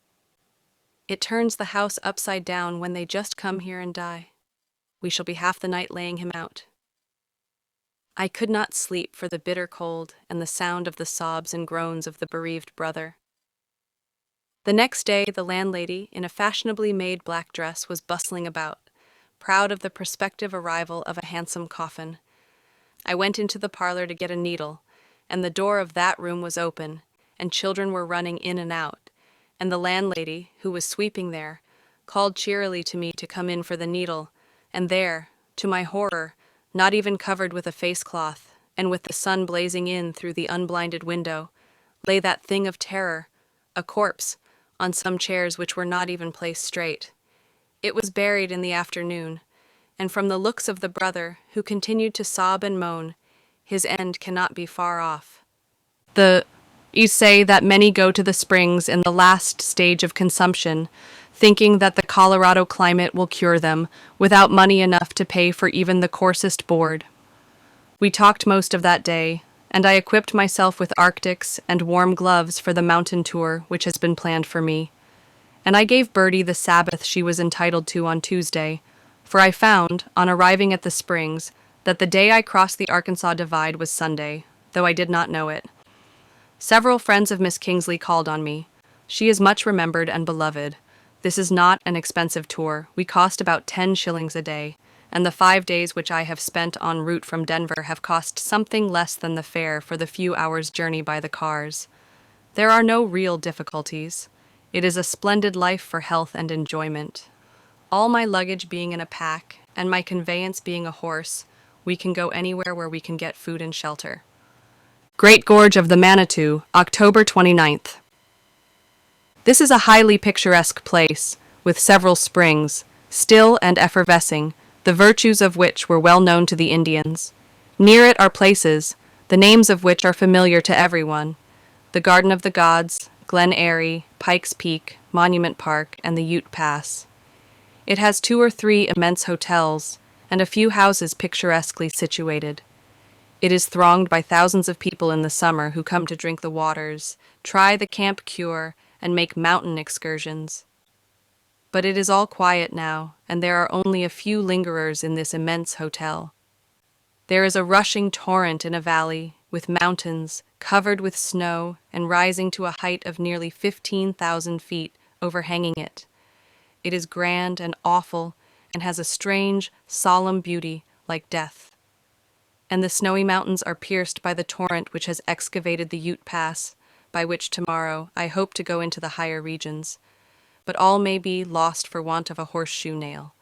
"It turns the house upside down when they just come here and die. We shall be half the night laying him out." I could not sleep for the bitter cold and the sound of the sobs and groans of the bereaved brother. The next day the landlady, in a fashionably made black dress, was bustling about, proud of the prospective arrival of a handsome coffin. I went into the parlor to get a needle, and the door of that room was open, and children were running in and out, and the landlady, who was sweeping there, called cheerily to me to come in for the needle, and there, to my horror, not even covered with a face-cloth, and with the sun blazing in through the unblinded window, lay that thing of terror, a corpse, on some chairs which were not even placed straight. It was buried in the afternoon, and from the looks of the brother, who continued to sob and moan, his end cannot be far off. You say that many go to the springs in the last stage of consumption, thinking that the Colorado climate will cure them, without money enough to pay for even the coarsest board. We talked most of that day, and I equipped myself with arctics and warm gloves for the mountain tour which has been planned for me. And I gave Bertie the Sabbath she was entitled to on Tuesday, for I found, on arriving at the springs, that the day I crossed the Arkansas Divide was Sunday, though I did not know it. Several friends of Miss Kingsley called on me. She is much remembered and beloved. This is not an expensive tour. We cost about 10 shillings a day, and the 5 days which I have spent en route from Denver have cost something less than the fare for the few hours' journey by the cars. There are no real difficulties. It is a splendid life for health and enjoyment. All my luggage being in a pack, and my conveyance being a horse, we can go anywhere where we can get food and shelter. Great Gorge of the Manitou, October 29th. This is a highly picturesque place, with several springs, still and effervescing, the virtues of which were well known to the Indians. Near it are places, the names of which are familiar to everyone: the Garden of the Gods, Glen Eyrie, Pikes Peak, Monument Park, and the Ute Pass. It has 2 or 3 immense hotels, and a few houses picturesquely situated. It is thronged by thousands of people in the summer who come to drink the waters, try the camp cure, and make mountain excursions. But it is all quiet now, and there are only a few lingerers in this immense hotel. There is a rushing torrent in a valley, with mountains, covered with snow, and rising to a height of nearly 15,000 feet, overhanging it. It is grand and awful, and has a strange, solemn beauty, like death. And the snowy mountains are pierced by the torrent which has excavated the Ute Pass, by which tomorrow I hope to go into the higher regions. But all may be lost for want of a horseshoe nail.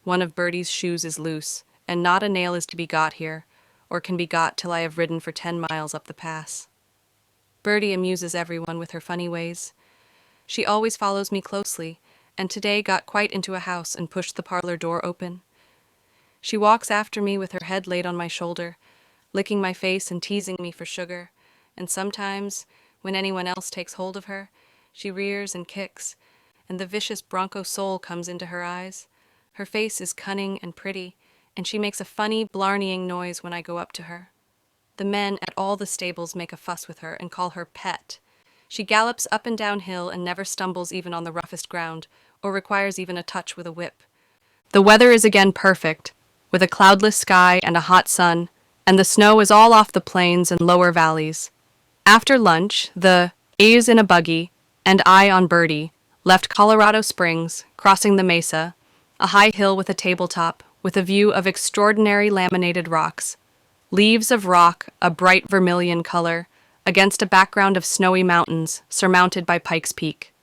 One of Bertie's shoes is loose, and not a nail is to be got here, or can be got till I have ridden for 10 miles up the pass. Bertie amuses everyone with her funny ways. She always follows me closely, and today got quite into a house and pushed the parlor door open. She walks after me with her head laid on my shoulder, licking my face and teasing me for sugar, and sometimes, when anyone else takes hold of her, she rears and kicks, and the vicious bronco soul comes into her eyes. Her face is cunning and pretty, and she makes a funny, blarneying noise when I go up to her. The men at all the stables make a fuss with her and call her Pet. She gallops up and down hill and never stumbles even on the roughest ground, or requires even a touch with a whip. The weather is again perfect, with a cloudless sky and a hot sun, and the snow is all off the plains and lower valleys. After lunch, the A's in a buggy and I on Birdie left Colorado Springs, crossing the mesa, a high hill with a tabletop, with a view of extraordinary laminated rocks. Leaves of rock, a bright vermilion color, against a background of snowy mountains surmounted by Pikes Peak.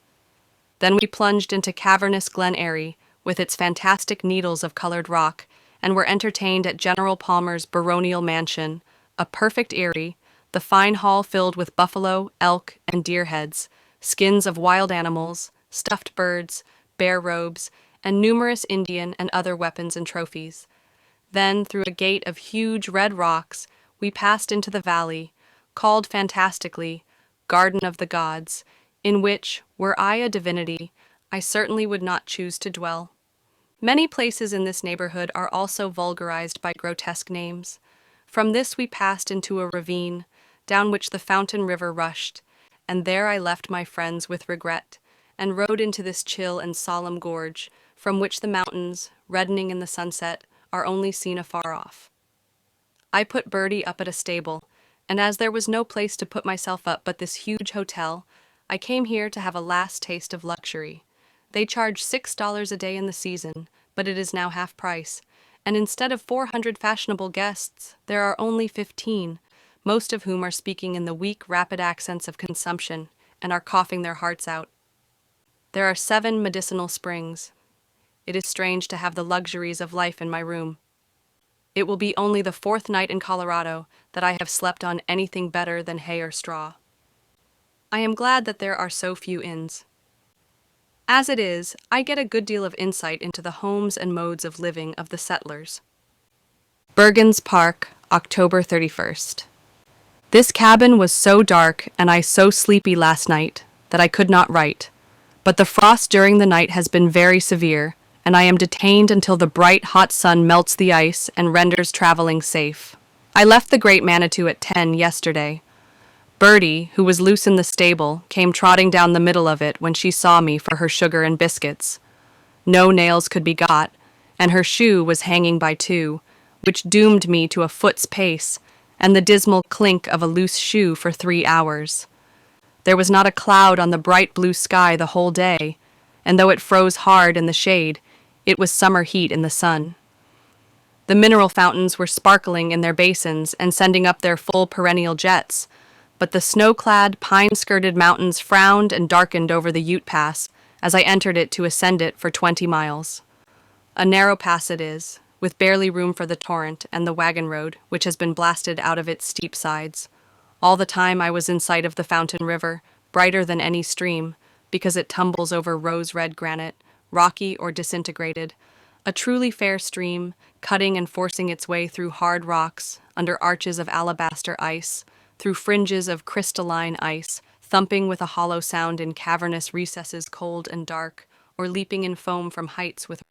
Then we plunged into cavernous Glen Eyrie, with its fantastic needles of colored rock, and were entertained at General Palmer's baronial mansion, a perfect eyrie, the fine hall filled with buffalo, elk, and deer heads, skins of wild animals, stuffed birds, bear robes, and numerous Indian and other weapons and trophies. Then, through a gate of huge red rocks, we passed into the valley, called fantastically Garden of the Gods, in which, were I a divinity, I certainly would not choose to dwell. Many places in this neighborhood are also vulgarized by grotesque names. From this we passed into a ravine, down which the Fountain River rushed, and there I left my friends with regret, and rode into this chill and solemn gorge, from which the mountains, reddening in the sunset, are only seen afar off. I put Birdie up at a stable, and as there was no place to put myself up but this huge hotel, I came here to have a last taste of luxury. They charge $6 a day in the season, but it is now half price, and instead of 400 fashionable guests, there are only 15, most of whom are speaking in the weak, rapid accents of consumption and are coughing their hearts out. There are 7 medicinal springs. It is strange to have the luxuries of life in my room. It will be only the 4th night in Colorado that I have slept on anything better than hay or straw. I am glad that there are so few inns. As it is, I get a good deal of insight into the homes and modes of living of the settlers. Bergen's Park, October 31st. This cabin was so dark and I so sleepy last night that I could not write, but the frost during the night has been very severe, and I am detained until the bright, hot sun melts the ice and renders traveling safe. I left the Great Manitou at 10 yesterday. Birdie, who was loose in the stable, came trotting down the middle of it when she saw me for her sugar and biscuits. No nails could be got, and her shoe was hanging by 2, which doomed me to a foot's pace, and the dismal clink of a loose shoe for 3 hours. There was not a cloud on the bright blue sky the whole day, and though it froze hard in the shade, it was summer heat in the sun. The mineral fountains were sparkling in their basins and sending up their full perennial jets, but the snow-clad, pine-skirted mountains frowned and darkened over the Ute Pass as I entered it to ascend it for 20 miles. A narrow pass it is, with barely room for the torrent and the wagon road, which has been blasted out of its steep sides. All the time I was in sight of the Fountain River, brighter than any stream, because it tumbles over rose-red granite, rocky or disintegrated, a truly fair stream, cutting and forcing its way through hard rocks, under arches of alabaster ice, through fringes of crystalline ice, thumping with a hollow sound in cavernous recesses cold and dark, or leaping in foam from heights with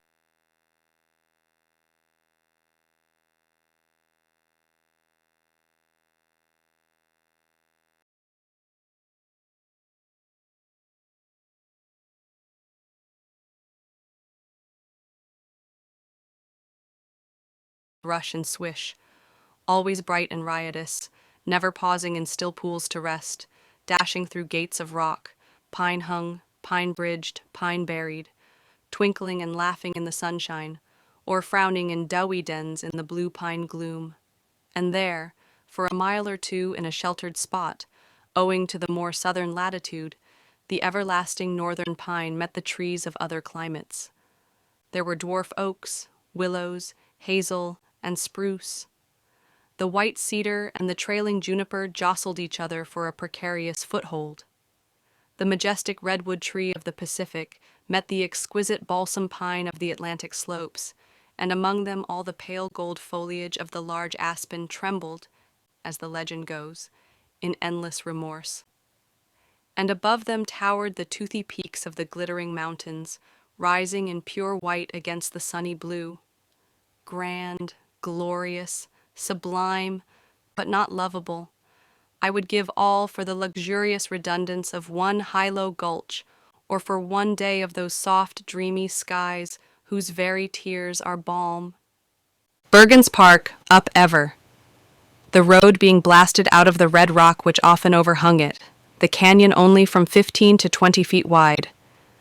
rush and swish, always bright and riotous, never pausing in still pools to rest, dashing through gates of rock, pine-hung, pine-bridged, pine-buried, twinkling and laughing in the sunshine, or frowning in doughy dens in the blue pine gloom. And there, for a mile or two in a sheltered spot, owing to the more southern latitude, the everlasting northern pine met the trees of other climates. There were dwarf oaks, willows, hazel, and spruce. The white cedar and the trailing juniper jostled each other for a precarious foothold. The majestic redwood tree of the Pacific met the exquisite balsam pine of the Atlantic slopes, and among them all the pale gold foliage of the large aspen trembled, as the legend goes, in endless remorse. And above them towered the toothy peaks of the glittering mountains, rising in pure white against the sunny blue. Grand, glorious, sublime, but not lovable. I would give all for the luxurious redundance of one high-low gulch, or for one day of those soft, dreamy skies whose very tears are balm. Bergen's Park, up ever, the road being blasted out of the red rock which often overhung it, the canyon only from 15 to 20 feet wide,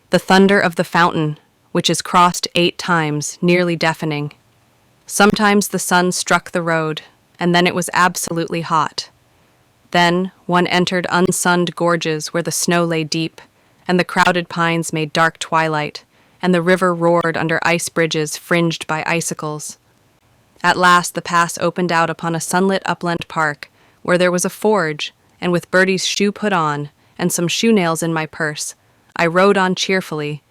the thunder of the fountain, which is crossed 8 times, nearly deafening. Sometimes the sun struck the road, and then it was absolutely hot. Then one entered unsunned gorges where the snow lay deep, and the crowded pines made dark twilight, and the river roared under ice bridges fringed by icicles. At last the pass opened out upon a sunlit upland park, where there was a forge, and with Bertie's shoe put on, and some shoe nails in my purse, I rode on cheerfully,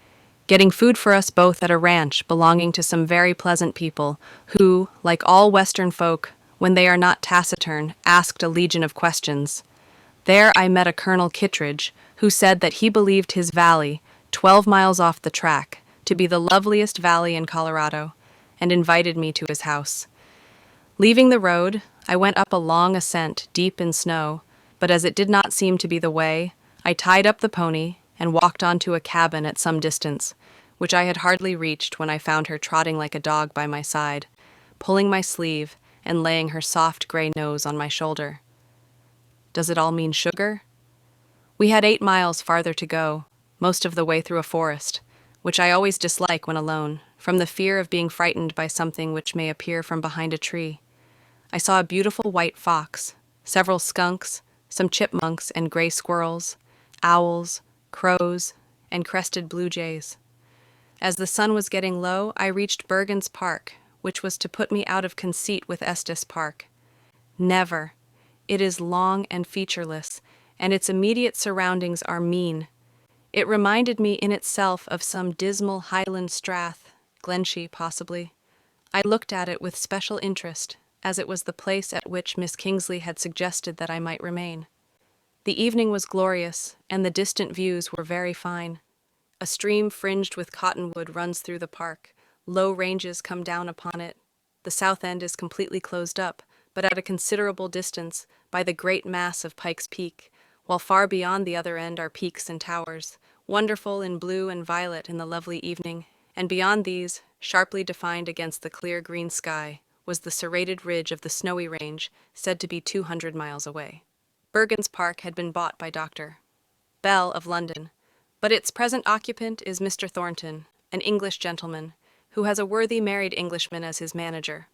getting food for us both at a ranch belonging to some very pleasant people, who, like all Western folk, when they are not taciturn, asked a legion of questions. There I met a Colonel Kittredge, who said that he believed his valley, 12 miles off the track, to be the loveliest valley in Colorado, and invited me to his house. Leaving the road, I went up a long ascent deep in snow, but as it did not seem to be the way, I tied up the pony and walked on to a cabin at some distance, which I had hardly reached when I found her trotting like a dog by my side, pulling my sleeve and laying her soft gray nose on my shoulder. Does it all mean sugar? We had 8 miles farther to go, most of the way through a forest, which I always dislike when alone, from the fear of being frightened by something which may appear from behind a tree. I saw a beautiful white fox, several skunks, some chipmunks and gray squirrels, owls, crows, and crested blue jays. As the sun was getting low, I reached Bergen's Park, which was to put me out of conceit with Estes Park. Never. It is long and featureless, and its immediate surroundings are mean. It reminded me in itself of some dismal Highland strath, Glenshee possibly. I looked at it with special interest, as it was the place at which Miss Kingsley had suggested that I might remain. The evening was glorious, and the distant views were very fine. A stream fringed with cottonwood runs through the park. Low ranges come down upon it. The south end is completely closed up, but at a considerable distance, by the great mass of Pike's Peak, while far beyond the other end are peaks and towers, wonderful in blue and violet in the lovely evening, and beyond these, sharply defined against the clear green sky, was the serrated ridge of the Snowy Range, said to be 200 miles away. Bergen's Park had been bought by Dr. Bell of London, but its present occupant is Mr. Thornton, an English gentleman, who has a worthy married Englishman as his manager.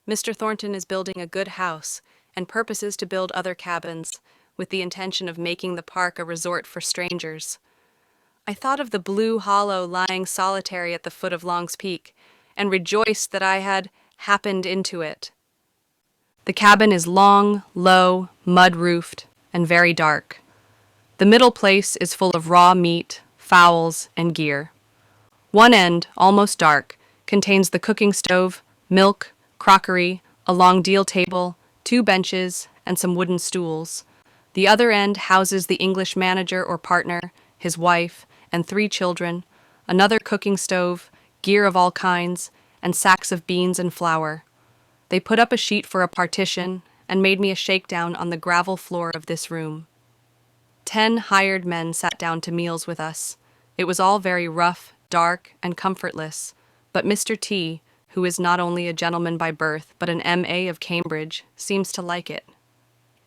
Mr. Thornton is building a good house, and purposes to build other cabins, with the intention of making the park a resort for strangers. I thought of the blue hollow lying solitary at the foot of Long's Peak, and rejoiced that I had happened into it. The cabin is long, low, mud-roofed, and very dark. The middle place is full of raw meat, fowls, and gear. One end, almost dark, contains the cooking stove, milk, crockery, a long deal table, 2 benches, and some wooden stools. The other end houses the English manager or partner, his wife, and 3 children, another cooking stove, gear of all kinds, and sacks of beans and flour. They put up a sheet for a partition and made me a shakedown on the gravel floor of this room. 10 hired men sat down to meals with us. It was all very rough, dark, and comfortless, but Mr. T, who is not only a gentleman by birth but an M.A. of Cambridge, seems to like it.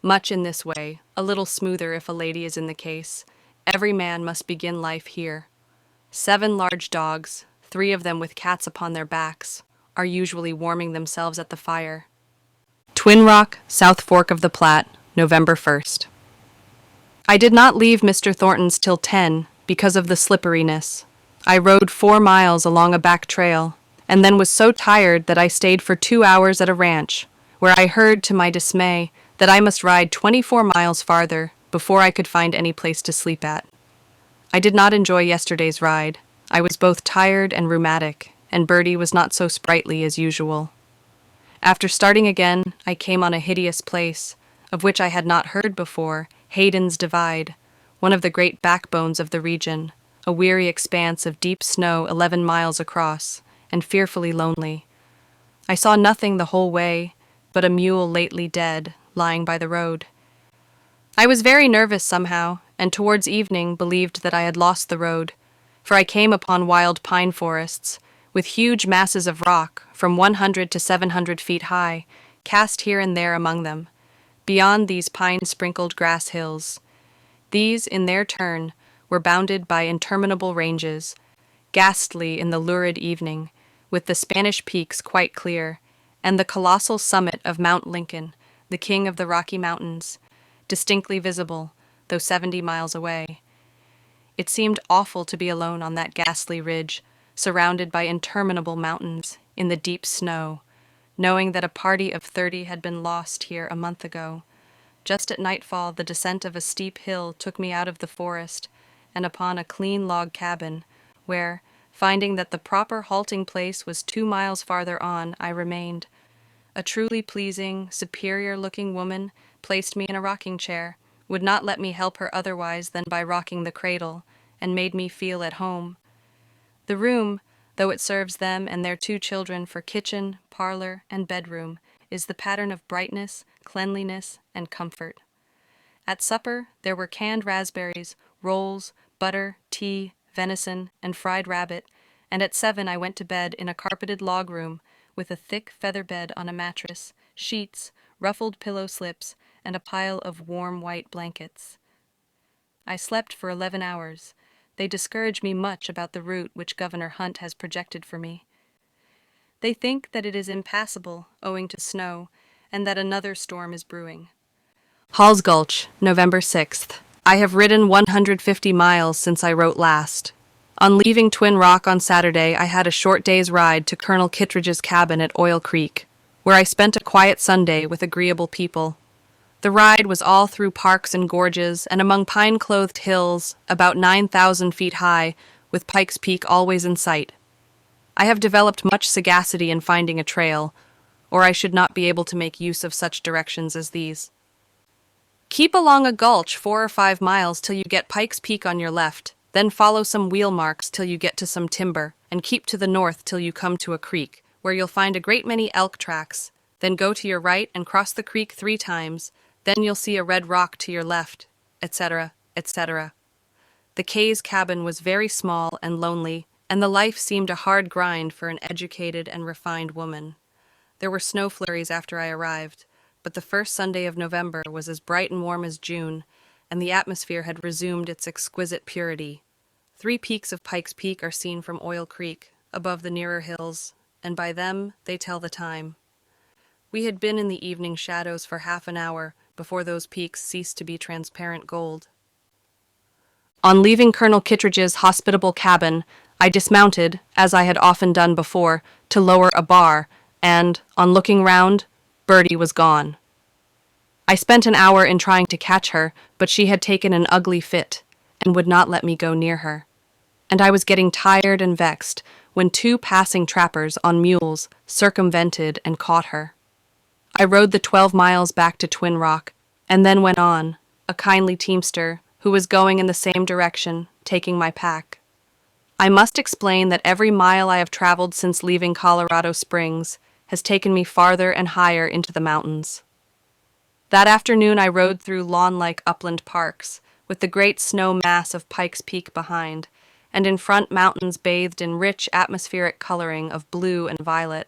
Much in this way, a little smoother if a lady is in the case. Every man must begin life here. 7 large dogs, 3 of them with cats upon their backs, are usually warming themselves at the fire. Twin Rock, South Fork of the Platte, November 1st. I did not leave Mr. Thornton's till 10 because of the slipperiness. I rode 4 miles along a back trail, and then was so tired that I stayed for 2 hours at a ranch, where I heard, to my dismay, that I must ride 24 miles farther before I could find any place to sleep at. I did not enjoy yesterday's ride. I was both tired and rheumatic, and Bertie was not so sprightly as usual. After starting again, I came on a hideous place, of which I had not heard before, Hayden's Divide, one of the great backbones of the region, a weary expanse of deep snow 11 miles across, and fearfully lonely. I saw nothing the whole way but a mule lately dead, lying by the road. I was very nervous somehow, and towards evening believed that I had lost the road, for I came upon wild pine forests, with huge masses of rock, from 100 to 700 feet high, cast here and there among them. Beyond these pine-sprinkled grass hills. These, in their turn, were bounded by interminable ranges, ghastly in the lurid evening, with the Spanish peaks quite clear, and the colossal summit of Mount Lincoln, the king of the Rocky Mountains, distinctly visible, though 70 miles away. It seemed awful to be alone on that ghastly ridge, surrounded by interminable mountains, in the deep snow, knowing that a party of 30 had been lost here a month ago. Just at nightfall, the descent of a steep hill took me out of the forest and upon a clean log cabin, where, finding that the proper halting place was 2 miles farther on, I remained. A truly pleasing, superior-looking woman placed me in a rocking chair, would not let me help her otherwise than by rocking the cradle, and made me feel at home. The room, though it serves them and their 2 children for kitchen, parlor, and bedroom, is the pattern of brightness, cleanliness, and comfort. At supper, there were canned raspberries, rolls, butter, tea, venison, and fried rabbit, and at 7 I went to bed in a carpeted log room with a thick feather bed on a mattress, sheets, ruffled pillow slips, and a pile of warm white blankets. I slept for 11 hours. They discourage me much about the route which Governor Hunt has projected for me. They think that it is impassable, owing to snow, and that another storm is brewing. Hall's Gulch, November 6th. I have ridden 150 miles since I wrote last. On leaving Twin Rock on Saturday, I had a short day's ride to Colonel Kittredge's cabin at Oil Creek, where I spent a quiet Sunday with agreeable people. The ride was all through parks and gorges and among pine-clothed hills about 9,000 feet high, with Pikes Peak always in sight. I have developed much sagacity in finding a trail, or I should not be able to make use of such directions as these. Keep along a gulch 4 or 5 miles till you get Pikes Peak on your left, then follow some wheel marks till you get to some timber, and keep to the north till you come to a creek, where you'll find a great many elk tracks. Then go to your right and cross the creek 3 times, then you'll see a red rock to your left, etc., etc. The Kay's cabin was very small and lonely, and the life seemed a hard grind for an educated and refined woman. There were snow flurries after I arrived, but the first Sunday of November was as bright and warm as June, and the atmosphere had resumed its exquisite purity. 3 peaks of Pikes Peak are seen from Oil Creek, above the nearer hills, and by them they tell the time. We had been in the evening shadows for half an hour before those peaks ceased to be transparent gold. On leaving Colonel Kittredge's hospitable cabin, I dismounted, as I had often done before, to lower a bar, and, on looking round, Bertie was gone. I spent an hour in trying to catch her, but she had taken an ugly fit, and would not let me go near her. And I was getting tired and vexed, when 2 passing trappers on mules circumvented and caught her. I rode the 12 miles back to Twin Rock, and then went on, a kindly teamster, who was going in the same direction, taking my pack. I must explain that every mile I have traveled since leaving Colorado Springs has taken me farther and higher into the mountains. That afternoon I rode through lawn-like upland parks, with the great snow mass of Pikes Peak behind, and in front mountains bathed in rich atmospheric coloring of blue and violet,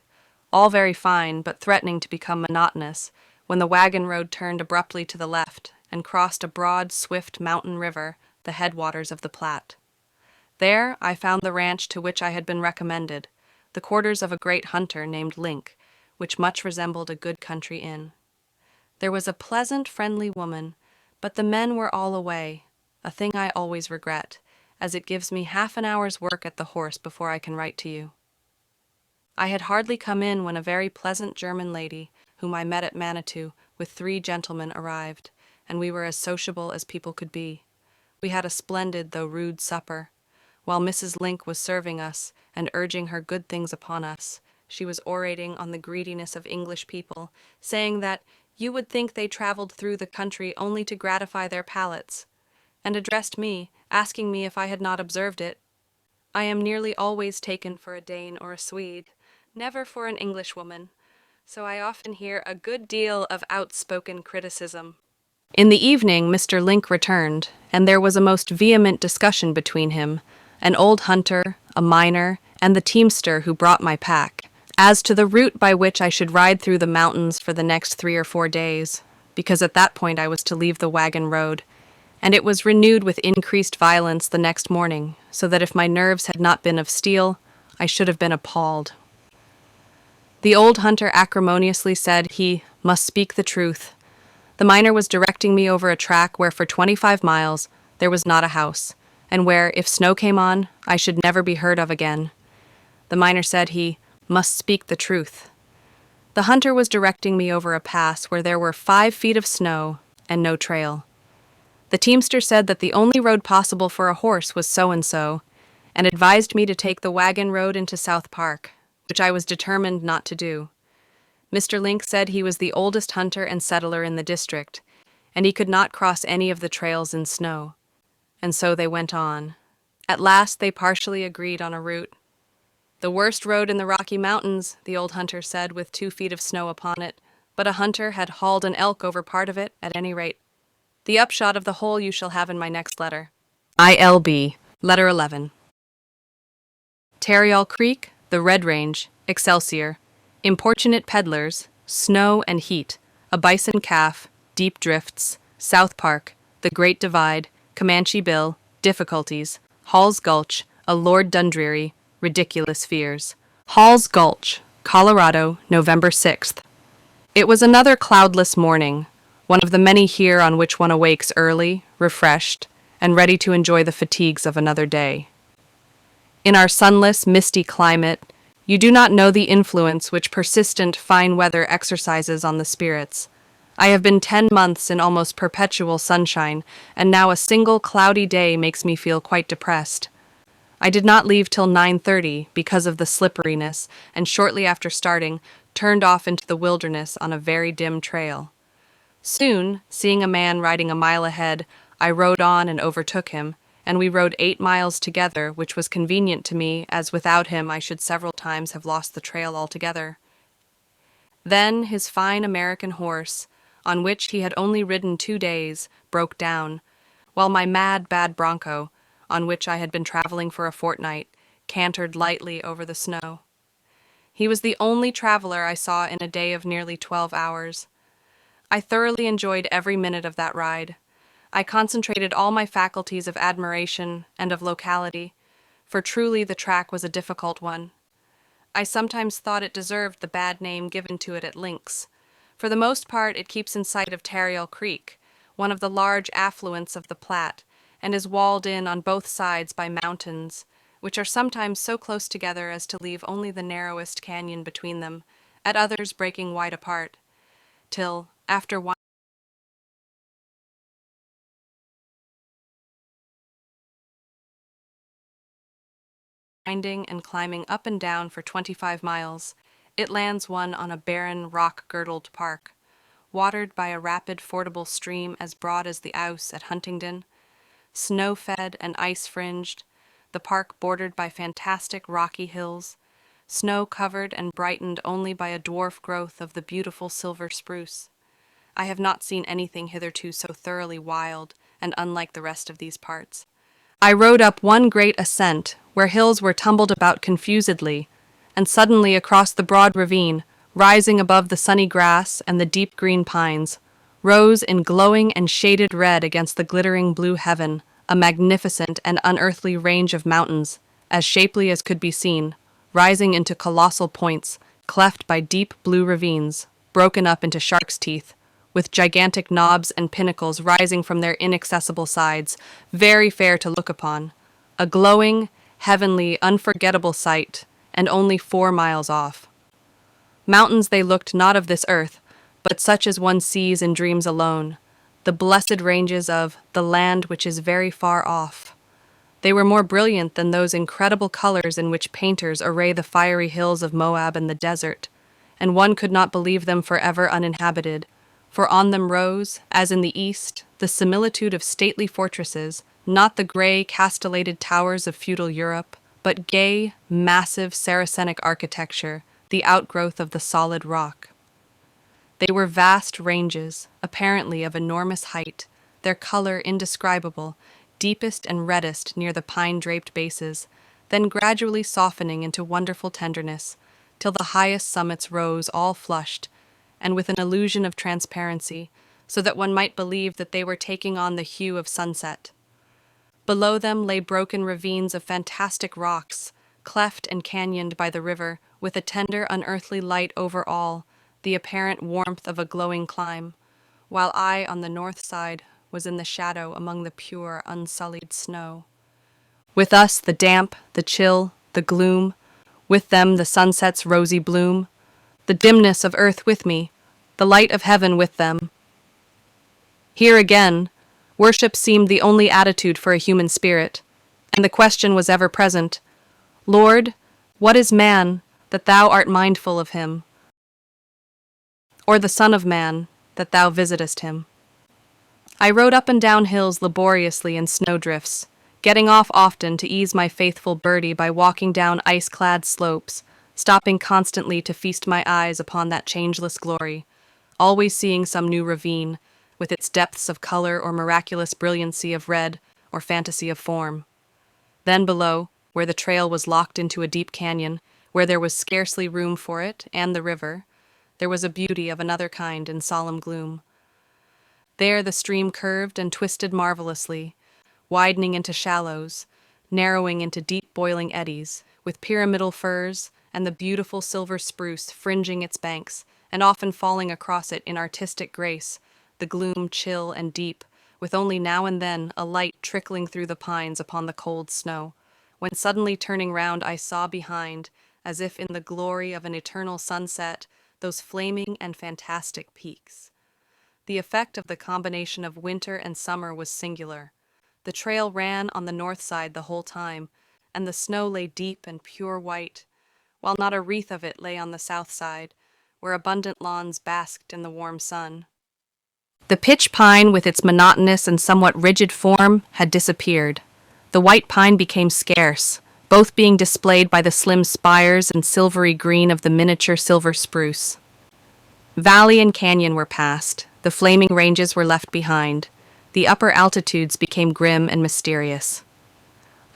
all very fine but threatening to become monotonous, when the wagon road turned abruptly to the left and crossed a broad, swift mountain river, the headwaters of the Platte. There I found the ranch to which I had been recommended, the quarters of a great hunter named Link, which much resembled a good country inn. There was a pleasant, friendly woman, but the men were all away, a thing I always regret, as it gives me half an hour's work at the horse before I can write to you. I had hardly come in when a very pleasant German lady, whom I met at Manitou, with 3 gentlemen arrived, and we were as sociable as people could be. We had a splendid though rude supper. While Mrs. Link was serving us and urging her good things upon us, she was orating on the greediness of English people, saying that You would think they traveled through the country only to gratify their palates, and addressed me, asking me if I had not observed it. I am nearly always taken for a Dane or a Swede, never for an Englishwoman, so I often hear a good deal of outspoken criticism. In the evening, Mr. Link returned, and there was a most vehement discussion between him, an old hunter, a miner, and the teamster who brought my pack, as to the route by which I should ride through the mountains for the next 3 or 4 days, because at that point I was to leave the wagon road, and it was renewed with increased violence the next morning, so that if my nerves had not been of steel, I should have been appalled. The old hunter acrimoniously said he must speak the truth. The miner was directing me over a track where for 25 miles there was not a house, and where, if snow came on, I should never be heard of again. The miner said he must speak the truth. The hunter was directing me over a pass where there were 5 feet of snow and no trail. The teamster said that the only road possible for a horse was so-and-so, and advised me to take the wagon road into South Park, which I was determined not to do. Mr. Link said he was the oldest hunter and settler in the district, and he could not cross any of the trails in snow. And so they went on. At last they partially agreed on a route. The worst road in the Rocky Mountains, the old hunter said, with 2 feet of snow upon it, but a hunter had hauled an elk over part of it, at any rate. The upshot of the whole you shall have in my next letter. ILB, Letter 11. Tarryall Creek, the Red Range, Excelsior, importunate peddlers, snow and heat, a bison calf, deep drifts, South Park, the Great Divide, Comanche Bill, difficulties, Hall's Gulch, a Lord Dundreary, ridiculous fears. Hall's Gulch, Colorado, November 6th. It was another cloudless morning, one of the many here on which one awakes early, refreshed, and ready to enjoy the fatigues of another day. In our sunless, misty climate, you do not know the influence which persistent, fine weather exercises on the spirits. I have been 10 months in almost perpetual sunshine, and now a single cloudy day makes me feel quite depressed. I did not leave till 9:30 because of the slipperiness, and shortly after starting, turned off into the wilderness on a very dim trail. Soon, seeing a man riding a mile ahead, I rode on and overtook him, and we rode 8 miles together, which was convenient to me, as without him I should several times have lost the trail altogether. Then his fine American horse, on which he had only ridden 2 days, broke down, while my mad, bad bronco, on which I had been traveling for a fortnight, cantered lightly over the snow. He was the only traveler I saw in a day of nearly 12 hours. I thoroughly enjoyed every minute of that ride. I concentrated all my faculties of admiration and of locality, for truly the track was a difficult one. I sometimes thought it deserved the bad name given to it at Lynx. For the most part, it keeps in sight of Tarryall Creek, one of the large affluents of the Platte, and is walled in on both sides by mountains, which are sometimes so close together as to leave only the narrowest canyon between them, at others breaking wide apart, till, after winding and climbing up and down for 25 miles, it lands one on a barren, rock-girdled park, watered by a rapid, fordable stream as broad as the Ouse at Huntingdon, snow-fed and ice-fringed, the park bordered by fantastic rocky hills, snow-covered and brightened only by a dwarf growth of the beautiful silver spruce. I have not seen anything hitherto so thoroughly wild and unlike the rest of these parts. I rode up one great ascent, where hills were tumbled about confusedly, and suddenly across the broad ravine, rising above the sunny grass and the deep green pines, rose in glowing and shaded red against the glittering blue heaven, a magnificent and unearthly range of mountains, as shapely as could be seen, rising into colossal points, cleft by deep blue ravines, broken up into shark's teeth, with gigantic knobs and pinnacles rising from their inaccessible sides, very fair to look upon. A glowing, heavenly, unforgettable sight, and only 4 miles off. Mountains they looked not of this earth, but such as one sees in dreams alone, the blessed ranges of the land which is very far off. They were more brilliant than those incredible colors in which painters array the fiery hills of Moab and the desert, and one could not believe them forever uninhabited, For on them rose, as in the east, the similitude of stately fortresses, not the gray, castellated towers of feudal Europe, but gay, massive Saracenic architecture, the outgrowth of the solid rock. They were vast ranges, apparently of enormous height, their color indescribable, deepest and reddest near the pine-draped bases, then gradually softening into wonderful tenderness, till the highest summits rose all flushed, and with an illusion of transparency, so that one might believe that they were taking on the hue of sunset. Below them lay broken ravines of fantastic rocks, cleft and canyoned by the river, with a tender, unearthly light over all, the apparent warmth of a glowing clime, while I, on the north side, was in the shadow among the pure, unsullied snow. With us the damp, the chill, the gloom, with them the sunset's rosy bloom, the dimness of earth with me, the light of heaven with them. Here again, worship seemed the only attitude for a human spirit, and the question was ever present, Lord, what is man, that thou art mindful of him? Or the Son of Man, that thou visitest him? I rode up and down hills laboriously in snowdrifts, getting off often to ease my faithful birdie by walking down ice-clad slopes, stopping constantly to feast my eyes upon that changeless glory, always seeing some new ravine, with its depths of color or miraculous brilliancy of red or fantasy of form. Then below, where the trail was locked into a deep canyon, where there was scarcely room for it and the river, there was a beauty of another kind in solemn gloom. There the stream curved and twisted marvelously, widening into shallows, narrowing into deep boiling eddies, with pyramidal firs and the beautiful silver spruce fringing its banks, and often falling across it in artistic grace, the gloom chill and deep, with only now and then a light trickling through the pines upon the cold snow, when suddenly turning round I saw behind, as if in the glory of an eternal sunset, those flaming and fantastic peaks. The effect of the combination of winter and summer was singular. The trail ran on the north side the whole time, and the snow lay deep and pure white, while not a wreath of it lay on the south side, where abundant lawns basked in the warm sun. The pitch pine, with its monotonous and somewhat rigid form, had disappeared. The white pine became scarce, both being displayed by the slim spires and silvery green of the miniature silver spruce. Valley and canyon were passed, the flaming ranges were left behind, the upper altitudes became grim and mysterious.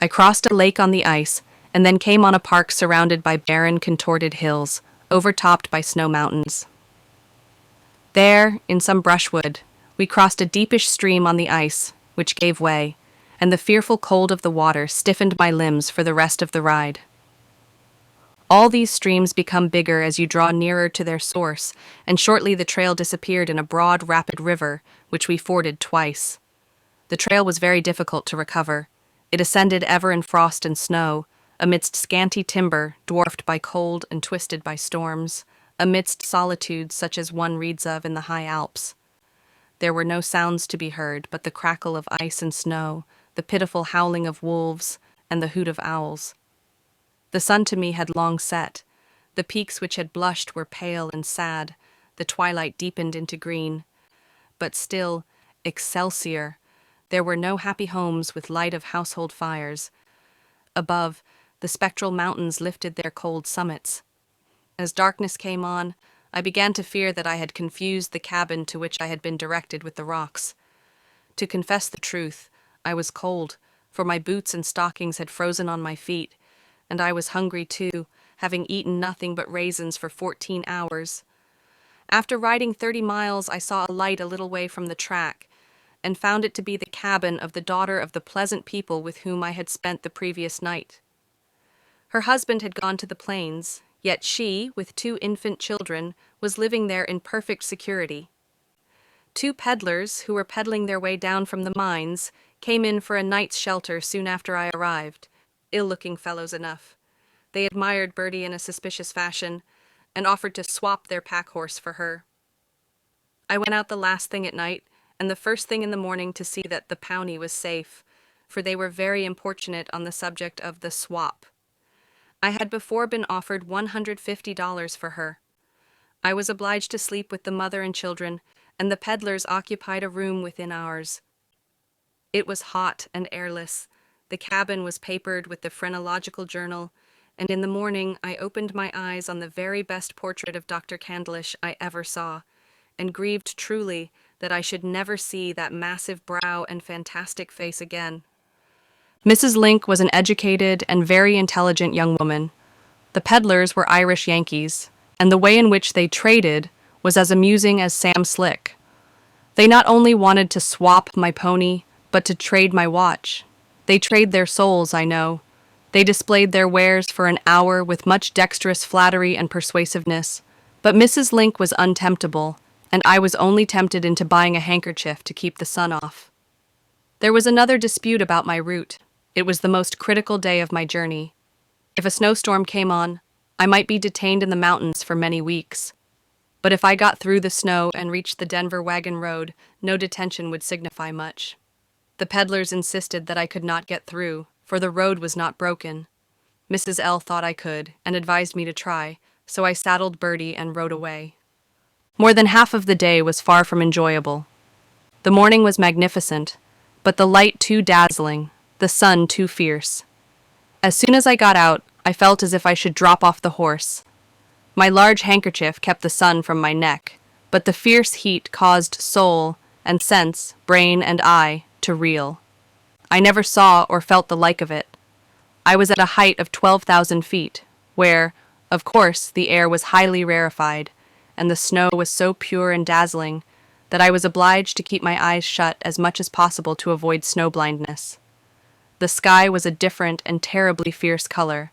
I crossed a lake on the ice, and then came on a park surrounded by barren, contorted hills, overtopped by snow mountains. There, in some brushwood, we crossed a deepish stream on the ice, which gave way, and the fearful cold of the water stiffened my limbs for the rest of the ride. All these streams become bigger as you draw nearer to their source, and shortly the trail disappeared in a broad, rapid river, which we forded twice. The trail was very difficult to recover. It ascended ever in frost and snow, amidst scanty timber, dwarfed by cold and twisted by storms, amidst solitudes such as one reads of in the high Alps. There were no sounds to be heard but the crackle of ice and snow, the pitiful howling of wolves, and the hoot of owls. The sun to me had long set. The peaks which had blushed were pale and sad. The twilight deepened into green. But still, excelsior! There were no happy homes with light of household fires. Above, the spectral mountains lifted their cold summits. As darkness came on, I began to fear that I had confused the cabin to which I had been directed with the rocks. To confess the truth, I was cold, for my boots and stockings had frozen on my feet, and I was hungry too, having eaten nothing but raisins for 14 hours. After riding 30 miles, I saw a light a little way from the track, and found it to be the cabin of the daughter of the pleasant people with whom I had spent the previous night. Her husband had gone to the plains, yet she, with 2 infant children, was living there in perfect security. 2 peddlers, who were peddling their way down from the mines, came in for a night's shelter soon after I arrived, ill-looking fellows enough. They admired Bertie in a suspicious fashion, and offered to swap their pack-horse for her. I went out the last thing at night, and the first thing in the morning to see that the pony was safe, for they were very importunate on the subject of the swap. I had before been offered $150 for her. I was obliged to sleep with the mother and children, and the peddlers occupied a room within ours. It was hot and airless. The cabin was papered with the phrenological journal, and in the morning I opened my eyes on the very best portrait of Dr. Candlish I ever saw, and grieved truly that I should never see that massive brow and fantastic face again. Mrs. Link was an educated and very intelligent young woman. The peddlers were Irish Yankees, and the way in which they traded was as amusing as Sam Slick. They not only wanted to swap my pony, but to trade my watch. They trade their souls, I know. They displayed their wares for an hour with much dexterous flattery and persuasiveness, but Mrs. Link was untemptable, and I was only tempted into buying a handkerchief to keep the sun off. There was another dispute about my route. It was the most critical day of my journey. If a snowstorm came on, I might be detained in the mountains for many weeks. But if I got through the snow and reached the Denver wagon road, no detention would signify much. The peddlers insisted that I could not get through, for the road was not broken. Mrs. L. thought I could, and advised me to try, so I saddled Bertie and rode away. More than half of the day was far from enjoyable. The morning was magnificent, but the light too dazzling, the sun too fierce. As soon as I got out, I felt as if I should drop off the horse. My large handkerchief kept the sun from my neck, but the fierce heat caused soul and sense, brain and eye, to reel. I never saw or felt the like of it. I was at a height of 12,000 feet, where, of course, the air was highly rarefied, and the snow was so pure and dazzling that I was obliged to keep my eyes shut as much as possible to avoid snow blindness. The sky was a different and terribly fierce color,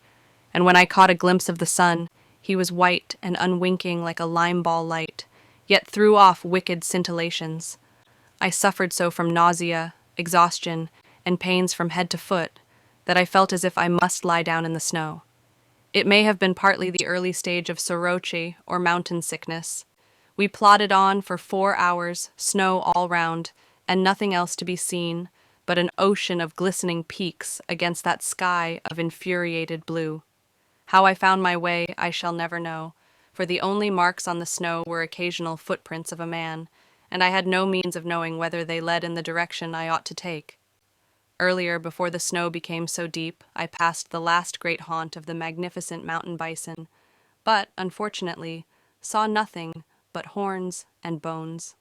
and when I caught a glimpse of the sun, he was white and unwinking like a lime-ball light, yet threw off wicked scintillations. I suffered so from nausea, exhaustion, and pains from head to foot that I felt as if I must lie down in the snow. It may have been partly the early stage of soroche, or mountain sickness. We plodded on for 4 hours, snow all round, and nothing else to be seen but an ocean of glistening peaks against that sky of infuriated blue. How I found my way I shall never know, for the only marks on the snow were occasional footprints of a man, and I had no means of knowing whether they led in the direction I ought to take. Earlier, before the snow became so deep, I passed the last great haunt of the magnificent mountain bison, but, unfortunately, saw nothing but horns and bones.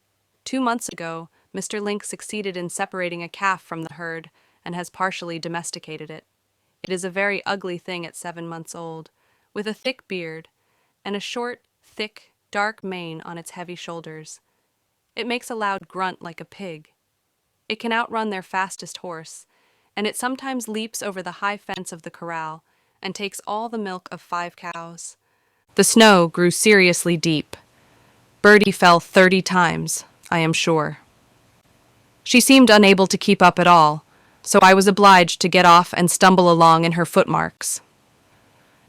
2 months ago, Mr. Link succeeded in separating a calf from the herd and has partially domesticated it. It is a very ugly thing at 7 months old, with a thick beard and a short, thick, dark mane on its heavy shoulders. It makes a loud grunt like a pig. It can outrun their fastest horse, and it sometimes leaps over the high fence of the corral and takes all the milk of 5 cows. The snow grew seriously deep. Bertie fell 30 times, I am sure. She seemed unable to keep up at all, so I was obliged to get off and stumble along in her footmarks.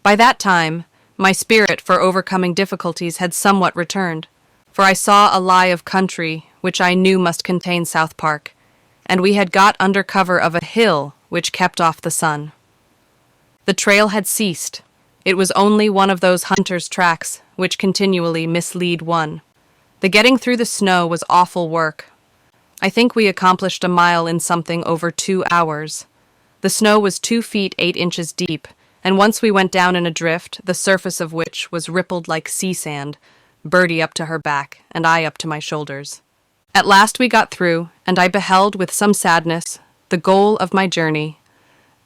By that time, my spirit for overcoming difficulties had somewhat returned, for I saw a lie of country which I knew must contain South Park, and we had got under cover of a hill which kept off the sun. The trail had ceased. It was only one of those hunters' tracks which continually mislead one. The getting through the snow was awful work. I think we accomplished a mile in something over 2 hours. The snow was 2 feet 8 inches deep, and once we went down in a drift, the surface of which was rippled like sea sand, Bertie up to her back, and I up to my shoulders. At last we got through, and I beheld with some sadness the goal of my journey,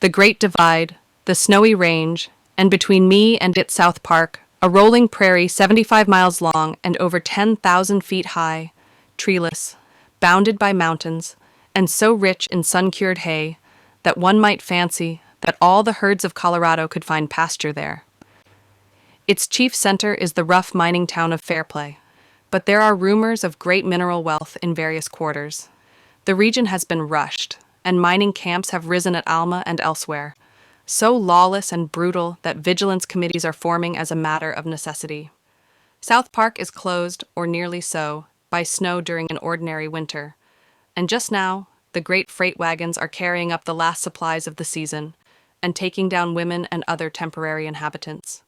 the Great Divide, the snowy range, and between me and its South Park, a rolling prairie 75 miles long and over 10,000 feet high, treeless, bounded by mountains, and so rich in sun-cured hay that one might fancy that all the herds of Colorado could find pasture there. Its chief center is the rough mining town of Fairplay, but there are rumors of great mineral wealth in various quarters. The region has been rushed, and mining camps have risen at Alma and elsewhere, so lawless and brutal that vigilance committees are forming as a matter of necessity. South Park is closed, or nearly so, by snow during an ordinary winter, and just now the great freight wagons are carrying up the last supplies of the season and taking down women and other temporary inhabitants.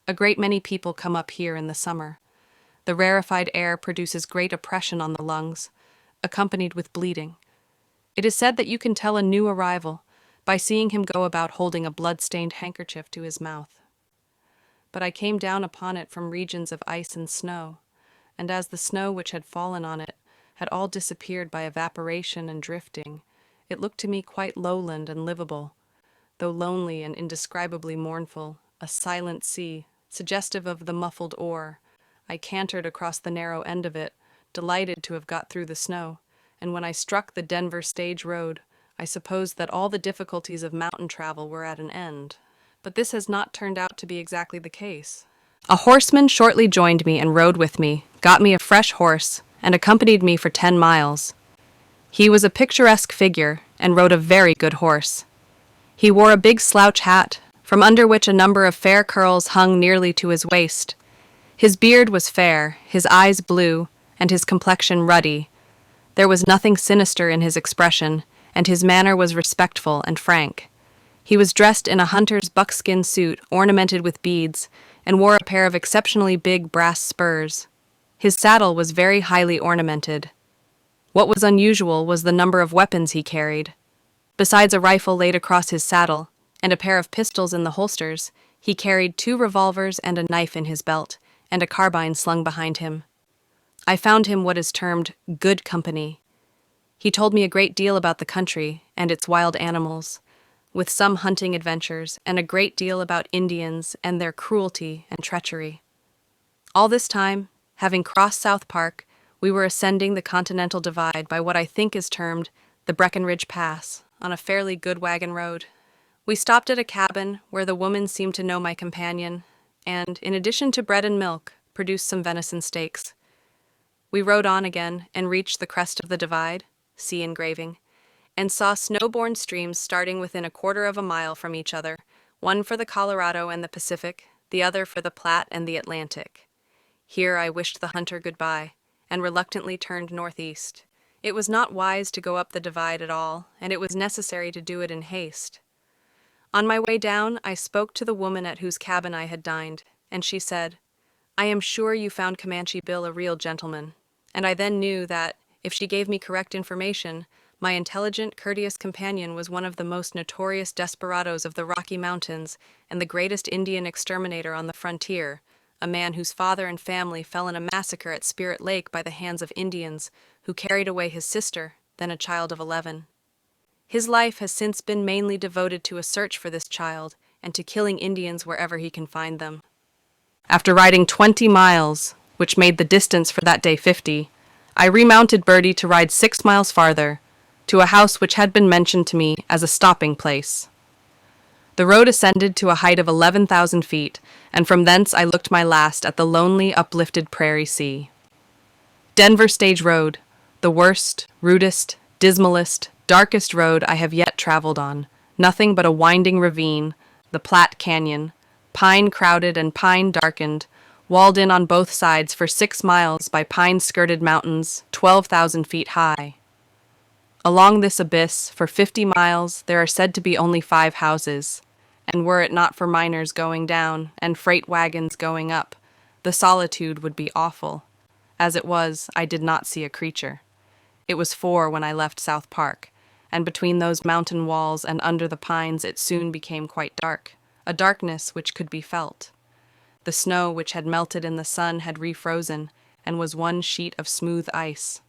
A great many people come up here in the summer. The rarefied air produces great oppression on the lungs, accompanied with bleeding. It is said that you can tell a new arrival by seeing him go about holding a blood-stained handkerchief to his mouth. But I came down upon it from regions of ice and snow, and as the snow which had fallen on it had all disappeared by evaporation and drifting, it looked to me quite lowland and livable, though lonely and indescribably mournful, a silent sea, suggestive of the muffled oar. I cantered across the narrow end of it, delighted to have got through the snow, and when I struck the Denver stage road, I supposed that all the difficulties of mountain travel were at an end. But this has not turned out to be exactly the case. A horseman shortly joined me and rode with me, got me a fresh horse, and accompanied me for 10 miles. He was a picturesque figure and rode a very good horse. He wore a big slouch hat, from under which a number of fair curls hung nearly to his waist. His beard was fair, his eyes blue, and his complexion ruddy. There was nothing sinister in his expression, and his manner was respectful and frank. He was dressed in a hunter's buckskin suit ornamented with beads, and wore a pair of exceptionally big brass spurs. His saddle was very highly ornamented. What was unusual was the number of weapons he carried. Besides a rifle laid across his saddle, and a pair of pistols in the holsters, he carried 2 revolvers and a knife in his belt, and a carbine slung behind him. I found him what is termed good company. He told me a great deal about the country and its wild animals, with some hunting adventures, and a great deal about Indians and their cruelty and treachery. All this time, having crossed South Park, we were ascending the Continental Divide by what I think is termed the Breckenridge Pass, on a fairly good wagon road. We stopped at a cabin where the woman seemed to know my companion, and, in addition to bread and milk, produced some venison steaks. We rode on again and reached the crest of the divide, see engraving, and saw snow-born streams starting within a quarter of a mile from each other, one for the Colorado and the Pacific, the other for the Platte and the Atlantic. Here I wished the hunter goodbye, and reluctantly turned northeast. It was not wise to go up the divide at all, and it was necessary to do it in haste. On my way down, I spoke to the woman at whose cabin I had dined, and she said, "I am sure you found Comanche Bill a real gentleman," and I then knew that, if she gave me correct information, my intelligent, courteous companion was one of the most notorious desperadoes of the Rocky Mountains and the greatest Indian exterminator on the frontier, a man whose father and family fell in a massacre at Spirit Lake by the hands of Indians who carried away his sister, then a child of 11. His life has since been mainly devoted to a search for this child and to killing Indians wherever he can find them. After riding 20 miles, which made the distance for that day 50, I remounted Birdie to ride 6 miles farther, to a house which had been mentioned to me as a stopping place. The road ascended to a height of 11,000 feet, and from thence I looked my last at the lonely, uplifted prairie sea. Denver Stage Road, the worst, rudest, dismalest, darkest road I have yet traveled on, nothing but a winding ravine, the Platte Canyon, pine-crowded and pine-darkened, walled in on both sides for 6 miles by pine-skirted mountains 12,000 feet high. Along this abyss, for 50 miles, there are said to be only 5 houses, and were it not for miners going down and freight wagons going up, the solitude would be awful. As it was, I did not see a creature. It was 4 when I left South Park, and between those mountain walls and under the pines it soon became quite dark, a darkness which could be felt. The snow which had melted in the sun had refrozen, and was one sheet of smooth ice.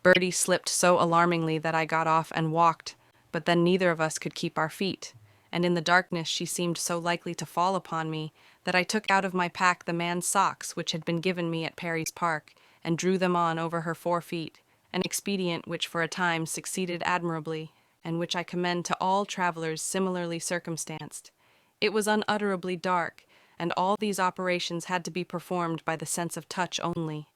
Birdie slipped so alarmingly that I got off and walked, but then neither of us could keep our feet, and in the darkness she seemed so likely to fall upon me that I took out of my pack the man's socks which had been given me at Perry's Park, and drew them on over her 4 feet, an expedient which for a time succeeded admirably, and which I commend to all travelers similarly circumstanced. It was unutterably dark, and all these operations had to be performed by the sense of touch only.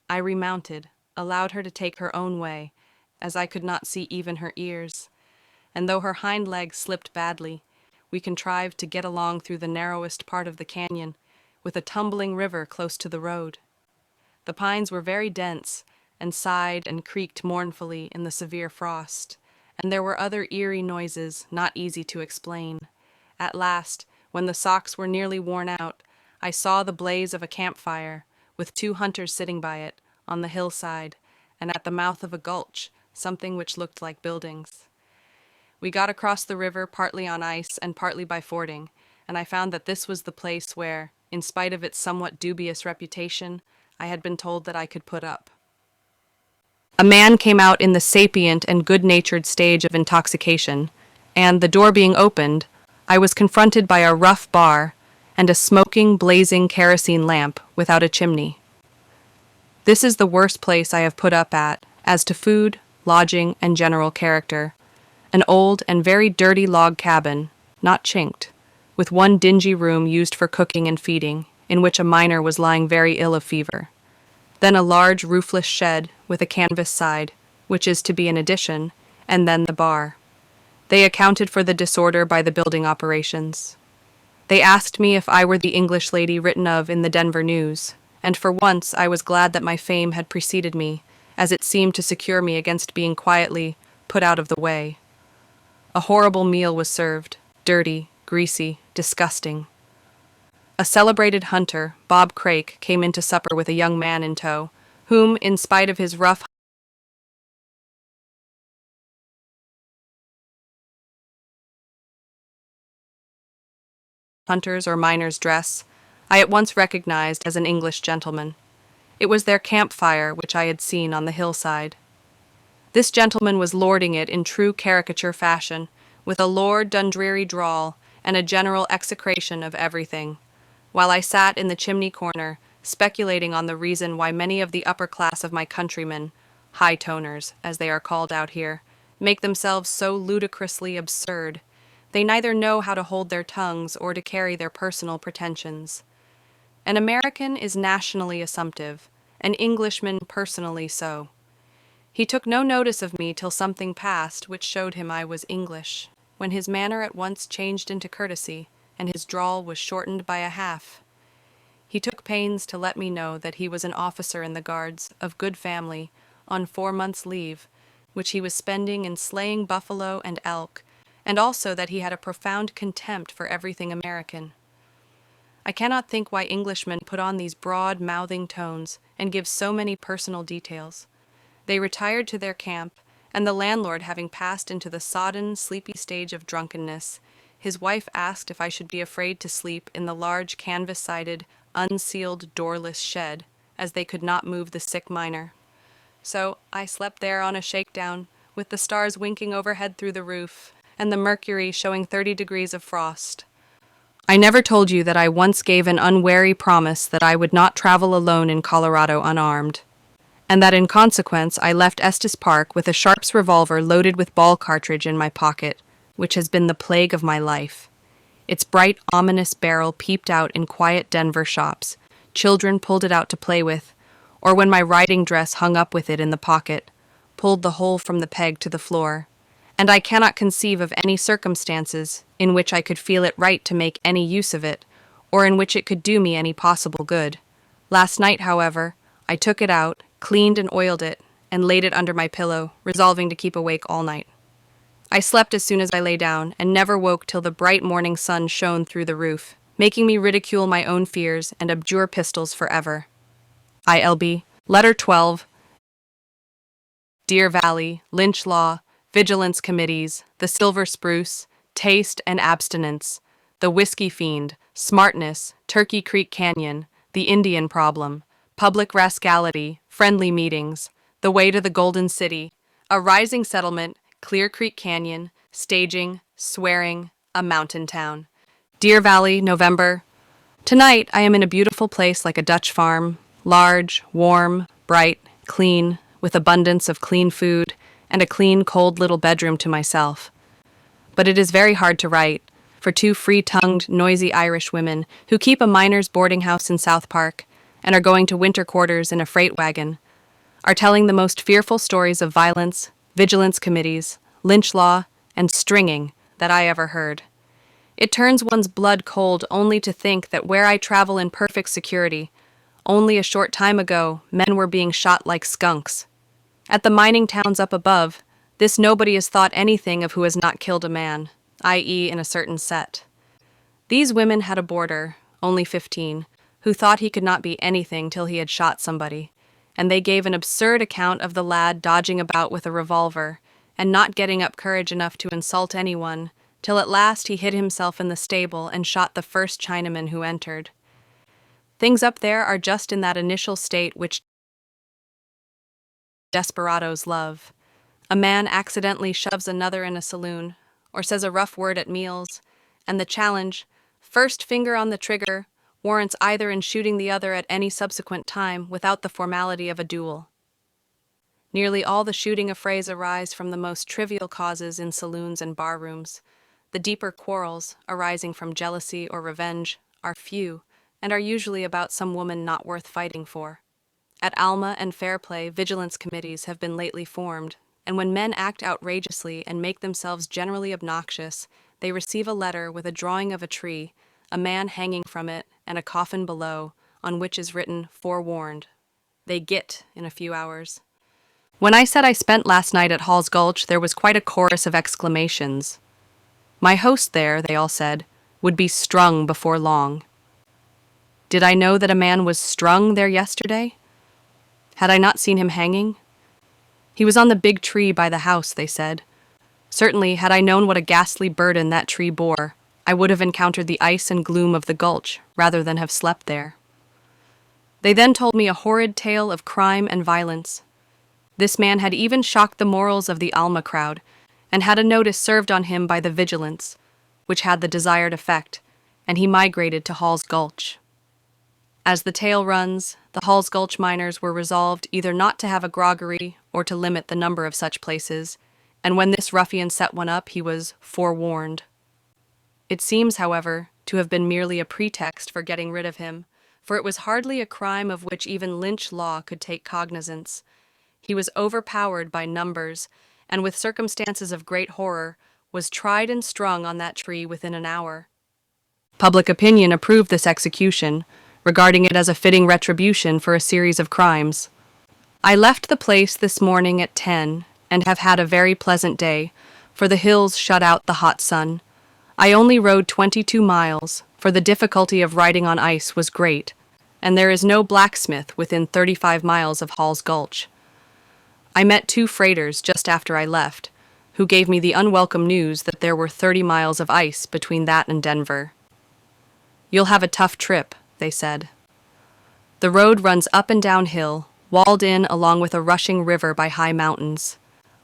I remounted, allowed her to take her own way, as I could not see even her ears, and though her hind legs slipped badly, we contrived to get along through the narrowest part of the canyon, with a tumbling river close to the road. The pines were very dense, and sighed and creaked mournfully in the severe frost, and there were other eerie noises not easy to explain. At last, when the socks were nearly worn out, I saw the blaze of a campfire, with 2 hunters sitting by it, on the hillside, and at the mouth of a gulch, something which looked like buildings. We got across the river partly on ice and partly by fording, and I found that this was the place where, in spite of its somewhat dubious reputation, I had been told that I could put up. A man came out in the sapient and good-natured stage of intoxication, and, the door being opened, I was confronted by a rough bar and a smoking, blazing kerosene lamp without a chimney. This is the worst place I have put up at, as to food, lodging, and general character. An old and very dirty log cabin, not chinked, with one dingy room used for cooking and feeding, in which a miner was lying very ill of fever. Then a large roofless shed with a canvas side, which is to be an addition, and then the bar. They accounted for the disorder by the building operations. They asked me if I were the English lady written of in the Denver News, and for once I was glad that my fame had preceded me, as it seemed to secure me against being quietly put out of the way. A horrible meal was served, dirty, greasy, disgusting. A celebrated hunter, Bob Crake, came in to supper with a young man in tow, whom, in spite of his rough hunters' or miners' dress, I at once recognized as an English gentleman. It was their campfire which I had seen on the hillside. This gentleman was lording it in true caricature fashion, with a Lord Dundreary drawl and a general execration of everything, while I sat in the chimney corner, speculating on the reason why many of the upper class of my countrymen, high-toners, as they are called out here, make themselves so ludicrously absurd. They neither know how to hold their tongues or to carry their personal pretensions. An American is nationally assumptive, an Englishman personally so. He took no notice of me till something passed which showed him I was English, when his manner at once changed into courtesy, and his drawl was shortened by a half. He took pains to let me know that he was an officer in the Guards, of good family, on 4 months' leave, which he was spending in slaying buffalo and elk, and also that he had a profound contempt for everything American. I cannot think why Englishmen put on these broad-mouthing tones and give so many personal details. They retired to their camp, and the landlord having passed into the sodden, sleepy stage of drunkenness, his wife asked if I should be afraid to sleep in the large canvas-sided, unceiled, doorless shed, as they could not move the sick miner. So I slept there on a shakedown, with the stars winking overhead through the roof, and the mercury showing 30 degrees of frost. I never told you that I once gave an unwary promise that I would not travel alone in Colorado unarmed, and that in consequence I left Estes Park with a Sharps revolver loaded with ball cartridge in my pocket, which has been the plague of my life. Its bright, ominous barrel peeped out in quiet Denver shops. Children pulled it out to play with, or when my riding dress hung up with it in the pocket, pulled the hole from the peg to the floor. And I cannot conceive of any circumstances in which I could feel it right to make any use of it, or in which it could do me any possible good. Last night, however, I took it out, cleaned and oiled it, and laid it under my pillow, resolving to keep awake all night. I slept as soon as I lay down, and never woke till the bright morning sun shone through the roof, making me ridicule my own fears and abjure pistols forever. ILB, Letter 12, Deer Valley, Lynch Law, Vigilance Committees, the Silver Spruce, Taste and Abstinence, the Whiskey Fiend, Smartness, Turkey Creek Canyon, the Indian Problem, Public Rascality, Friendly Meetings, The Way to the Golden City, A Rising Settlement, Clear Creek Canyon, Staging, Swearing, A Mountain Town. Deer Valley, November. Tonight I am in a beautiful place like a Dutch farm, large, warm, bright, clean, with abundance of clean food, and a clean, cold little bedroom to myself. But it is very hard to write, for 2 free-tongued, noisy Irish women who keep a miners' boarding house in South Park and are going to winter quarters in a freight wagon, are telling the most fearful stories of violence, vigilance committees, lynch law, and stringing that I ever heard. It turns one's blood cold only to think that where I travel in perfect security, only a short time ago men were being shot like skunks. At the mining towns up above, this nobody has thought anything of who has not killed a man, i.e. in a certain set. These women had a boarder, only 15, who thought he could not be anything till he had shot somebody, and they gave an absurd account of the lad dodging about with a revolver, and not getting up courage enough to insult anyone, till at last he hid himself in the stable and shot the first Chinaman who entered. Things up there are just in that initial state which desperados love. A man accidentally shoves another in a saloon, or says a rough word at meals, and the challenge, first finger on the trigger, warrants either in shooting the other at any subsequent time without the formality of a duel. Nearly all the shooting affrays arise from the most trivial causes in saloons and bar-rooms. The deeper quarrels, arising from jealousy or revenge, are few, and are usually about some woman not worth fighting for. At Alma and Fairplay, vigilance committees have been lately formed, and when men act outrageously and make themselves generally obnoxious, they receive a letter with a drawing of a tree, a man hanging from it, and a coffin below, on which is written, "Forewarned." They get in a few hours. When I said I spent last night at Hall's Gulch, there was quite a chorus of exclamations. My host there, they all said, would be strung before long. Did I know that a man was strung there yesterday? Had I not seen him hanging? He was on the big tree by the house, they said. Certainly, had I known what a ghastly burden that tree bore, I would have encountered the ice and gloom of the gulch, rather than have slept there. They then told me a horrid tale of crime and violence. This man had even shocked the morals of the Alma crowd, and had a notice served on him by the vigilance, which had the desired effect, and he migrated to Hall's Gulch. As the tale runs, the Hall's Gulch miners were resolved either not to have a groggery or to limit the number of such places, and when this ruffian set one up, he was forewarned. It seems, however, to have been merely a pretext for getting rid of him, for it was hardly a crime of which even Lynch law could take cognizance. He was overpowered by numbers, and with circumstances of great horror, was tried and strung on that tree within an hour. Public opinion approved this execution, regarding it as a fitting retribution for a series of crimes. I left the place this morning at 10, and have had a very pleasant day, for the hills shut out the hot sun. I only rode 22 miles, for the difficulty of riding on ice was great, and there is no blacksmith within 35 miles of Hall's Gulch. I met 2 freighters just after I left, who gave me the unwelcome news that there were 30 miles of ice between that and Denver. You'll have a tough trip, they said. The road runs up and down hill, walled in along with a rushing river by high mountains.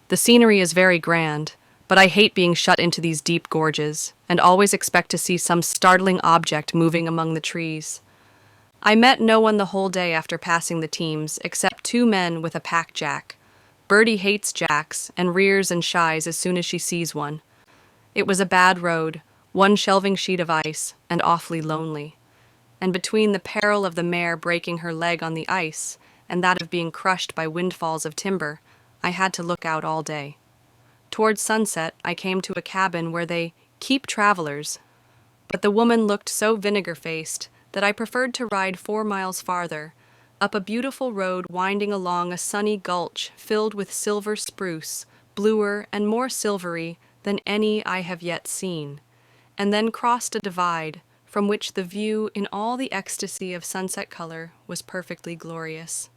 The scenery is very grand, but I hate being shut into these deep gorges, and always expect to see some startling object moving among the trees. I met no one the whole day after passing the teams, except 2 men with a pack jack. Bertie hates jacks, and rears and shies as soon as she sees one. It was a bad road, one shelving sheet of ice, and awfully lonely. And between the peril of the mare breaking her leg on the ice, and that of being crushed by windfalls of timber, I had to look out all day. Towards sunset, I came to a cabin where they keep travelers, but the woman looked so vinegar-faced that I preferred to ride 4 miles farther, up a beautiful road winding along a sunny gulch filled with silver spruce, bluer and more silvery than any I have yet seen, and then crossed a divide from which the view in all the ecstasy of sunset color was perfectly glorious.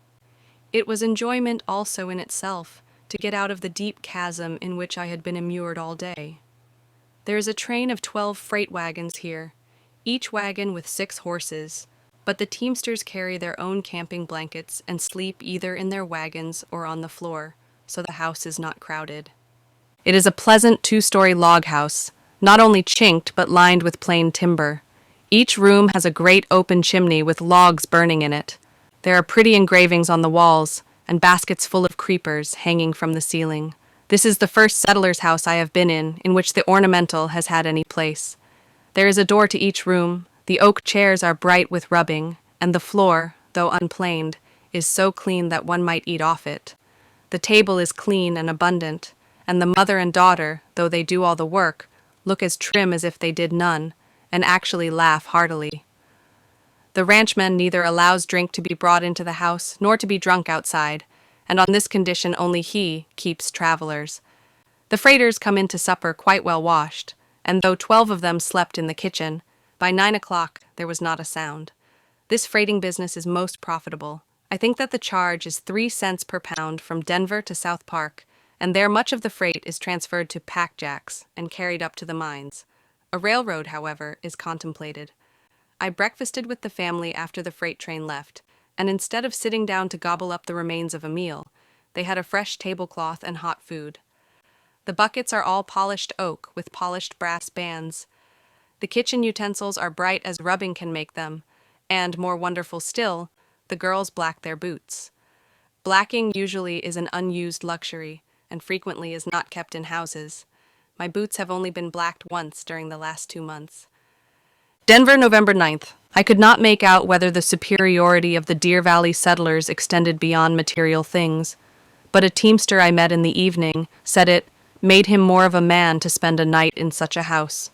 It was enjoyment also in itself to get out of the deep chasm in which I had been immured all day. There is a train of 12 freight wagons here, each wagon with 6 horses, but the teamsters carry their own camping blankets and sleep either in their wagons or on the floor, so the house is not crowded. It is a pleasant 2-story log house, not only chinked but lined with plain timber. Each room has a great open chimney with logs burning in it. There are pretty engravings on the walls, and baskets full of creepers hanging from the ceiling. This is the first settler's house I have been in which the ornamental has had any place. There is a door to each room, the oak chairs are bright with rubbing, and the floor, though unplaned, is so clean that one might eat off it. The table is clean and abundant, and the mother and daughter, though they do all the work, look as trim as if they did none, and actually laugh heartily. The ranchman neither allows drink to be brought into the house nor to be drunk outside, and on this condition only he keeps travelers. The freighters come in to supper quite well washed, and though 12 of them slept in the kitchen, by 9 o'clock there was not a sound. This freighting business is most profitable. I think that the charge is 3 cents per pound from Denver to South Park, and there much of the freight is transferred to pack jacks and carried up to the mines. A railroad, however, is contemplated. I breakfasted with the family after the freight train left, and instead of sitting down to gobble up the remains of a meal, they had a fresh tablecloth and hot food. The buckets are all polished oak with polished brass bands. The kitchen utensils are bright as rubbing can make them, and, more wonderful still, the girls black their boots. Blacking usually is an unused luxury, and frequently is not kept in houses. My boots have only been blacked once during the last 2 months. Denver, November 9th. I could not make out whether the superiority of the Deer Valley settlers extended beyond material things, but a teamster I met in the evening said it made him more of a man to spend a night in such a house.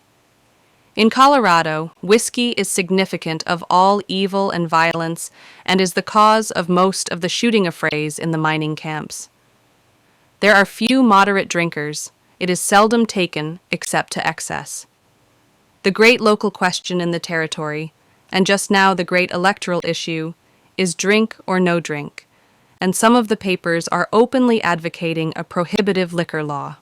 In Colorado, whiskey is significant of all evil and violence and is the cause of most of the shooting affrays in the mining camps. There are few moderate drinkers. It is seldom taken except to excess. The great local question in the territory, and just now the great electoral issue, is drink or no drink, and some of the papers are openly advocating a prohibitive liquor law.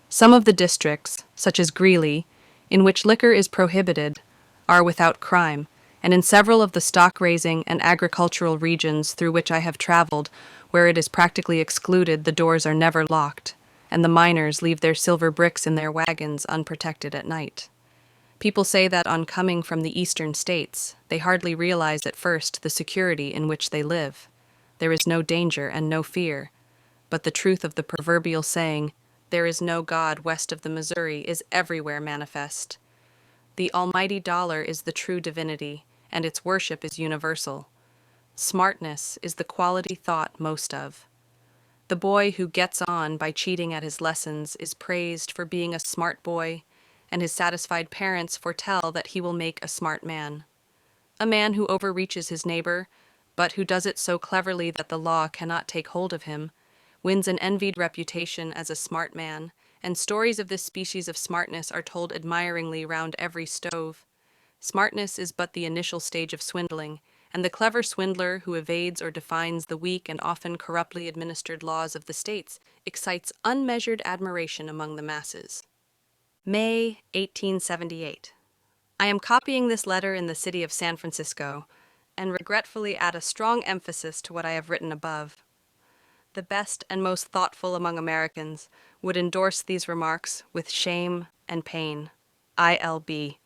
Some of the districts, such as Greeley, in which liquor is prohibited, are without crime, and in several of the stock-raising and agricultural regions through which I have traveled, where it is practically excluded, the doors are never locked, and the miners leave their silver bricks in their wagons unprotected at night. People say that on coming from the eastern states, they hardly realize at first the security in which they live. There is no danger and no fear, but the truth of the proverbial saying, "There is no God west of the Missouri," is everywhere manifest. The almighty dollar is the true divinity, and its worship is universal. Smartness is the quality thought most of. The boy who gets on by cheating at his lessons is praised for being a smart boy, and his satisfied parents foretell that he will make a smart man. A man who overreaches his neighbor, but who does it so cleverly that the law cannot take hold of him, wins an envied reputation as a smart man, and stories of this species of smartness are told admiringly round every stove. Smartness is but the initial stage of swindling, and the clever swindler who evades or defines the weak and often corruptly administered laws of the states excites unmeasured admiration among the masses. May 1878. I am copying this letter in the city of San Francisco, and regretfully add a strong emphasis to what I have written above. The best and most thoughtful among Americans would endorse these remarks with shame and pain. ILB.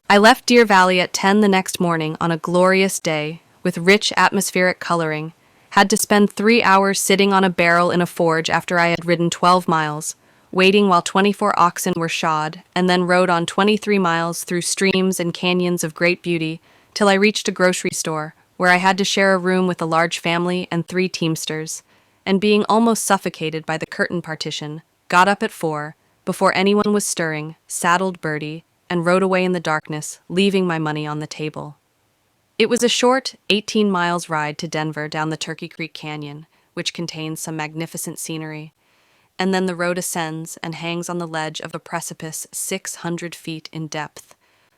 I left Deer Valley at 10 the next morning on a glorious day with rich atmospheric coloring, had to spend 3 hours sitting on a barrel in a forge after I had ridden 12 miles, waiting while 24 oxen were shod, and then rode on 23 miles through streams and canyons of great beauty till I reached a grocery store, where I had to share a room with a large family and 3 teamsters, and being almost suffocated by the curtain partition, got up at 4, before anyone was stirring, saddled Birdie, and rode away in the darkness, leaving my money on the table. It was a short 18 miles ride to Denver down the Turkey Creek Canyon, which contains some magnificent scenery, and then the road ascends and hangs on the ledge of a precipice 600 feet in depth,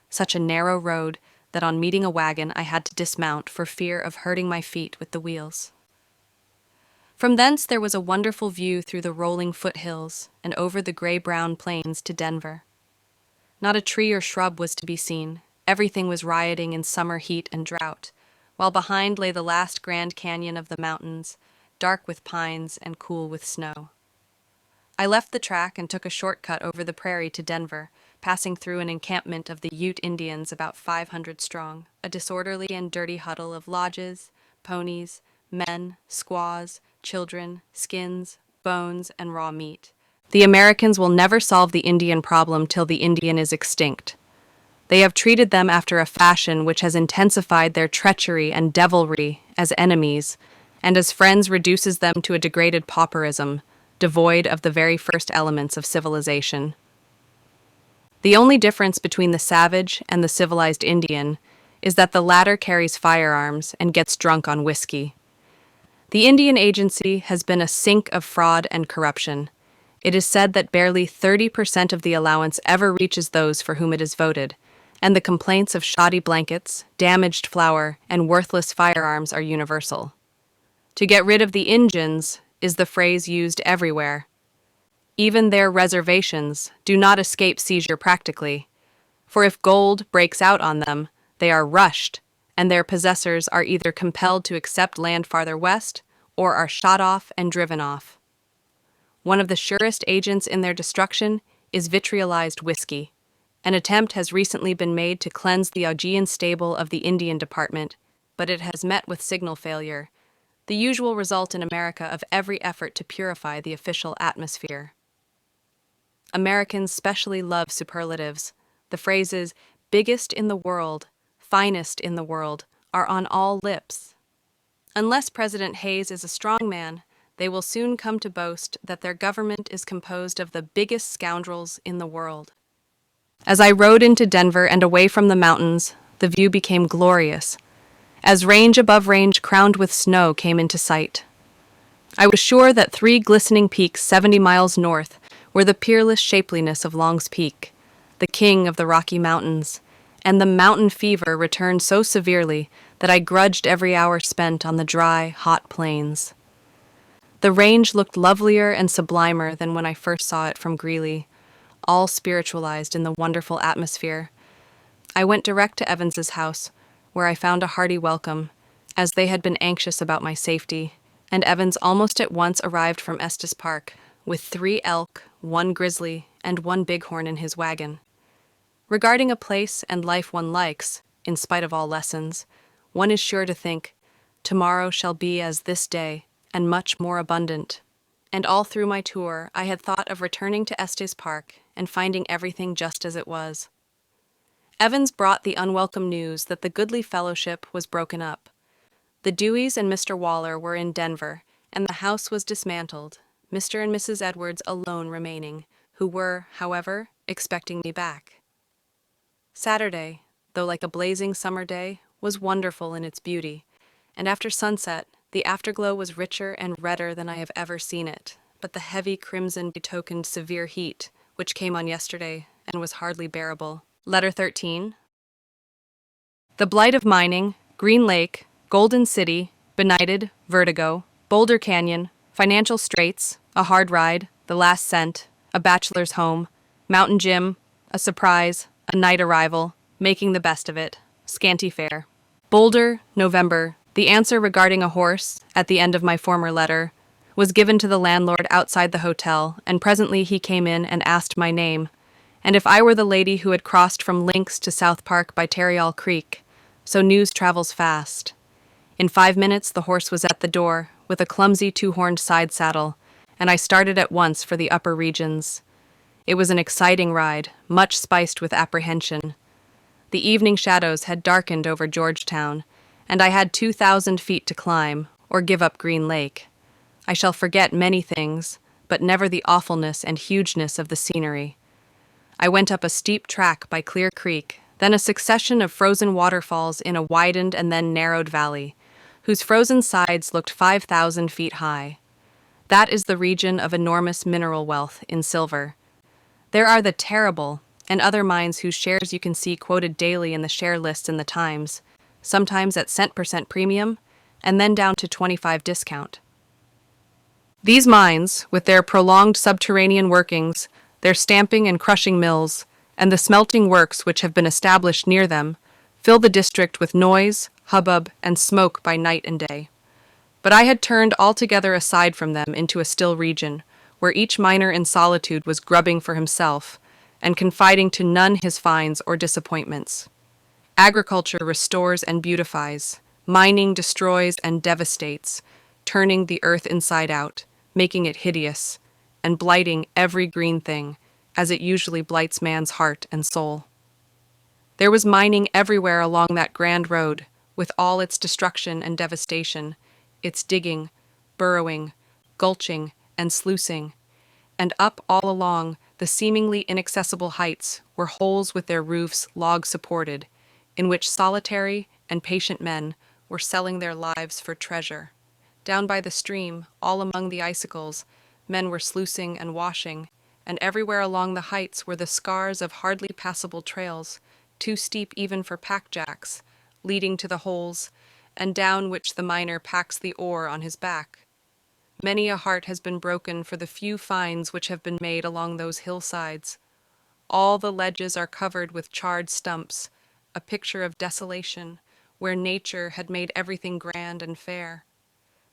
such a narrow road that on meeting a wagon I had to dismount for fear of hurting my feet with the wheels. From thence there was a wonderful view through the rolling foothills and over the gray-brown plains to Denver. Not a tree or shrub was to be seen. Everything was rioting in summer heat and drought, while behind lay the last Grand Canyon of the mountains, dark with pines and cool with snow. I left the track and took a shortcut over the prairie to Denver, passing through an encampment of the Ute Indians about 500 strong, a disorderly and dirty huddle of lodges, ponies, men, squaws, children, skins, bones, and raw meat. The Americans will never solve the Indian problem till the Indian is extinct. They have treated them after a fashion which has intensified their treachery and devilry as enemies, and as friends reduces them to a degraded pauperism, devoid of the very first elements of civilization. The only difference between the savage and the civilized Indian is that the latter carries firearms and gets drunk on whiskey. The Indian agency has been a sink of fraud and corruption. It is said that barely 30% of the allowance ever reaches those for whom it is voted, and the complaints of shoddy blankets, damaged flour, and worthless firearms are universal. To get rid of the Injuns is the phrase used everywhere. Even their reservations do not escape seizure practically, for if gold breaks out on them, they are rushed, and their possessors are either compelled to accept land farther west or are shot off and driven off. One of the surest agents in their destruction is vitriolized whiskey. An attempt has recently been made to cleanse the Augean stable of the Indian Department, but it has met with signal failure, the usual result in America of every effort to purify the official atmosphere. Americans specially love superlatives. The phrases, biggest in the world, finest in the world, are on all lips. Unless President Hayes is a strong man, they will soon come to boast that their government is composed of the biggest scoundrels in the world. As I rode into Denver and away from the mountains, the view became glorious, as range above range crowned with snow came into sight. I was sure that 3 glistening peaks 70 miles north were the peerless shapeliness of Long's Peak, the king of the Rocky Mountains, and the mountain fever returned so severely that I grudged every hour spent on the dry, hot plains. The range looked lovelier and sublimer than when I first saw it from Greeley, all spiritualized in the wonderful atmosphere. I went direct to Evans's house, where I found a hearty welcome, as they had been anxious about my safety, and Evans almost at once arrived from Estes Park, with 3 elk, 1 grizzly, and 1 bighorn in his wagon. Regarding a place and life one likes, in spite of all lessons, one is sure to think, tomorrow shall be as this day, and much more abundant. And all through my tour, I had thought of returning to Estes Park and finding everything just as it was. Evans brought the unwelcome news that the goodly fellowship was broken up. The Deweys and Mr. Waller were in Denver, and the house was dismantled, Mr. and Mrs. Edwards alone remaining, who were, however, expecting me back. Saturday, though like a blazing summer day, was wonderful in its beauty, and after sunset, the afterglow was richer and redder than I have ever seen it, but the heavy crimson betokened severe heat, which came on yesterday and was hardly bearable. Letter 13. The blight of mining, Green Lake, Golden City, benighted, vertigo, Boulder Canyon, financial straits, a hard ride, the last cent, a bachelor's home, mountain gym, a surprise, a night arrival, making the best of it, scanty fare. Boulder, November. The answer regarding a horse, at the end of my former letter, was given to the landlord outside the hotel, and presently he came in and asked my name, and if I were the lady who had crossed from Lynx to South Park by Tarryall Creek, so news travels fast. In 5 minutes the horse was at the door, with a clumsy 2-horned side saddle, and I started at once for the upper regions. It was an exciting ride, much spiced with apprehension. The evening shadows had darkened over Georgetown, and I had 2,000 feet to climb, or give up Green Lake. I shall forget many things, but never the awfulness and hugeness of the scenery. I went up a steep track by Clear Creek, then a succession of frozen waterfalls in a widened and then narrowed valley, whose frozen sides looked 5,000 feet high. That is the region of enormous mineral wealth in silver. There are the terrible and other mines whose shares you can see quoted daily in the share lists in the Times, sometimes at cent% premium, and then down to 25 discount. These mines, with their prolonged subterranean workings, their stamping and crushing mills, and the smelting works which have been established near them, fill the district with noise, hubbub, and smoke by night and day. But I had turned altogether aside from them into a still region, where each miner in solitude was grubbing for himself, and confiding to none his finds or disappointments. Agriculture restores and beautifies, mining destroys and devastates, turning the earth inside out, making it hideous, and blighting every green thing, as it usually blights man's heart and soul. There was mining everywhere along that grand road, with all its destruction and devastation, its digging, burrowing, gulching, and sluicing, and up all along the seemingly inaccessible heights were holes with their roofs log-supported, in which solitary and patient men were selling their lives for treasure. Down by the stream, all among the icicles, men were sluicing and washing, and everywhere along the heights were the scars of hardly passable trails, too steep even for pack-jacks, leading to the holes, and down which the miner packs the ore on his back. Many a heart has been broken for the few finds which have been made along those hillsides. All the ledges are covered with charred stumps, a picture of desolation, where nature had made everything grand and fair.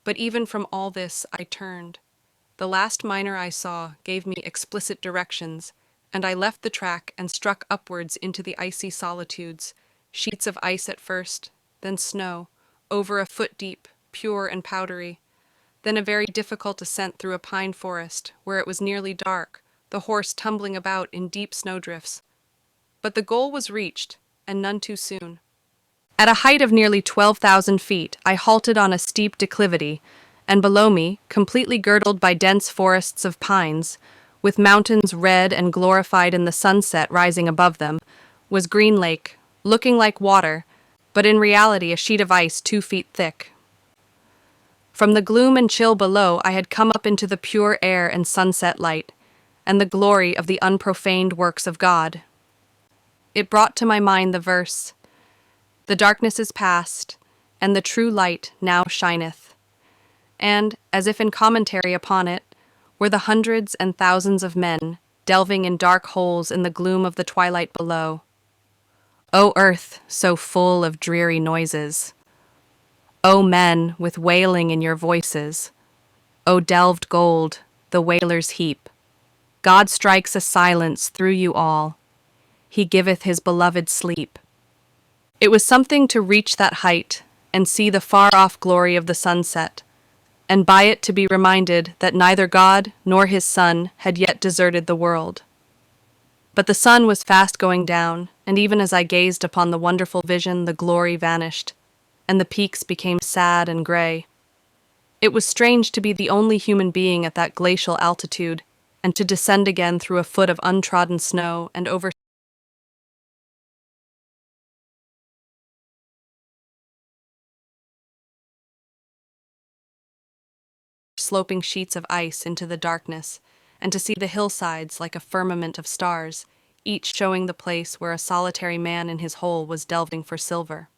But even from all this I turned. The last miner I saw gave me explicit directions, and I left the track and struck upwards into the icy solitudes, sheets of ice at first, then snow, over a foot deep, pure and powdery, then a very difficult ascent through a pine forest, where it was nearly dark, the horse tumbling about in deep snowdrifts. But the goal was reached, and none too soon. At a height of nearly 12,000 feet, I halted on a steep declivity, and below me, completely girdled by dense forests of pines, with mountains red and glorified in the sunset rising above them, was Green Lake, looking like water, but in reality a sheet of ice 2 feet thick. From the gloom and chill below, I had come up into the pure air and sunset light, and the glory of the unprofaned works of God. It brought to my mind the verse, "The darkness is past, and the true light now shineth." And, as if in commentary upon it, were the hundreds and thousands of men delving in dark holes in the gloom of the twilight below. O earth, so full of dreary noises! O men, with wailing in your voices! O delved gold, the wailer's heap! God strikes a silence through you all. He giveth his beloved sleep. It was something to reach that height and see the far-off glory of the sunset, and by it to be reminded that neither God nor his Son had yet deserted the world. But the sun was fast going down, and even as I gazed upon the wonderful vision, the glory vanished, and the peaks became sad and gray. It was strange to be the only human being at that glacial altitude, and to descend again through a foot of untrodden snow and over sloping sheets of ice into the darkness, and to see the hillsides like a firmament of stars, each showing the place where a solitary man in his hole was delving for silver.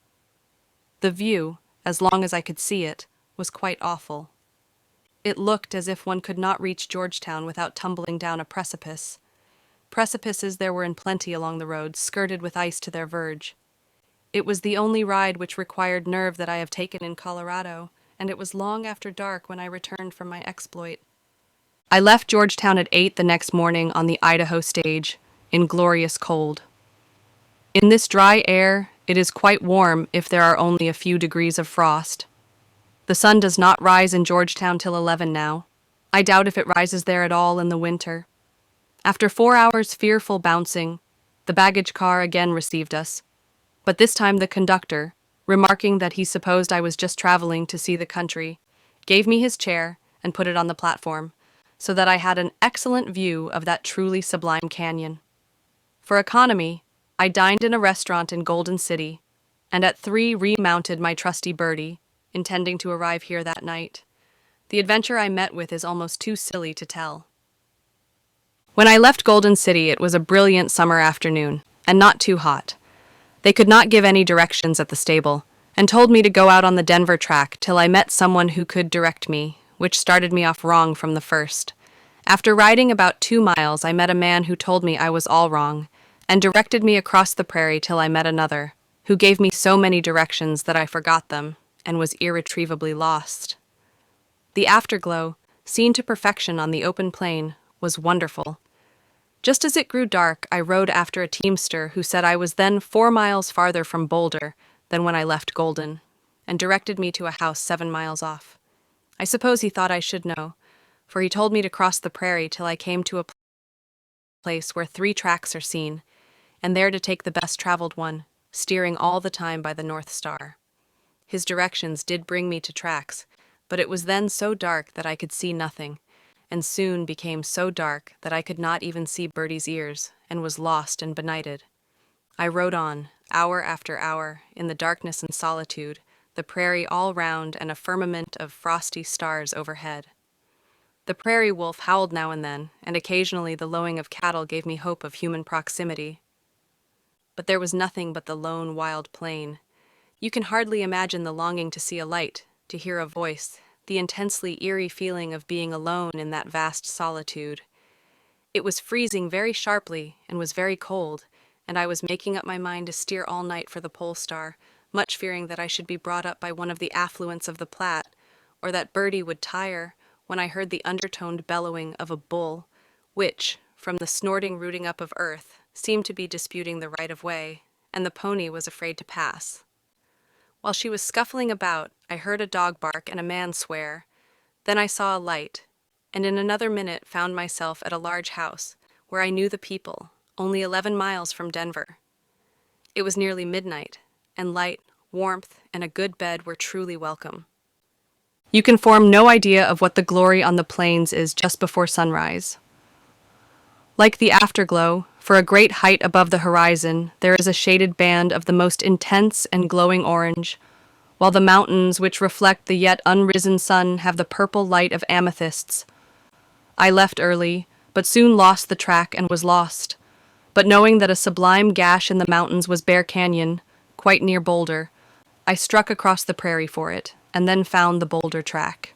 The view, as long as I could see it, was quite awful. It looked as if one could not reach Georgetown without tumbling down a precipice. Precipices there were in plenty along the road, skirted with ice to their verge. It was the only ride which required nerve that I have taken in Colorado, and it was long after dark when I returned from my exploit. I left Georgetown at 8 the next morning on the Idaho stage, in glorious cold. In this dry air, it is quite warm if there are only a few degrees of frost. The sun does not rise in Georgetown till 11 now. I doubt if it rises there at all in the winter. After 4 hours' fearful bouncing, the baggage car again received us, but this time the conductor, remarking that he supposed I was just traveling to see the country, gave me his chair and put it on the platform, so that I had an excellent view of that truly sublime canyon. For economy, I dined in a restaurant in Golden City, and at 3 remounted my trusty Birdie, intending to arrive here that night. The adventure I met with is almost too silly to tell. When I left Golden City, it was a brilliant summer afternoon, and not too hot. They could not give any directions at the stable, and told me to go out on the Denver track till I met someone who could direct me, which started me off wrong from the first. After riding about 2 miles, I met a man who told me I was all wrong, and directed me across the prairie till I met another, who gave me so many directions that I forgot them, and was irretrievably lost. The afterglow, seen to perfection on the open plain, was wonderful. Just as it grew dark, I rode after a teamster who said I was then 4 miles farther from Boulder than when I left Golden, and directed me to a house 7 miles off. I suppose he thought I should know, for he told me to cross the prairie till I came to a place where 3 tracks are seen, and there to take the best traveled one, steering all the time by the North Star. His directions did bring me to tracks, but it was then so dark that I could see nothing, and soon became so dark that I could not even see Birdie's ears, and was lost and benighted. I rode on, hour after hour, in the darkness and solitude, the prairie all round and a firmament of frosty stars overhead. The prairie wolf howled now and then, and occasionally the lowing of cattle gave me hope of human proximity. but there was nothing but the lone, wild plain. You can hardly imagine the longing to see a light, to hear a voice, the intensely eerie feeling of being alone in that vast solitude. It was freezing very sharply and was very cold, and I was making up my mind to steer all night for the Pole Star, much fearing that I should be brought up by one of the affluents of the Platte, or that Birdie would tire, when I heard the undertoned bellowing of a bull, which, from the snorting rooting up of earth, seemed to be disputing the right of way, and the pony was afraid to pass. While she was scuffling about, I heard a dog bark and a man swear. Then I saw a light, and in another minute found myself at a large house, where I knew the people, only 11 miles from Denver. It was nearly midnight, and light, warmth, and a good bed were truly welcome. You can form no idea of what the glory on the plains is just before sunrise. Like the afterglow, for a great height above the horizon, there is a shaded band of the most intense and glowing orange, while the mountains, which reflect the yet unrisen sun, have the purple light of amethysts. I left early, but soon lost the track and was lost. But knowing that a sublime gash in the mountains was Bear Canyon, quite near Boulder, I struck across the prairie for it, and then found the Boulder track.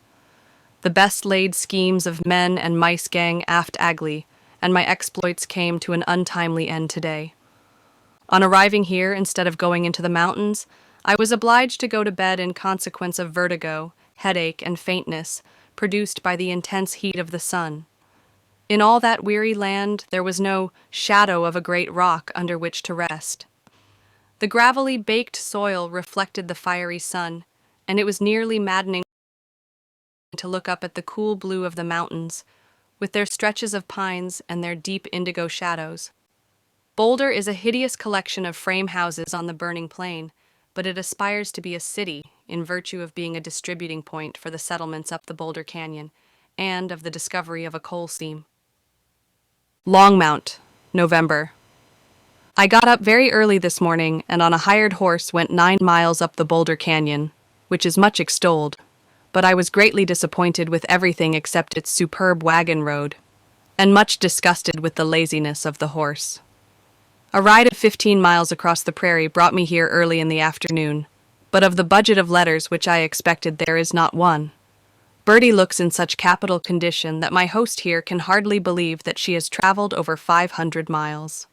The best laid schemes of men and mice gang aft Agley, and my exploits came to an untimely end today. On arriving here, instead of going into the mountains, I was obliged to go to bed in consequence of vertigo, headache, and faintness, produced by the intense heat of the sun. In all that weary land there was no shadow of a great rock under which to rest. The gravelly, baked soil reflected the fiery sun, and it was nearly maddening to look up at the cool blue of the mountains, with their stretches of pines and their deep indigo shadows. Boulder is a hideous collection of frame houses on the burning plain, but it aspires to be a city in virtue of being a distributing point for the settlements up the Boulder Canyon and of the discovery of a coal seam. Longmount, November. I got up very early this morning and on a hired horse went 9 miles up the Boulder Canyon, which is much extolled, but I was greatly disappointed with everything except its superb wagon road, and much disgusted with the laziness of the horse. A ride of 15 miles across the prairie brought me here early in the afternoon, but of the budget of letters which I expected there is not one. Birdie looks in such capital condition that my host here can hardly believe that she has traveled over 500 miles.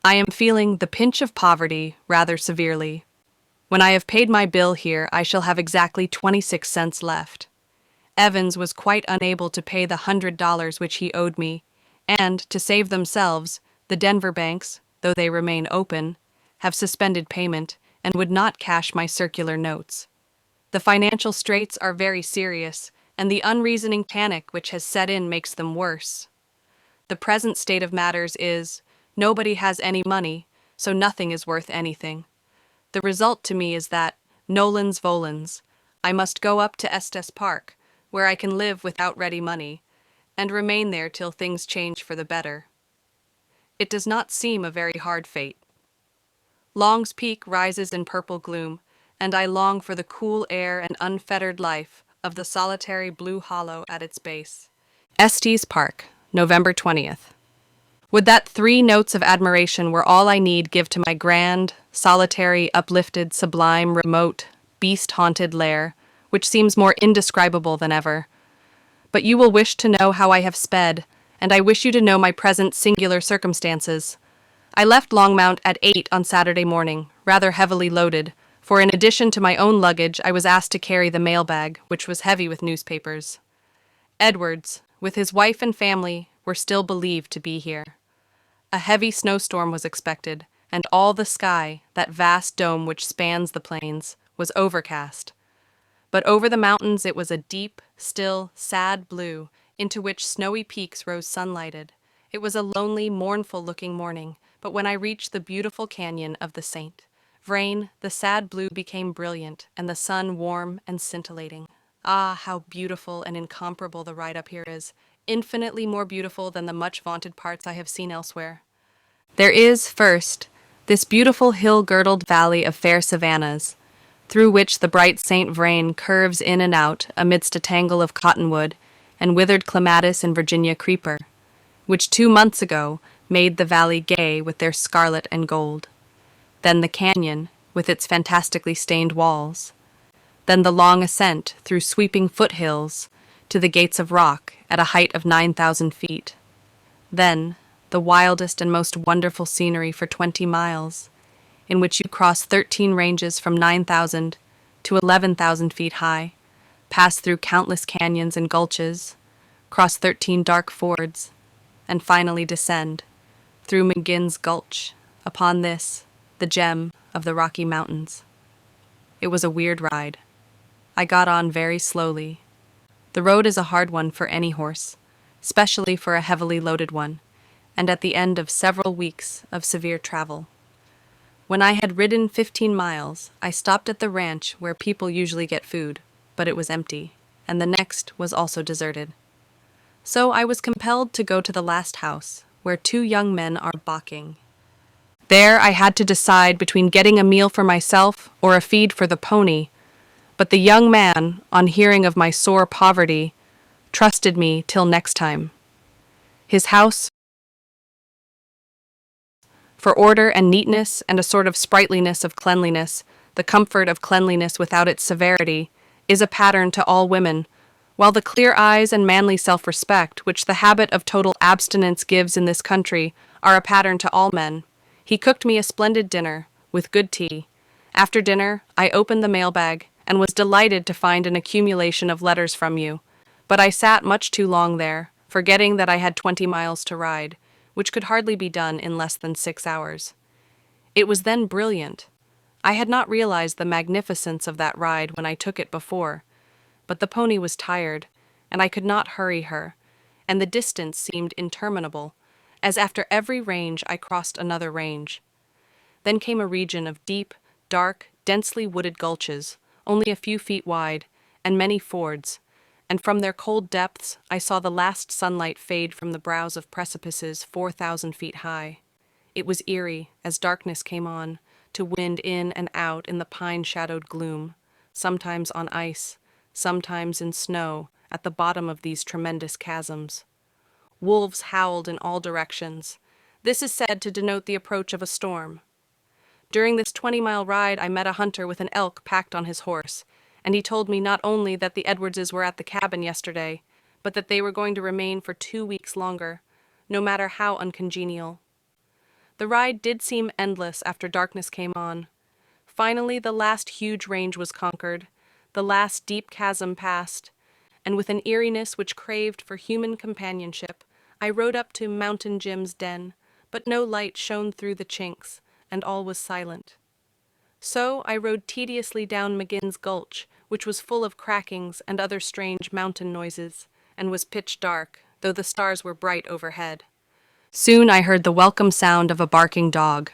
I am feeling the pinch of poverty rather severely. When I have paid my bill here, I shall have exactly 26 cents left. Evans was quite unable to pay the $100 which he owed me, and, to save themselves, the Denver banks, though they remain open, have suspended payment and would not cash my circular notes. The financial straits are very serious, and the unreasoning panic which has set in makes them worse. The present state of matters is, nobody has any money, so nothing is worth anything. The result to me is that, nolens volens, I must go up to Estes Park, where I can live without ready money, and remain there till things change for the better. It does not seem a very hard fate. Long's Peak rises in purple gloom, and I long for the cool air and unfettered life of the solitary blue hollow at its base. Estes Park, November 20th. Would that 3 notes of admiration were all I need give to my grand, solitary, uplifted, sublime, remote, beast-haunted lair, which seems more indescribable than ever. But you will wish to know how I have sped, and I wish you to know my present singular circumstances. I left Longmount at 8 on Saturday morning, rather heavily loaded, for in addition to my own luggage I was asked to carry the mail-bag, which was heavy with newspapers. Edwards, with his wife and family, were still believed to be here. A heavy snowstorm was expected, and all the sky, that vast dome which spans the plains, was overcast. But over the mountains it was a deep, still, sad blue, into which snowy peaks rose sunlighted. It was a lonely, mournful-looking morning, but when I reached the beautiful canyon of the St. Vrain, the sad blue became brilliant, and the sun warm and scintillating. Ah, how beautiful and incomparable the ride up here is, infinitely more beautiful than the much-vaunted parts I have seen elsewhere. There is, first, this beautiful hill-girdled valley of fair savannas, through which the bright St. Vrain curves in and out amidst a tangle of cottonwood and withered clematis and Virginia creeper, which 2 months ago made the valley gay with their scarlet and gold. then the canyon with its fantastically stained walls, then the long ascent through sweeping foothills to the gates of rock at a height of 9,000 feet, then the wildest and most wonderful scenery for 20 miles, in which you cross 13 ranges from 9,000 to 11,000 feet high, pass through countless canyons and gulches, cross 13 dark fords, and finally descend through McGinn's Gulch upon this, the gem of the Rocky Mountains. It was a weird ride. I got on very slowly. The road is a hard one for any horse, especially for a heavily loaded one, and at the end of several weeks of severe travel. When I had ridden 15 miles, I stopped at the ranch where people usually get food, but it was empty, and the next was also deserted. So I was compelled to go to the last house, where two young men are balking. There I had to decide between getting a meal for myself or a feed for the pony, but the young man, on hearing of my sore poverty, trusted me till next time. His house, for order and neatness and a sort of sprightliness of cleanliness, the comfort of cleanliness without its severity, is a pattern to all women, while the clear eyes and manly self-respect which the habit of total abstinence gives in this country are a pattern to all men. He cooked me a splendid dinner, with good tea. After dinner, I opened the mailbag and was delighted to find an accumulation of letters from you, but I sat much too long there, forgetting that I had 20 miles to ride, which could hardly be done in less than 6 hours. It was then brilliant. I had not realized the magnificence of that ride when I took it before, but the pony was tired, and I could not hurry her, and the distance seemed interminable, as after every range I crossed another range. Then came a region of deep, dark, densely wooded gulches, only a few feet wide, and many fords, and from their cold depths I saw the last sunlight fade from the brows of precipices 4,000 feet high. It was eerie, as darkness came on, to wind in and out in the pine-shadowed gloom, sometimes on ice, sometimes in snow, at the bottom of these tremendous chasms. Wolves howled in all directions. This is said to denote the approach of a storm. During this 20-mile ride, I met a hunter with an elk packed on his horse, and he told me not only that the Edwardses were at the cabin yesterday, but that they were going to remain for 2 weeks longer, no matter how uncongenial. The ride did seem endless after darkness came on. Finally, the last huge range was conquered, the last deep chasm passed, and with an eeriness which craved for human companionship, I rode up to Mountain Jim's den, but no light shone through the chinks, and all was silent. So I rode tediously down McGinn's Gulch, which was full of crackings and other strange mountain noises, and was pitch dark, though the stars were bright overhead. Soon I heard the welcome sound of a barking dog.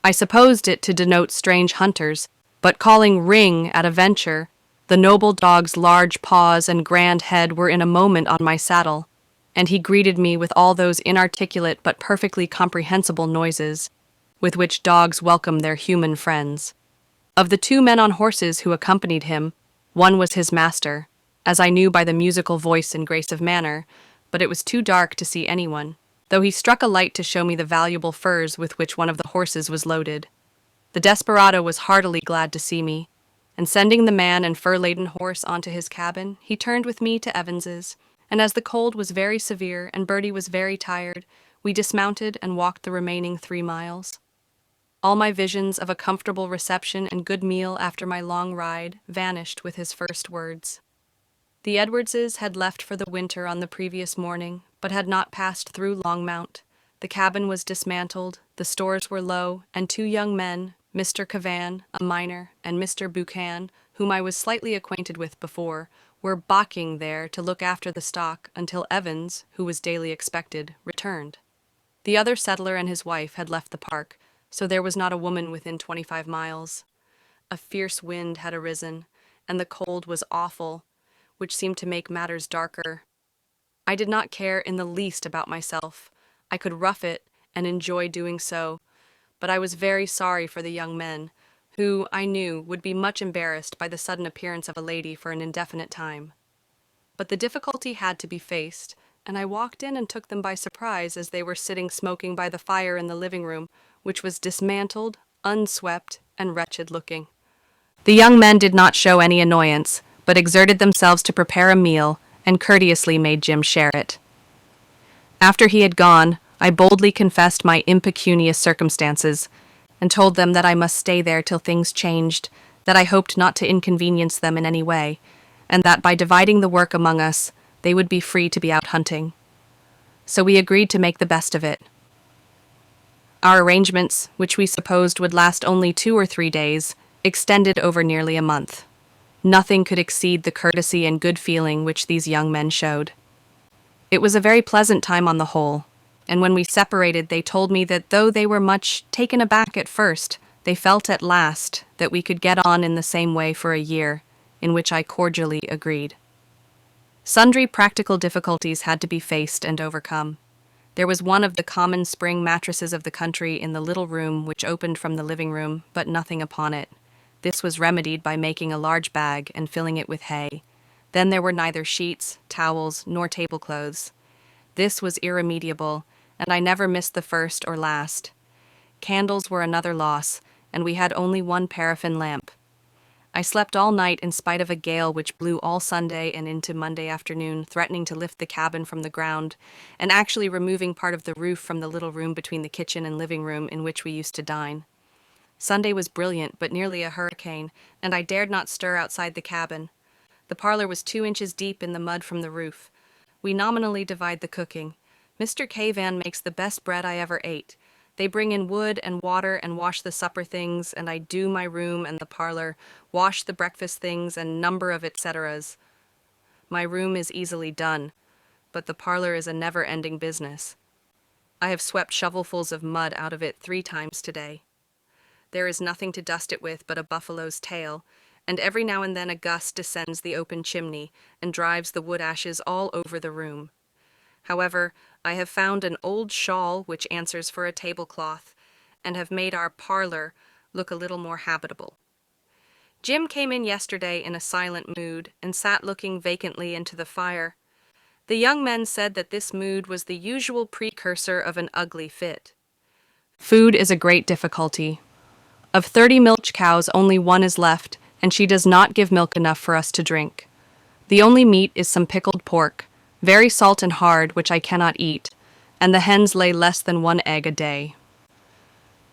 I supposed it to denote strange hunters, but calling "Ring" at a venture, the noble dog's large paws and grand head were in a moment on my saddle, and he greeted me with all those inarticulate but perfectly comprehensible noises with which dogs welcome their human friends. Of the 2 men on horses who accompanied him, one was his master, as I knew by the musical voice and grace of manner, but it was too dark to see anyone, though he struck a light to show me the valuable furs with which one of the horses was loaded. The desperado was heartily glad to see me, and sending the man and fur-laden horse onto his cabin, he turned with me to Evans's, and as the cold was very severe and Bertie was very tired, we dismounted and walked the remaining 3 miles. All my visions of a comfortable reception and good meal after my long ride vanished with his first words. The Edwardses had left for the winter on the previous morning, but had not passed through Longmount. The cabin was dismantled, the stores were low, and 2 young men, Mr. Cavan, a miner, and Mr. Buchan, whom I was slightly acquainted with before, were balking there to look after the stock until Evans, who was daily expected, returned. The other settler and his wife had left the park, so there was not a woman within 25 miles. A fierce wind had arisen, and the cold was awful, which seemed to make matters darker. I did not care in the least about myself. I could rough it and enjoy doing so, but I was very sorry for the young men, who, I knew, would be much embarrassed by the sudden appearance of a lady for an indefinite time. But the difficulty had to be faced, and I walked in and took them by surprise as they were sitting smoking by the fire in the living room, which was dismantled, unswept, and wretched-looking. The young men did not show any annoyance, but exerted themselves to prepare a meal and courteously made Jim share it. After he had gone, I boldly confessed my impecunious circumstances and told them that I must stay there till things changed, that I hoped not to inconvenience them in any way, and that by dividing the work among us, they would be free to be out hunting. So we agreed to make the best of it. Our arrangements, which we supposed would last only 2 or 3 days, extended over nearly a month. Nothing could exceed the courtesy and good feeling which these young men showed. It was a very pleasant time on the whole, and when we separated they told me that though they were much taken aback at first, they felt at last that we could get on in the same way for a year, in which I cordially agreed. Sundry practical difficulties had to be faced and overcome. There was one of the common spring mattresses of the country in the little room which opened from the living room, but nothing upon it. This was remedied by making a large bag and filling it with hay. Then there were neither sheets, towels, nor tableclothes. This was irremediable, and I never missed the first or last. Candles were another loss, and we had only one paraffin lamp. I slept all night in spite of a gale which blew all Sunday and into Monday afternoon, threatening to lift the cabin from the ground, and actually removing part of the roof from the little room between the kitchen and living room in which we used to dine. Sunday was brilliant, but nearly a hurricane, and I dared not stir outside the cabin. The parlor was 2 inches deep in the mud from the roof. We nominally divide the cooking. Mr. Cavan makes the best bread I ever ate. They bring in wood and water and wash the supper things, and I do my room and the parlor, wash the breakfast things and number of et ceteras. My room is easily done, but the parlor is a never-ending business. I have swept shovelfuls of mud out of it 3 times today. There is nothing to dust it with but a buffalo's tail, and every now and then a gust descends the open chimney and drives the wood ashes all over the room. However, I have found an old shawl which answers for a tablecloth, and have made our parlor look a little more habitable. Jim came in yesterday in a silent mood and sat looking vacantly into the fire. The young men said that this mood was the usual precursor of an ugly fit. Food is a great difficulty. Of 30 milch cows, only 1 is left, and she does not give milk enough for us to drink. The only meat is some pickled pork, very salt and hard, which I cannot eat, and the hens lay less than 1 egg a day.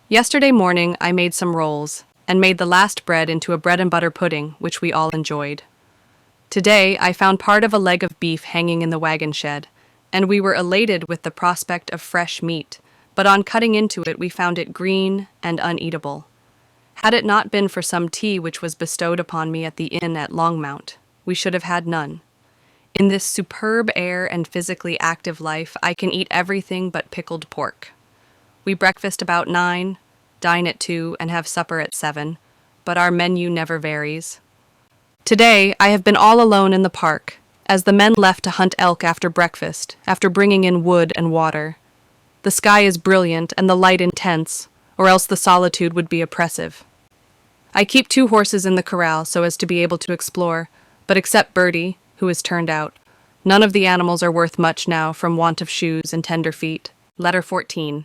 Yesterday morning I made some rolls, and made the last bread into a bread and butter pudding, which we all enjoyed. Today I found part of a leg of beef hanging in the wagon shed, and we were elated with the prospect of fresh meat, but on cutting into it we found it green and uneatable. Had it not been for some tea which was bestowed upon me at the inn at Longmount, we should have had none. In this superb air and physically active life, I can eat everything but pickled pork. We breakfast about 9, dine at 2, and have supper at 7, but our menu never varies. Today, I have been all alone in the park, as the men left to hunt elk after breakfast, after bringing in wood and water. The sky is brilliant and the light intense, or else the solitude would be oppressive. I keep 2 horses in the corral so as to be able to explore, but except Birdie, who is turned out, none of the animals are worth much now from want of shoes and tender feet. Letter 14.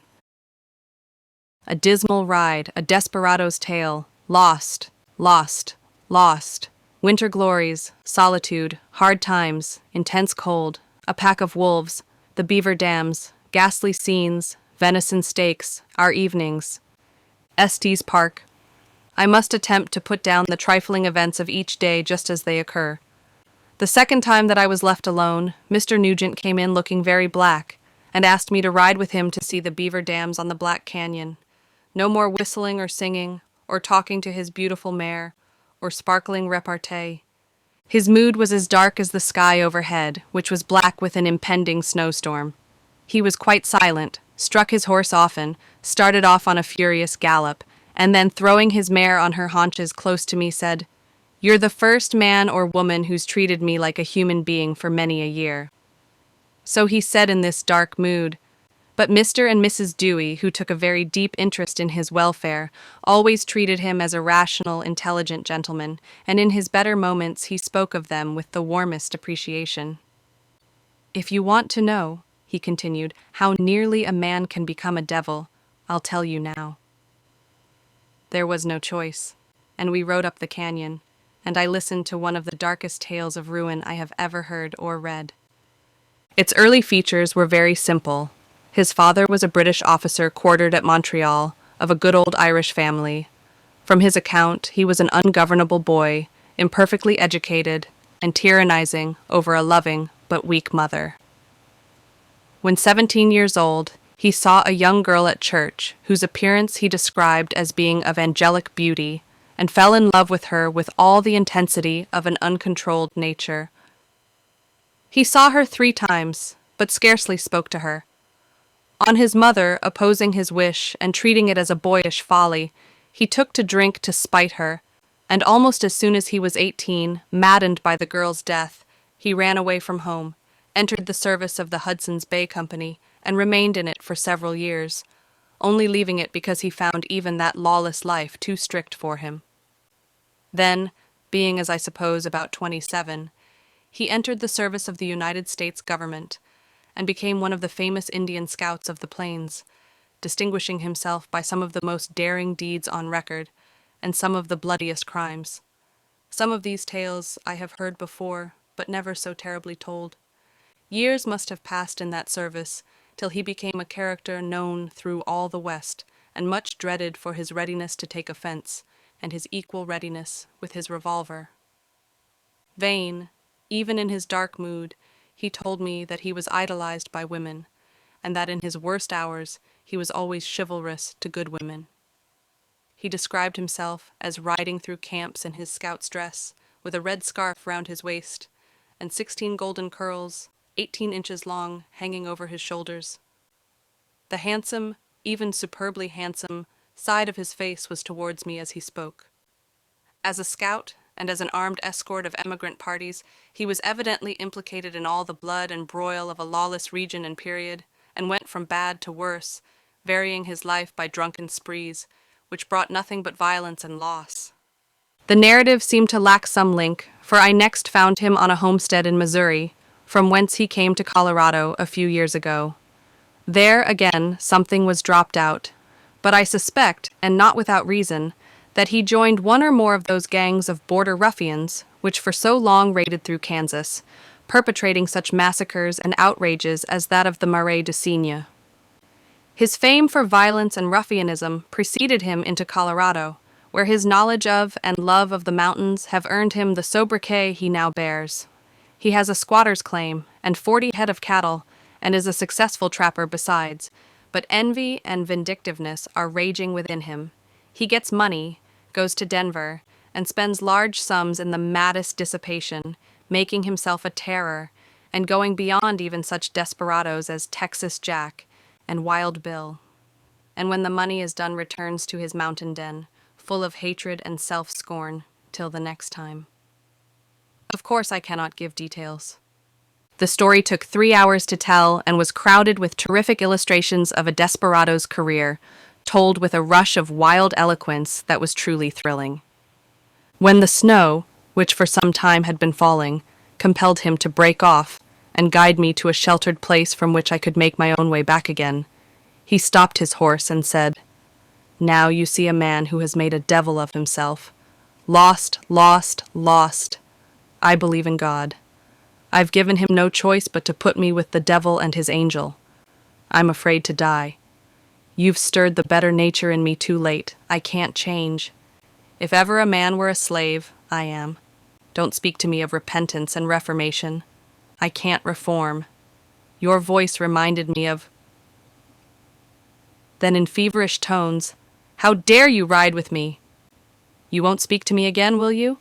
A dismal ride, a desperado's tale, lost, lost, lost. Winter glories, solitude, hard times, intense cold, a pack of wolves, the beaver dams, ghastly scenes, venison steaks, our evenings. Estes Park. I must attempt to put down the trifling events of each day just as they occur. The second time that I was left alone, Mr. Nugent came in looking very black, and asked me to ride with him to see the beaver dams on the Black Canyon. No more whistling or singing, or talking to his beautiful mare, or sparkling repartee. His mood was as dark as the sky overhead, which was black with an impending snowstorm. He was quite silent, struck his horse often, started off on a furious gallop, and then throwing his mare on her haunches close to me said, "You're the first man or woman who's treated me like a human being for many a year." So he said in this dark mood, but Mr. and Mrs. Dewey, who took a very deep interest in his welfare, always treated him as a rational, intelligent gentleman, and in his better moments he spoke of them with the warmest appreciation. "If you want to know," he continued, "how nearly a man can become a devil, I'll tell you now." There was no choice, and we rode up the canyon, and I listened to one of the darkest tales of ruin I have ever heard or read. Its early features were very simple. His father was a British officer quartered at Montreal, of a good old Irish family. From his account, he was an ungovernable boy, imperfectly educated, and tyrannizing over a loving but weak mother. When 17 years old, he saw a young girl at church whose appearance he described as being of angelic beauty, and fell in love with her with all the intensity of an uncontrolled nature. He saw her 3 times, but scarcely spoke to her. On his mother opposing his wish and treating it as a boyish folly, he took to drink to spite her, and almost as soon as he was 18, maddened by the girl's death, he ran away from home, entered the service of the Hudson's Bay Company, and remained in it for several years, only leaving it because he found even that lawless life too strict for him. Then, being as I suppose about 27, he entered the service of the United States government, and became one of the famous Indian scouts of the plains, distinguishing himself by some of the most daring deeds on record, and some of the bloodiest crimes. Some of these tales I have heard before, but never so terribly told. Years must have passed in that service, till he became a character known through all the West, and much dreaded for his readiness to take offense, and his equal readiness with his revolver. Vain, even in his dark mood, he told me that he was idolized by women, and that in his worst hours he was always chivalrous to good women. He described himself as riding through camps in his scout's dress, with a red scarf round his waist, and 16 golden curls, 18 inches long, hanging over his shoulders. The handsome, even superbly handsome, side of his face was towards me as he spoke. As a scout, and as an armed escort of emigrant parties, he was evidently implicated in all the blood and broil of a lawless region and period, and went from bad to worse, varying his life by drunken sprees, which brought nothing but violence and loss. The narrative seemed to lack some link, for I next found him on a homestead in Missouri, from whence he came to Colorado a few years ago. There, again, something was dropped out, but I suspect, and not without reason, that he joined one or more of those gangs of border ruffians which for so long raided through Kansas, perpetrating such massacres and outrages as that of the Marais de Cygne. His fame for violence and ruffianism preceded him into Colorado, where his knowledge of and love of the mountains have earned him the sobriquet he now bears. He has a squatter's claim and 40 head of cattle, and is a successful trapper besides, but envy and vindictiveness are raging within him. He gets money, goes to Denver, and spends large sums in the maddest dissipation, making himself a terror, and going beyond even such desperadoes as Texas Jack and Wild Bill. And when the money is done, returns to his mountain den, full of hatred and self-scorn, till the next time. Of course I cannot give details. The story took 3 hours to tell and was crowded with terrific illustrations of a desperado's career, told with a rush of wild eloquence that was truly thrilling. When the snow, which for some time had been falling, compelled him to break off and guide me to a sheltered place from which I could make my own way back again, he stopped his horse and said, "Now you see a man who has made a devil of himself. Lost, lost, lost. I believe in God. I've given him no choice but to put me with the devil and his angel. I'm afraid to die. You've stirred the better nature in me too late. I can't change. If ever a man were a slave, I am. Don't speak to me of repentance and reformation. I can't reform. Your voice reminded me of..." Then in feverish tones, "How dare you ride with me? You won't speak to me again, will you?"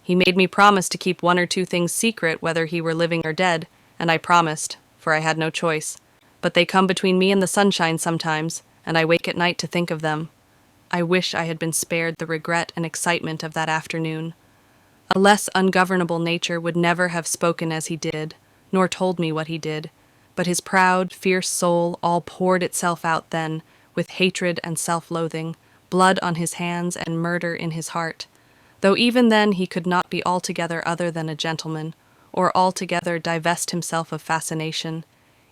He made me promise to keep 1 or 2 things secret, whether he were living or dead, and I promised, for I had no choice. But they come between me and the sunshine sometimes, and I wake at night to think of them. I wish I had been spared the regret and excitement of that afternoon. A less ungovernable nature would never have spoken as he did, nor told me what he did, but his proud, fierce soul all poured itself out then, with hatred and self-loathing, blood on his hands and murder in his heart, though even then he could not be altogether other than a gentleman, or altogether divest himself of fascination,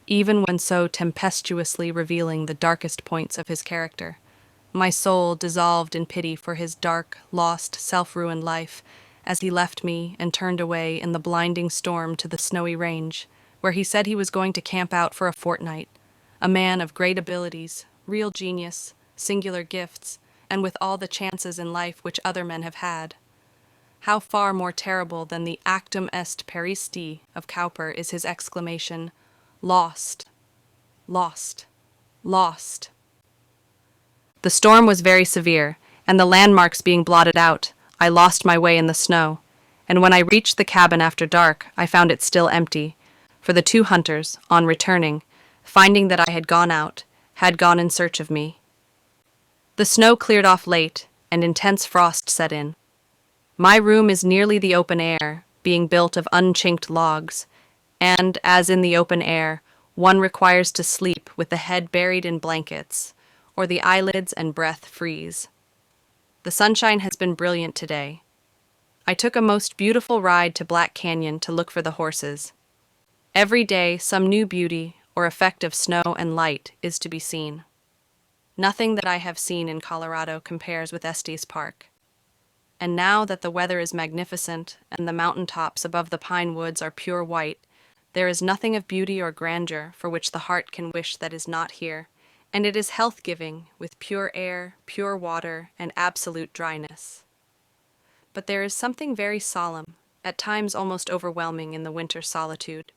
even when so tempestuously revealing the darkest points of his character. My soul dissolved in pity for his dark, lost, self-ruined life as he left me and turned away in the blinding storm to the snowy range, where he said he was going to camp out for a fortnight. A man of great abilities, real genius, singular gifts, and with all the chances in life which other men have had. How far more terrible than the actum est peristi of Cowper is his exclamation, "Lost, lost, lost." The storm was very severe, and the landmarks being blotted out, I lost my way in the snow, and when I reached the cabin after dark, I found it still empty, for the two hunters, on returning, finding that I had gone out, had gone in search of me. The snow cleared off late, and intense frost set in. My room is nearly the open air, being built of unchinked logs, and, as in the open air, one requires to sleep with the head buried in blankets, or the eyelids and breath freeze. The sunshine has been brilliant today. I took a most beautiful ride to Black Canyon to look for the horses. Every day some new beauty or effect of snow and light is to be seen. Nothing that I have seen in Colorado compares with Estes Park. And now that the weather is magnificent and the mountain tops above the pine woods are pure white, there is nothing of beauty or grandeur for which the heart can wish that is not here, and it is health-giving with pure air, pure water, and absolute dryness. But there is something very solemn, at times almost overwhelming in the winter solitude.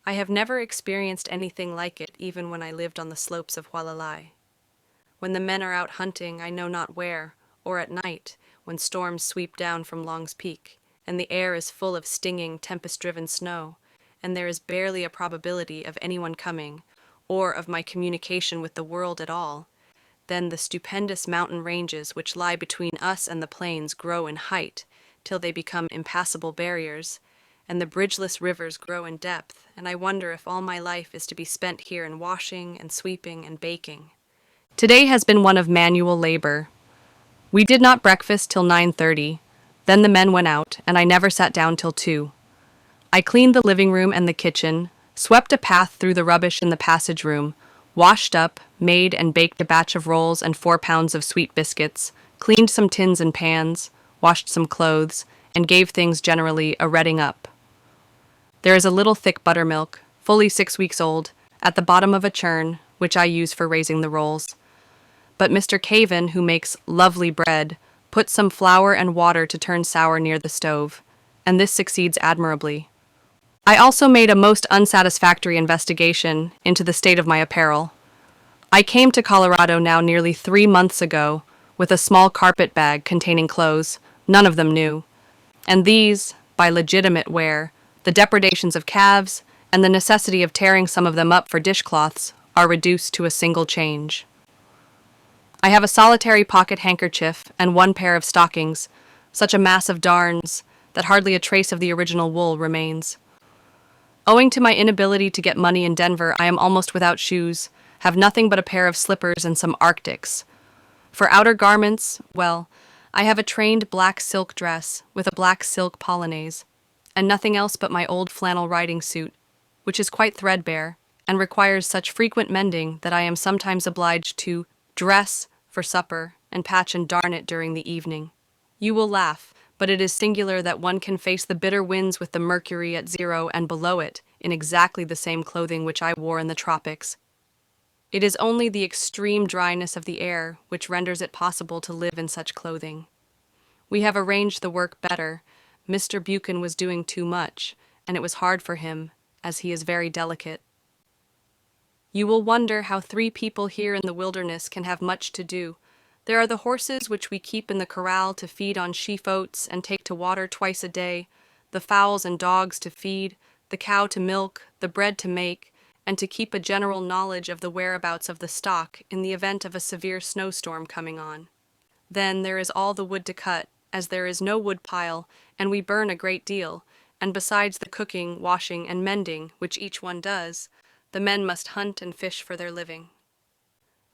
I have never experienced anything like it even when I lived on the slopes of Hualalai. When the men are out hunting I know not where, or at night, when storms sweep down from Long's Peak, and the air is full of stinging, tempest-driven snow, and there is barely a probability of anyone coming, or of my communication with the world at all, then the stupendous mountain ranges which lie between us and the plains grow in height till they become impassable barriers, and the bridgeless rivers grow in depth, and I wonder if all my life is to be spent here in washing and sweeping and baking. Today has been one of manual labor. We did not breakfast till 9:30, then the men went out, and I never sat down till 2. I cleaned the living room and the kitchen, swept a path through the rubbish in the passage room, washed up, made and baked a batch of rolls and 4 pounds of sweet biscuits, cleaned some tins and pans, washed some clothes, and gave things generally a redding up. There is a little thick buttermilk, fully 6 weeks old, at the bottom of a churn, which I use for raising the rolls. But Mr. Caven, who makes lovely bread, puts some flour and water to turn sour near the stove, and this succeeds admirably. I also made a most unsatisfactory investigation into the state of my apparel. I came to Colorado now nearly 3 months ago with a small carpet bag containing clothes, none of them new, and these, by legitimate wear, the depredations of calves, and the necessity of tearing some of them up for dishcloths, are reduced to a single change. I have a solitary pocket handkerchief and 1 pair of stockings, such a mass of darns that hardly a trace of the original wool remains. Owing to my inability to get money in Denver, I am almost without shoes, have nothing but a pair of slippers and some Arctics. For outer garments, well, I have a trained black silk dress with a black silk polonaise, and nothing else but my old flannel riding suit, which is quite threadbare and requires such frequent mending that I am sometimes obliged to dress for supper and patch and darn it during the evening. You will laugh, but it is singular that one can face the bitter winds with the mercury at 0 and below it in exactly the same clothing which I wore in the tropics. It is only the extreme dryness of the air which renders it possible to live in such clothing. We have arranged the work better. Mr. Buchan was doing too much, and it was hard for him, as he is very delicate. You will wonder how 3 people here in the wilderness can have much to do. There are the horses which we keep in the corral to feed on sheaf oats and take to water twice a day, the fowls and dogs to feed, the cow to milk, the bread to make, and to keep a general knowledge of the whereabouts of the stock in the event of a severe snowstorm coming on. Then there is all the wood to cut, as there is no wood pile, and we burn a great deal, and besides the cooking, washing, and mending, which each one does, the men must hunt and fish for their living.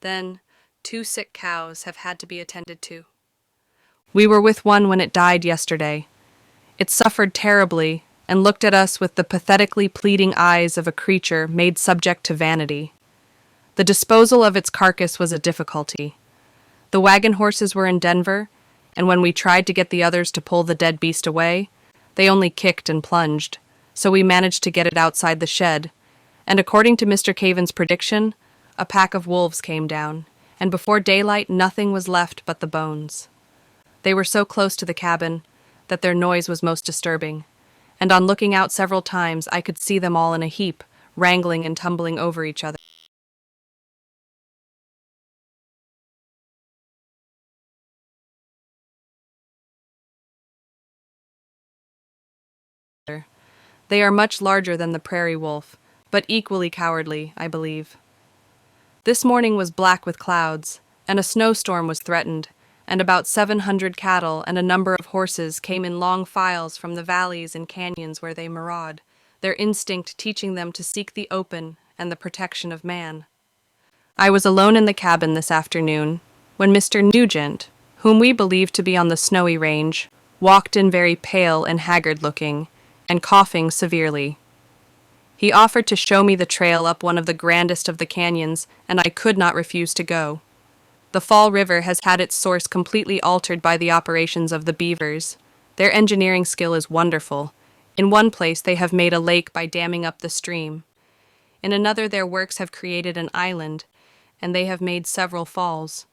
Then 2 sick cows have had to be attended to. We were with one when it died yesterday. It suffered terribly and looked at us with the pathetically pleading eyes of a creature made subject to vanity. The disposal of its carcass was a difficulty. The wagon horses were in Denver, and when we tried to get the others to pull the dead beast away, they only kicked and plunged, so we managed to get it outside the shed. And according to Mr. Caven's prediction, a pack of wolves came down, and before daylight nothing was left but the bones. They were so close to the cabin that their noise was most disturbing, and on looking out several times I could see them all in a heap, wrangling and tumbling over each other. They are much larger than the prairie wolf, but equally cowardly, I believe. This morning was black with clouds, and a snowstorm was threatened, and about 700 cattle and a number of horses came in long files from the valleys and canyons where they maraud, their instinct teaching them to seek the open and the protection of man. I was alone in the cabin this afternoon when Mr. Nugent, whom we believed to be on the snowy range, walked in very pale and haggard-looking, and coughing severely. He offered to show me the trail up one of the grandest of the canyons, and I could not refuse to go. The Fall River has had its source completely altered by the operations of the beavers. Their engineering skill is wonderful. In one place they have made a lake by damming up the stream. In another their works have created an island, and they have made several falls.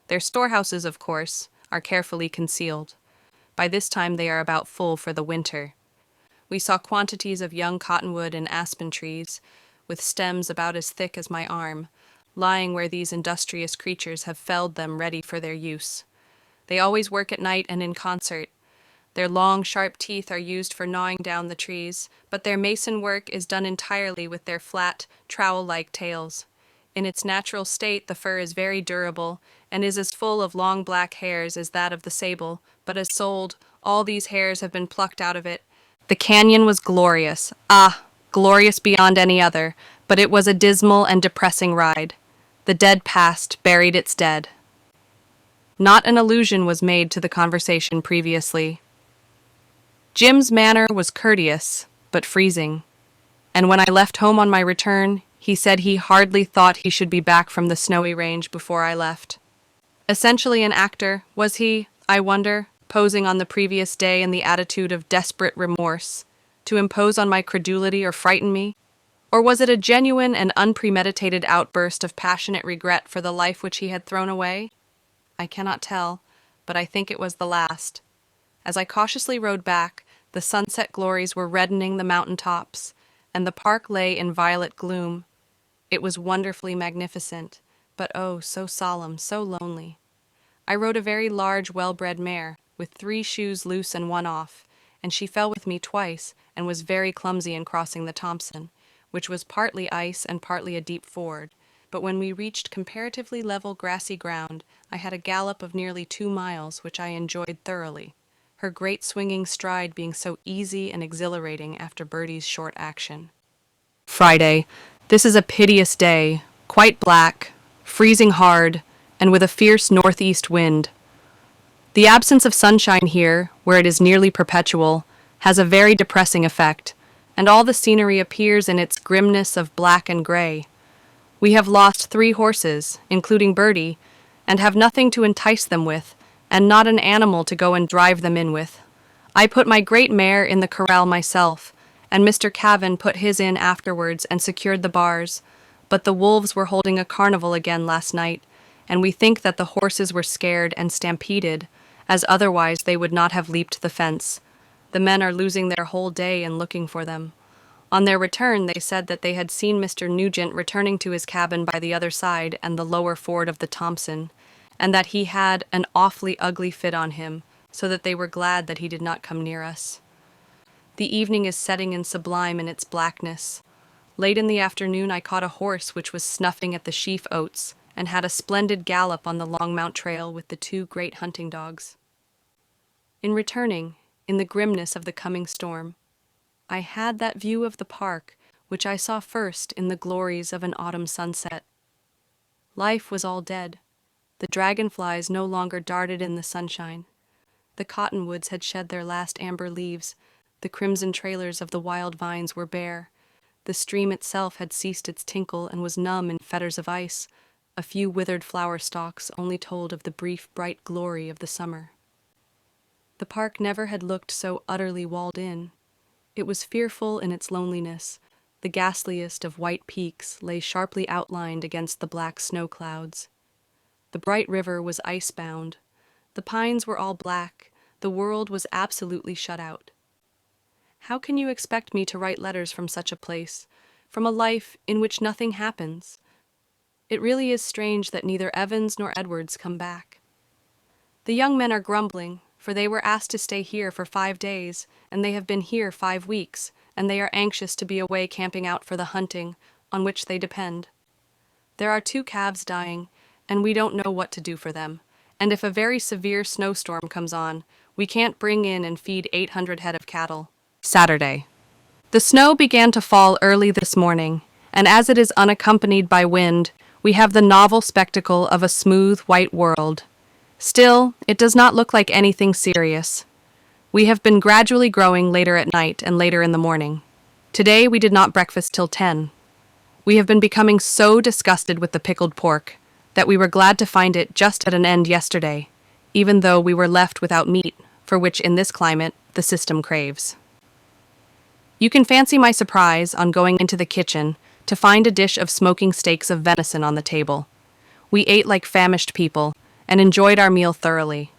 Their storehouses, of course, are carefully concealed. By this time they are about full for the winter. We saw quantities of young cottonwood and aspen trees, with stems about as thick as my arm, lying where these industrious creatures have felled them ready for their use. They always work at night and in concert. Their long, sharp teeth are used for gnawing down the trees, but their mason work is done entirely with their flat, trowel-like tails. In its natural state, the fur is very durable and is as full of long black hairs as that of the sable, but as sold, all these hairs have been plucked out of it. The canyon was glorious, glorious beyond any other, but it was a dismal and depressing ride. The dead past buried its dead. Not an allusion was made to the conversation previously. Jim's manner was courteous, but freezing, and when I left home on my return, he said he hardly thought he should be back from the snowy range before I left. Essentially an actor, was he, I wonder, posing on the previous day in the attitude of desperate remorse, to impose on my credulity or frighten me? Or was it a genuine and unpremeditated outburst of passionate regret for the life which he had thrown away? I cannot tell, but I think it was the last. As I cautiously rode back, the sunset glories were reddening the mountain tops, and the park lay in violet gloom. It was wonderfully magnificent, but oh, so solemn, so lonely. I rode a very large, well-bred mare, with 3 shoes loose and 1 off, and she fell with me twice and was very clumsy in crossing the Thompson, which was partly ice and partly a deep ford. But when we reached comparatively level grassy ground, I had a gallop of nearly 2 miles, which I enjoyed thoroughly, her great swinging stride being so easy and exhilarating after Bertie's short action. Friday. This is a piteous day, quite black, freezing hard, and with a fierce northeast wind. The absence of sunshine here, where it is nearly perpetual, has a very depressing effect, and all the scenery appears in its grimness of black and gray. We have lost 3 horses, including Bertie, and have nothing to entice them with, and not an animal to go and drive them in with. I put my great mare in the corral myself, and Mr. Cavan put his in afterwards and secured the bars, but the wolves were holding a carnival again last night, and we think that the horses were scared and stampeded, as otherwise they would not have leaped the fence. The men are losing their whole day in looking for them. On their return, they said that they had seen Mr. Nugent returning to his cabin by the other side and the lower ford of the Thompson, and that he had an awfully ugly fit on him, so that they were glad that he did not come near us. The evening is setting in sublime in its blackness. Late in the afternoon I caught a horse which was snuffing at the sheaf oats, and had a splendid gallop on the Longmount Trail with the 2 great hunting dogs. In returning, in the grimness of the coming storm, I had that view of the park which I saw first in the glories of an autumn sunset. Life was all dead. The dragonflies no longer darted in the sunshine. The cottonwoods had shed their last amber leaves. The crimson trailers of the wild vines were bare. The stream itself had ceased its tinkle and was numb in fetters of ice. A few withered flower stalks only told of the brief, bright glory of the summer. The park never had looked so utterly walled in. It was fearful in its loneliness. The ghastliest of white peaks lay sharply outlined against the black snow clouds. The bright river was ice-bound. The pines were all black. The world was absolutely shut out. How can you expect me to write letters from such a place, from a life in which nothing happens? It really is strange that neither Evans nor Edwards come back. The young men are grumbling, for they were asked to stay here for 5 days, and they have been here 5 weeks, and they are anxious to be away camping out for the hunting, on which they depend. There are 2 calves dying, and we don't know what to do for them, and if a very severe snowstorm comes on, we can't bring in and feed 800 head of cattle. Saturday. The snow began to fall early this morning, and as it is unaccompanied by wind, we have the novel spectacle of a smooth white world. Still, it does not look like anything serious. We have been gradually growing later at night and later in the morning. Today we did not breakfast till 10. We have been becoming so disgusted with the pickled pork that we were glad to find it just at an end yesterday, even though we were left without meat, for which in this climate the system craves. You can fancy my surprise on going into the kitchen to find a dish of smoking steaks of venison on the table. We ate like famished people and enjoyed our meal thoroughly.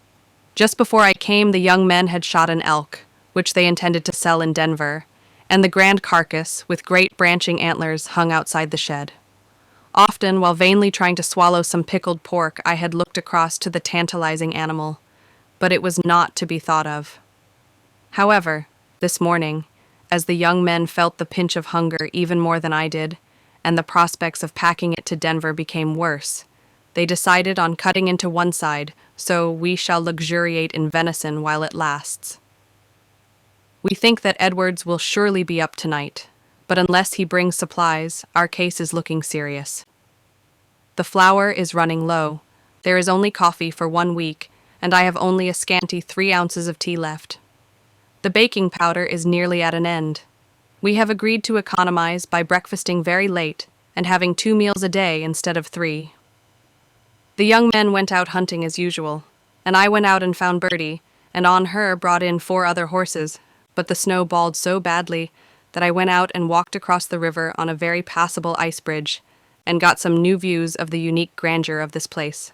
Just before I came, the young men had shot an elk, which they intended to sell in Denver, and the grand carcass, with great branching antlers, hung outside the shed. Often, while vainly trying to swallow some pickled pork, I had looked across to the tantalizing animal, but it was not to be thought of. However, this morning, as the young men felt the pinch of hunger even more than I did, and the prospects of packing it to Denver became worse, they decided on cutting into one side, so we shall luxuriate in venison while it lasts. We think that Edwards will surely be up tonight, but unless he brings supplies, our case is looking serious. The flour is running low. There is only coffee for 1 week, and I have only a scanty 3 ounces of tea left. The baking powder is nearly at an end. We have agreed to economize by breakfasting very late and having 2 meals a day instead of 3. The young men went out hunting as usual, and I went out and found Birdie, and on her brought in 4 other horses, but the snow balled so badly that I went out and walked across the river on a very passable ice bridge and got some new views of the unique grandeur of this place.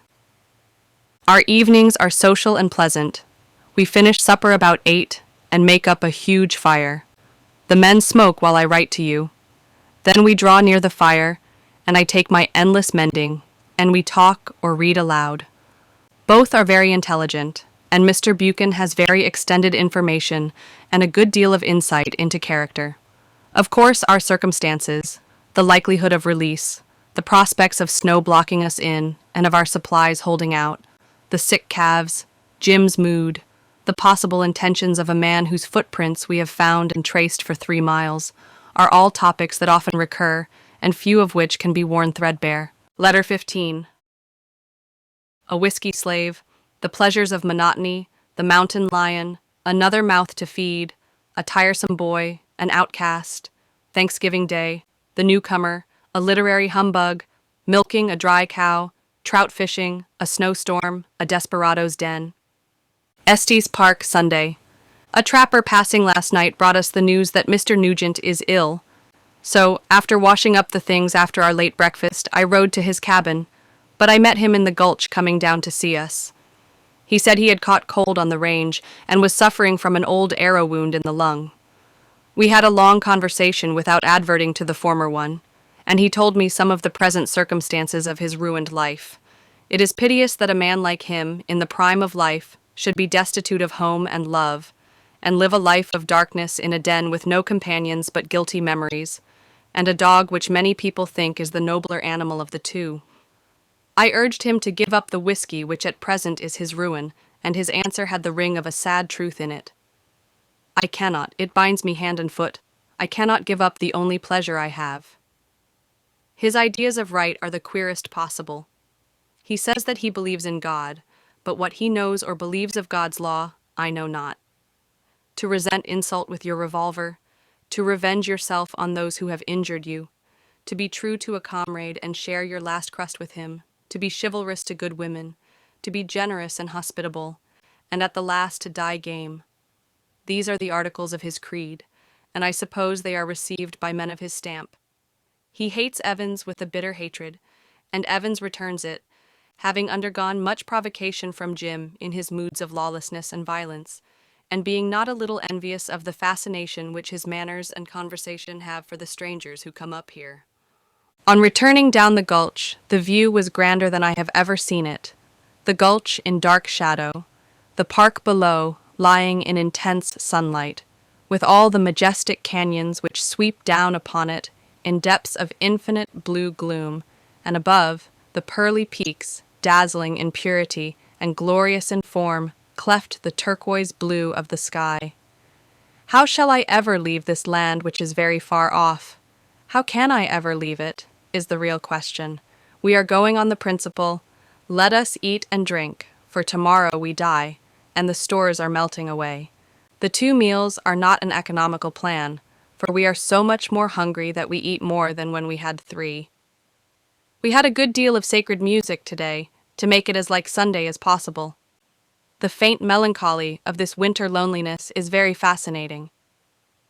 Our evenings are social and pleasant. We finish supper about 8 and make up a huge fire. The men smoke while I write to you. Then we draw near the fire, and I take my endless mending, and we talk or read aloud. Both are very intelligent, and Mr. Buchan has very extended information and a good deal of insight into character. Of course, our circumstances, the likelihood of release, the prospects of snow blocking us in and of our supplies holding out, the sick calves, Jim's mood, the possible intentions of a man whose footprints we have found and traced for 3 miles, are all topics that often recur, and few of which can be worn threadbare. Letter 15. A whiskey slave, the pleasures of monotony, the mountain lion, another mouth to feed, a tiresome boy, an outcast, Thanksgiving Day, the newcomer, a literary humbug, milking a dry cow, trout fishing, a snowstorm, a desperado's den. Estes Park, Sunday. A trapper passing last night brought us the news that Mr. Nugent is ill. So, after washing up the things after our late breakfast, I rode to his cabin, but I met him in the gulch coming down to see us. He said he had caught cold on the range and was suffering from an old arrow wound in the lung. We had a long conversation without adverting to the former one, and he told me some of the present circumstances of his ruined life. It is piteous that a man like him, in the prime of life, should be destitute of home and love, and live a life of darkness in a den with no companions but guilty memories, and a dog which many people think is the nobler animal of the two. I urged him to give up the whiskey which at present is his ruin, and his answer had the ring of a sad truth in it. I cannot, it binds me hand and foot. I cannot give up the only pleasure I have. His ideas of right are the queerest possible. He says that he believes in God, but what he knows or believes of God's law, I know not. To resent insult with your revolver, to revenge yourself on those who have injured you, to be true to a comrade and share your last crust with him, to be chivalrous to good women, to be generous and hospitable, and at the last to die game. These are the articles of his creed, and I suppose they are received by men of his stamp. He hates Evans with a bitter hatred, and Evans returns it, having undergone much provocation from Jim in his moods of lawlessness and violence, and being not a little envious of the fascination which his manners and conversation have for the strangers who come up here. On returning down the gulch, the view was grander than I have ever seen it. The gulch in dark shadow, the park below lying in intense sunlight, with all the majestic canyons which sweep down upon it in depths of infinite blue gloom, and above, the pearly peaks, dazzling in purity and glorious in form, cleft the turquoise blue of the sky. How shall I ever leave this land which is very far off? How can I ever leave it, is the real question. We are going on the principle, let us eat and drink, for tomorrow we die, and the stores are melting away. The 2 meals are not an economical plan, for we are so much more hungry that we eat more than when we had 3. We had a good deal of sacred music today, to make it as like Sunday as possible. The faint melancholy of this winter loneliness is very fascinating.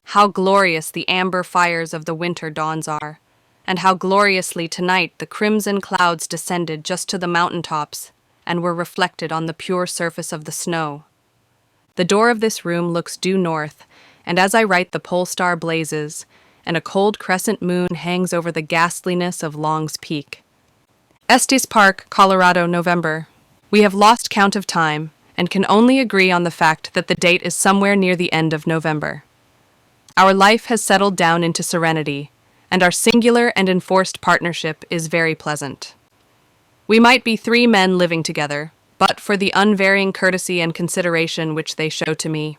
How glorious the amber fires of the winter dawns are, and how gloriously tonight the crimson clouds descended just to the mountain tops and were reflected on the pure surface of the snow. The door of this room looks due north, and as I write the pole star blazes, and a cold crescent moon hangs over the ghastliness of Long's Peak. Estes Park, Colorado, November. We have lost count of time, and can only agree on the fact that the date is somewhere near the end of November. Our life has settled down into serenity, and our singular and enforced partnership is very pleasant. We might be 3 men living together, but for the unvarying courtesy and consideration which they show to me.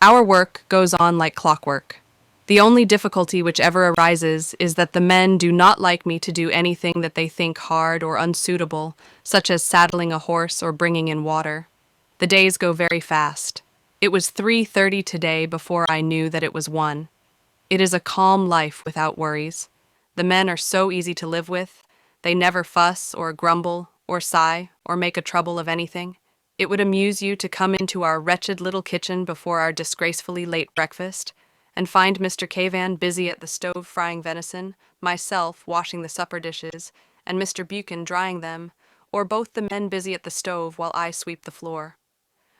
Our work goes on like clockwork. The only difficulty which ever arises is that the men do not like me to do anything that they think hard or unsuitable, such as saddling a horse or bringing in water. The days go very fast. It was 3:30 today before I knew that it was 1. It is a calm life without worries. The men are so easy to live with. They never fuss or grumble or sigh or make a trouble of anything. It would amuse you to come into our wretched little kitchen before our disgracefully late breakfast and find Mr. Cavan busy at the stove frying venison, myself washing the supper dishes, and Mr. Buchan drying them, or both the men busy at the stove while I sweep the floor.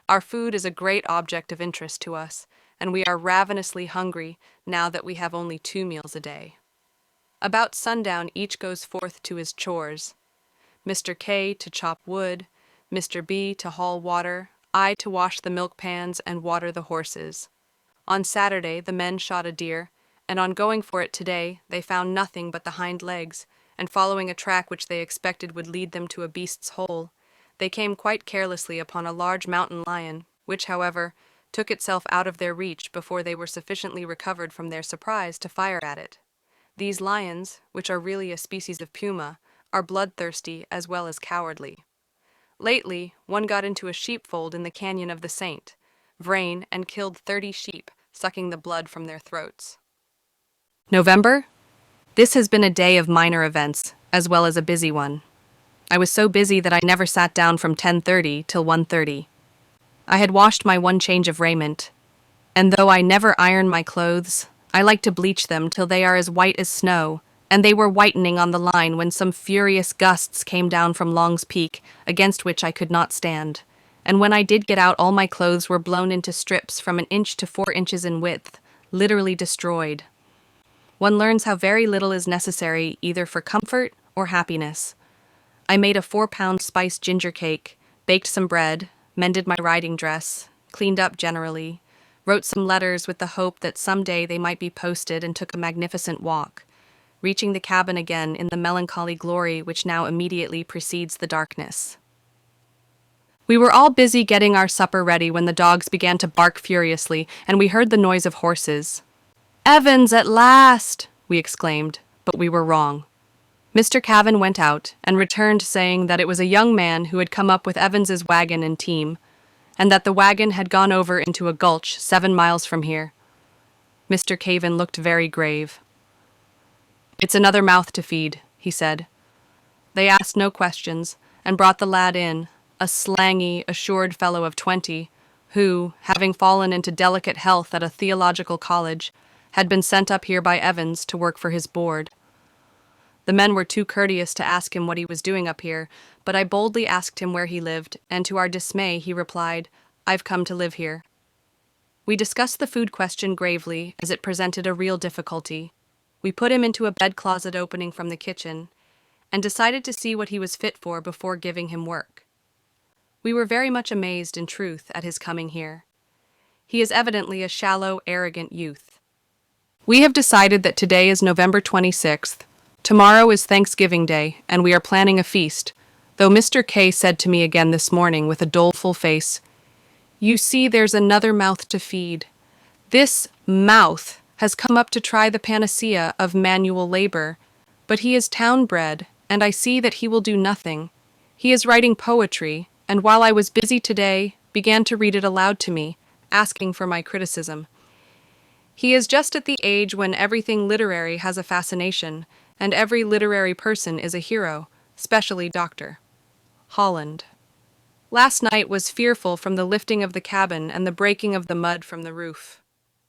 Our food is a great object of interest to us, and we are ravenously hungry now that we have only 2 meals a day. About sundown each goes forth to his chores. Mr. K to chop wood, Mr. B to haul water, I to wash the milk pans and water the horses. On Saturday the men shot a deer, and on going for it today they found nothing but the hind legs, and following a track which they expected would lead them to a beast's hole, they came quite carelessly upon a large mountain lion, which, however, took itself out of their reach before they were sufficiently recovered from their surprise to fire at it. These lions, which are really a species of puma, are bloodthirsty as well as cowardly. Lately, one got into a sheepfold in the canyon of the Saint, Vrain, and killed 30 sheep, sucking the blood from their throats. November? This has been a day of minor events, as well as a busy one. I was so busy that I never sat down from 10:30 till 1:30. I had washed my 1 change of raiment, and though I never iron my clothes, I like to bleach them till they are as white as snow, and they were whitening on the line when some furious gusts came down from Long's Peak, against which I could not stand. And when I did get out, all my clothes were blown into strips from 1 inch to 4 inches in width, literally destroyed. One learns how very little is necessary either for comfort or happiness. I made a 4-pound spiced ginger cake, baked some bread, mended my riding dress, cleaned up generally, wrote some letters with the hope that some day they might be posted, and took a magnificent walk, reaching the cabin again in the melancholy glory which now immediately precedes the darkness. We were all busy getting our supper ready when the dogs began to bark furiously, and we heard the noise of horses. "Evans at last!" we exclaimed, but we were wrong. Mr. Cavan went out and returned saying that it was a young man who had come up with Evans's wagon and team, and that the wagon had gone over into a gulch 7 miles from here. Mr. Cavan looked very grave. "It's another mouth to feed," he said. They asked no questions, and brought the lad in, a slangy, assured fellow of 20, who, having fallen into delicate health at a theological college, had been sent up here by Evans to work for his board. The men were too courteous to ask him what he was doing up here, but I boldly asked him where he lived, and to our dismay he replied, "I've come to live here." We discussed the food question gravely, as it presented a real difficulty. We put him into a bed closet opening from the kitchen, and decided to see what he was fit for before giving him work. We were very much amazed, in truth, at his coming here. He is evidently a shallow, arrogant youth. We have decided that today is November 26th. Tomorrow is Thanksgiving Day, and we are planning a feast, though Mr. K said to me again this morning with a doleful face, "You see, there's another mouth to feed. This mouth has come up to try the panacea of manual labor, but he is town-bred, and I see that he will do nothing. He is writing poetry, and while I was busy today, began to read it aloud to me, asking for my criticism. He is just at the age when everything literary has a fascination, and every literary person is a hero, especially Dr. Holland. Last night was fearful from the lifting of the cabin and the breaking of the mud from the roof.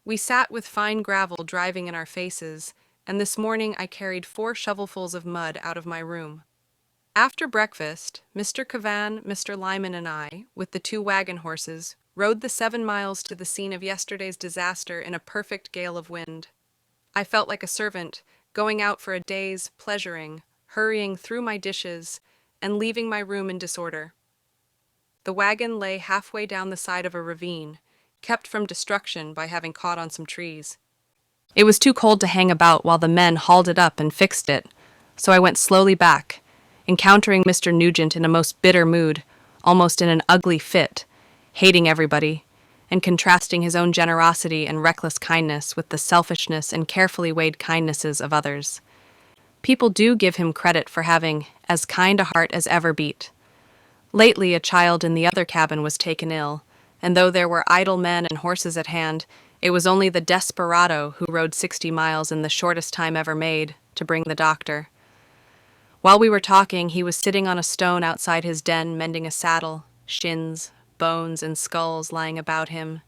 We sat with fine gravel driving in our faces, and this morning I carried 4 shovelfuls of mud out of my room. After breakfast, Mr. Cavan, Mr. Lyman, and I, with the 2 wagon horses, rode the 7 miles to the scene of yesterday's disaster in a perfect gale of wind. I felt like a servant, going out for a day's pleasuring, hurrying through my dishes, and leaving my room in disorder. The wagon lay halfway down the side of a ravine, kept from destruction by having caught on some trees. It was too cold to hang about while the men hauled it up and fixed it, so I went slowly back, encountering Mr. Nugent in a most bitter mood, almost in an ugly fit, hating everybody, and contrasting his own generosity and reckless kindness with the selfishness and carefully weighed kindnesses of others. People do give him credit for having as kind a heart as ever beat. Lately, a child in the other cabin was taken ill, and though there were idle men and horses at hand, it was only the desperado who rode 60 miles in the shortest time ever made to bring the doctor. While we were talking, he was sitting on a stone outside his den mending a saddle, shins, bones, and skulls lying about him.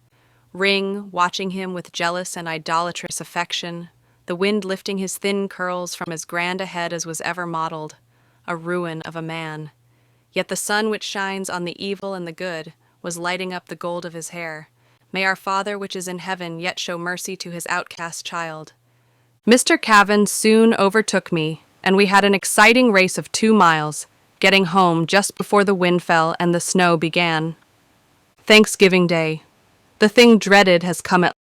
Ring, watching him with jealous and idolatrous affection, the wind lifting his thin curls from as grand a head as was ever modeled, a ruin of a man. Yet the sun which shines on the evil and the good was lighting up the gold of his hair. May our Father which is in heaven yet show mercy to his outcast child. Mr. Cavan soon overtook me, and we had an exciting race of 2 miles, getting home just before the wind fell and the snow began. Thanksgiving Day. The thing dreaded has come at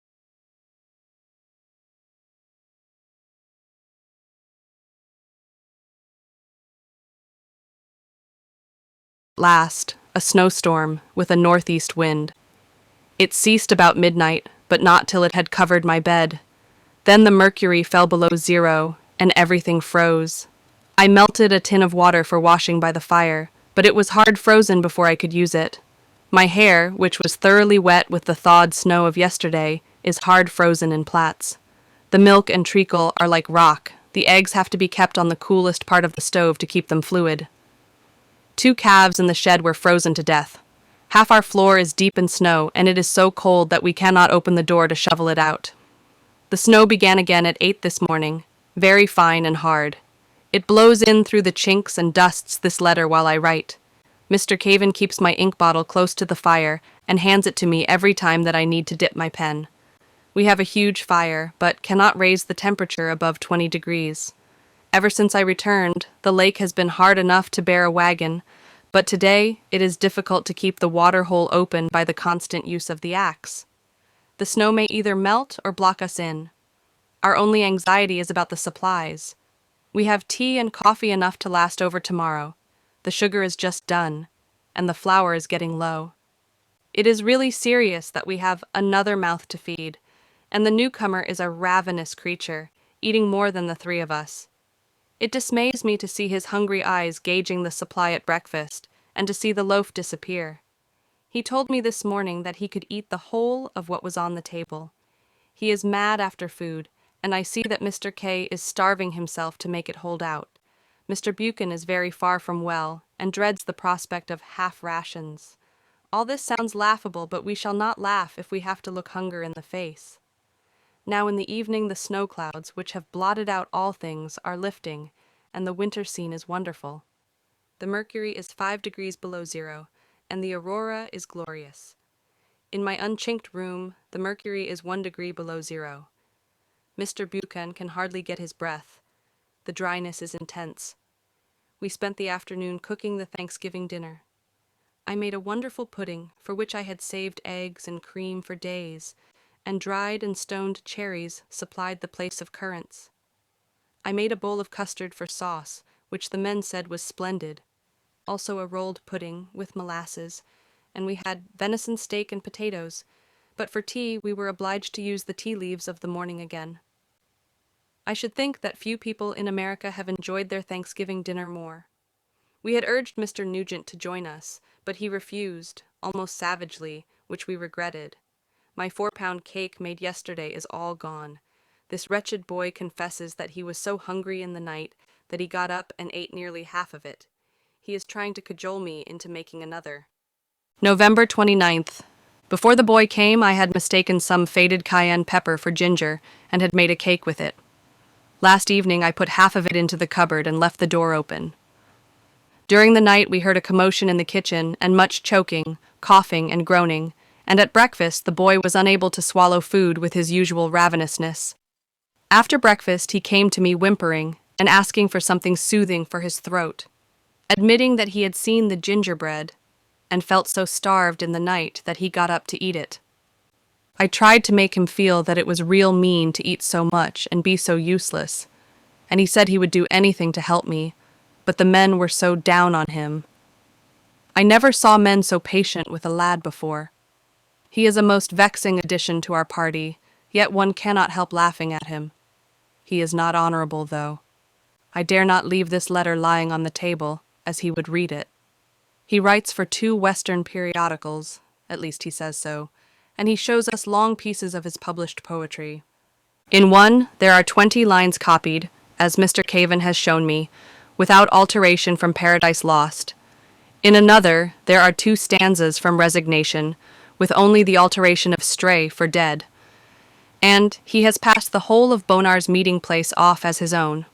last, a snowstorm with a northeast wind. It ceased about midnight, but not till it had covered my bed. Then the mercury fell below 0, and everything froze. I melted a tin of water for washing by the fire, but it was hard frozen before I could use it. My hair, which was thoroughly wet with the thawed snow of yesterday, is hard frozen in plaits. The milk and treacle are like rock. The eggs have to be kept on the coolest part of the stove to keep them fluid. 2 calves in the shed were frozen to death. Half our floor is deep in snow, and it is so cold that we cannot open the door to shovel it out. The snow began again at 8 this morning, very fine and hard. It blows in through the chinks and dusts this letter while I write. Mr. Cavan keeps my ink bottle close to the fire and hands it to me every time that I need to dip my pen. We have a huge fire, but cannot raise the temperature above 20 degrees. Ever since I returned, the lake has been hard enough to bear a wagon, but today it is difficult to keep the water hole open by the constant use of the axe. The snow may either melt or block us in. Our only anxiety is about the supplies. We have tea and coffee enough to last over tomorrow. The sugar is just done, and the flour is getting low. It is really serious that we have another mouth to feed, and the newcomer is a ravenous creature, eating more than the 3 of us. It dismays me to see his hungry eyes gauging the supply at breakfast, and to see the loaf disappear. He told me this morning that he could eat the whole of what was on the table. He is mad after food, and I see that Mr. K is starving himself to make it hold out. Mr. Buchan is very far from well, and dreads the prospect of half rations. All this sounds laughable, but we shall not laugh if we have to look hunger in the face. Now in the evening the snow clouds, which have blotted out all things, are lifting, and the winter scene is wonderful. The mercury is 5 degrees below zero, and the aurora is glorious. In my unchinked room, the mercury is 1 degree below zero. Mr. Buchan can hardly get his breath. The dryness is intense. We spent the afternoon cooking the Thanksgiving dinner. I made a wonderful pudding, for which I had saved eggs and cream for days, and dried and stoned cherries supplied the place of currants. I made a bowl of custard for sauce, which the men said was splendid, also a rolled pudding with molasses, and we had venison steak and potatoes, but for tea we were obliged to use the tea leaves of the morning again. I should think that few people in America have enjoyed their Thanksgiving dinner more. We had urged Mr. Nugent to join us, but he refused, almost savagely, which we regretted. My 4-pound cake made yesterday is all gone. This wretched boy confesses that he was so hungry in the night that he got up and ate nearly half of it. He is trying to cajole me into making another. November 29th. Before the boy came, I had mistaken some faded cayenne pepper for ginger and had made a cake with it. Last evening I put half of it into the cupboard and left the door open. During the night we heard a commotion in the kitchen and much choking, coughing, and groaning, and at breakfast the boy was unable to swallow food with his usual ravenousness. After breakfast he came to me whimpering and asking for something soothing for his throat, admitting that he had seen the gingerbread and felt so starved in the night that he got up to eat it. I tried to make him feel that it was real mean to eat so much and be so useless, and he said he would do anything to help me, but the men were so down on him. I never saw men so patient with a lad before. He is a most vexing addition to our party, yet one cannot help laughing at him. He is not honorable, though. I dare not leave this letter lying on the table, as he would read it. He writes for 2 Western periodicals, at least he says so, and he shows us long pieces of his published poetry. In one, there are 20 lines copied, as Mr. Cavan has shown me, without alteration from Paradise Lost. In another, there are 2 stanzas from Resignation, with only the alteration of stray for dead. And he has passed the whole of Bonar's meeting place off as his own.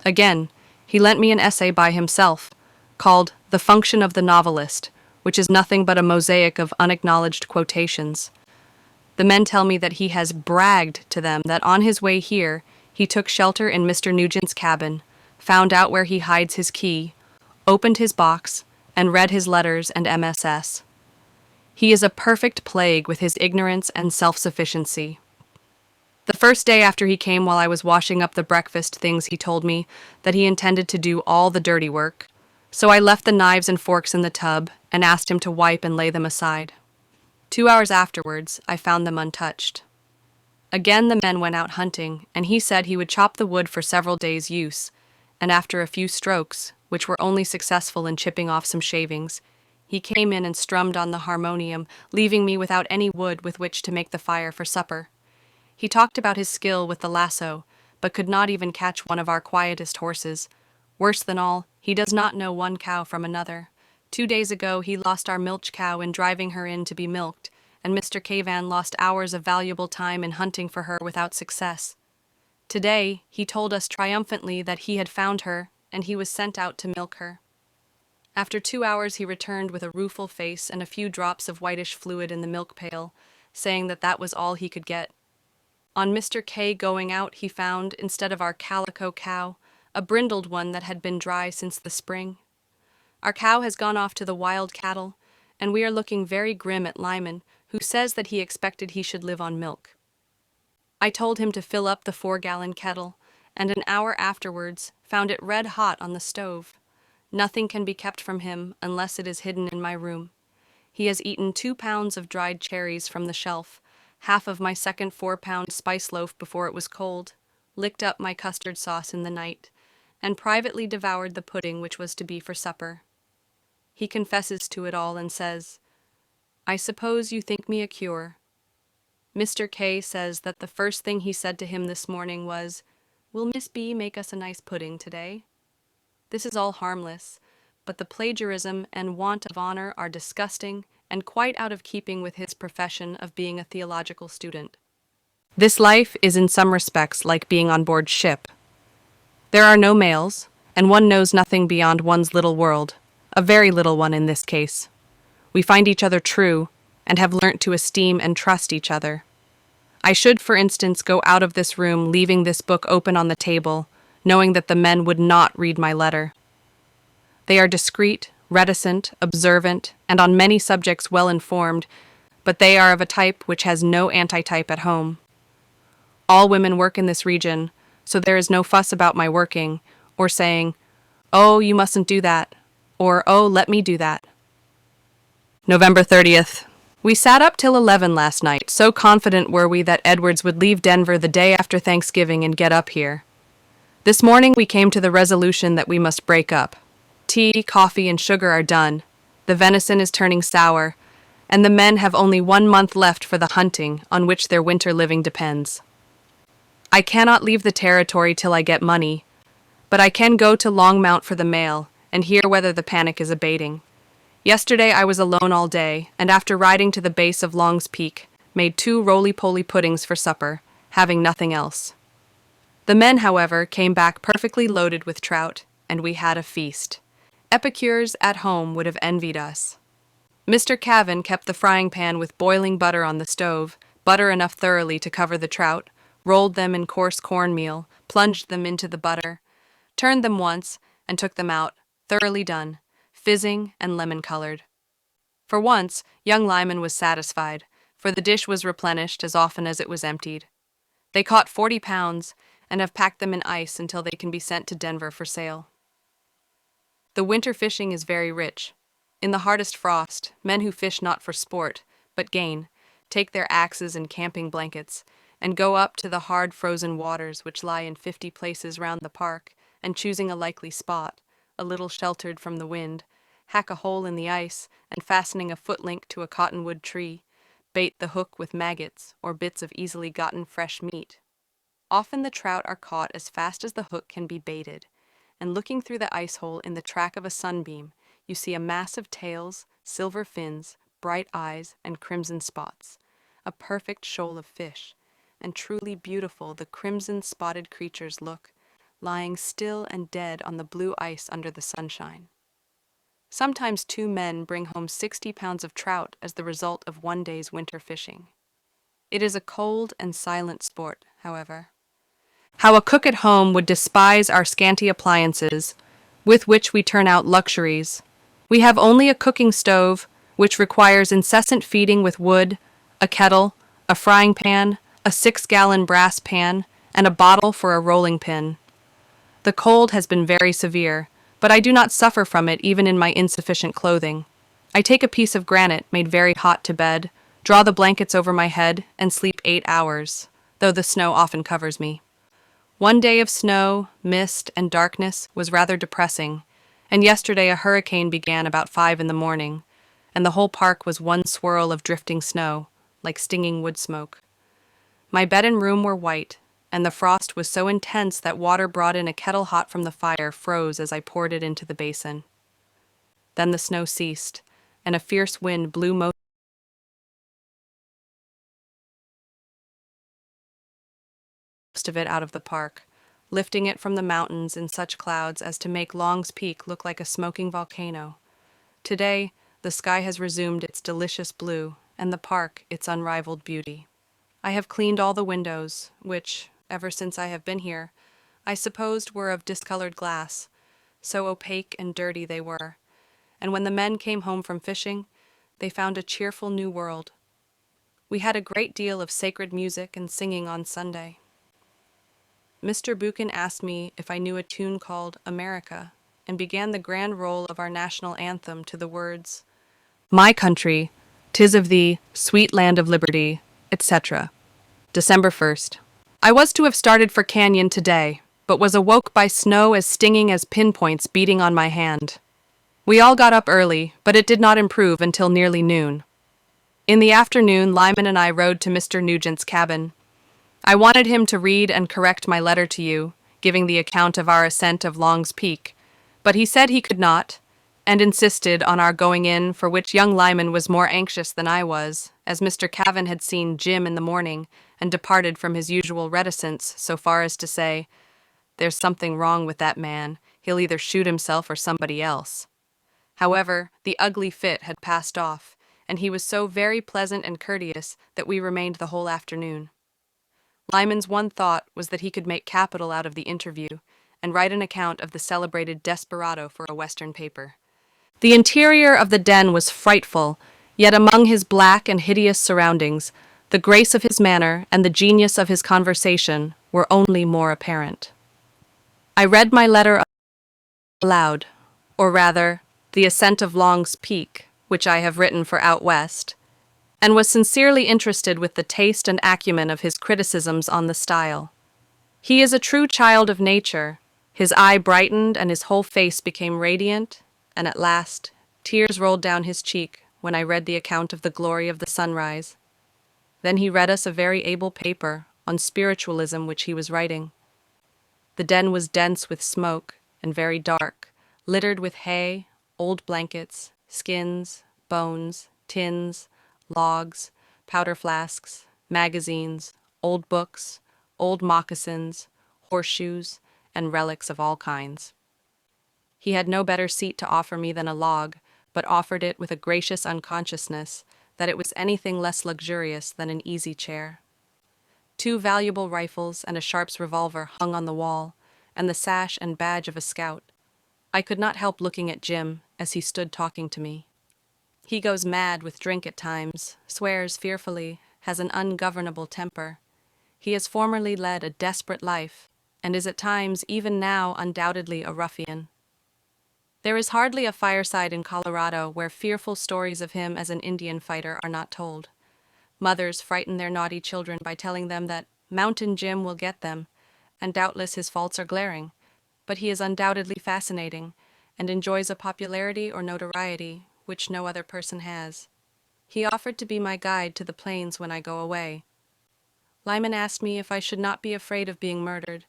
Again, he lent me an essay by himself, called The Function of the Novelist, which is nothing but a mosaic of unacknowledged quotations. The men tell me that he has bragged to them that on his way here he took shelter in Mr. Nugent's cabin, found out where he hides his key, opened his box, and read his letters and MSS. He is a perfect plague with his ignorance and self-sufficiency. The first day after he came, while I was washing up the breakfast things, he told me that he intended to do all the dirty work, so I left the knives and forks in the tub and asked him to wipe and lay them aside. 2 hours afterwards, I found them untouched. Again the men went out hunting, and he said he would chop the wood for several days' use, and after a few strokes, which were only successful in chipping off some shavings, he came in and strummed on the harmonium, leaving me without any wood with which to make the fire for supper. He talked about his skill with the lasso, but could not even catch one of our quietest horses. Worse than all, he does not know one cow from another. 2 days ago he lost our milch cow in driving her in to be milked, and Mr. Cavan lost hours of valuable time in hunting for her without success. Today, he told us triumphantly that he had found her, and he was sent out to milk her. After 2 hours he returned with a rueful face and a few drops of whitish fluid in the milk pail, saying that that was all he could get. On Mr. K going out he found, instead of our calico cow, a brindled one that had been dry since the spring. Our cow has gone off to the wild cattle, and we are looking very grim at Lyman, who says that he expected he should live on milk. I told him to fill up the 4-gallon kettle, and an hour afterwards found it red hot on the stove. Nothing can be kept from him unless it is hidden in my room. He has eaten 2 pounds of dried cherries from the shelf, half of my second 4-pound spice loaf before it was cold, licked up my custard sauce in the night, and privately devoured the pudding which was to be for supper. He confesses to it all and says, "I suppose you think me a cure." Mr. K says that the first thing he said to him this morning was, "Will Miss B make us a nice pudding today?" This is all harmless, but the plagiarism and want of honor are disgusting and quite out of keeping with his profession of being a theological student. This life is in some respects like being on board ship. There are no mails, and one knows nothing beyond one's little world, a very little one in this case. We find each other true, and have learnt to esteem and trust each other. I should, for instance, go out of this room leaving this book open on the table, knowing that the men would not read my letter. They are discreet, reticent, observant, and on many subjects well informed, but they are of a type which has no antitype at home. All women work in this region, so there is no fuss about my working, or saying, "Oh, you mustn't do that," or "Oh, let me do that." November 30th. We sat up till 11 last night, so confident were we that Edwards would leave Denver the day after Thanksgiving and get up here. This morning we came to the resolution that we must break up. Tea, coffee, and sugar are done. The venison is turning sour, and the men have only 1 month left for the hunting on which their winter living depends. I cannot leave the territory till I get money, but I can go to Longmount for the mail and hear whether the panic is abating. Yesterday I was alone all day, and after riding to the base of Long's Peak, made 2 roly-poly puddings for supper, having nothing else. The men, however, came back perfectly loaded with trout, and we had a feast. Epicures at home would have envied us. Mr. Cavan kept the frying pan with boiling butter on the stove, butter enough thoroughly to cover the trout, rolled them in coarse cornmeal, plunged them into the butter, turned them once, and took them out, thoroughly done, fizzing and lemon-colored. For once, young Lyman was satisfied, for the dish was replenished as often as it was emptied. They caught 40 pounds, and have packed them in ice until they can be sent to Denver for sale. The winter fishing is very rich. In the hardest frost, men who fish not for sport, but gain, take their axes and camping blankets, and go up to the hard frozen waters which lie in 50 places round the park, and choosing a likely spot, a little sheltered from the wind, hack a hole in the ice, and fastening a foot-link to a cottonwood tree, bait the hook with maggots or bits of easily gotten fresh meat. Often the trout are caught as fast as the hook can be baited, and looking through the ice hole in the track of a sunbeam, you see a mass of tails, silver fins, bright eyes, and crimson spots, a perfect shoal of fish, and truly beautiful the crimson-spotted creatures look, lying still and dead on the blue ice under the sunshine. Sometimes 2 men bring home 60 pounds of trout as the result of 1 day's winter fishing. It is a cold and silent sport, however. How a cook at home would despise our scanty appliances, with which we turn out luxuries. We have only a cooking stove, which requires incessant feeding with wood, a kettle, a frying pan, a 6-gallon brass pan, and a bottle for a rolling pin. The cold has been very severe, but I do not suffer from it even in my insufficient clothing. I take a piece of granite made very hot to bed, draw the blankets over my head, and sleep 8 hours, though the snow often covers me. 1 day of snow, mist, and darkness was rather depressing, and yesterday a hurricane began about 5 in the morning, and the whole park was one swirl of drifting snow, like stinging wood smoke. My bed and room were white, and the frost was so intense that water brought in a kettle hot from the fire froze as I poured it into the basin. Then the snow ceased, and a fierce wind blew most of it out of the park, lifting it from the mountains in such clouds as to make Long's Peak look like a smoking volcano. Today, the sky has resumed its delicious blue, and the park its unrivaled beauty. I have cleaned all the windows, which, ever since I have been here, I supposed were of discolored glass, so opaque and dirty they were, and when the men came home from fishing, they found a cheerful new world. We had a great deal of sacred music and singing on Sunday. Mr. Buchan asked me if I knew a tune called America, and began the grand roll of our national anthem to the words, "My country, 'tis of thee, sweet land of liberty," etc. December 1st. I was to have started for Canyon today, but was awoke by snow as stinging as pinpoints beating on my hand. We all got up early, but it did not improve until nearly noon. In the afternoon, Lyman and I rode to Mr. Nugent's cabin. I wanted him to read and correct my letter to you, giving the account of our ascent of Long's Peak, But he said he could not, and insisted on our going in, for which young Lyman was more anxious than I was, as Mr. Cavan had seen Jim in the morning and departed from his usual reticence so far as to say, "There's something wrong with that man. He'll either shoot himself or somebody else." However, the ugly fit had passed off, and he was so very pleasant and courteous that we remained the whole afternoon. Lyman's one thought was that he could make capital out of the interview and write an account of the celebrated desperado for a Western paper. The interior of the den was frightful, yet among his black and hideous surroundings, the grace of his manner and the genius of his conversation were only more apparent. I read my letter aloud, or rather, The Ascent of Long's Peak, which I have written for Out West, and was sincerely interested with the taste and acumen of his criticisms on the style. He is a true child of nature. His eye brightened and his whole face became radiant, and at last tears rolled down his cheek when I read the account of the glory of the sunrise. Then he read us a very able paper on spiritualism which he was writing. The den was dense with smoke and very dark, littered with hay, old blankets, skins, bones, tins, logs, powder flasks, magazines, old books, old moccasins, horseshoes, and relics of all kinds. He had no better seat to offer me than a log, but offered it with a gracious unconsciousness that it was anything less luxurious than an easy chair. 2 valuable rifles and a Sharp's revolver hung on the wall, and the sash and badge of a scout. I could not help looking at Jim as he stood talking to me. He goes mad with drink at times, swears fearfully, has an ungovernable temper. He has formerly led a desperate life, and is at times, even now, undoubtedly a ruffian. There is hardly a fireside in Colorado where fearful stories of him as an Indian fighter are not told. Mothers frighten their naughty children by telling them that Mountain Jim will get them, and doubtless his faults are glaring, but he is undoubtedly fascinating, and enjoys a popularity or notoriety which no other person has. He offered to be my guide to the plains when I go away. Lyman asked me if I should not be afraid of being murdered,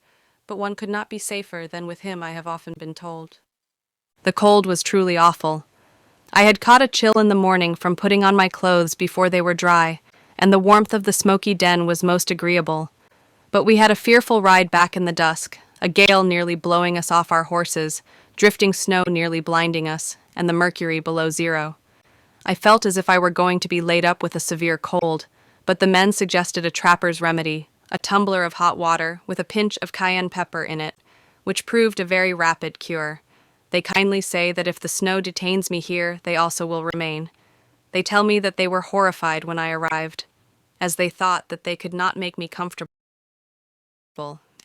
but one could not be safer than with him, I have often been told. The cold was truly awful. I had caught a chill in the morning from putting on my clothes before they were dry, and the warmth of the smoky den was most agreeable. But we had a fearful ride back in the dusk, a gale nearly blowing us off our horses, drifting snow nearly blinding us, and the mercury below zero. I felt as if I were going to be laid up with a severe cold, but the men suggested a trapper's remedy, a tumbler of hot water with a pinch of cayenne pepper in it, which proved a very rapid cure. They kindly say that if the snow detains me here, they also will remain. They tell me that they were horrified when I arrived, as they thought that they could not make me comfortable,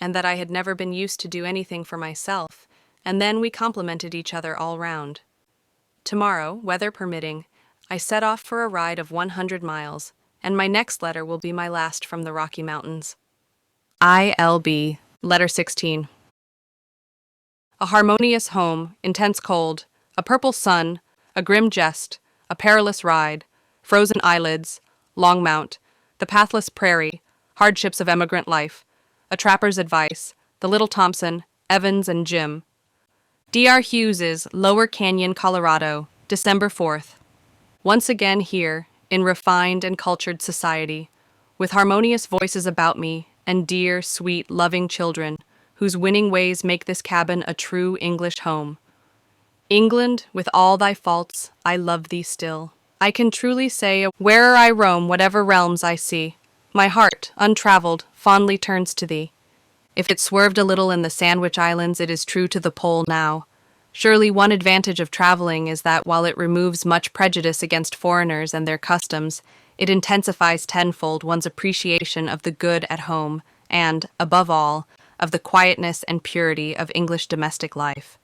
and that I had never been used to do anything for myself, and then we complimented each other all round. Tomorrow, weather permitting, I set off for a ride of 100 miles, and my next letter will be my last from the Rocky Mountains. ILB, Letter 16. A harmonious home, intense cold, a purple sun, a grim jest, a perilous ride, frozen eyelids, long mount, the pathless prairie, hardships of emigrant life, a trapper's advice, the little Thompson, Evans, and Jim. D.R. Hughes's Lower Canyon, Colorado, December 4th. Once again here, in refined and cultured society, with harmonious voices about me and dear, sweet, loving children, whose winning ways make this cabin a true English home. England, with all thy faults, I love thee still. I can truly say, where'er I roam, whatever realms I see, my heart, untraveled, fondly turns to thee. If it swerved a little in the Sandwich Islands, it is true to the pole now. Surely one advantage of traveling is that while it removes much prejudice against foreigners and their customs, it intensifies tenfold one's appreciation of the good at home and, above all, of the quietness and purity of English domestic life.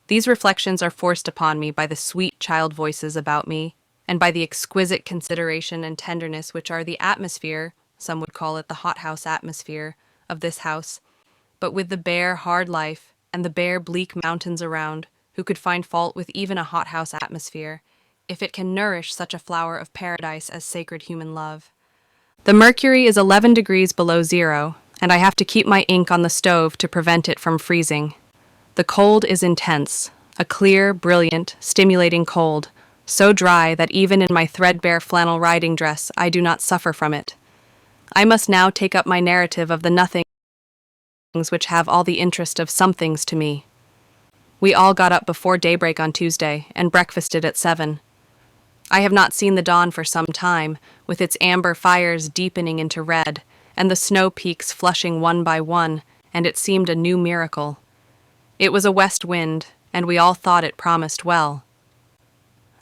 These reflections are forced upon me by the sweet child voices about me, and by the exquisite consideration and tenderness which are the atmosphere, some would call it the hothouse atmosphere, of this house. But with the bare, hard life, and the bare, bleak mountains around, who could find fault with even a hothouse atmosphere, if it can nourish such a flower of paradise as sacred human love? The mercury is 11 degrees below zero, and I have to keep my ink on the stove to prevent it from freezing. The cold is intense. A clear, brilliant, stimulating cold, so dry that even in my threadbare flannel riding dress I do not suffer from it. I must now take up my narrative of the nothings which have all the interest of somethings to me. We all got up before daybreak on Tuesday and breakfasted at 7. I have not seen the dawn for some time, with its amber fires deepening into red, and the snow peaks flushing one by one, and it seemed a new miracle. It was a west wind, and we all thought it promised well.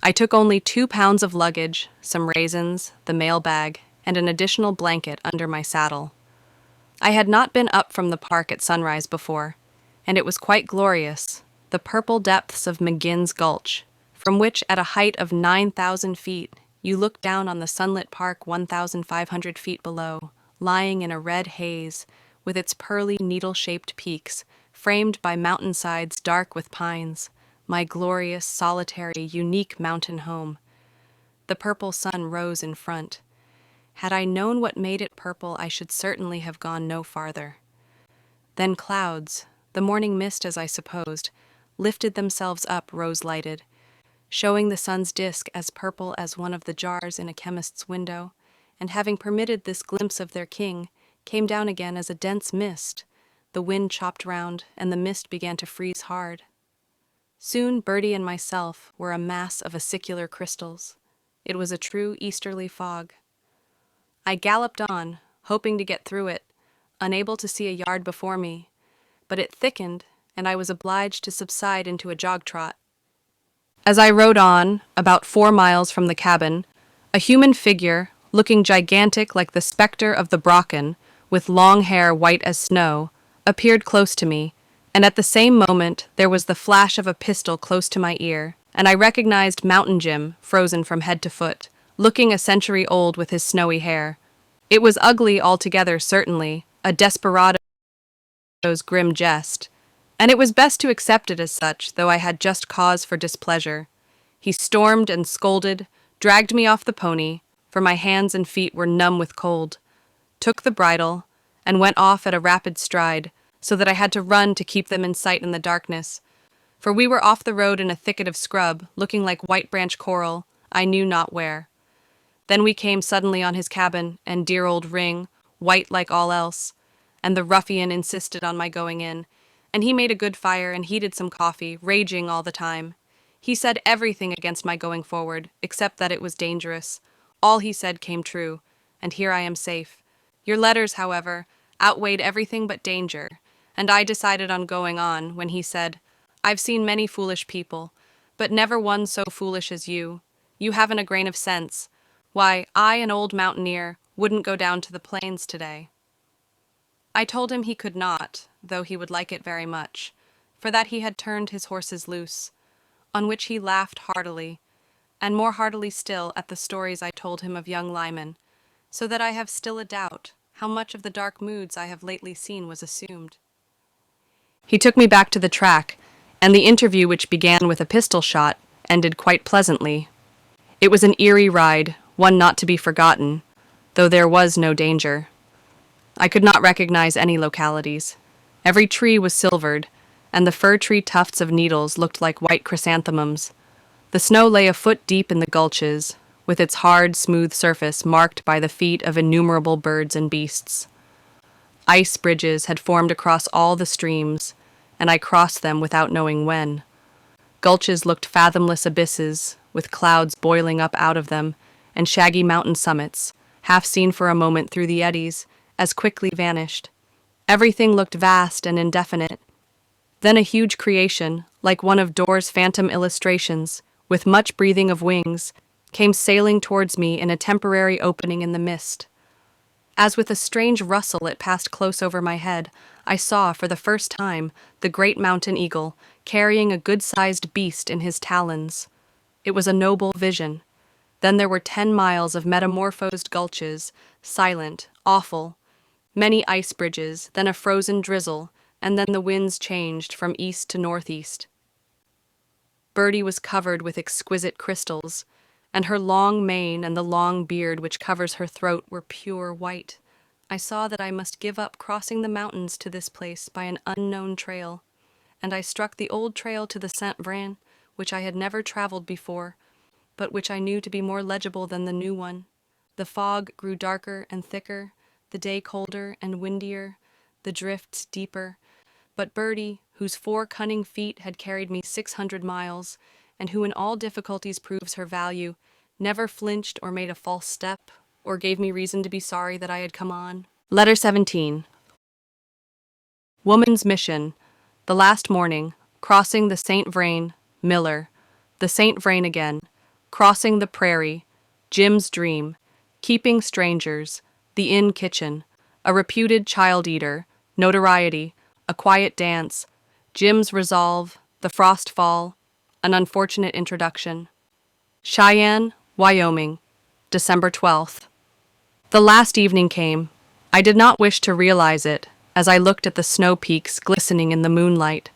I took only 2 pounds of luggage, some raisins, the mail bag, and an additional blanket under my saddle. I had not been up from the park at sunrise before, and it was quite glorious, the purple depths of McGinn's Gulch, from which at a height of 9,000 feet you look down on the sunlit park 1,500 feet below, lying in a red haze, with its pearly needle-shaped peaks, framed by mountainsides dark with pines, my glorious, solitary, unique mountain home. The purple sun rose in front. Had I known what made it purple, I should certainly have gone no farther. Then clouds, the morning mist as I supposed, lifted themselves up rose-lighted, showing the sun's disk as purple as one of the jars in a chemist's window, and having permitted this glimpse of their king, came down again as a dense mist. The wind chopped round, and the mist began to freeze hard. Soon Bertie and myself were a mass of acicular crystals. It was a true easterly fog. I galloped on, hoping to get through it, unable to see a yard before me, but it thickened, and I was obliged to subside into a jog trot. As I rode on, about 4 miles from the cabin, a human figure, looking gigantic like the spectre of the Brocken, with long hair white as snow, appeared close to me, and at the same moment there was the flash of a pistol close to my ear, and I recognized Mountain Jim, frozen from head to foot, looking a century old with his snowy hair. It was ugly altogether, certainly, a desperado's grim jest, and it was best to accept it as such, though I had just cause for displeasure. He stormed and scolded, dragged me off the pony, for my hands and feet were numb with cold, took the bridle, and went off at a rapid stride, so that I had to run to keep them in sight in the darkness. For we were off the road in a thicket of scrub, looking like white branch coral, I knew not where. Then we came suddenly on his cabin, and dear old Ring, white like all else, and the ruffian insisted on my going in, and he made a good fire and heated some coffee, raging all the time. He said everything against my going forward, except that it was dangerous. All he said came true, and here I am safe. Your letters, however, outweighed everything but danger, and I decided on going on when he said, "I've seen many foolish people, but never one so foolish as you. You haven't a grain of sense. Why, I, an old mountaineer, wouldn't go down to the plains today." I told him he could not, though he would like it very much, for that he had turned his horses loose, on which he laughed heartily, and more heartily still at the stories I told him of young Lyman, so that I have still a doubt how much of the dark moods I have lately seen was assumed. He took me back to the track, and the interview, which began with a pistol shot, ended quite pleasantly. It was an eerie ride, one not to be forgotten, though there was no danger. I could not recognize any localities. Every tree was silvered, and the fir tree tufts of needles looked like white chrysanthemums. The snow lay a foot deep in the gulches, with its hard, smooth surface marked by the feet of innumerable birds and beasts. Ice bridges had formed across all the streams, and I crossed them without knowing when. Gulches looked fathomless abysses, with clouds boiling up out of them, and shaggy mountain summits, half seen for a moment through the eddies, as quickly vanished. Everything looked vast and indefinite. Then a huge creation, like one of Dore's phantom illustrations, with much breathing of wings, came sailing towards me in a temporary opening in the mist. As with a strange rustle it passed close over my head, I saw, for the first time, the great mountain eagle, carrying a good-sized beast in his talons. It was a noble vision. Then there were 10 miles of metamorphosed gulches, silent, awful, many ice bridges, then a frozen drizzle, and then the winds changed from east to northeast. Bertie was covered with exquisite crystals, and her long mane and the long beard which covers her throat were pure white. I saw that I must give up crossing the mountains to this place by an unknown trail, and I struck the old trail to the Saint Vrain, which I had never traveled before, but which I knew to be more legible than the new one. The fog grew darker and thicker, the day colder and windier, the drifts deeper, but Birdie, whose 4 cunning feet had carried me 600 miles, and who in all difficulties proves her value, never flinched or made a false step, or gave me reason to be sorry that I had come on. Letter 17. Woman's Mission. The last morning, crossing the Saint Vrain, Miller. The Saint Vrain again. Crossing the prairie. Jim's dream. Keeping strangers. The inn kitchen. A reputed child-eater. Notoriety. A quiet dance. Jim's resolve. The frost fall. An unfortunate introduction. Cheyenne, Wyoming. December 12th. The last evening came. I did not wish to realize it, as I looked at the snow peaks glistening in the moonlight.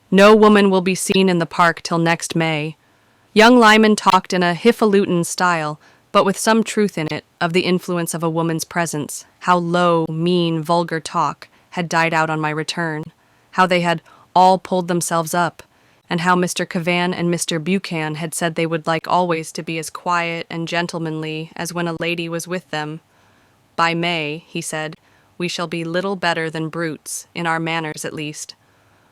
No woman will be seen in the park till next May. Young Lyman talked in a hifalutin style, but with some truth in it, of the influence of a woman's presence, how low, mean, vulgar talk had died out on my return, how they had all pulled themselves up, and how Mr. Cavan and Mr. Buchan had said they would like always to be as quiet and gentlemanly as when a lady was with them. By May, he said, we shall be little better than brutes, in our manners at least.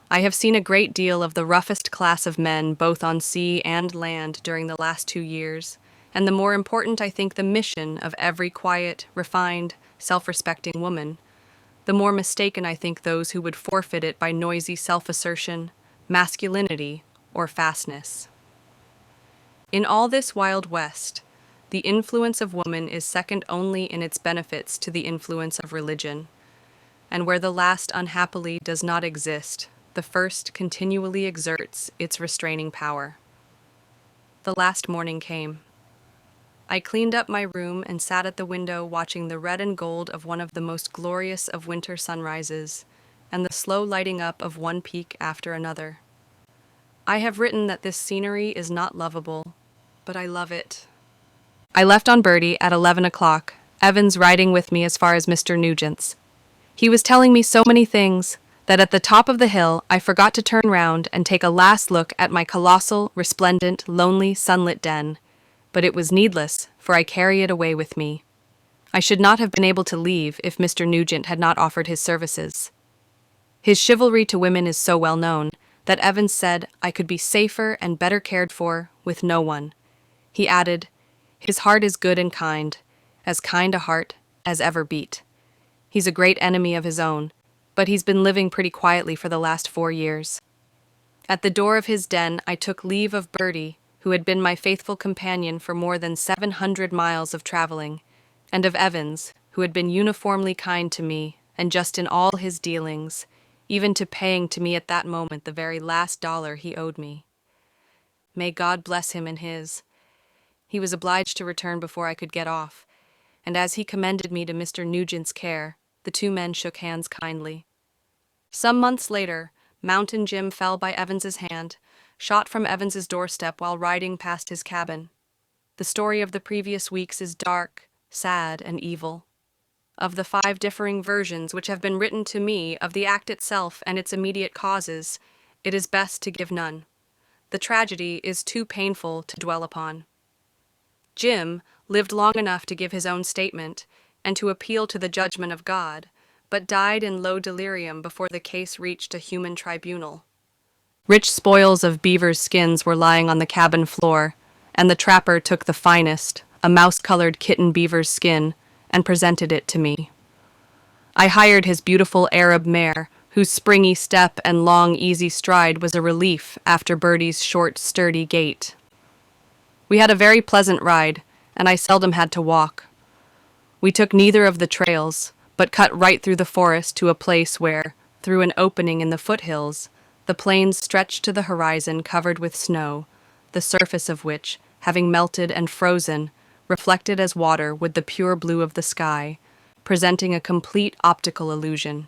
I have seen a great deal of the roughest class of men both on sea and land during the last 2 years, and the more important I think the mission of every quiet, refined, self-respecting woman, the more mistaken I think those who would forfeit it by noisy self-assertion, masculinity, or fastness. In all this wild west, the influence of woman is second only in its benefits to the influence of religion, and where the last unhappily does not exist, the first continually exerts its restraining power. The last morning came. I cleaned up my room and sat at the window watching the red and gold of one of the most glorious of winter sunrises, and the slow lighting up of one peak after another. I have written that this scenery is not lovable, but I love it. I left on Birdie at 11 o'clock, Evans riding with me as far as Mr. Nugent's. He was telling me so many things that at the top of the hill I forgot to turn round and take a last look at my colossal, resplendent, lonely, sunlit den, but it was needless, for I carry it away with me. I should not have been able to leave if Mr. Nugent had not offered his services. His chivalry to women is so well known that Evans said I could be safer and better cared for with no one. He added, his heart is good and kind a heart as ever beat. He's a great enemy of his own, but he's been living pretty quietly for the last 4 years. At the door of his den I took leave of Birdie, who had been my faithful companion for more than 700 miles of traveling, and of Evans, who had been uniformly kind to me and just in all his dealings, even to paying to me at that moment the very last dollar he owed me. May God bless him and his. He was obliged to return before I could get off, and as he commended me to Mr. Nugent's care, the 2 men shook hands kindly. Some months later, Mountain Jim fell by Evans's hand, shot from Evans's doorstep while riding past his cabin. The story of the previous weeks is dark, sad, and evil. Of the 5 differing versions which have been written to me of the act itself and its immediate causes, it is best to give none. The tragedy is too painful to dwell upon. Jim lived long enough to give his own statement and to appeal to the judgment of God, but died in low delirium before the case reached a human tribunal. Rich spoils of beavers' skins were lying on the cabin floor, and the trapper took the finest, a mouse-colored kitten beaver's skin, and presented it to me. I hired his beautiful Arab mare, whose springy step and long, easy stride was a relief after Birdie's short, sturdy gait. We had a very pleasant ride, and I seldom had to walk. We took neither of the trails, but cut right through the forest to a place where, through an opening in the foothills, the plains stretched to the horizon covered with snow, the surface of which, having melted and frozen, reflected as water with the pure blue of the sky, presenting a complete optical illusion.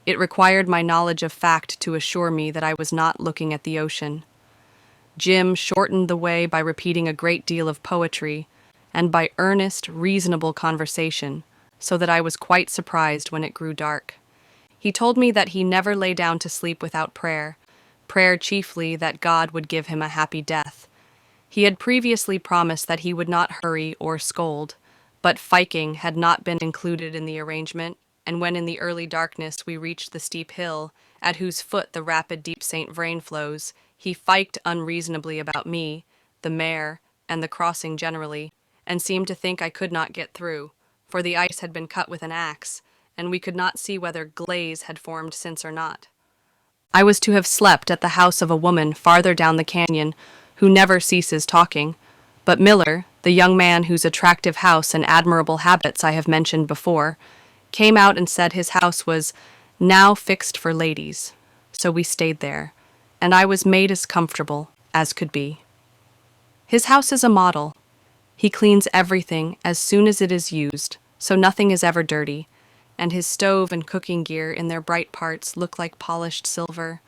It required my knowledge of fact to assure me that I was not looking at the ocean. Jim shortened the way by repeating a great deal of poetry, and by earnest, reasonable conversation, so that I was quite surprised when it grew dark. He told me that he never lay down to sleep without prayer chiefly that God would give him a happy death. He had previously promised that he would not hurry or scold, but fiking had not been included in the arrangement, and when in the early darkness we reached the steep hill, at whose foot the rapid deep St. Vrain flows, he fiked unreasonably about me, the mare, and the crossing generally, and seemed to think I could not get through, for the ice had been cut with an axe, and we could not see whether glaze had formed since or not. I was to have slept at the house of a woman farther down the canyon, who never ceases talking, but Miller, the young man whose attractive house and admirable habits I have mentioned before, came out and said his house was now fixed for ladies, so we stayed there, and I was made as comfortable as could be. His house is a model. He cleans everything as soon as it is used, so nothing is ever dirty, and his stove and cooking gear in their bright parts look like polished silver.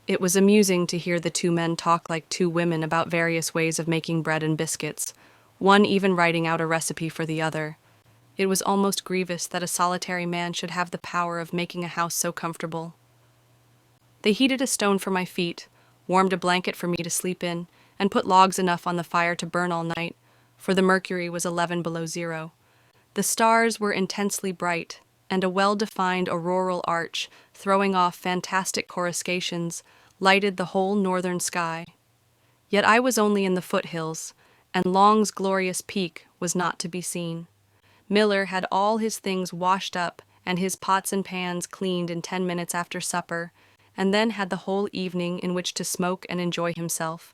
It was amusing to hear the two men talk like two women about various ways of making bread and biscuits, one even writing out a recipe for the other. It was almost grievous that a solitary man should have the power of making a house so comfortable. They heated a stone for my feet, warmed a blanket for me to sleep in, and put logs enough on the fire to burn all night, for the mercury was 11 below zero. The stars were intensely bright, and a well-defined auroral arch, throwing off fantastic coruscations, lighted the whole northern sky. Yet I was only in the foothills, and Long's glorious peak was not to be seen. Miller had all his things washed up and his pots and pans cleaned in 10 minutes after supper, and then had the whole evening in which to smoke and enjoy himself.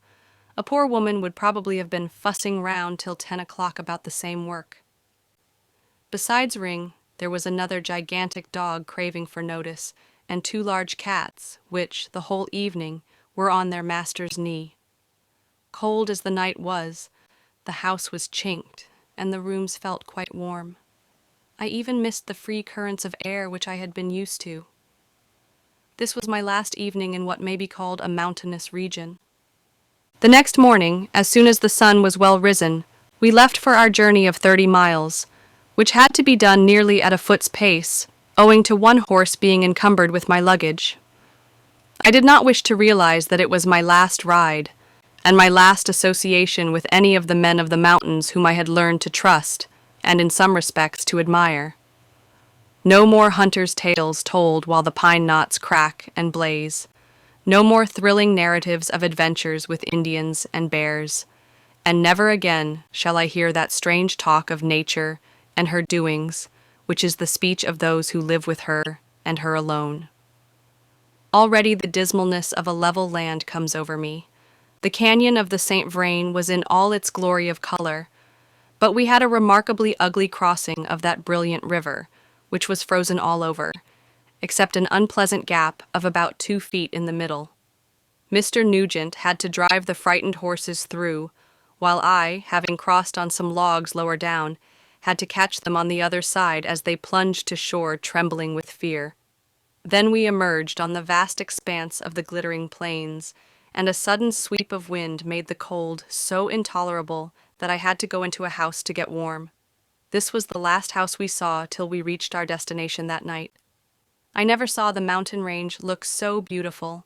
A poor woman would probably have been fussing round till 10 o'clock about the same work. Besides Ring, there was another gigantic dog craving for notice, and two large cats, which, the whole evening, were on their master's knee. Cold as the night was, the house was chinked, and the rooms felt quite warm. I even missed the free currents of air which I had been used to. This was my last evening in what may be called a mountainous region. The next morning, as soon as the sun was well risen, we left for our journey of 30 miles, which had to be done nearly at a foot's pace, owing to one horse being encumbered with my luggage. I did not wish to realize that it was my last ride, and my last association with any of the men of the mountains whom I had learned to trust, and in some respects to admire. No more hunters' tales told while the pine knots crack and blaze. No more thrilling narratives of adventures with Indians and bears, and never again shall I hear that strange talk of nature and her doings, which is the speech of those who live with her and her alone. Already the dismalness of a level land comes over me. The canyon of the St. Vrain was in all its glory of color, but we had a remarkably ugly crossing of that brilliant river, which was frozen all over, except an unpleasant gap of about 2 feet in the middle. Mr. Nugent had to drive the frightened horses through, while I, having crossed on some logs lower down, had to catch them on the other side as they plunged to shore trembling with fear. Then we emerged on the vast expanse of the glittering plains, and a sudden sweep of wind made the cold so intolerable that I had to go into a house to get warm. This was the last house we saw till we reached our destination that night. I never saw the mountain range look so beautiful,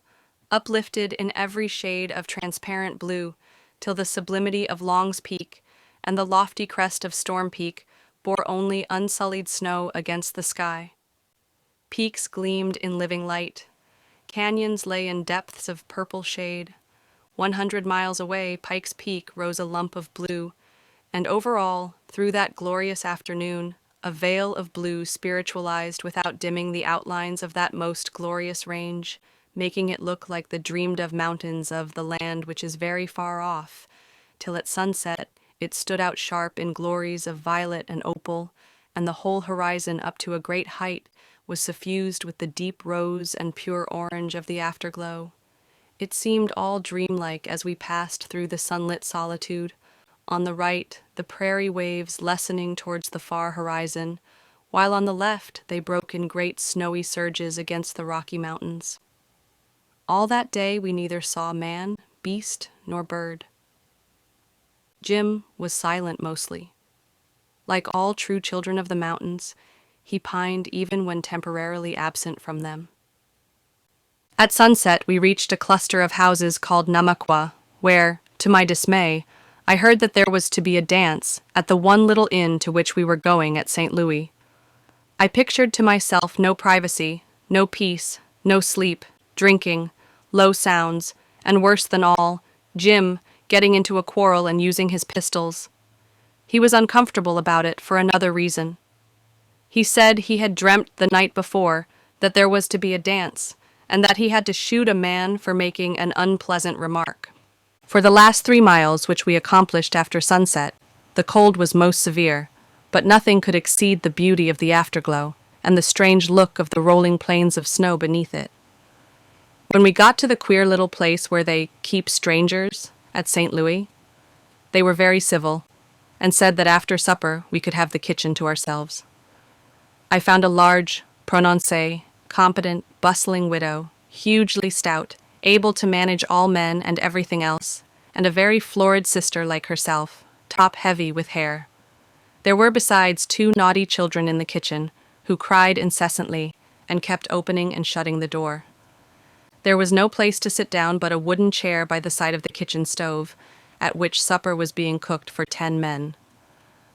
uplifted in every shade of transparent blue, till the sublimity of Long's Peak and the lofty crest of Storm Peak bore only unsullied snow against the sky. Peaks gleamed in living light. Canyons lay in depths of purple shade. 100 miles away, Pike's Peak rose a lump of blue, and over all, through that glorious afternoon, a veil of blue spiritualized without dimming the outlines of that most glorious range, making it look like the dreamed-of mountains of the land which is very far off, till at sunset it stood out sharp in glories of violet and opal, and the whole horizon up to a great height was suffused with the deep rose and pure orange of the afterglow. It seemed all dreamlike as we passed through the sunlit solitude. On the right, the prairie waves lessening towards the far horizon, while on the left they broke in great snowy surges against the Rocky Mountains. All that day we neither saw man, beast, nor bird. Jim was silent mostly. Like all true children of the mountains, He pined even when temporarily absent from them. At sunset, we reached a cluster of houses called Namaqua, where, to my dismay, I heard that there was to be a dance at the one little inn to which we were going at St. Louis. I pictured to myself no privacy, no peace, no sleep, drinking, low sounds, and worse than all, Jim getting into a quarrel and using his pistols. He was uncomfortable about it for another reason. He said he had dreamt the night before that there was to be a dance, and that he had to shoot a man for making an unpleasant remark. For the last 3 miles, which we accomplished after sunset, the cold was most severe, but nothing could exceed the beauty of the afterglow and the strange look of the rolling plains of snow beneath it. When we got to the queer little place where they keep strangers at St. Louis, they were very civil and said that after supper we could have the kitchen to ourselves. I found a large, prononcée, competent, bustling widow, hugely stout, able to manage all men and everything else, and a very florid sister like herself, top-heavy with hair. There were besides 2 naughty children in the kitchen, who cried incessantly and kept opening and shutting the door. There was no place to sit down but a wooden chair by the side of the kitchen stove, at which supper was being cooked for 10 men.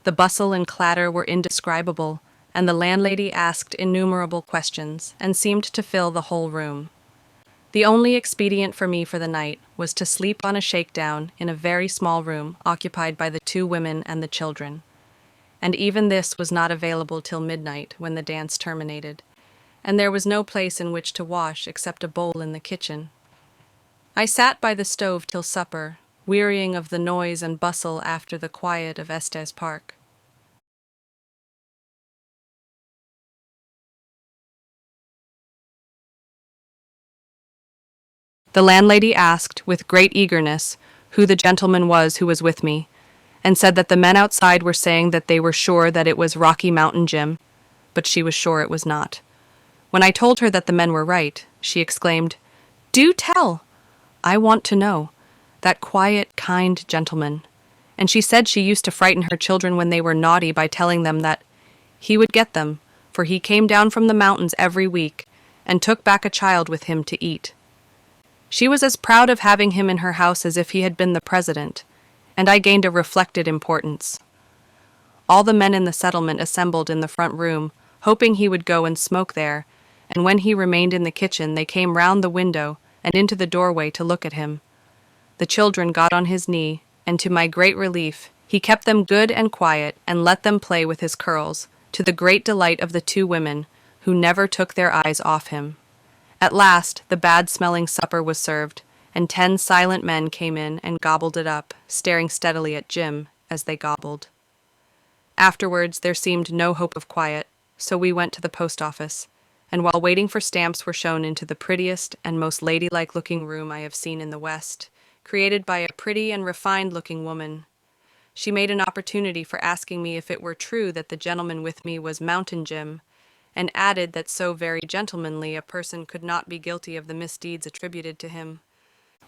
The bustle and clatter were indescribable, and the landlady asked innumerable questions and seemed to fill the whole room. The only expedient for me for the night was to sleep on a shakedown in a very small room occupied by the 2 women and the children. And even this was not available till midnight, when the dance terminated, and there was no place in which to wash except a bowl in the kitchen. I sat by the stove till supper, wearying of the noise and bustle after the quiet of Estes Park. The landlady asked, with great eagerness, who the gentleman was who was with me, and said that the men outside were saying that they were sure that it was Rocky Mountain Jim, but she was sure it was not. When I told her that the men were right, she exclaimed, "Do tell! I want to know. That quiet, kind gentleman." And she said she used to frighten her children when they were naughty by telling them that he would get them, for he came down from the mountains every week and took back a child with him to eat. She was as proud of having him in her house as if he had been the president, and I gained a reflected importance. All the men in the settlement assembled in the front room, hoping he would go and smoke there, and when he remained in the kitchen they came round the window and into the doorway to look at him. The children got on his knee, and to my great relief, he kept them good and quiet and let them play with his curls, to the great delight of the 2 women, who never took their eyes off him. At last, the bad-smelling supper was served, and 10 silent men came in and gobbled it up, staring steadily at Jim as they gobbled. Afterwards, there seemed no hope of quiet, so we went to the post office, and while waiting for stamps were shown into the prettiest and most ladylike-looking room I have seen in the West, created by a pretty and refined-looking woman. She made an opportunity for asking me if it were true that the gentleman with me was Mountain Jim, and added that so very gentlemanly a person could not be guilty of the misdeeds attributed to him.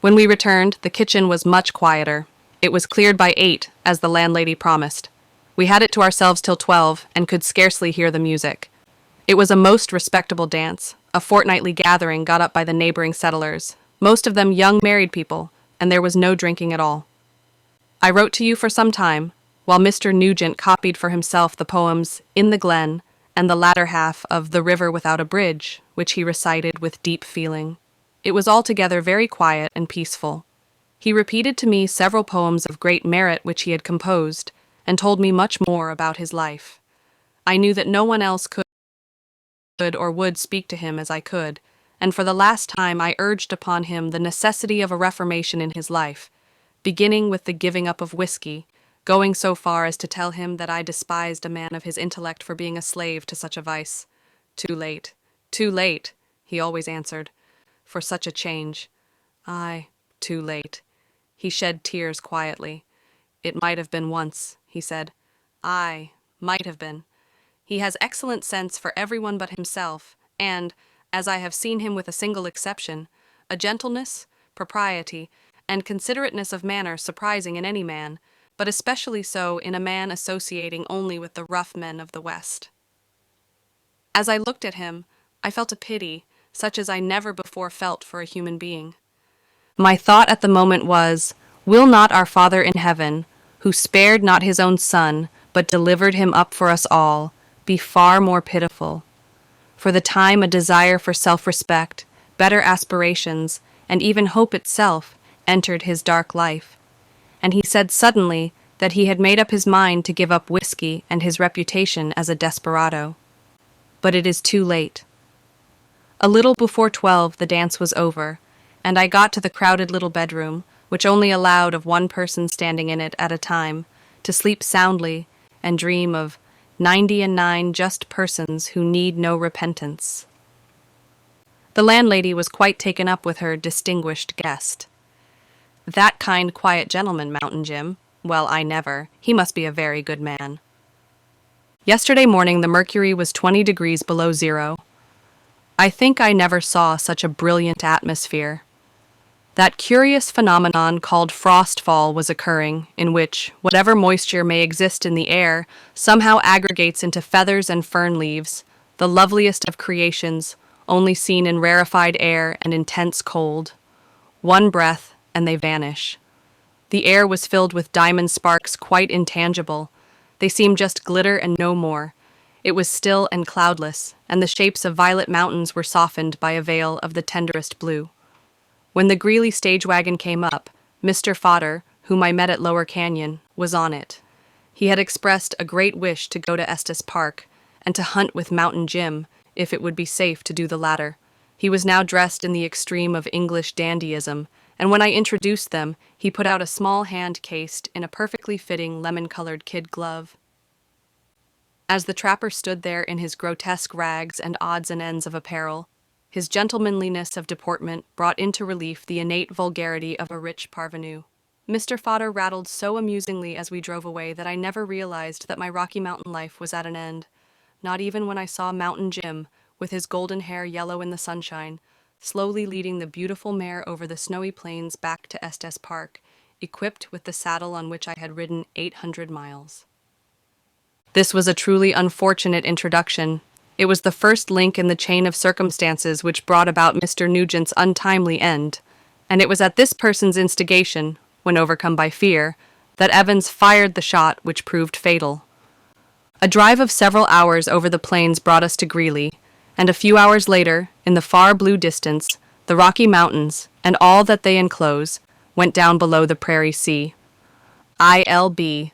When we returned, the kitchen was much quieter. It was cleared by 8, as the landlady promised. We had it to ourselves till 12, and could scarcely hear the music. It was a most respectable dance, a fortnightly gathering got up by the neighboring settlers, most of them young married people, and there was no drinking at all. I wrote to you for some time, while Mr. Nugent copied for himself the poems In the Glen, and the latter half of The River Without a Bridge, which he recited with deep feeling. It was altogether very quiet and peaceful. He repeated to me several poems of great merit which he had composed, and told me much more about his life. I knew that no one else could or would speak to him as I could, and for the last time I urged upon him the necessity of a reformation in his life, beginning with the giving up of whiskey, going so far as to tell him that I despised a man of his intellect for being a slave to such a vice. Too late, he always answered, for such a change. Aye, too late. He shed tears quietly. It might have been once, he said. Aye, might have been. He has excellent sense for everyone but himself, and, as I have seen him with a single exception, a gentleness, propriety, and considerateness of manner surprising in any man, but especially so in a man associating only with the rough men of the West. As I looked at him, I felt a pity, such as I never before felt for a human being. My thought at the moment was, will not our Father in heaven, who spared not his own Son, but delivered him up for us all, be far more pitiful? For the time a desire for self-respect, better aspirations, and even hope itself entered his dark life, and he said suddenly that he had made up his mind to give up whiskey and his reputation as a desperado. But it is too late. A little before 12 the dance was over, and I got to the crowded little bedroom, which only allowed of one person standing in it at a time, to sleep soundly and dream of 99 just persons who need no repentance. The landlady was quite taken up with her distinguished guest. That kind, quiet gentleman, Mountain Jim. Well, I never. He must be a very good man. Yesterday morning the mercury was 20 degrees below zero. I think I never saw such a brilliant atmosphere. That curious phenomenon called frostfall was occurring, in which whatever moisture may exist in the air somehow aggregates into feathers and fern leaves, the loveliest of creations, only seen in rarefied air and intense cold. One breath, and they vanish. The air was filled with diamond sparks quite intangible. They seemed just glitter and no more. It was still and cloudless, and the shapes of violet mountains were softened by a veil of the tenderest blue. When the Greeley stage wagon came up, Mr. Fodder, whom I met at Lower Canyon, was on it. He had expressed a great wish to go to Estes Park, and to hunt with Mountain Jim, if it would be safe to do the latter. He was now dressed in the extreme of English dandyism, and when I introduced them, he put out a small hand cased in a perfectly fitting lemon-colored kid glove. As the trapper stood there in his grotesque rags and odds and ends of apparel, his gentlemanliness of deportment brought into relief the innate vulgarity of a rich parvenu. Mr. Fodder rattled so amusingly as we drove away that I never realized that my Rocky Mountain life was at an end, not even when I saw Mountain Jim, with his golden hair yellow in the sunshine, slowly leading the beautiful mare over the snowy plains back to Estes Park, equipped with the saddle on which I had ridden 800 miles. This was a truly unfortunate introduction. It was the first link in the chain of circumstances which brought about Mr. Nugent's untimely end, and it was at this person's instigation, when overcome by fear, that Evans fired the shot which proved fatal. A drive of several hours over the plains brought us to Greeley, and a few hours later, in the far blue distance, the Rocky Mountains, and all that they enclose, went down below the prairie sea. ILB.